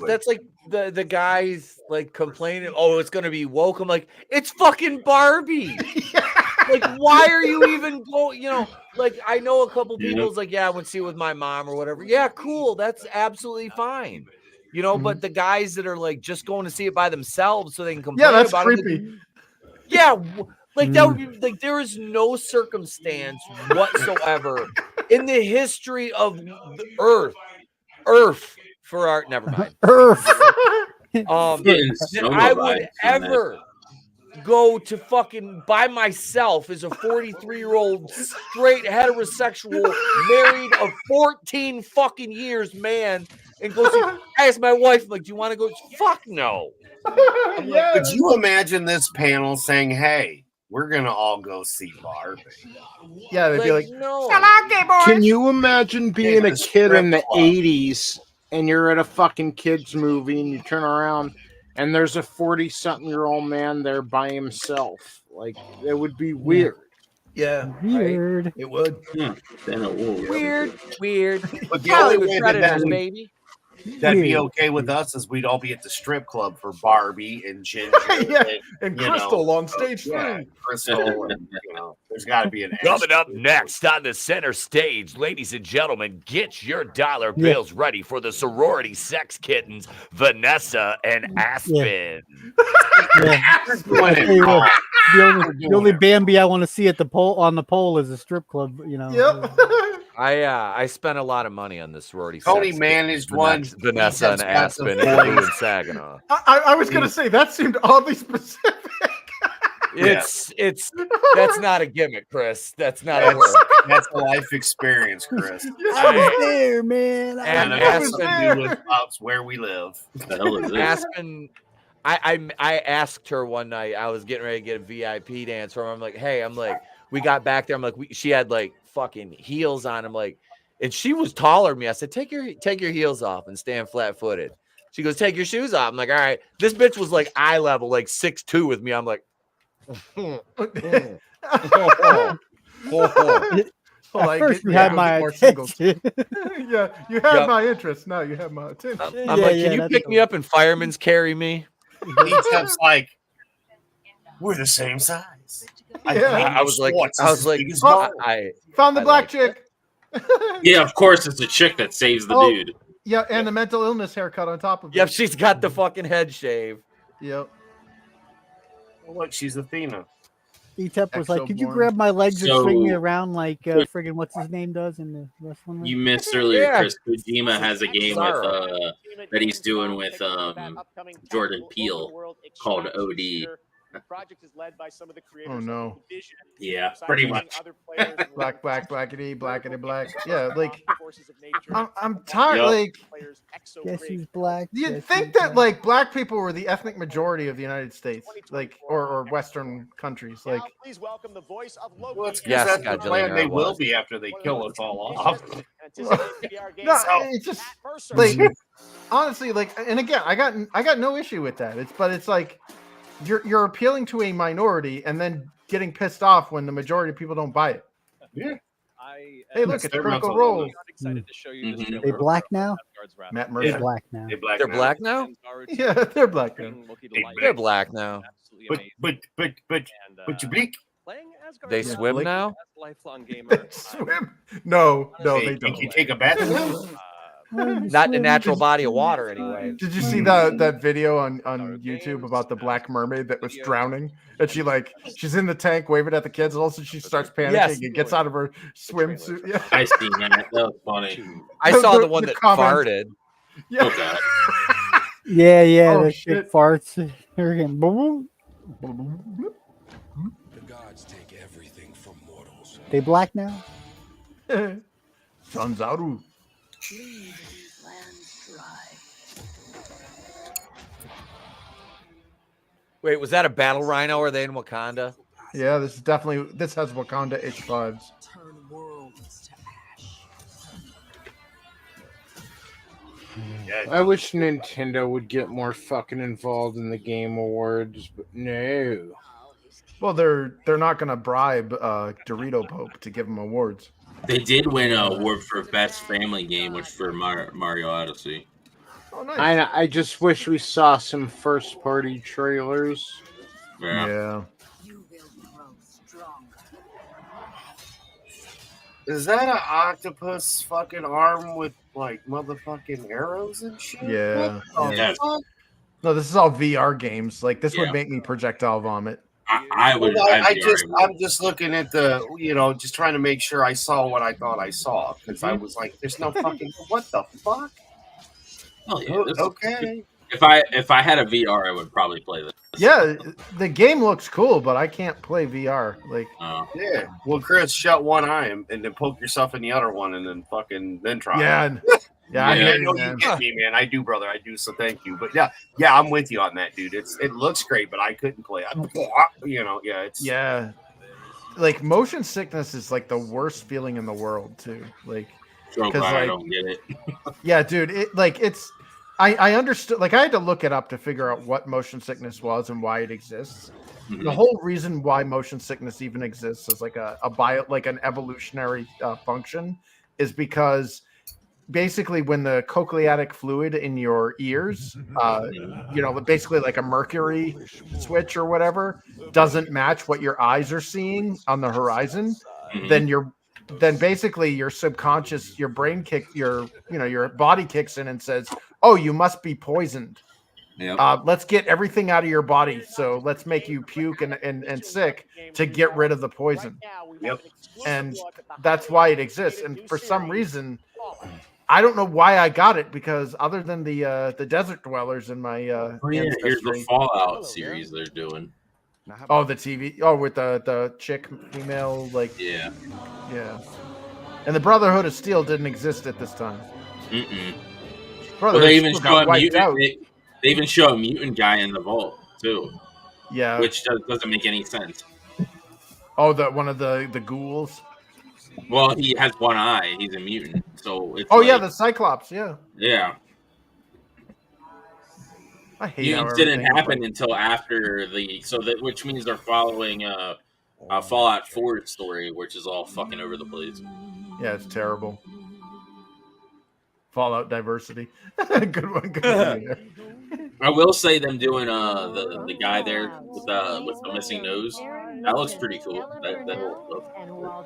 Speaker 11: the guys like complaining, oh, it's gonna be woke. I'm like, it's fucking Barbie. Like, why are you even going? Like, I know a couple people's like, yeah, I would see it with my mom or whatever. Yeah, cool. That's absolutely fine. But the guys that are like just going to see it by themselves so they can complain
Speaker 15: that's
Speaker 11: about
Speaker 15: creepy.
Speaker 11: it. Yeah, like that would be like, there is no circumstance whatsoever in the history of the Earth for art. Never mind.
Speaker 8: Earth.
Speaker 11: That I would ever go to fucking by myself as a 43-year-old straight heterosexual married of 14 fucking years man and go see. I asked my wife, like, do you want to go? Fuck no.
Speaker 9: Could you imagine this panel saying, hey, we're gonna all go see Barbie?
Speaker 15: Yeah, they'd be like,
Speaker 11: no.
Speaker 3: Can you imagine being a kid in the 80s and you're at a fucking kids movie and you turn around and there's a 40-something-year-old man there by himself. Like, it would be weird.
Speaker 15: Yeah.
Speaker 8: Weird.
Speaker 15: Right? It would.
Speaker 11: Weird.
Speaker 9: But the
Speaker 11: Hollywood
Speaker 9: only way
Speaker 11: Predators, baby.
Speaker 9: that'd be okay with us is we'd all be at the strip club for Barbie and Ginger
Speaker 15: and
Speaker 9: you
Speaker 15: Crystal
Speaker 9: know,
Speaker 15: on stage 3.
Speaker 9: yeah, Crystal, and there's got to be an
Speaker 14: Coming up next on the center stage, ladies and gentlemen, get your dollar bills ready for the sorority sex kittens, Vanessa and Aspen.
Speaker 8: The only Bambi I want to see at the pole on the pole is a strip club. You know.
Speaker 15: Yep.
Speaker 11: I spent a lot of money on the sorority.
Speaker 9: Tony
Speaker 11: sex
Speaker 9: managed
Speaker 11: kittens,
Speaker 9: one.
Speaker 11: Vanessa and Aspen and Lou and Saginaw.
Speaker 15: I was gonna say that seemed oddly specific.
Speaker 11: It's that's not a gimmick, Chris. That's not a work.
Speaker 9: That's a life experience, Chris.
Speaker 8: I was there, man.
Speaker 9: And it has something to do with where we live.
Speaker 11: Aspen, I asked her one night. I was getting ready to get a VIP dance from her. I'm like, hey, we got back there. I'm like, she had like fucking heels on. I'm like, and she was taller than me. I said, take your heels off and stand flat footed. She goes, take your shoes off. I'm like, all right. This bitch was like eye level, like 6'2" with me. I'm like,
Speaker 8: At first, you had my attention.
Speaker 15: Yeah, you had my interest. Now you have my attention.
Speaker 11: I'm like, can you pick me up and fireman's carry me?
Speaker 9: Etep's like, we're the same size.
Speaker 11: I was like,
Speaker 15: I found the black chick.
Speaker 1: Yeah, of course, it's a chick that saves the dude.
Speaker 15: Yeah, and the mental illness haircut on top of it.
Speaker 11: Yep, she's got the fucking head shave.
Speaker 15: Yep.
Speaker 9: Well, look, she's Athena.
Speaker 8: Etep was like, could you grab my legs and swing me around like friggin' what's his name does in the wrestling ring?
Speaker 1: You missed earlier, Chris. Kojima has a game with that he's doing with Jordan Peele called OD.
Speaker 12: The project is led by some of the creators.
Speaker 15: Oh no.
Speaker 1: Yeah, pretty much.
Speaker 15: Black, blackity, black. Yeah, like I'm tired. Like,
Speaker 8: guess who's black?
Speaker 15: You'd think that like black people were the ethnic majority of the United States, like or Western countries. Like,
Speaker 12: please welcome the voice of Loki.
Speaker 9: Well, it's because that's the plan they will be after they kill us all off.
Speaker 15: no, it's just like honestly, like, and again, I got no issue with that. It's like. You're appealing to a minority and then getting pissed off when the majority of people don't buy it.
Speaker 9: Yeah.
Speaker 15: Hey, look, it's Critical Role.
Speaker 8: They black now?
Speaker 15: Matt Murray.
Speaker 8: They're black now.
Speaker 11: They're black now?
Speaker 15: Yeah, they're black now.
Speaker 11: They're black now.
Speaker 9: But you bleak.
Speaker 11: They swim now?
Speaker 15: They swim? No, they don't.
Speaker 9: Can you take a bath in them?
Speaker 11: Not in a natural body of water, anyway.
Speaker 15: Did you see that video on YouTube about the black mermaid that was drowning? And she's in the tank waving at the kids, and also she starts panicking and gets out of her swimsuit. Yeah.
Speaker 1: I seen that. That was funny.
Speaker 11: I saw the one that farted.
Speaker 15: Yeah.
Speaker 1: Okay.
Speaker 8: Yeah,
Speaker 15: Oh,
Speaker 8: that shit farts.
Speaker 22: The gods take everything from mortals.
Speaker 8: They black now?
Speaker 15: Sanzaru.
Speaker 11: Wait, was that a battle rhino? Or are they in Wakanda?
Speaker 15: Yeah, this has Wakanda H5s.
Speaker 3: I wish Nintendo would get more fucking involved in the Game Awards, but no.
Speaker 15: Well, they're not gonna bribe Dorito Pope to give them awards.
Speaker 1: They did win an award for Best Family Game, which for Mario Odyssey.
Speaker 15: Oh, nice.
Speaker 3: I just wish we saw some first-party trailers.
Speaker 1: Yeah.
Speaker 9: Is that an octopus fucking arm with like motherfucking arrows and shit?
Speaker 15: Yeah.
Speaker 9: What the fuck?
Speaker 15: No, this is all VR games. Like this would make me projectile vomit.
Speaker 9: I'm just looking at the, just trying to make sure I saw what I thought I saw, because I was like, there's no fucking, what the fuck?
Speaker 1: Oh, yeah,
Speaker 9: okay.
Speaker 1: If I had a VR, I would probably play this.
Speaker 15: Yeah, the game looks cool, but I can't play VR. Like,
Speaker 9: yeah. Well, Chris, shut one eye and then poke yourself in the other one, and then try.
Speaker 15: Yeah.
Speaker 9: I know you get me, man. I do, brother. I do. So thank you. But yeah, I'm with you on that, dude. It looks great, but I couldn't play it.
Speaker 15: Yeah. Like motion sickness is like the worst feeling in the world too. Like,
Speaker 1: I don't get it.
Speaker 15: Yeah, dude. I understood. Like I had to look it up to figure out what motion sickness was and why it exists.
Speaker 1: Mhm.
Speaker 15: The whole reason why motion sickness even exists as like an evolutionary function is because basically when the cochleatic fluid in your ears, basically like a mercury switch or whatever, doesn't match what your eyes are seeing on the horizon, then basically your subconscious, your brain your body kicks in and says, "Oh, you must be poisoned. Let's get everything out of your body. So let's make you puke and sick to get rid of the poison."
Speaker 9: Yep.
Speaker 15: And that's why it exists. And for some reason, I don't know why I got it, because other than the desert dwellers in my
Speaker 1: here's the
Speaker 15: ancestry.
Speaker 1: Fallout series they're doing.
Speaker 15: Oh, the TV. Oh, with the chick female, like
Speaker 1: yeah.
Speaker 15: And the Brotherhood of Steel didn't exist at this time.
Speaker 1: Well, they even show a mutant. They even show a mutant guy in the vault too.
Speaker 15: Yeah,
Speaker 1: which doesn't make any sense.
Speaker 15: Oh, one of the ghouls.
Speaker 1: Well, he has one eye. He's a mutant, so it's.
Speaker 15: Oh yeah, the Cyclops. Yeah.
Speaker 1: Yeah.
Speaker 15: I hate
Speaker 1: Mutants didn't happen until after which means they're following Fallout 4 story, which is all fucking over the place.
Speaker 15: Yeah, it's terrible. Fallout diversity. Good one. Good one.
Speaker 1: I will say them doing the guy there with the missing nose. That looks pretty cool.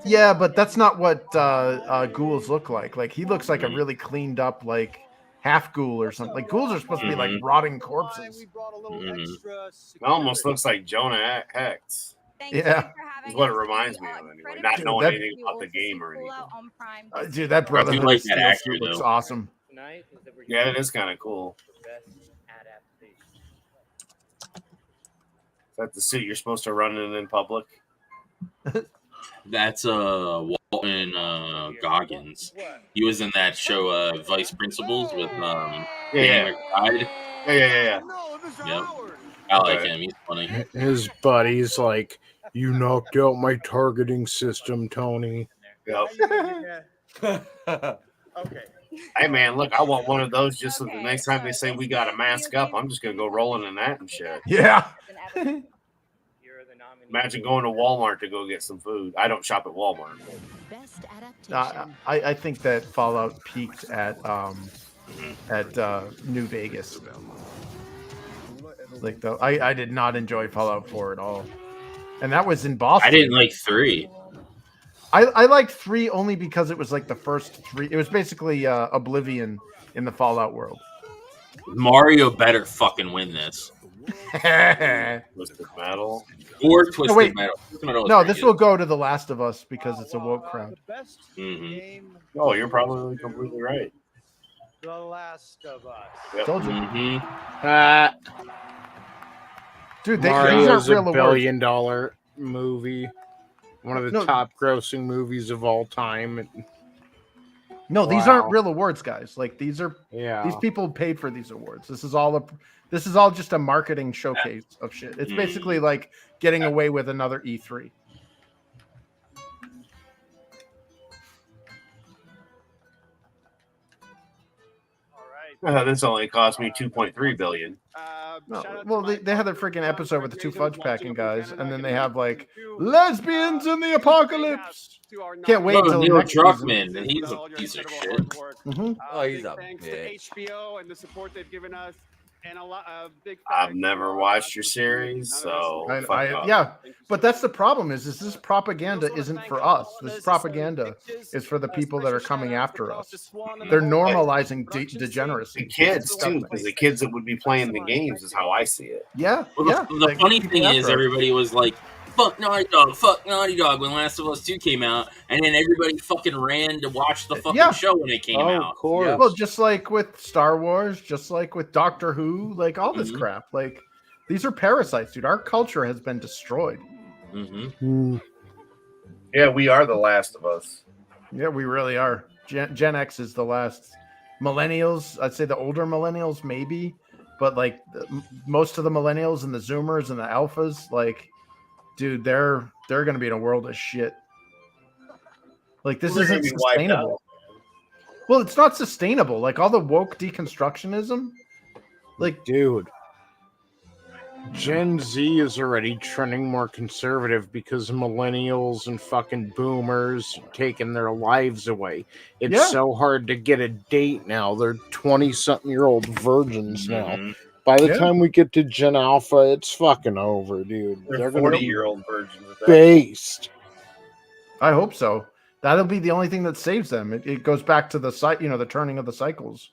Speaker 15: Yeah, but that's not what ghouls look like. Like he looks like a really cleaned up like half ghoul or something. Like ghouls are supposed to be like rotting corpses.
Speaker 9: It almost looks like Jonah Hex.
Speaker 15: Yeah,
Speaker 9: is what it reminds me of anyway. Not knowing anything about the game or anything.
Speaker 15: Dude, that Brotherhood
Speaker 1: like
Speaker 15: of Steel
Speaker 1: that actor,
Speaker 15: looks
Speaker 1: though.
Speaker 15: awesome.
Speaker 9: Yeah, it is kind of cool. Is that the suit you're supposed to run in public?
Speaker 1: That's Walton Goggins. He was in that show Vice Principals with
Speaker 9: Yeah.
Speaker 1: McBride.
Speaker 9: Yeah.
Speaker 1: Yep. I like him. He's funny.
Speaker 3: His buddy's like, "You knocked out my targeting system, Tony."
Speaker 9: Yep.
Speaker 12: Okay.
Speaker 9: Hey man, look, I want one of those just so the next time they say we got to mask up, I'm just gonna go rolling in that and shit.
Speaker 15: Yeah.
Speaker 9: Imagine going to Walmart to go get some food. I don't shop at Walmart.
Speaker 15: I think that Fallout peaked at New Vegas. Like though, I did not enjoy Fallout 4 at all, and that was in Boston.
Speaker 1: I didn't like 3.
Speaker 15: I liked 3 only because it was like the first 3. It was basically Oblivion in the Fallout world.
Speaker 1: Mario better fucking win this.
Speaker 9: Twisted Metal.
Speaker 1: Or Twisted Metal.
Speaker 15: No, this will go to The Last of Us because it's a woke crowd.
Speaker 9: Oh, you're probably completely right.
Speaker 12: The Last of Us.
Speaker 9: Yep.
Speaker 15: Told you. Dude, these
Speaker 3: Mario's
Speaker 15: aren't
Speaker 3: a
Speaker 15: real
Speaker 3: $1 billion movie. One of the top grossing movies of all time.
Speaker 15: No, these
Speaker 3: Wow.
Speaker 15: aren't real awards, guys. Like these people paid for these awards. This is all just a marketing showcase of shit. It's basically like getting away with another E3.
Speaker 9: This only cost me $2.3 billion.
Speaker 15: Well, they had their freaking episode with the 2 fudge packing guys, and then they have like lesbians in the apocalypse. Can't wait till
Speaker 1: Neil
Speaker 15: next
Speaker 1: Druckmann,
Speaker 15: season.
Speaker 1: and he's a piece of shit.
Speaker 11: Oh, he's a
Speaker 6: thanks
Speaker 11: bitch.
Speaker 6: to HBO and the support they've given us, and a big.
Speaker 9: I've never watched your series, so fuck off.
Speaker 15: Yeah, but that's the problem is this propaganda isn't for us. This propaganda is for the people that are coming after us. They're normalizing degeneracy.
Speaker 9: The kids too, because the kids that would be playing the games is how I see it.
Speaker 15: Yeah,
Speaker 1: Well, the funny thing is, everybody was like, fuck Naughty Dog when Last of Us 2 came out, and then everybody fucking ran to watch the fucking show when it came out.
Speaker 15: Yeah. Well, just like with Star Wars, just like with Doctor Who, like all this crap. Like these are parasites, dude. Our culture has been destroyed.
Speaker 9: Yeah, we are the Last of Us.
Speaker 15: Yeah, we really are. Gen X is the last. Millennials, I'd say the older millennials maybe, but like most of the millennials and the Zoomers and the alphas, like, dude, they're going to be in a world of shit. Like this isn't sustainable. Well, it's not sustainable. Like all the woke deconstructionism, Like,
Speaker 3: dude, Gen Z is already trending more conservative because millennials and fucking boomers taking their lives away. It's so hard to get a date now. They're 20-something-year-old virgins now. By the time we get to Gen Alpha, it's fucking over, dude.
Speaker 9: They're
Speaker 3: going to be
Speaker 9: 40-year-old virgins. At that
Speaker 3: based.
Speaker 15: I hope so. That'll be the only thing that saves them. It goes back to the the turning of the cycles.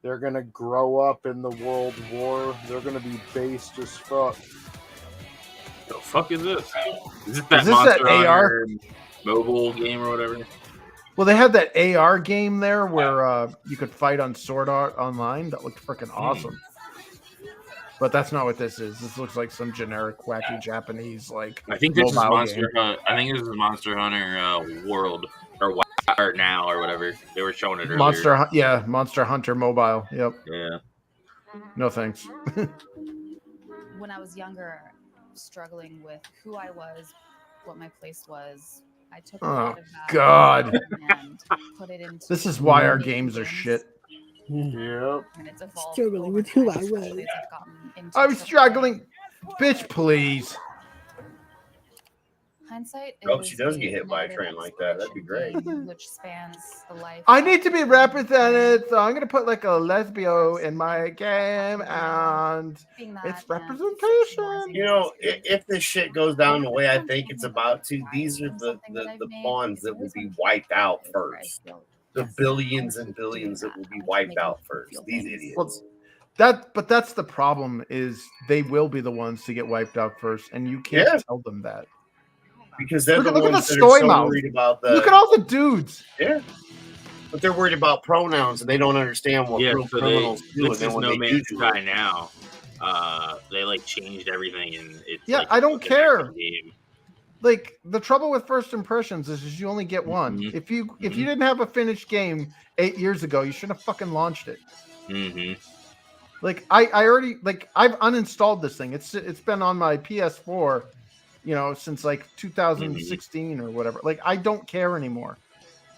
Speaker 3: They're gonna grow up in the World War. They're gonna be based as fuck.
Speaker 1: The fuck is this? Is
Speaker 15: this that AR
Speaker 1: mobile game or whatever?
Speaker 15: Well, they had that AR game there where you could fight on Sword Art Online. That looked freaking awesome. But that's not what this is. This looks like some generic, wacky Japanese like.
Speaker 1: I think this is
Speaker 15: mobile
Speaker 1: Monster
Speaker 15: game.
Speaker 1: Hunter. I think this is Monster Hunter World or Now or whatever. They were showing it earlier.
Speaker 15: Monster Hunter Mobile. Yep.
Speaker 1: Yeah.
Speaker 15: No thanks.
Speaker 16: When I was younger, struggling with who I was, what my place was, I took a lot of that
Speaker 15: God.
Speaker 16: and put it into.
Speaker 15: This is why our games are shit.
Speaker 3: Yep.
Speaker 16: And it's evolved
Speaker 8: Struggling
Speaker 16: over
Speaker 8: with who
Speaker 16: time,
Speaker 8: I was.
Speaker 16: especially as I've gotten into
Speaker 15: I'm
Speaker 16: triple A.
Speaker 15: struggling. Bitch, please.
Speaker 16: Hindsight
Speaker 9: I hope
Speaker 16: is
Speaker 9: she does
Speaker 16: a
Speaker 9: get hit by a
Speaker 16: narrative
Speaker 9: train like that. That'd be great.
Speaker 16: game which spans the life.
Speaker 15: I need to be represented, so I'm gonna put like a lesbio in my game, and it's representation.
Speaker 9: You know, if this shit goes down the way I think it's about to, these are the pawns that will be wiped out first. The billions and billions that will be wiped out first. These idiots.
Speaker 15: But that's the problem is they will be the ones to get wiped out first, and you can't tell them that.
Speaker 9: Because they're
Speaker 15: Look
Speaker 9: the
Speaker 15: at
Speaker 9: ones
Speaker 15: the
Speaker 9: that are
Speaker 15: story
Speaker 9: so
Speaker 15: mouth.
Speaker 9: worried about the.
Speaker 15: Look at all the dudes.
Speaker 9: Yeah. But they're worried about pronouns and they don't understand what real criminals do. And
Speaker 1: This
Speaker 9: then
Speaker 1: is
Speaker 9: when
Speaker 1: No
Speaker 9: they
Speaker 1: Man's
Speaker 9: do
Speaker 1: Sky Now. They like changed everything and it's like
Speaker 15: I don't care.
Speaker 1: game.
Speaker 15: Like the trouble with first impressions is you only get one. If you didn't have a finished game 8 years ago, you should have fucking launched it. Like I already I've uninstalled this thing. It's been on my PS4, since like 2016 or whatever. Like I don't care anymore.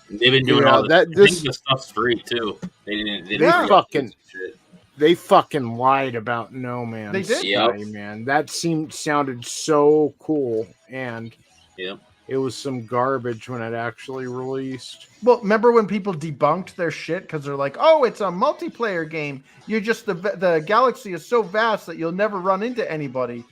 Speaker 1: They've been doing all that. This stuff's free too.
Speaker 3: They fucking lied about No Man's
Speaker 15: They did?
Speaker 3: Sky, man. That sounded so cool, and it was some garbage when it actually released.
Speaker 15: Well, remember when people debunked their shit because they're like, "Oh, it's a multiplayer game. You're just the galaxy is so vast that you'll never run into anybody."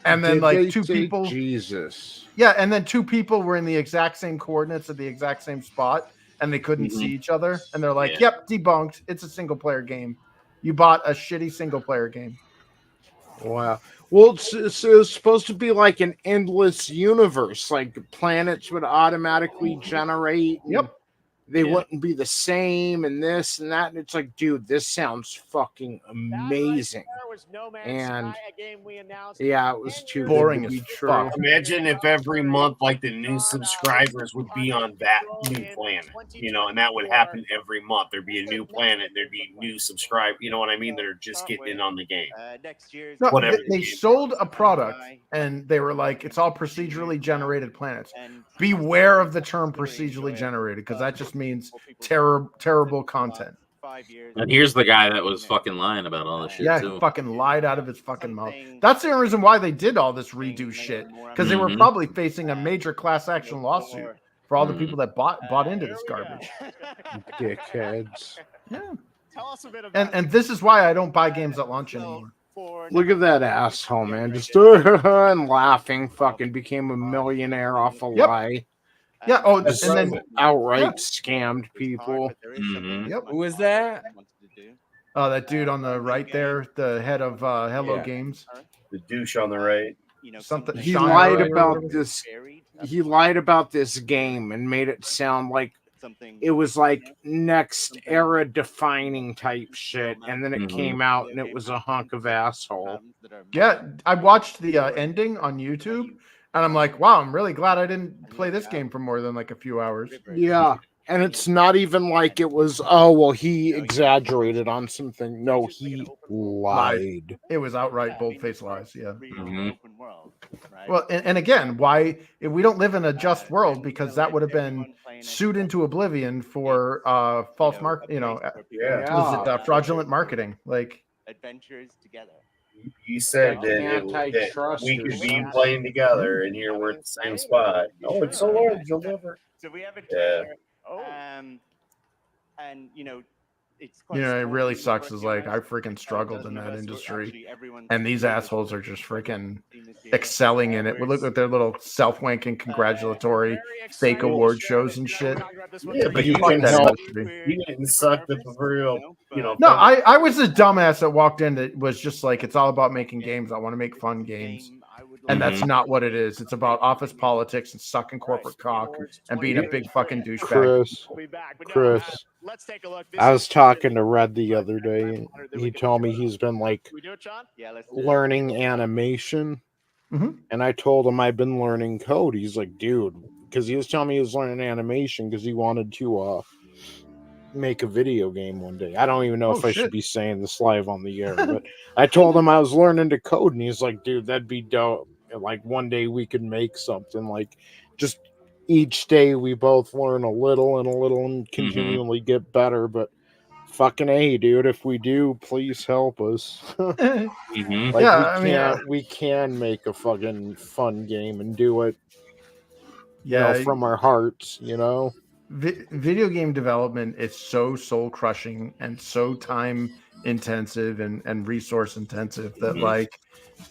Speaker 15: And then two people,
Speaker 3: Jesus,
Speaker 15: and then two people were in the exact same coordinates at the exact same spot, and they couldn't see each other. And they're like, "Yep, debunked. It's a single player game. You bought a shitty single player game."
Speaker 3: Wow. Well, it's supposed to be like an endless universe. Like planets would automatically generate.
Speaker 15: Yep.
Speaker 3: They wouldn't be the same and this and that. And it's like, dude, this sounds fucking amazing. And it was too
Speaker 15: boring
Speaker 3: good to
Speaker 15: as
Speaker 3: be true.
Speaker 15: fuck.
Speaker 9: Imagine if every month, the new subscribers would be on that new planet, and that would happen every month. There'd be a new planet, there'd be new subscribers, you know what I mean? That are just getting in on the game.
Speaker 15: No,
Speaker 9: Whatever.
Speaker 15: they sold a product and they were like, it's all procedurally generated planets. Beware of the term procedurally generated because that just means terrible content.
Speaker 1: And here's the guy that was fucking lying about all this shit
Speaker 15: Yeah,
Speaker 1: too.
Speaker 15: he fucking lied out of his fucking mouth. That's the only reason why they did all this redo shit because they were probably facing a major class action lawsuit for all the people that bought into this garbage.
Speaker 3: Dickheads.
Speaker 15: Yeah. And this is why I don't buy games at launch anymore.
Speaker 3: Look at that asshole, man. Just and laughing, fucking became a millionaire off a lie.
Speaker 15: Yeah. Oh, and
Speaker 3: Just
Speaker 15: then
Speaker 3: outright scammed people.
Speaker 15: Yep.
Speaker 11: Who is that?
Speaker 15: Oh, that dude on the right there, the head of Hello Games.
Speaker 9: The douche on the right.
Speaker 15: Something.
Speaker 3: He
Speaker 15: Sean
Speaker 3: lied
Speaker 15: Murray.
Speaker 3: about this. He lied about this game and made it sound like it was like next era defining type shit, and then it came out and it was a hunk of asshole.
Speaker 15: Yeah, I watched the ending on YouTube, and I'm like, wow, I'm really glad I didn't play this game for more than like a few hours.
Speaker 3: Yeah, and it's not even like it was, oh, well, he exaggerated on something. No, he lied.
Speaker 15: It was outright bold-faced lies, yeah. Well, and again, why if we don't live in a just world, because that would have been sued into oblivion for false fraudulent marketing. Like,
Speaker 5: adventures together.
Speaker 9: You said that we could be playing together, and here we're at the same spot. Oh, it's so large, you'll never.
Speaker 5: So we have a trailer, and it's quite
Speaker 15: It
Speaker 5: small.
Speaker 15: really sucks. Is like I freaking struggled in that industry, and these assholes are just freaking excelling in it. We look at their little self-wanking congratulatory fake award shows and shit.
Speaker 9: Yeah, but you can help. You didn't suck the proverbial,
Speaker 15: No, I was a dumbass that walked in that was just like, it's all about making games. I want to make fun games. And that's not what it is. It's about office politics and sucking corporate cock and being a big fucking douchebag.
Speaker 3: Chris, I was talking to Red the other day, and he told me he's been like learning animation. And I told him I've been learning code. He's like, dude, because he was telling me he was learning animation because he wanted to make a video game one day. I don't even know if I should be saying this live on the air, but I told him I was learning to code, and he's like, dude, that'd be dope. Like one day we could make something. Like just each day we both learn a little and continually get better. But fucking A, dude, if we do, please help us. We can make a fucking fun game and do it from our hearts,
Speaker 15: Video game development is so soul crushing and so time intensive and resource intensive that like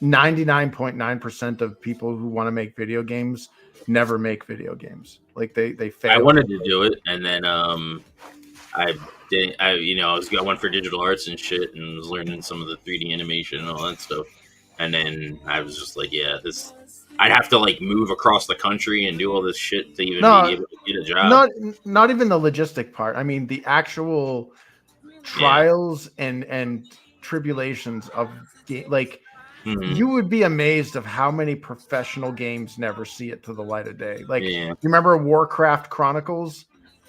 Speaker 15: 99.9% of people who want to make video games never make video games. Like they fail.
Speaker 1: I wanted to do it, and then I went for digital arts and shit, and was learning some of the 3D animation and all that stuff. And then I was just like, I'd have to like move across the country and do all this shit to even be able to get a job.
Speaker 15: Not even the logistic part. I mean, the actual trials and tribulations of like. You would be amazed of how many professional games never see it to the light of day. Like, you remember Warcraft Chronicles?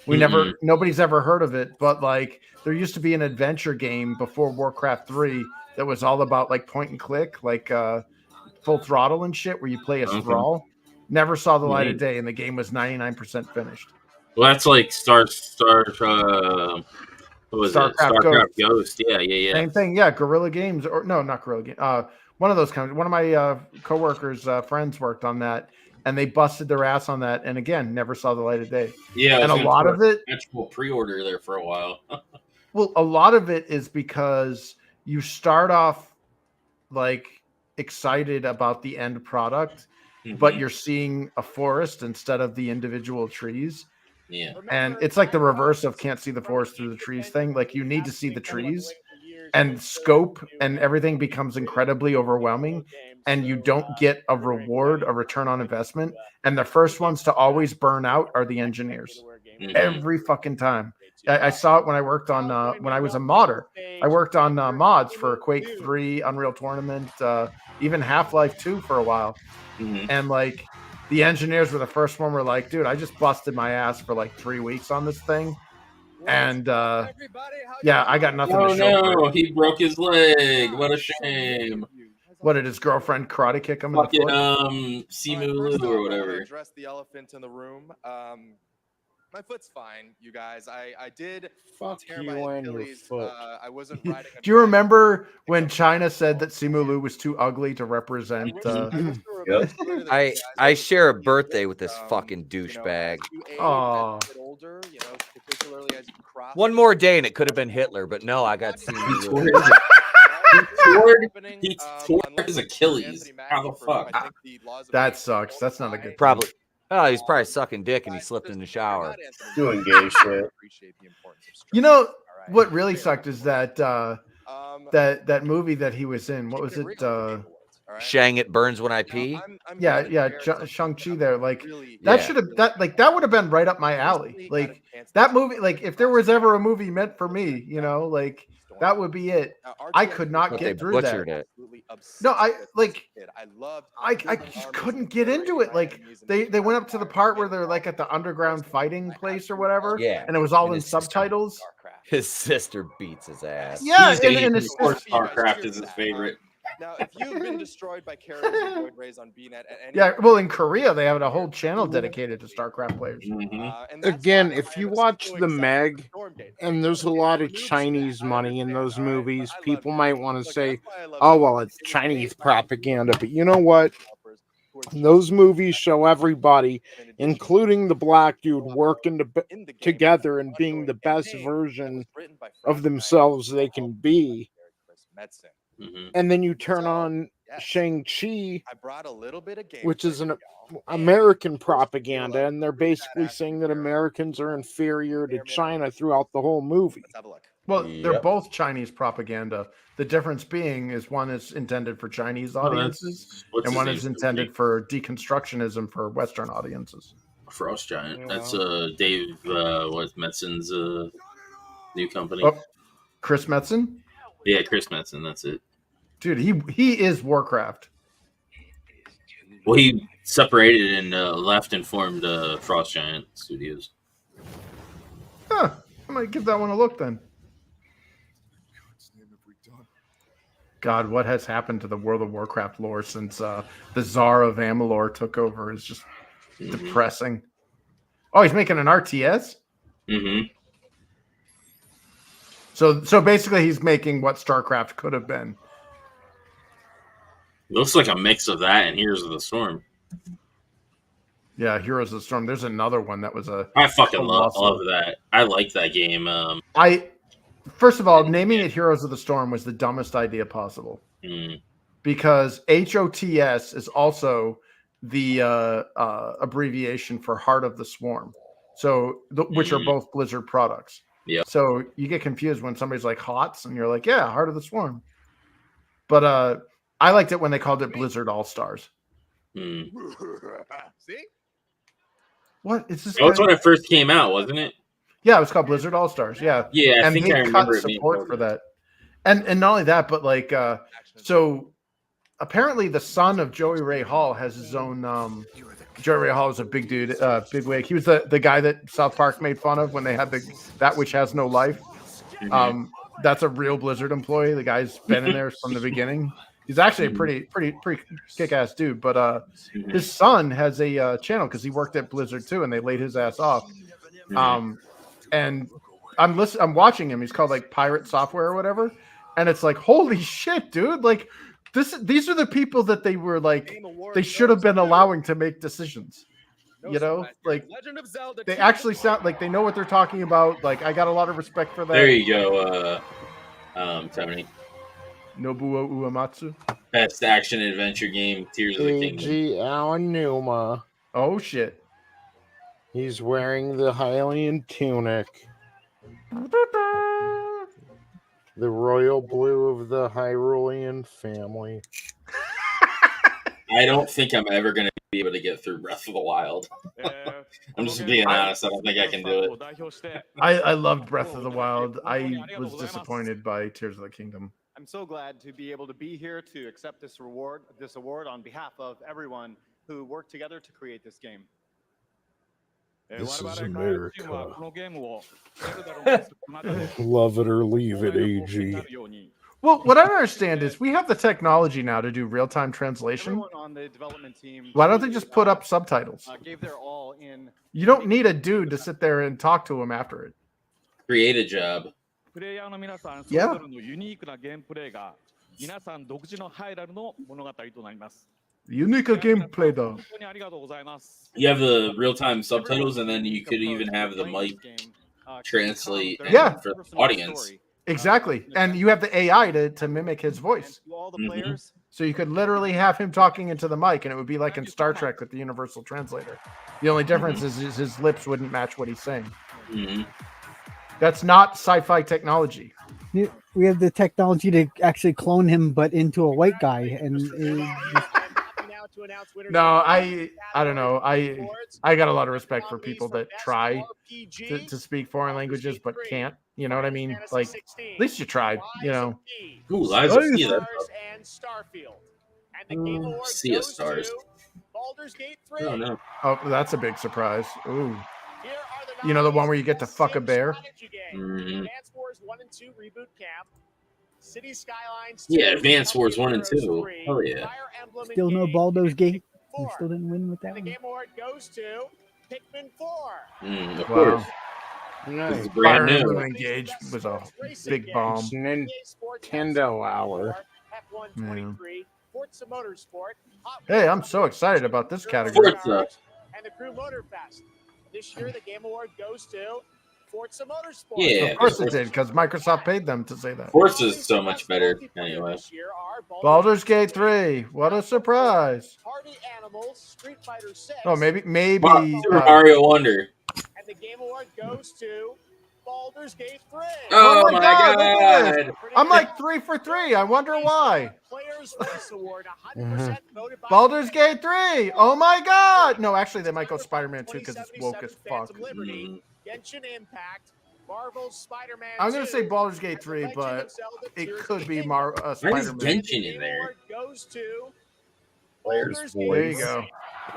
Speaker 15: Nobody's ever heard of it, but like there used to be an adventure game before Warcraft 3 that was all about like point and click, like Full Throttle and shit, where you play a thrall. Never saw the light of day, and the game was 99% finished.
Speaker 1: Well, that's like StarCraft Ghost. Yeah.
Speaker 15: Same thing. Yeah, Guerrilla Games, or no, not Guerrilla Games. One of those companies. One of my coworkers' friends worked on that, and they busted their ass on that, and again, never saw the light of day.
Speaker 1: Yeah,
Speaker 15: and a lot of it.
Speaker 1: Actual pre-order there for a while.
Speaker 15: Well, a lot of it is because you start off like excited about the end product, but you're seeing a forest instead of the individual trees.
Speaker 1: Yeah,
Speaker 15: and it's like the reverse of can't see the forest through the trees thing. Like you need to see the trees. And scope and everything becomes incredibly overwhelming, and you don't get a return on investment. And the first ones to always burn out are the engineers. Every fucking time. I saw it when I worked on when I was a modder. I worked on mods for Quake 3, Unreal Tournament, even Half-Life 2 for a while. And like the engineers were the first one. Were like, dude, I just busted my ass for like 3 weeks on this thing. And I got nothing to show for it.
Speaker 1: He broke his leg. What a shame.
Speaker 15: What did his girlfriend karate kick him in the foot?
Speaker 1: Simu Lu or whatever.
Speaker 18: Address the elephant in the room. My foot's fine, you guys. I did tear my Achilles. I wasn't riding.
Speaker 15: Do you remember when China said that Simu Lu was too ugly to represent?
Speaker 11: I share a birthday with this fucking douchebag.
Speaker 15: Oh.
Speaker 11: One more day and it could have been Hitler, but no, I got Simu Lu.
Speaker 1: He tore his Achilles. How the fuck?
Speaker 15: That sucks. That's not a good.
Speaker 11: Probably. Oh, he's probably sucking dick and he slipped in the shower.
Speaker 9: Doing gay shit.
Speaker 15: You know what really sucked is that that movie that he was in. What was it?
Speaker 11: Shang It Burns When I Pee.
Speaker 15: Yeah, Shang-Chi there. Like that should have that would have been right up my alley. Like that movie. Like if there was ever a movie meant for me, like that would be it. I could not get through that.
Speaker 11: It.
Speaker 15: No, I just couldn't get into it. Like they went up to the part where they're like at the underground fighting place or whatever.
Speaker 11: Yeah,
Speaker 15: and it was all in subtitles.
Speaker 11: His sister beats his ass.
Speaker 15: Yeah,
Speaker 1: and of course StarCraft is his favorite.
Speaker 18: Now, if you've been destroyed by carriers or void rays on BNet at any
Speaker 15: Yeah, well, in Korea they have a whole channel dedicated to StarCraft players.
Speaker 3: Again, if you watch the Meg, and there's a lot of Chinese money in those movies, people might want to say, "Oh, well, it's Chinese propaganda," but you know what? Those movies show everybody, including the black dude, working together and being the best version of themselves they can be. And then you turn on Shang-Chi, which is an American propaganda, and they're basically saying that Americans are inferior to China throughout the whole movie.
Speaker 15: Well, they're both Chinese propaganda. The difference being is one is intended for Chinese audiences, and one is intended for deconstructionism for Western audiences.
Speaker 1: Frost Giant. That's Dave Metzen's new company.
Speaker 15: Oh, Chris Metzen?
Speaker 1: Yeah, Chris Metzen. That's it.
Speaker 15: Dude, he is Warcraft.
Speaker 1: Well, he separated and left and formed Frost Giant Studios.
Speaker 15: Huh. I might give that one a look then. God, what has happened to the World of Warcraft lore since the Tsar of Amalur took over is just depressing. Oh, he's making an RTS?
Speaker 1: Mm-hmm.
Speaker 15: So basically he's making what StarCraft could have been.
Speaker 1: Looks like a mix of that and Heroes of the Storm.
Speaker 15: Yeah, Heroes of the Storm. There's another one that was a...
Speaker 1: I fucking love that. I like that game.
Speaker 15: First of all, naming it Heroes of the Storm was the dumbest idea possible. Because HOTS is also the abbreviation for Heart of the Swarm. So, which are both Blizzard products.
Speaker 1: Yeah.
Speaker 15: So you get confused when somebody's like HOTS and you're like, yeah, Heart of the Swarm. But I liked it when they called it Blizzard All-Stars.
Speaker 18: See?
Speaker 15: What? It's this
Speaker 1: That was when it first came out, wasn't it?
Speaker 15: Yeah, it was called Blizzard All-Stars. Yeah.
Speaker 1: Yeah, I
Speaker 15: and
Speaker 1: think
Speaker 15: he
Speaker 1: I remember
Speaker 15: cut
Speaker 1: it being
Speaker 15: support for that. And not only that, but like so apparently the son of Joey Ray Hall has his own Joey Ray Hall is a big dude, big wig. He was the guy that South Park made fun of when they had that which has no life. That's a real Blizzard employee. The guy's been in there from the beginning. He's actually a pretty kick-ass dude. But his son has a channel because he worked at Blizzard too, and they laid his ass off. And I'm watching him. He's called like Pirate Software or whatever, and it's like, holy shit, dude! Like these are the people that they were like they should have been allowing to make decisions. You know, like they actually sound like they know what they're talking about. Like I got a lot of respect for that.
Speaker 1: There you go, Tony.
Speaker 15: Nobuo Uematsu.
Speaker 1: Best action adventure game, Tears of the Kingdom.
Speaker 3: Eiji Aonuma.
Speaker 15: Oh shit.
Speaker 3: He's wearing the Hylian tunic. The royal blue of the Hyrulean family.
Speaker 1: I don't think I'm ever going to be able to get through Breath of the Wild. I'm just being honest. I don't think I can do it.
Speaker 15: I loved Breath of the Wild. I was disappointed by Tears of the Kingdom.
Speaker 5: I'm so glad to be able to be here to accept this award on behalf of everyone who worked together to create this game.
Speaker 3: This is America. Love it or leave it, AG.
Speaker 15: Well, what I don't understand is we have the technology now to do real-time translation.
Speaker 5: Everyone on the development team,
Speaker 15: Why don't they just put up subtitles?
Speaker 5: gave their all in.
Speaker 15: You don't need a dude to sit there and talk to him after it.
Speaker 1: Create a job.
Speaker 15: Yeah. Unique gameplay though.
Speaker 1: You have the real-time subtitles, and then you could even have the mic translate for the audience.
Speaker 15: Exactly. And you have the AI to mimic his voice. So you could literally have him talking into the mic, and it would be like in Star Trek with the Universal Translator. The only difference is his lips wouldn't match what he's saying. That's not sci-fi technology.
Speaker 8: We have the technology to actually clone him, but into a white guy. And
Speaker 15: no, I don't know. I got a lot of respect for people that try to speak foreign languages but can't. You know what I mean? Like, at least you tried. You know.
Speaker 1: Ooh, Liza
Speaker 12: and Starfield. And the Game Awards
Speaker 1: Sea of Stars.
Speaker 12: Baldur's Gate 3.
Speaker 1: Oh no.
Speaker 15: Oh, that's a big surprise. Ooh. You know the one where you get to fuck a bear?
Speaker 12: Advance Wars 1 and 2 Reboot Camp. City Skylines 2,
Speaker 1: Yeah, Advance Wars 1 and
Speaker 12: Heroes
Speaker 1: 2.
Speaker 12: 3,
Speaker 1: Hell yeah.
Speaker 12: Fire Emblem
Speaker 8: Still no
Speaker 12: Engage,
Speaker 8: Baldur's Gate. We
Speaker 12: 4.
Speaker 8: still didn't win with that
Speaker 12: And the
Speaker 8: one.
Speaker 12: Game Award goes to Pikmin 4.
Speaker 1: Of course. This is brand
Speaker 15: Fire
Speaker 1: new.
Speaker 15: Emblem Engage was a big bomb.
Speaker 3: Nintendo Hour.
Speaker 12: F123, Forza Motorsport, Hot
Speaker 15: Hey, I'm so excited about this category.
Speaker 1: Forza.
Speaker 12: and the Crew Motorfest. This year, the Game Award goes to Forza Motorsport.
Speaker 1: Yeah.
Speaker 15: Of course it did, because Microsoft paid them to say that.
Speaker 1: Forza's so much better anyway.
Speaker 15: Baldur's Gate 3. What a surprise.
Speaker 12: Party Animals, Street Fighter 6.
Speaker 15: Oh, maybe
Speaker 1: Super Mario Wonder.
Speaker 12: And the Game Award goes to Baldur's Gate 3.
Speaker 1: Oh my
Speaker 15: look at
Speaker 1: God.
Speaker 15: this. I'm like 3 for 3. I wonder why.
Speaker 12: Players Voice Award, 100% voted by
Speaker 15: Baldur's Gate 3. Oh my God. No, actually, they might go Spider-Man 2 because it's woke as fuck.
Speaker 12: Phantom Liberty, Genshin Impact, Marvel's Spider-Man
Speaker 15: I'm going to
Speaker 12: 2,
Speaker 15: say Baldur's Gate 3, but it could be
Speaker 1: Why is
Speaker 15: Spider-Man.
Speaker 1: Genshin in there?
Speaker 12: Award goes to
Speaker 9: Players'
Speaker 12: Baldur's
Speaker 9: voice.
Speaker 15: There you go.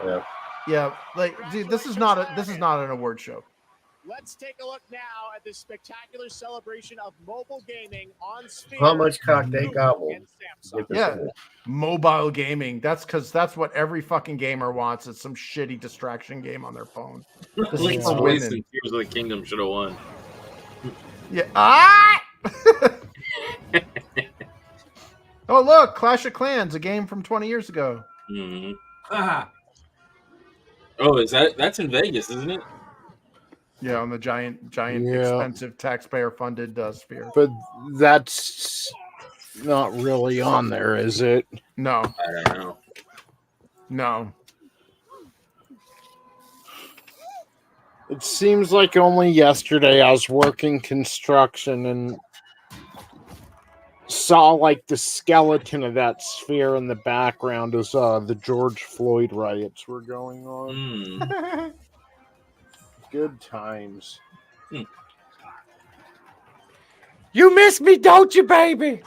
Speaker 9: Yeah.
Speaker 15: Yeah, like, dude, this is not an award show.
Speaker 12: Let's take a look now at the spectacular celebration of mobile gaming on Sphere.
Speaker 9: How much cock they
Speaker 12: Google
Speaker 9: gobbled?
Speaker 12: and Samsung.
Speaker 15: Yeah, mobile gaming. That's because that's what every fucking gamer wants. It's some shitty distraction game on their phone. This
Speaker 1: Link's
Speaker 15: is for
Speaker 1: Voice
Speaker 15: winning.
Speaker 1: and Tears of the Kingdom should have won.
Speaker 15: Yeah. Ah! Oh look, Clash of Clans, a game from 20 years ago.
Speaker 1: Mm-hmm. Oh, that's in Vegas, isn't it?
Speaker 15: Yeah, on the giant,
Speaker 3: Yeah.
Speaker 15: expensive taxpayer-funded Sphere.
Speaker 3: But that's not really on there, is it?
Speaker 15: No,
Speaker 1: I don't know.
Speaker 15: no.
Speaker 3: It seems like only yesterday I was working construction and saw like the skeleton of that sphere in the background as the George Floyd riots were going on. Good times.
Speaker 11: You miss me, don't you, baby?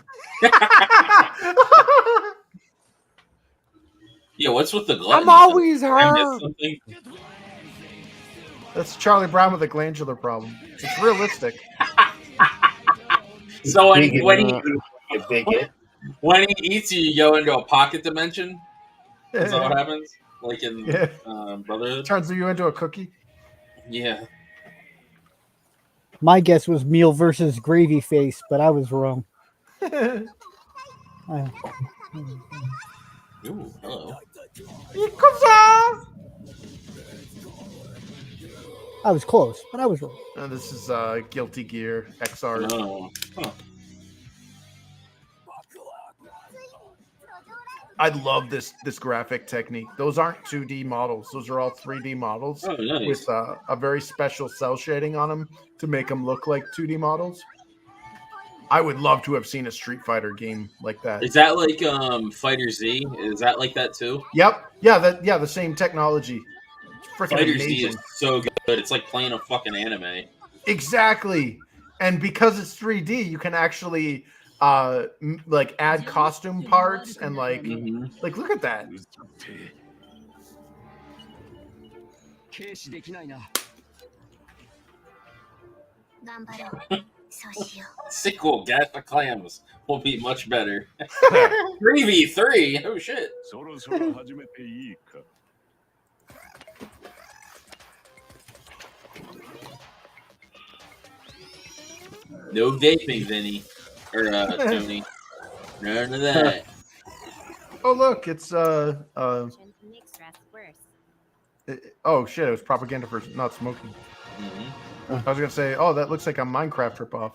Speaker 1: Yeah, what's with the glutton?
Speaker 11: I'm always
Speaker 1: I missed
Speaker 11: hurt.
Speaker 1: something.
Speaker 15: That's Charlie Brown with a glandular problem. It's realistic.
Speaker 1: So when he eats you, you go into a pocket dimension. Is that what happens? Like in Brotherhood?
Speaker 15: Turns you into a cookie.
Speaker 1: Yeah.
Speaker 8: My guess was meal versus gravy face, but I was wrong.
Speaker 1: Ooh, hello.
Speaker 8: I was close, but I was wrong.
Speaker 15: This is Guilty Gear XR.
Speaker 1: Oh. Huh.
Speaker 15: I love this graphic technique. Those aren't 2D models. Those are all 3D models with a very special cell shading on them to make them look like 2D models. I would love to have seen a Street Fighter game like that.
Speaker 1: Is that like Fighter Z? Is that like that too?
Speaker 15: Yep. Yeah. The same technology. It's freaking
Speaker 1: Fighter
Speaker 15: amazing.
Speaker 1: Z is so good. It's like playing a fucking anime.
Speaker 15: Exactly. And because it's 3D, you can actually like add costume parts and like look at that.
Speaker 1: Sequel Gat the Clams will be much better. 3v3. Oh shit. No vaping, Vinny. Or Tony. None of that.
Speaker 15: Oh look, it's oh shit, it was propaganda for not smoking. I was gonna say, oh, that looks like a Minecraft ripoff.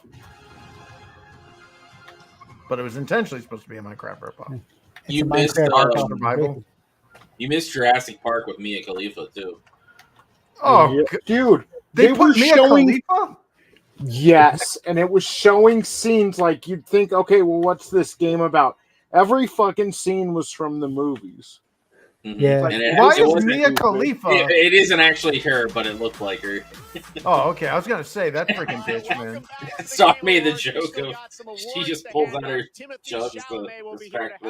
Speaker 15: But it was intentionally supposed to be a Minecraft ripoff.
Speaker 1: You missed
Speaker 15: survival.
Speaker 1: You missed Jurassic Park with Mia Khalifa too.
Speaker 15: Oh,
Speaker 3: dude,
Speaker 15: they
Speaker 3: were
Speaker 15: put Mia
Speaker 3: showing.
Speaker 15: Khalifa?
Speaker 3: Yes, and it was showing scenes like you'd think, okay, well, what's this game about? Every fucking scene was from the movies.
Speaker 8: Yeah.
Speaker 15: Like,
Speaker 1: And
Speaker 15: why
Speaker 1: it
Speaker 15: is
Speaker 1: wasn't-
Speaker 15: Mia Khalifa?
Speaker 1: It isn't actually her, but it looked like her.
Speaker 15: Oh, okay. I was gonna say that freaking bitch, man.
Speaker 1: So I made the joke of she just pulls out her jugs to distract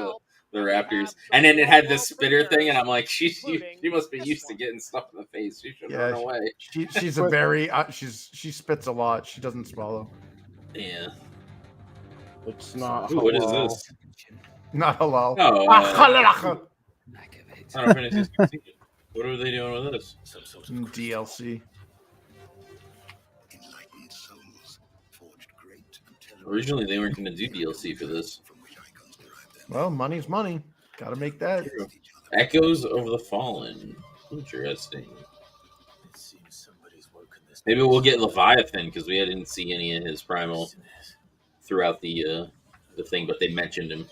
Speaker 1: the Raptors, and then it had this spitter thing, and I'm like, she must be used to getting stuff in the face. She should run away.
Speaker 15: She's a very she spits a lot. She doesn't swallow.
Speaker 1: Yeah.
Speaker 3: It's not.
Speaker 1: Ooh, what is this?
Speaker 15: Not halal.
Speaker 1: Oh,
Speaker 15: Final
Speaker 1: Fantasy 16. What are they doing with this?
Speaker 15: DLC.
Speaker 1: Originally, they weren't going to do DLC for this.
Speaker 15: Well, money's money. Got to make that.
Speaker 1: True. Echoes of the Fallen. Interesting. Maybe we'll get Leviathan because we didn't see any of his primal throughout the thing, but they mentioned him.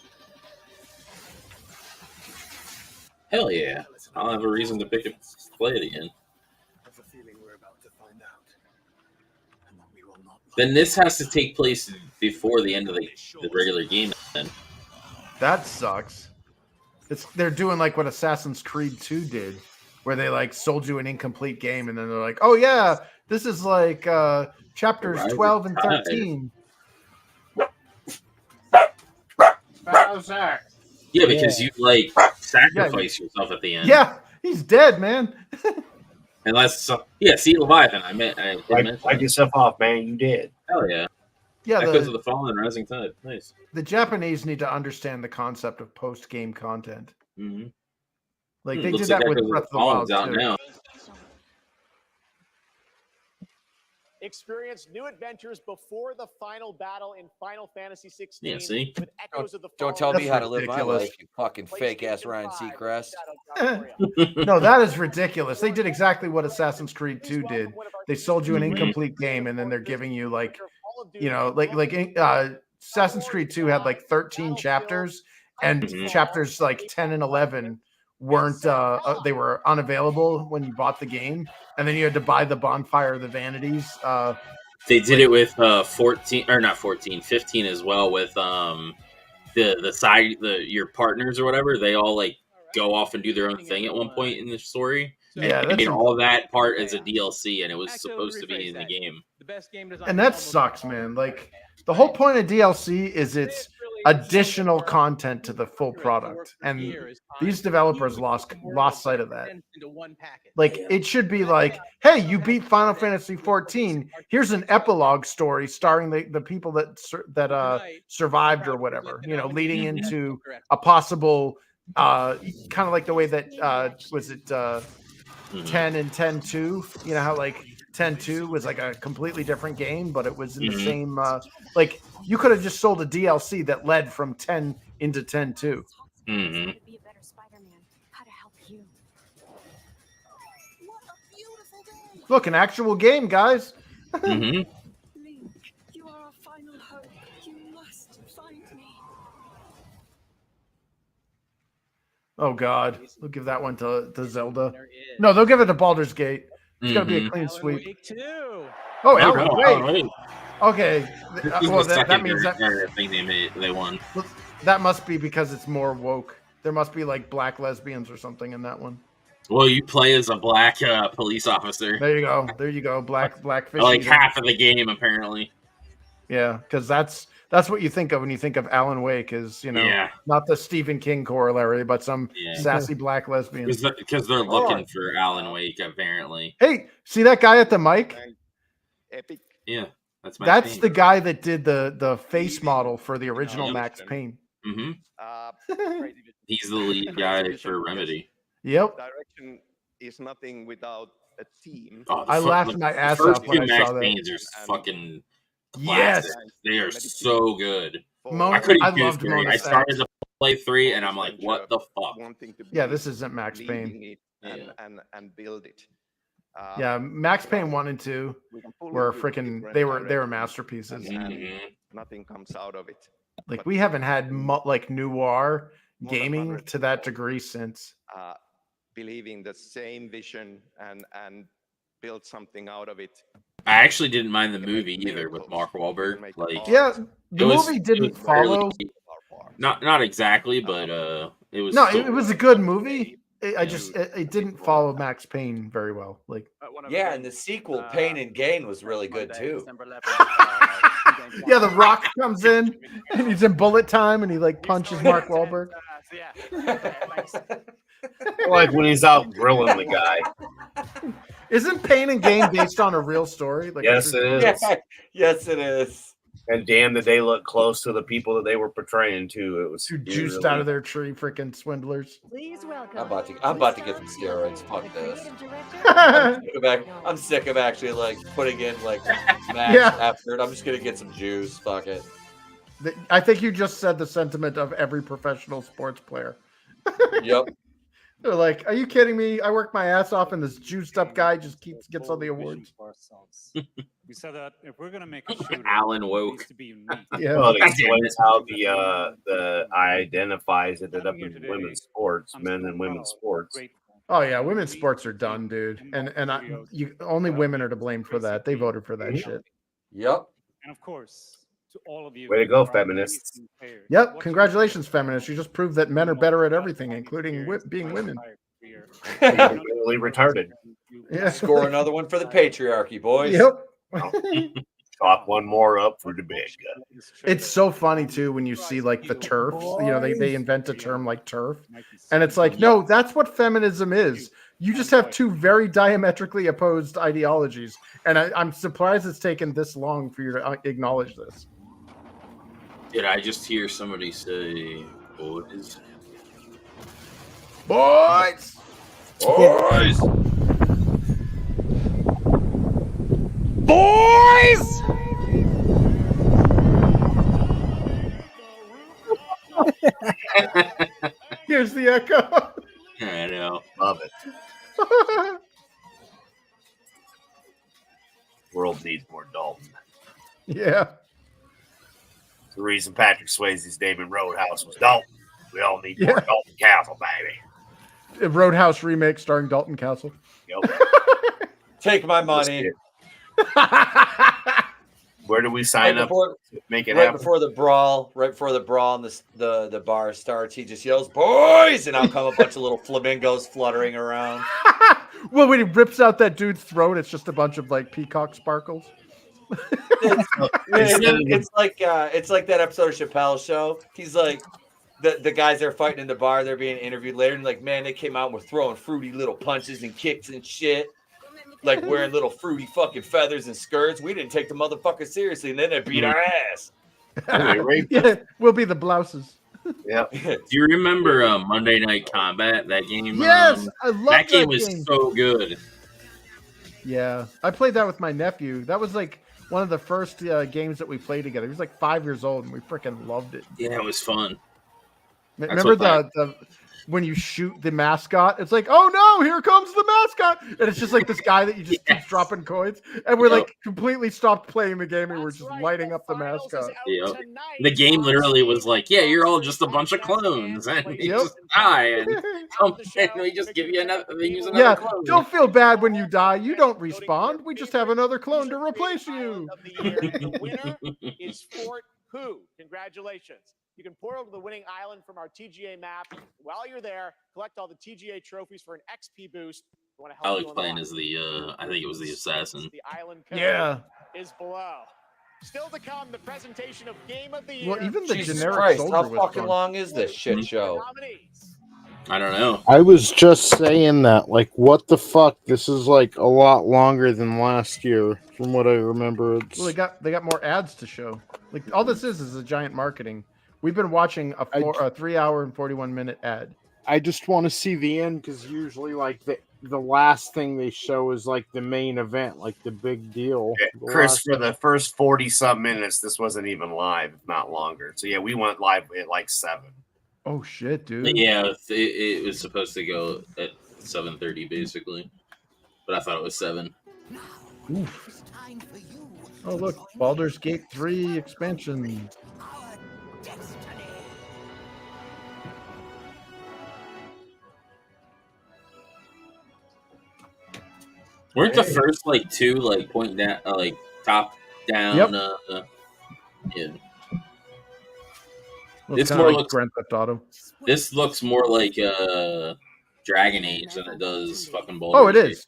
Speaker 1: Hell yeah! I'll have a reason to pick it, play it again. Then this has to take place before the end of the regular game. Then
Speaker 15: that sucks. They're doing like what Assassin's Creed 2 did, where they like sold you an incomplete game, and then they're like, "Oh yeah, this is like chapters 12 and 13."
Speaker 3: Bowser.
Speaker 1: Yeah, because you like sacrifice yourself at the end.
Speaker 15: Yeah, he's dead, man.
Speaker 1: Unless, see Leviathan. I
Speaker 9: wipe yourself off, man. You did.
Speaker 1: Hell yeah.
Speaker 15: Yeah,
Speaker 1: Echoes of the Fallen and Rising Tide. Nice.
Speaker 15: The Japanese need to understand the concept of post-game content.
Speaker 1: Mm-hmm.
Speaker 15: Like they did that with Breath of the Wild
Speaker 1: out
Speaker 15: too.
Speaker 1: now.
Speaker 12: Experience new adventures before the final battle in Final Fantasy 16.
Speaker 1: Yeah, see?
Speaker 12: With Echoes of the
Speaker 11: Don't tell me how to live my life, you fucking fake ass Ryan Seacrest.
Speaker 15: No, that is ridiculous. They did exactly what Assassin's Creed 2 did. They sold you an incomplete game, and then they're giving you like, Assassin's Creed 2 had like 13 chapters, and chapters like 10 and 11 weren't they were unavailable when you bought the game, and then you had to buy the Bonfire of the Vanities.
Speaker 1: They did it with 15 as well with your partners or whatever. They all like go off and do their own thing at one point in the story.
Speaker 15: Yeah,
Speaker 1: they made all that part as a DLC, and it was supposed to be in the game.
Speaker 15: And that sucks, man. Like the whole point of DLC is it's additional content to the full product, and these developers lost sight of that. Like it should be like, hey, you beat Final Fantasy 14. Here's an epilogue story starring the people that survived or whatever. Leading into a possible kind of like the way that 10 and 10-2. How like 10-2 was like a completely different game, but it was in the same like you could have just sold a DLC that led from 10 into 10-2.
Speaker 1: Mm-hmm.
Speaker 15: Look, an actual game, guys.
Speaker 1: Mm-hmm.
Speaker 22: You are our final hope. You must find me.
Speaker 15: Oh God, they'll give that one to Zelda. No, they'll give it to Baldur's Gate. It's got to be a clean sweep. Oh, Alan Wake. Okay. Well, that means that
Speaker 1: thing they won.
Speaker 15: That must be because it's more woke. There must be like black lesbians or something in that one.
Speaker 1: Well, you play as a black police officer.
Speaker 15: There you go. There you go. Black fish.
Speaker 1: Like half of the game, apparently.
Speaker 15: Yeah, because that's what you think of when you think of Alan Wake, is not the Stephen King corollary, but some sassy black lesbian.
Speaker 1: Because they're looking for Alan Wake, apparently.
Speaker 15: Hey, see that guy at the mic?
Speaker 5: Epic.
Speaker 1: Yeah,
Speaker 15: that's the guy that did the face model for the original Max Payne.
Speaker 1: Mm-hmm. He's the lead guy for Remedy.
Speaker 15: Yep.
Speaker 6: Direction is nothing without a team.
Speaker 1: Oh,
Speaker 15: I laughed my ass off when I saw that.
Speaker 1: Max Paynes are fucking
Speaker 15: yes,
Speaker 1: classic. They are so good.
Speaker 15: I loved Mona.
Speaker 1: I started to play 3, and I'm like, what the fuck?
Speaker 15: Yeah, this isn't Max Payne.
Speaker 6: And build it.
Speaker 15: Yeah, Max Payne 1 and 2 were freaking. They were masterpieces.
Speaker 6: Mm-hmm. Nothing comes out of it.
Speaker 15: Like we haven't had like noir gaming to that degree since.
Speaker 6: Believing the same vision and build something out of it.
Speaker 1: I actually didn't mind the movie either with Mark Wahlberg. Like,
Speaker 15: yeah, the movie didn't follow.
Speaker 1: Not exactly, but it was.
Speaker 15: No, it was a good movie. It didn't follow Max Payne very well. Like,
Speaker 11: yeah, and the sequel, Pain and Gain, was really good too.
Speaker 15: Yeah, The Rock comes in and he's in bullet time and he like punches Mark Wahlberg.
Speaker 9: Like when he's out grilling the guy.
Speaker 15: Isn't Pain and Gain based on a real story? Like,
Speaker 9: yes, it is.
Speaker 11: Yes, it is.
Speaker 9: And damn, did they look close to the people that they were portraying too. It was
Speaker 15: Juiced out of their tree, freaking swindlers.
Speaker 10: Please welcome.
Speaker 11: I'm about to get some steroids. Fuck this. I'm sick of actually like putting in like max effort. I'm just gonna get some juice. Fuck it.
Speaker 15: I think you just said the sentiment of every professional sports player.
Speaker 11: Yep.
Speaker 15: They're like, "Are you kidding me? I work my ass off, and this juiced up guy just gets all the awards."
Speaker 4: We said that if we're gonna make a shooter,
Speaker 1: Alan Woke.
Speaker 15: Yeah.
Speaker 9: Well, it explains how the identifies ended up in women's sports, men and women's sports.
Speaker 15: Oh yeah, women's sports are done, dude. And only women are to blame for that. They voted for that shit.
Speaker 11: Yep.
Speaker 4: And of course, to all of you.
Speaker 9: Way to go, feminists.
Speaker 15: Yep. Congratulations, feminists. You just proved that men are better at everything, including being women.
Speaker 9: Really retarded.
Speaker 15: Yeah.
Speaker 11: Score another one for the patriarchy, boys.
Speaker 15: Yep.
Speaker 9: Chalk one more up for the big guy.
Speaker 15: It's so funny too when you see like the TERFs. You know, they invent a term like TERF, and it's like, no, that's what feminism is. You just have two very diametrically opposed ideologies, and I'm surprised it's taken this long for you to acknowledge this.
Speaker 1: Did I just hear somebody say boys?
Speaker 15: Boys!
Speaker 11: Boys!
Speaker 15: Boys! Here's the echo.
Speaker 1: I know.
Speaker 9: Love it. World needs more Dalton.
Speaker 15: Yeah.
Speaker 9: The reason Patrick Swayze's name in Roadhouse was Dalton. We all need more Dalton Castle, baby.
Speaker 15: A Roadhouse remake starring Dalton Castle.
Speaker 9: Yep.
Speaker 11: Take my money.
Speaker 9: Where do we sign up? Make it
Speaker 11: right
Speaker 9: happen.
Speaker 11: before the brawl, and the bar starts, he just yells, "Boys!" and out come a bunch of little flamingos fluttering around.
Speaker 15: Well, when he rips out that dude's throat, it's just a bunch of like peacock sparkles.
Speaker 11: It's like that episode of Chappelle's Show. He's like, the guys that are fighting in the bar, they're being interviewed later, and like, man, they came out and were throwing fruity little punches and kicks and shit. Like wearing little fruity fucking feathers and skirts. We didn't take the motherfucker seriously, and then they beat our ass.
Speaker 15: Yeah, we'll be the blouses.
Speaker 9: Yeah.
Speaker 1: Do you remember Monday Night Combat? That game?
Speaker 15: Yes, I love
Speaker 1: that game. Was so good.
Speaker 15: Yeah, I played that with my nephew. That was like one of the first games that we played together. He was like 5 years old, and we freaking loved it.
Speaker 1: Yeah, it was fun.
Speaker 15: Remember the when you shoot the mascot, it's like, oh no, here comes the mascot, and it's just like this guy that you just keep dropping coins, and we're like completely stopped playing the game, and we're just lighting up the mascot.
Speaker 1: Yep. The game literally was like, yeah, you're all just a bunch of clones, and you just die, and we just give you another. They use another clone.
Speaker 15: Don't feel bad when you die. You don't respawn. We just have another clone to replace you.
Speaker 12: The winner is Fort Who. Congratulations. You can portal to the winning island from our TGA map. While you're there, collect all the TGA trophies for an XP boost.
Speaker 1: I like playing as the, I think it was the assassin.
Speaker 12: The island is below. Still to come, the presentation of Game of the Year.
Speaker 15: Well, even the
Speaker 11: Jesus
Speaker 15: generic
Speaker 11: Christ,
Speaker 15: soldier
Speaker 11: how
Speaker 15: was
Speaker 11: fucking
Speaker 15: fun.
Speaker 11: long is this shit show?
Speaker 1: I don't know.
Speaker 3: I was just saying that, like, what the fuck? This is like a lot longer than last year, from what I remember. It's...
Speaker 15: Well, they got more ads to show. Like all this is a giant marketing. We've been watching a 3 hour and 41-minute ad.
Speaker 3: I just want to see the end because usually, like the last thing they show is like the main event, like the big deal.
Speaker 9: Yeah, Chris, for the first 40-some minutes, this wasn't even live, if not longer. So yeah, we went live at like 7.
Speaker 15: Oh shit, dude!
Speaker 1: Yeah, it was supposed to go at 7:30 basically, but I thought it was 7.
Speaker 15: Oof. Oh look, Baldur's Gate 3 expansion.
Speaker 1: Weren't the first like 2 like point down, like top down?
Speaker 15: Yep.
Speaker 1: Yeah.
Speaker 15: Well,
Speaker 1: This
Speaker 15: kinda
Speaker 1: more
Speaker 15: like
Speaker 1: looks.
Speaker 15: Grand Theft Auto.
Speaker 1: This looks more like Dragon Age than it does fucking Baldur's
Speaker 15: Oh, it
Speaker 1: Gate.
Speaker 15: is.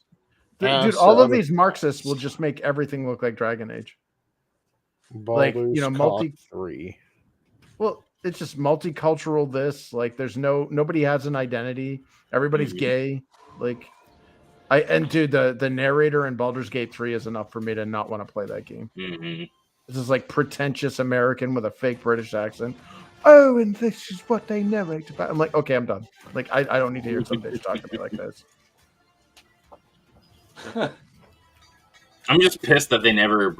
Speaker 15: Dude, all of these Marxists will just make everything look like Dragon Age. Like, you know,
Speaker 3: Baldur's Gate 3.
Speaker 15: Well, it's just multicultural. This like, there's nobody has an identity. Everybody's gay. Like, dude, the narrator in Baldur's Gate 3 is enough for me to not want to play that game. This is like pretentious American with a fake British accent. Oh, and this is what they narrate about. I'm like, okay, I'm done. Like, I don't need to hear some bitch talking to me like this.
Speaker 1: I'm just pissed that they never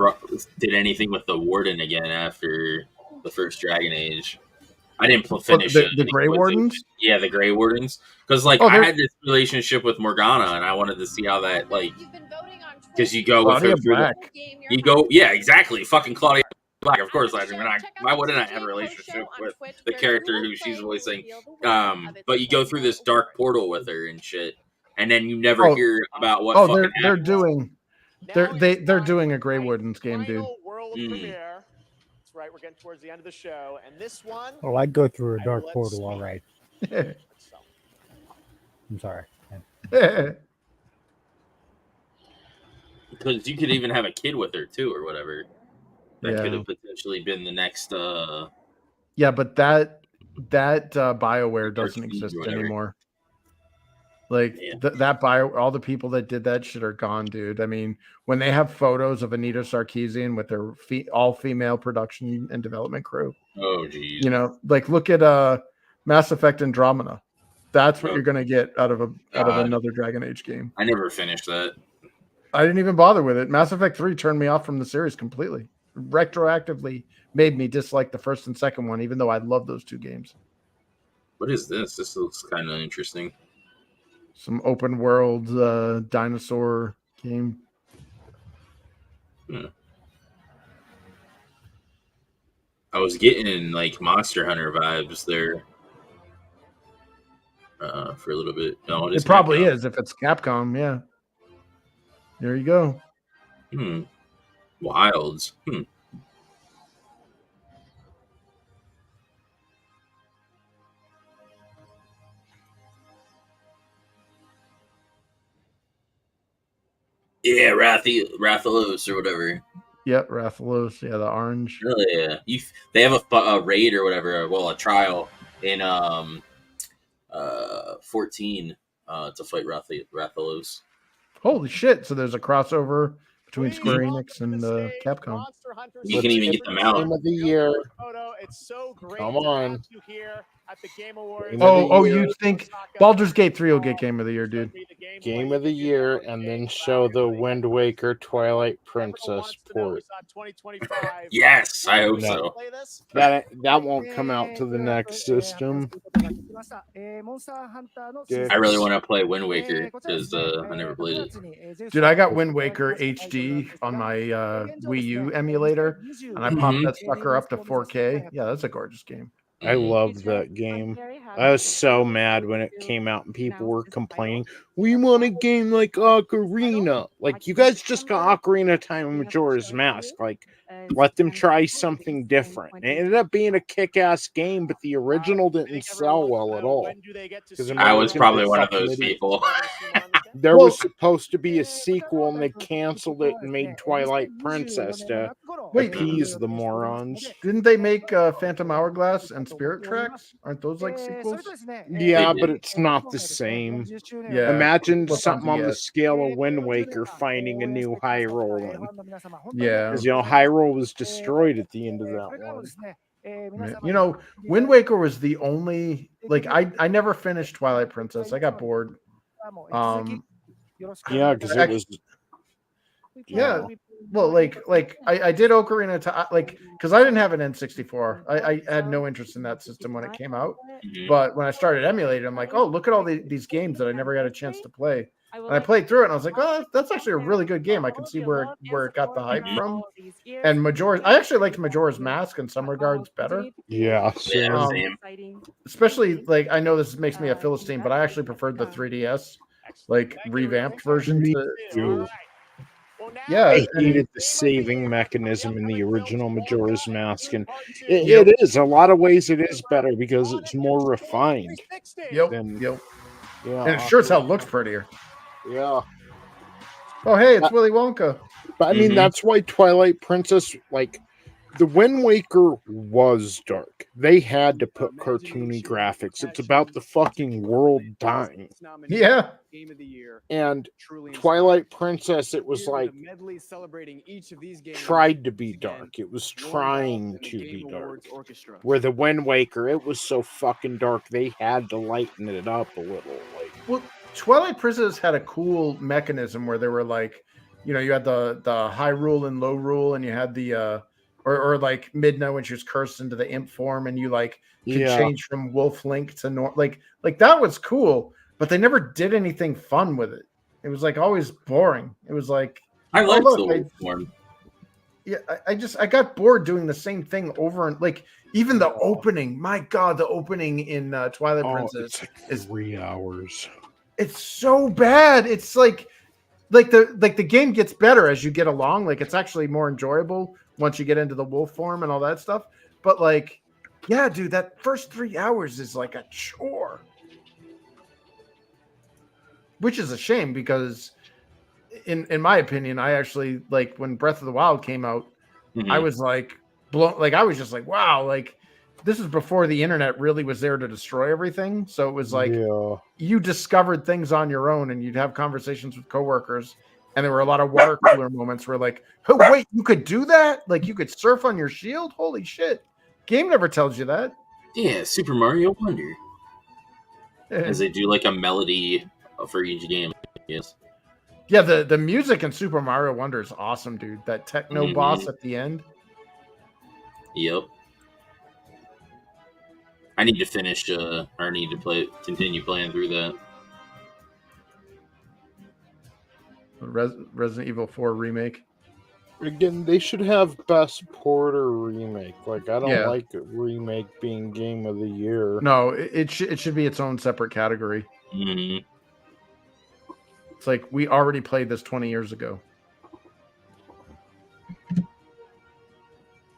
Speaker 1: did anything with the Warden again after the first Dragon Age. I didn't finish it.
Speaker 15: The Grey Wardens?
Speaker 1: Yeah, the Grey Wardens. Because, like, I had this relationship with Morgana, and I wanted to see how that, like... Because you go with her through you go... Yeah, exactly. Fucking Claudia Black. Of course, why wouldn't I have a relationship with the character who she's voicing? But you go through this dark portal with her and shit, and then you never hear about what fucking
Speaker 15: they're
Speaker 1: happened.
Speaker 15: doing... They're doing a Grey Wardens game, dude.
Speaker 12: That's right. We're getting towards the end of the show, and this one.
Speaker 8: Oh, I'd go through a dark portal, all right. I'm sorry.
Speaker 1: Because you could even have a kid with her too, or whatever. That
Speaker 15: Yeah.
Speaker 1: could have potentially been the next.
Speaker 15: Yeah, but that BioWare doesn't exist
Speaker 1: whatever.
Speaker 15: anymore. Like that all the people that did that shit are gone, dude. I mean, when they have photos of Anita Sarkeesian with their all-female production and development crew.
Speaker 1: Oh, geez.
Speaker 15: You know, like look at Mass Effect Andromeda. That's what you're gonna get out of another Dragon Age game.
Speaker 1: I never finished that.
Speaker 15: I didn't even bother with it. Mass Effect 3 turned me off from the series completely. Retroactively made me dislike the first and second one, even though I love those two games.
Speaker 1: What is this? This looks kind of interesting.
Speaker 15: Some open world dinosaur game.
Speaker 1: I was getting like Monster Hunter vibes there for a little bit. No,
Speaker 15: It probably is if it's Capcom. Yeah. There you go.
Speaker 1: Wilds. Yeah, Rathalos or whatever.
Speaker 15: Yep, Rathalos. Yeah, the orange.
Speaker 1: Oh, yeah. They have a raid or whatever. Well, a trial in 14 to fight Rathalos.
Speaker 15: Holy shit! So there's a crossover between Square Enix and Capcom.
Speaker 1: You can even get them out.
Speaker 3: Game of the year.
Speaker 12: It's so great.
Speaker 3: Come on.
Speaker 12: At the Game Awards.
Speaker 15: You think Baldur's Gate 3 will get Game of the Year, dude?
Speaker 3: Game of the year, and then show the Wind Waker Twilight Princess port.
Speaker 1: Yes, I hope so.
Speaker 3: That won't come out to the next system.
Speaker 1: I really want to play Wind Waker because I never played it.
Speaker 15: Dude, I got Wind Waker HD on my Wii U emulator, and I popped that sucker up to 4K. Yeah, that's a gorgeous game.
Speaker 3: I loved that game. I was so mad when it came out and people were complaining, we want a game like Ocarina. Like, you guys just got Ocarina of Time and Majora's Mask. Like, let them try something different. It ended up being a kick-ass game, but the original didn't sell well at all.
Speaker 1: I was probably one of those people.
Speaker 3: There was supposed to be a sequel, and they canceled it and made Twilight Princess to appease the morons.
Speaker 15: Didn't they make Phantom Hourglass and Spirit Tracks? Aren't those like sequels?
Speaker 3: Yeah, but it's not the same.
Speaker 15: Yeah.
Speaker 3: Imagine something on the scale of Wind Waker finding a new Hyrule.
Speaker 15: Yeah.
Speaker 3: Because, Hyrule was destroyed at the end of that one.
Speaker 15: Wind Waker was the only, like, I never finished Twilight Princess. I got bored.
Speaker 3: Yeah, because it was.
Speaker 15: Yeah. Well, like I did Ocarina because I didn't have an N64. I had no interest in that system when it came out. But when I started emulating, I'm like, oh, look at all these games that I never got a chance to play. And I played through it, and I was like, oh, that's actually a really good game. I can see where it got the hype from. And I actually liked Majora's Mask in some regards better.
Speaker 3: Yeah,
Speaker 1: same.
Speaker 15: Especially, like, I know this makes me a Philistine, but I actually preferred the 3DS, like, revamped version. Yeah,
Speaker 3: I hated the saving mechanism in the original Majora's Mask, and it is a lot of ways it is better because it's more refined.
Speaker 15: Yep.
Speaker 3: Yeah,
Speaker 15: and it sure as hell looks prettier.
Speaker 3: Yeah.
Speaker 15: Oh, hey, it's Willy Wonka.
Speaker 3: But I mean, that's why Twilight Princess, like, The Wind Waker was dark. They had to put cartoony graphics. It's about the fucking world dying.
Speaker 15: Yeah.
Speaker 5: Game of the year.
Speaker 3: And
Speaker 5: Truly
Speaker 3: Twilight Princess, it was like
Speaker 5: medley celebrating each of these games.
Speaker 3: tried to be dark. It was trying to be dark. Where the Wind Waker, it was so fucking dark they had to lighten it up a little. Like,
Speaker 15: well, Twilight Princess had a cool mechanism where they were like, you know, you had the high rule and low rule, and you had the or like Midna when she was cursed into the imp form, and you like could change from Wolf Link to like that was cool, but they never did anything fun with it. It was like always boring. It was like
Speaker 1: I liked the Wolf form.
Speaker 15: Yeah, I got bored doing the same thing over and like even the opening. My God, the opening in Twilight Princess
Speaker 3: is 3 hours.
Speaker 15: It's so bad. It's like the game gets better as you get along. Like it's actually more enjoyable once you get into the wolf form and all that stuff. But like, yeah, dude, that first 3 hours is like a chore. Which is a shame because in my opinion, I actually like when Breath of the Wild came out, I was like blown, like I was just like, wow, like this is before the internet really was there to destroy everything. So it was like you discovered things on your own and you'd have conversations with coworkers, and there were a lot of water cooler moments where like, oh wait, you could do that? Like you could surf on your shield? Holy shit. Game never tells you that.
Speaker 1: Yeah, Super Mario Wonder. As they do like a melody for each game. Yes.
Speaker 15: Yeah, the music in Super Mario Wonder is awesome, dude. That techno boss at the end.
Speaker 1: Yep. I need to finish or I need to continue playing through that.
Speaker 15: Resident Evil 4 remake.
Speaker 3: Again, they should have best port or remake. Like I don't like a remake being game of the year.
Speaker 15: No, it should be its own separate category.
Speaker 1: Mm-hmm.
Speaker 15: It's like we already played this 20 years ago.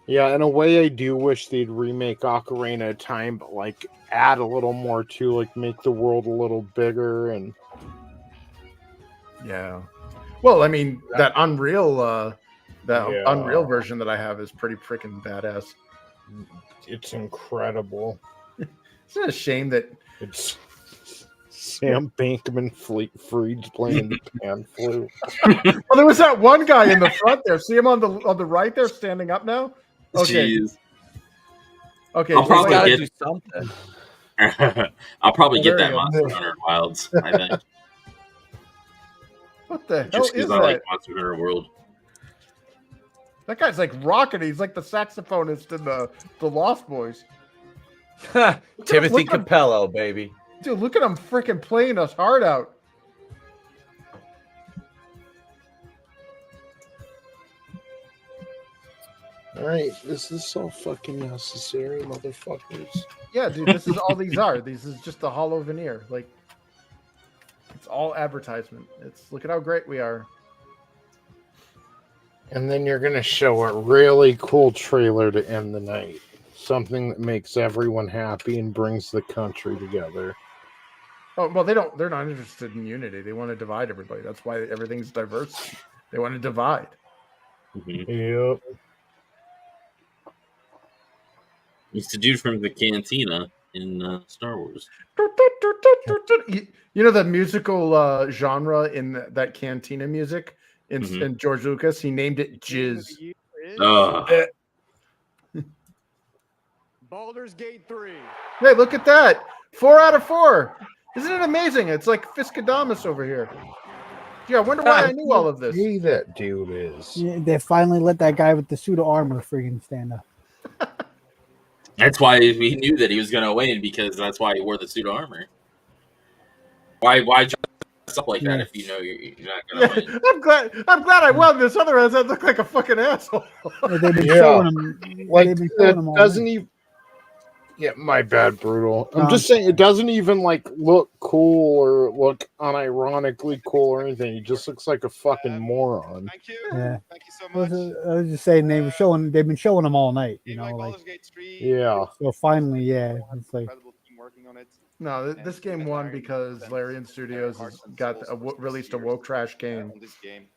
Speaker 3: Yeah, in a way, I do wish they'd remake Ocarina of Time, but like add a little more to, like make the world a little bigger and.
Speaker 15: Yeah, well, I mean that Unreal, Unreal version that I have is pretty freaking badass.
Speaker 3: It's incredible.
Speaker 15: Isn't it a shame that
Speaker 3: it's Sam Bankman-Fried's playing the pan flute?
Speaker 15: Well, there was that one guy in the front there. See him on the right there, standing up now. Okay.
Speaker 1: Jeez.
Speaker 15: Okay.
Speaker 1: I'll probably
Speaker 11: do something.
Speaker 1: I'll probably get that Monster Hunter Wilds. I think.
Speaker 15: What the hell
Speaker 1: Just
Speaker 15: is
Speaker 1: because I
Speaker 15: that?
Speaker 1: like Monster Hunter World.
Speaker 15: That guy's like rocking. He's like the saxophonist in the Lost Boys.
Speaker 11: Timothy Capello, baby.
Speaker 15: Dude, look at him freaking playing us hard out.
Speaker 3: All right, this is so fucking necessary, motherfuckers.
Speaker 15: Yeah, dude, this is all these are. These is just a hollow veneer. Like, it's all advertisement. It's look at how great we are.
Speaker 3: And then you're gonna show a really cool trailer to end the night. Something that makes everyone happy and brings the country together.
Speaker 15: Oh well, they're not interested in unity. They want to divide everybody. That's why everything's diverse. They want to divide.
Speaker 3: Yep.
Speaker 1: It's the dude from the Cantina in Star Wars.
Speaker 15: You know the musical genre in that Cantina music in George Lucas? He named it Jizz.
Speaker 5: Baldur's Gate 3.
Speaker 15: Hey, look at that. 4 out of 4. Isn't it amazing? It's like Fiskadamus over here. Yeah, I wonder why I knew all of this.
Speaker 3: Who that dude is.
Speaker 8: Yeah, they finally let that guy with the suit of armor friggin' stand up.
Speaker 1: That's why we knew that he was going to win, because that's why he wore the suit of armor. Why dress up like that if you know you're not going to win?
Speaker 15: I'm glad I won this. Otherwise, I'd look like a fucking asshole.
Speaker 8: They've been showing him.
Speaker 3: Like
Speaker 8: They've been showing him
Speaker 3: it
Speaker 8: all
Speaker 3: doesn't
Speaker 8: night.
Speaker 3: even. Yeah, my bad, Brutal. I'm just saying it doesn't even like look cool or look unironically cool or anything. He just looks like a fucking moron.
Speaker 5: Thank you.
Speaker 8: Yeah.
Speaker 5: Thank you so much.
Speaker 8: I was just saying they've been showing them all night. You know, like
Speaker 3: Yeah.
Speaker 8: so finally, yeah, it's like
Speaker 5: Incredible team working on it.
Speaker 15: No, this game won because Larian Studios has released a woke trash game,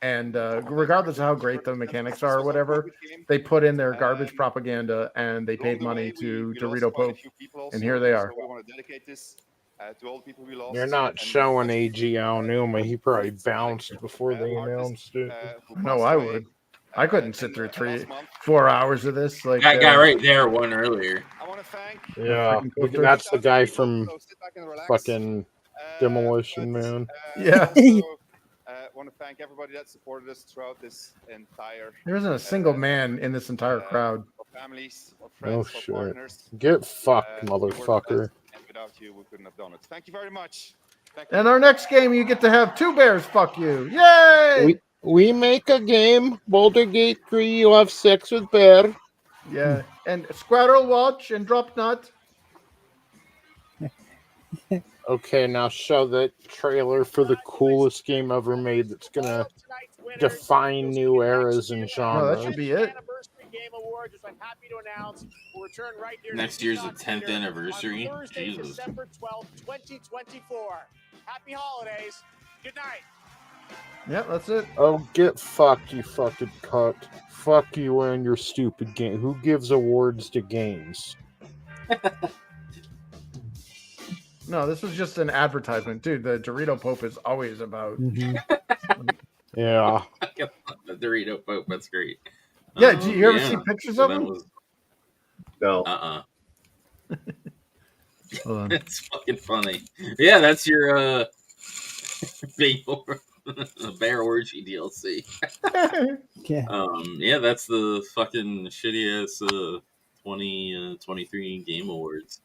Speaker 15: and regardless of how great the mechanics are or whatever, they put in their garbage propaganda and they paid money to Dorito Pope, and here they are.
Speaker 22: We want to dedicate this to all the people we lost.
Speaker 3: They're not showing AG Aonuma. He probably bounced before they announced it.
Speaker 15: No, I would. I couldn't sit through 4 hours of this. Like
Speaker 1: that guy right there won earlier.
Speaker 22: I want to thank.
Speaker 3: Yeah, that's the guy from fucking Demolition Man.
Speaker 15: Yeah.
Speaker 22: I want to thank everybody that supported us throughout this entire.
Speaker 15: There isn't a single man in this entire crowd.
Speaker 22: Our families, our
Speaker 3: Oh
Speaker 22: friends, our
Speaker 3: shit!
Speaker 22: partners.
Speaker 3: Get fucked, motherfucker.
Speaker 22: And without you, we couldn't have done it. Thank you very much.
Speaker 15: And our next game, you get to have 2 bears fuck you. Yay!
Speaker 3: We make a game. Boulder Gate 3, you have sex with bear.
Speaker 15: Yeah, and Squirrel watch and drop nut.
Speaker 3: Okay, now show the trailer for the coolest game ever made that's gonna define new eras and genres.
Speaker 15: No, that should be it.
Speaker 1: Next year's the 10th anniversary. Jesus.
Speaker 12: December 12th, 2024. Happy holidays. Good night.
Speaker 15: Yeah, that's it.
Speaker 3: Oh, get fucked, you fucking cunt. Fuck you and your stupid game. Who gives awards to games?
Speaker 15: No, this was just an advertisement. Dude, the Dorito Pope is always about.
Speaker 3: Yeah.
Speaker 1: The Dorito Pope, that's great.
Speaker 15: Yeah, do you ever see pictures of him?
Speaker 9: No.
Speaker 1: It's fucking funny. Yeah, that's your Bear Orgy DLC.
Speaker 8: Yeah.
Speaker 1: Yeah, that's the fucking shitty ass 2023 Game Awards.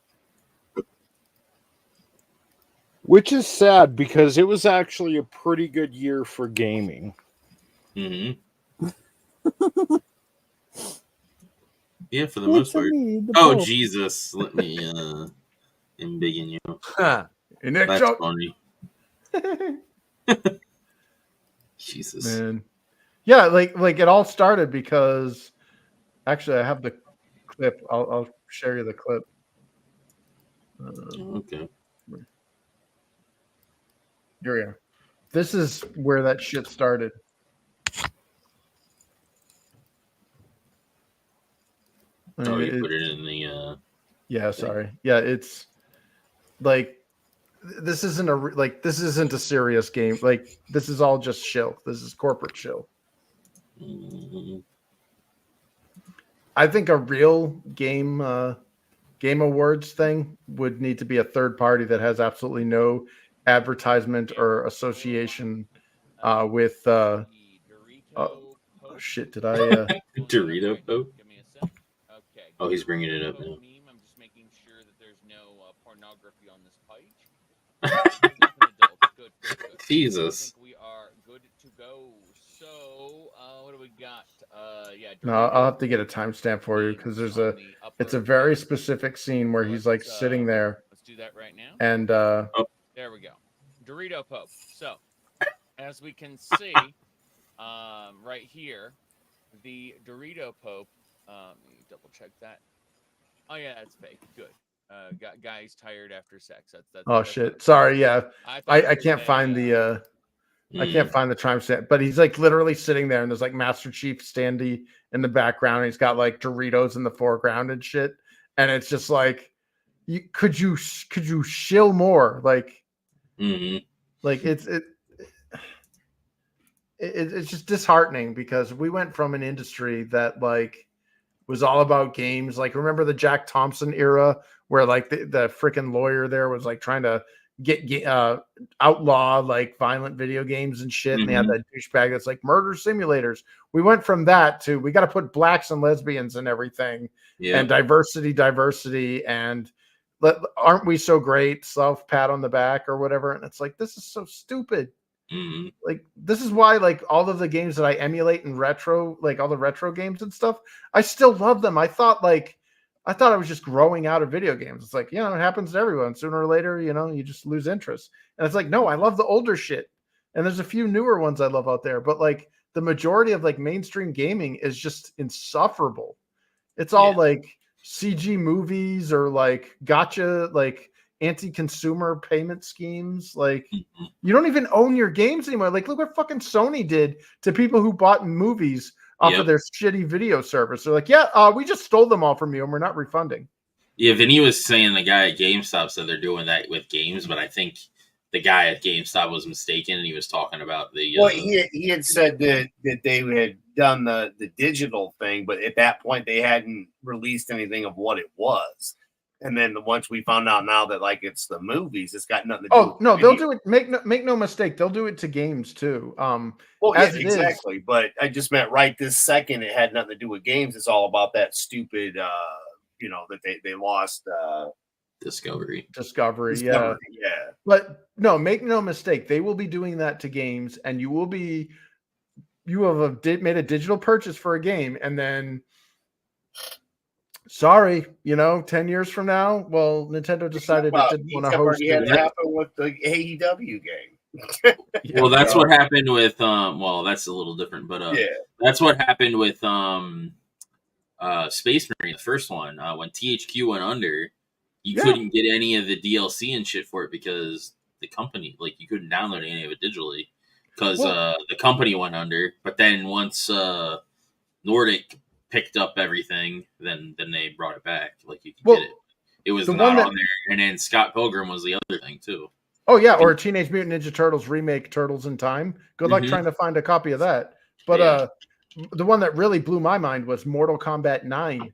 Speaker 3: Which is sad because it was actually a pretty good year for gaming.
Speaker 1: Mm-hmm. Yeah, for the most part. Oh, Jesus. Let me embiggen you. That's funny. Jesus.
Speaker 15: Man. Yeah, like it all started because actually I have the clip. I'll share you the clip.
Speaker 1: Okay.
Speaker 15: Here we are. This is where that shit started.
Speaker 1: Oh, you put it in the
Speaker 15: yeah, sorry. Yeah, it's like this isn't a serious game. Like this is all just shill. This is corporate shill.
Speaker 1: Mm-hmm.
Speaker 15: I think a real game awards thing would need to be a third party that has absolutely no advertisement or association with shit. Did I
Speaker 1: Dorito Pope? Oh, he's bringing it up now.
Speaker 19: I'm just making sure that there's no pornography on this page. Good.
Speaker 1: Jesus.
Speaker 19: I think we are good to go. So, what do we got? Yeah.
Speaker 15: No, I'll have to get a timestamp for you because it's a very specific scene where he's like sitting there.
Speaker 19: Let's do that right now.
Speaker 15: And
Speaker 19: there we go. Dorito Pope. So, as we can see, right here, the Dorito Pope. Let me double check that. Oh yeah, that's fake. Good. Guy's tired after sex. That's
Speaker 15: shit. Sorry. Yeah, I can't find the I can't find the timestamp. But he's like literally sitting there, and there's like Master Chief Standy in the background. And he's got like Doritos in the foreground and shit. And it's just like, could you shill more? Like, like it's just disheartening because we went from an industry that like was all about games. Like, remember the Jack Thompson era where like the freaking lawyer there was like trying to get outlaw like violent video games and shit. And they had that douchebag that's like murder simulators. We went from that to we got to put blacks and lesbians and everything and diversity and aren't we so great? Self pat on the back or whatever. And it's like, this is so stupid. Like this is why like all of the games that I emulate in retro, like all the retro games and stuff, I still love them. I thought I was just growing out of video games. It's like, it happens to everyone. Sooner or later, you just lose interest. And it's like, no, I love the older shit. And there's a few newer ones I love out there, but like the majority of like mainstream gaming is just insufferable. It's all like CG movies or like gotcha anti-consumer payment schemes. Like, you don't even own your games anymore. Like, look what fucking Sony did to people who bought movies off of their shitty video service. They're like, yeah, we just stole them all from you and we're not refunding.
Speaker 1: Yeah, Vinny was saying the guy at GameStop said they're doing that with games, but I think the guy at GameStop was mistaken, and he was talking about the.
Speaker 9: Well, he had said that they had done the digital thing, but at that point they hadn't released anything of what it was. And then once we found out now that like it's the movies, it's got nothing to do.
Speaker 15: Oh
Speaker 9: with
Speaker 15: no,
Speaker 9: video.
Speaker 15: they'll do it. Make no mistake, they'll do it to games too.
Speaker 9: Well, yeah, exactly. But I just meant right this second, it had nothing to do with games. It's all about that stupid. That they lost
Speaker 1: Discovery,
Speaker 15: yeah. But no, make no mistake, they will be doing that to games, and you have made a digital purchase for a game, and then sorry, 10 years from now, well, Nintendo decided it didn't want to host it.
Speaker 9: Had to happen with the AEW game.
Speaker 1: Well, that's what happened with well, that's a little different, but that's what happened with Space Marine, the first one, when THQ went under, you couldn't get any of the DLC and shit for it because the company, like, you couldn't download any of it digitally because the company went under. But then once Nordic picked up everything, then they brought it back. Like, you could get it. It was not on there. And then Scott Pilgrim was the other thing too.
Speaker 15: Oh yeah, or Teenage Mutant Ninja Turtles remake, Turtles in Time. Good luck trying to find a copy of that. But the one that really blew my mind was Mortal Kombat 9.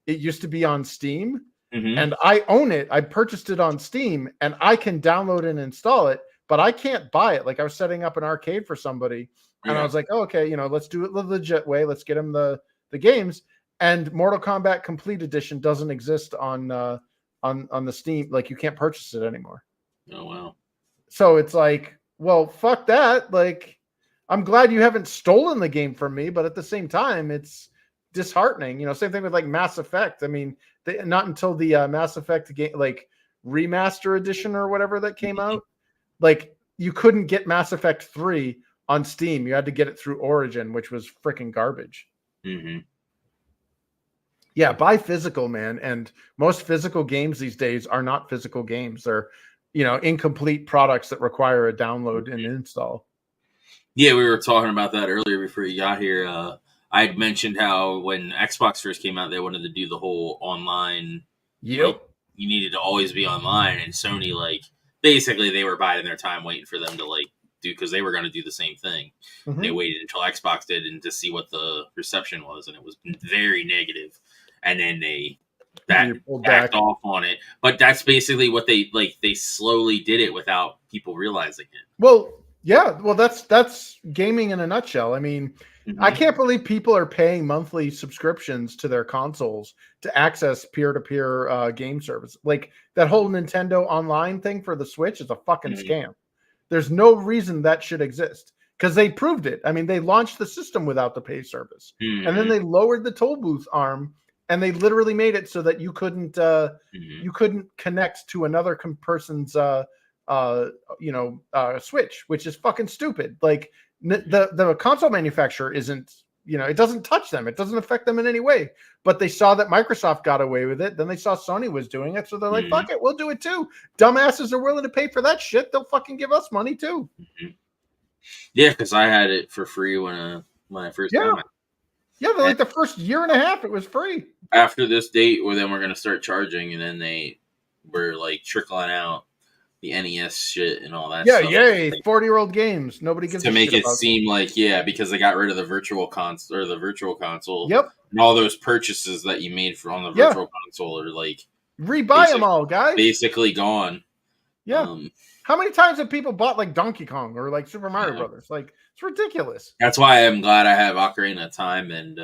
Speaker 15: It used to be on Steam, and I own it. I purchased it on Steam, and I can download and install it, but I can't buy it. Like, I was setting up an arcade for somebody, and I was like, oh, okay, let's do it the legit way. Let's get them the games. And Mortal Kombat Complete Edition doesn't exist on the Steam. Like, you can't purchase it anymore.
Speaker 1: Oh wow!
Speaker 15: So it's like, well, fuck that. Like, I'm glad you haven't stolen the game from me, but at the same time, it's disheartening. Same thing with like Mass Effect. I mean, not until the Mass Effect game, like remaster edition or whatever that came out, like you couldn't get Mass Effect 3 on Steam. You had to get it through Origin, which was freaking garbage. Yeah, buy physical, man. And most physical games these days are not physical games. They're, incomplete products that require a download and install.
Speaker 1: Yeah, we were talking about that earlier before you got here. I had mentioned how when Xbox first came out, they wanted to do the whole online.
Speaker 15: Yep.
Speaker 1: Like, you needed to always be online, and Sony, like, basically they were biding their time waiting for them to do, because they were going to do the same thing. They waited until Xbox did and to see what the reception was, and it was very negative. And then they backed off on it. But that's basically what they slowly did it without people realizing it.
Speaker 15: Well, yeah, well, that's gaming in a nutshell. I mean, I can't believe people are paying monthly subscriptions to their consoles to access peer-to-peer game service. Like, that whole Nintendo Online thing for the Switch is a fucking scam. There's no reason that should exist, because they proved it. I mean, they launched the system without the pay service, and then they lowered the toll booth arm, and they literally made it so that you couldn't connect to another person's Switch, which is fucking stupid. Like, the console manufacturer isn't, it doesn't touch them. It doesn't affect them in any way. But they saw that Microsoft got away with it. Then they saw Sony was doing it. So they're like, fuck it, we'll do it too. Dumbasses are willing to pay for that shit. They'll fucking give us money too.
Speaker 1: Yeah, because I had it for free when I first got it.
Speaker 15: Yeah, like the first year and a half, it was free.
Speaker 1: After this date, then we're going to start charging, and then they were like trickling out the NES shit and all that stuff.
Speaker 15: Yeah, yay, 40-year-old games. Nobody gives a shit
Speaker 1: to make it
Speaker 15: about.
Speaker 1: Seem like, because they got rid of the virtual console.
Speaker 15: Yep.
Speaker 1: And all those purchases that you made on the virtual console are like
Speaker 15: rebuy them all, guys.
Speaker 1: Basically gone.
Speaker 15: Yeah. How many times have people bought like Donkey Kong or like Super Mario Brothers? Like, it's ridiculous.
Speaker 1: That's why I'm glad I have Ocarina of Time and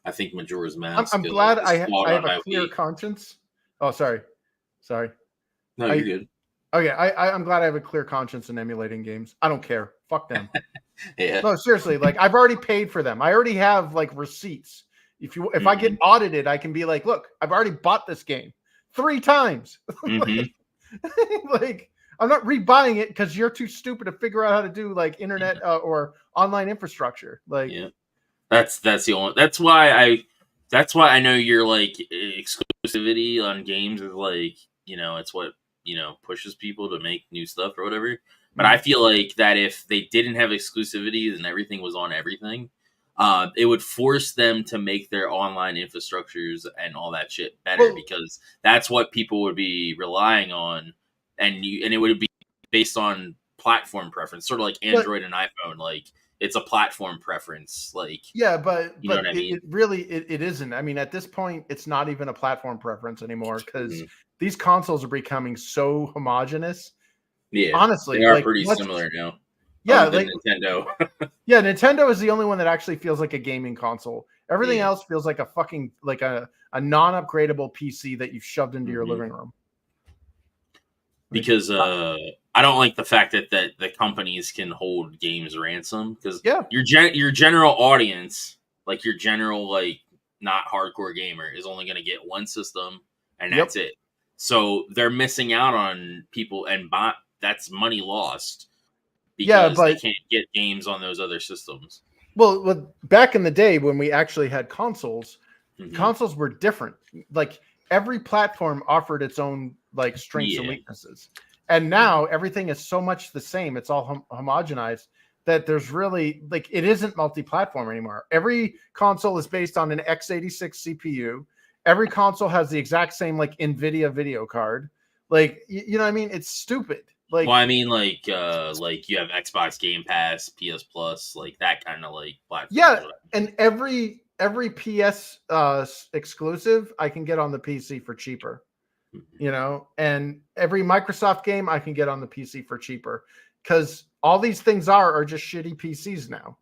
Speaker 1: I think Majora's Mask.
Speaker 15: I'm glad I have a clear conscience. Oh, sorry.
Speaker 1: No, you're good.
Speaker 15: Okay, I'm glad I have a clear conscience in emulating games. I don't care. Fuck them.
Speaker 1: Yeah.
Speaker 15: No, seriously. Like, I've already paid for them. I already have like receipts. If I get audited, I can be like, look, I've already bought this game 3 times. Like, I'm not rebuying it because you're too stupid to figure out how to do like internet or online infrastructure. Like,
Speaker 1: that's the only. That's why I know you're like exclusivity on games is like it's what pushes people to make new stuff or whatever. But I feel like that if they didn't have exclusivity and everything was on everything, it would force them to make their online infrastructures and all that shit better, because that's what people would be relying on, and it would be based on platform preference, sort of like Android and iPhone. Like, it's a platform preference. Like,
Speaker 15: but
Speaker 1: you know what I mean?
Speaker 15: it really isn't. I mean, at this point, it's not even a platform preference anymore, because these consoles are becoming so homogenous.
Speaker 1: Yeah,
Speaker 15: honestly,
Speaker 1: they are pretty similar now.
Speaker 15: Yeah,
Speaker 1: like Nintendo.
Speaker 15: Yeah, Nintendo is the only one that actually feels like a gaming console. Everything else feels like a fucking a non-upgradable PC that you've shoved into your living room.
Speaker 1: Because I don't like the fact that the companies can hold games ransom, because your general audience, like your general not hardcore gamer, is only going to get one system and that's it. So they're missing out on people, and that's money lost because they can't get games on those other systems.
Speaker 15: Well, back in the day when we actually had consoles, consoles were different. Like, every platform offered its own strengths and weaknesses. And now everything is so much the same. It's all homogenized that there's really it isn't multi-platform anymore. Every console is based on an x86 CPU. Every console has the exact same NVIDIA video card. You know what I mean? It's stupid.
Speaker 1: Well, I mean, you have Xbox Game Pass, PS Plus, that kind of platform.
Speaker 15: Yeah, and every PS exclusive I can get on the PC for cheaper. And every Microsoft game I can get on the PC for cheaper, because all these things are just shitty PCs now.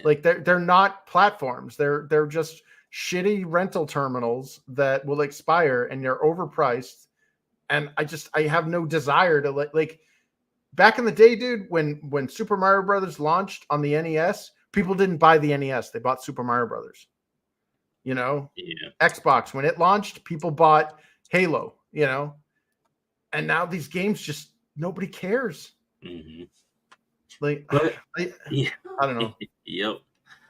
Speaker 15: They're not platforms. They're just shitty rental terminals that will expire, and they're overpriced. And I have no desire to back in the day, dude, when Super Mario Brothers launched on the NES, people didn't buy the NES. They bought Super Mario Brothers. Xbox, when it launched, people bought Halo, and now these games just nobody cares. I don't know.
Speaker 1: Yep.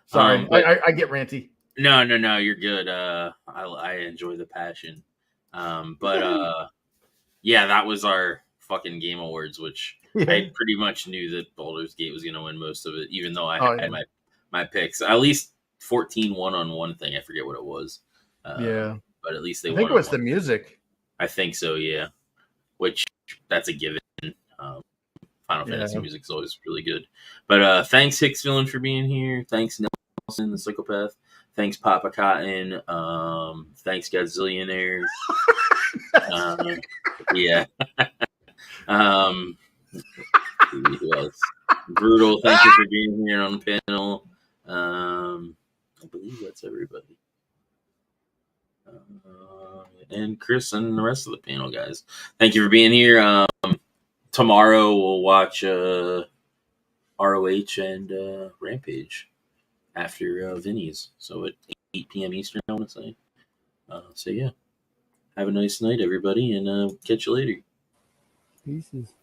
Speaker 15: Sorry, I get ranty.
Speaker 1: No, you're good. I enjoy the passion. Yeah, that was our fucking Game Awards, which I pretty much knew that Baldur's Gate was going to win most of it, even though I had my picks. At least 14 won on one thing. I forget what it was. But at least they won.
Speaker 15: I think it was the music.
Speaker 1: I think so, yeah. Which, that's a given. Final Fantasy music is always really good. But thanks, Hicks Villain, for being here. Thanks, Nelson, the Psychopath. Thanks, Papa Cotton. Thanks, Godzillionaire. Yeah. Who else? Brutal, thank you for being here on the panel. I believe that's everybody. And Chris and the rest of the panel, guys. Thank you for being here. Tomorrow we'll watch ROH and Rampage after Vinny's. So at 8 p.m. Eastern, I want to say. So yeah. Have a nice night, everybody, and catch you later.
Speaker 8: Pieces.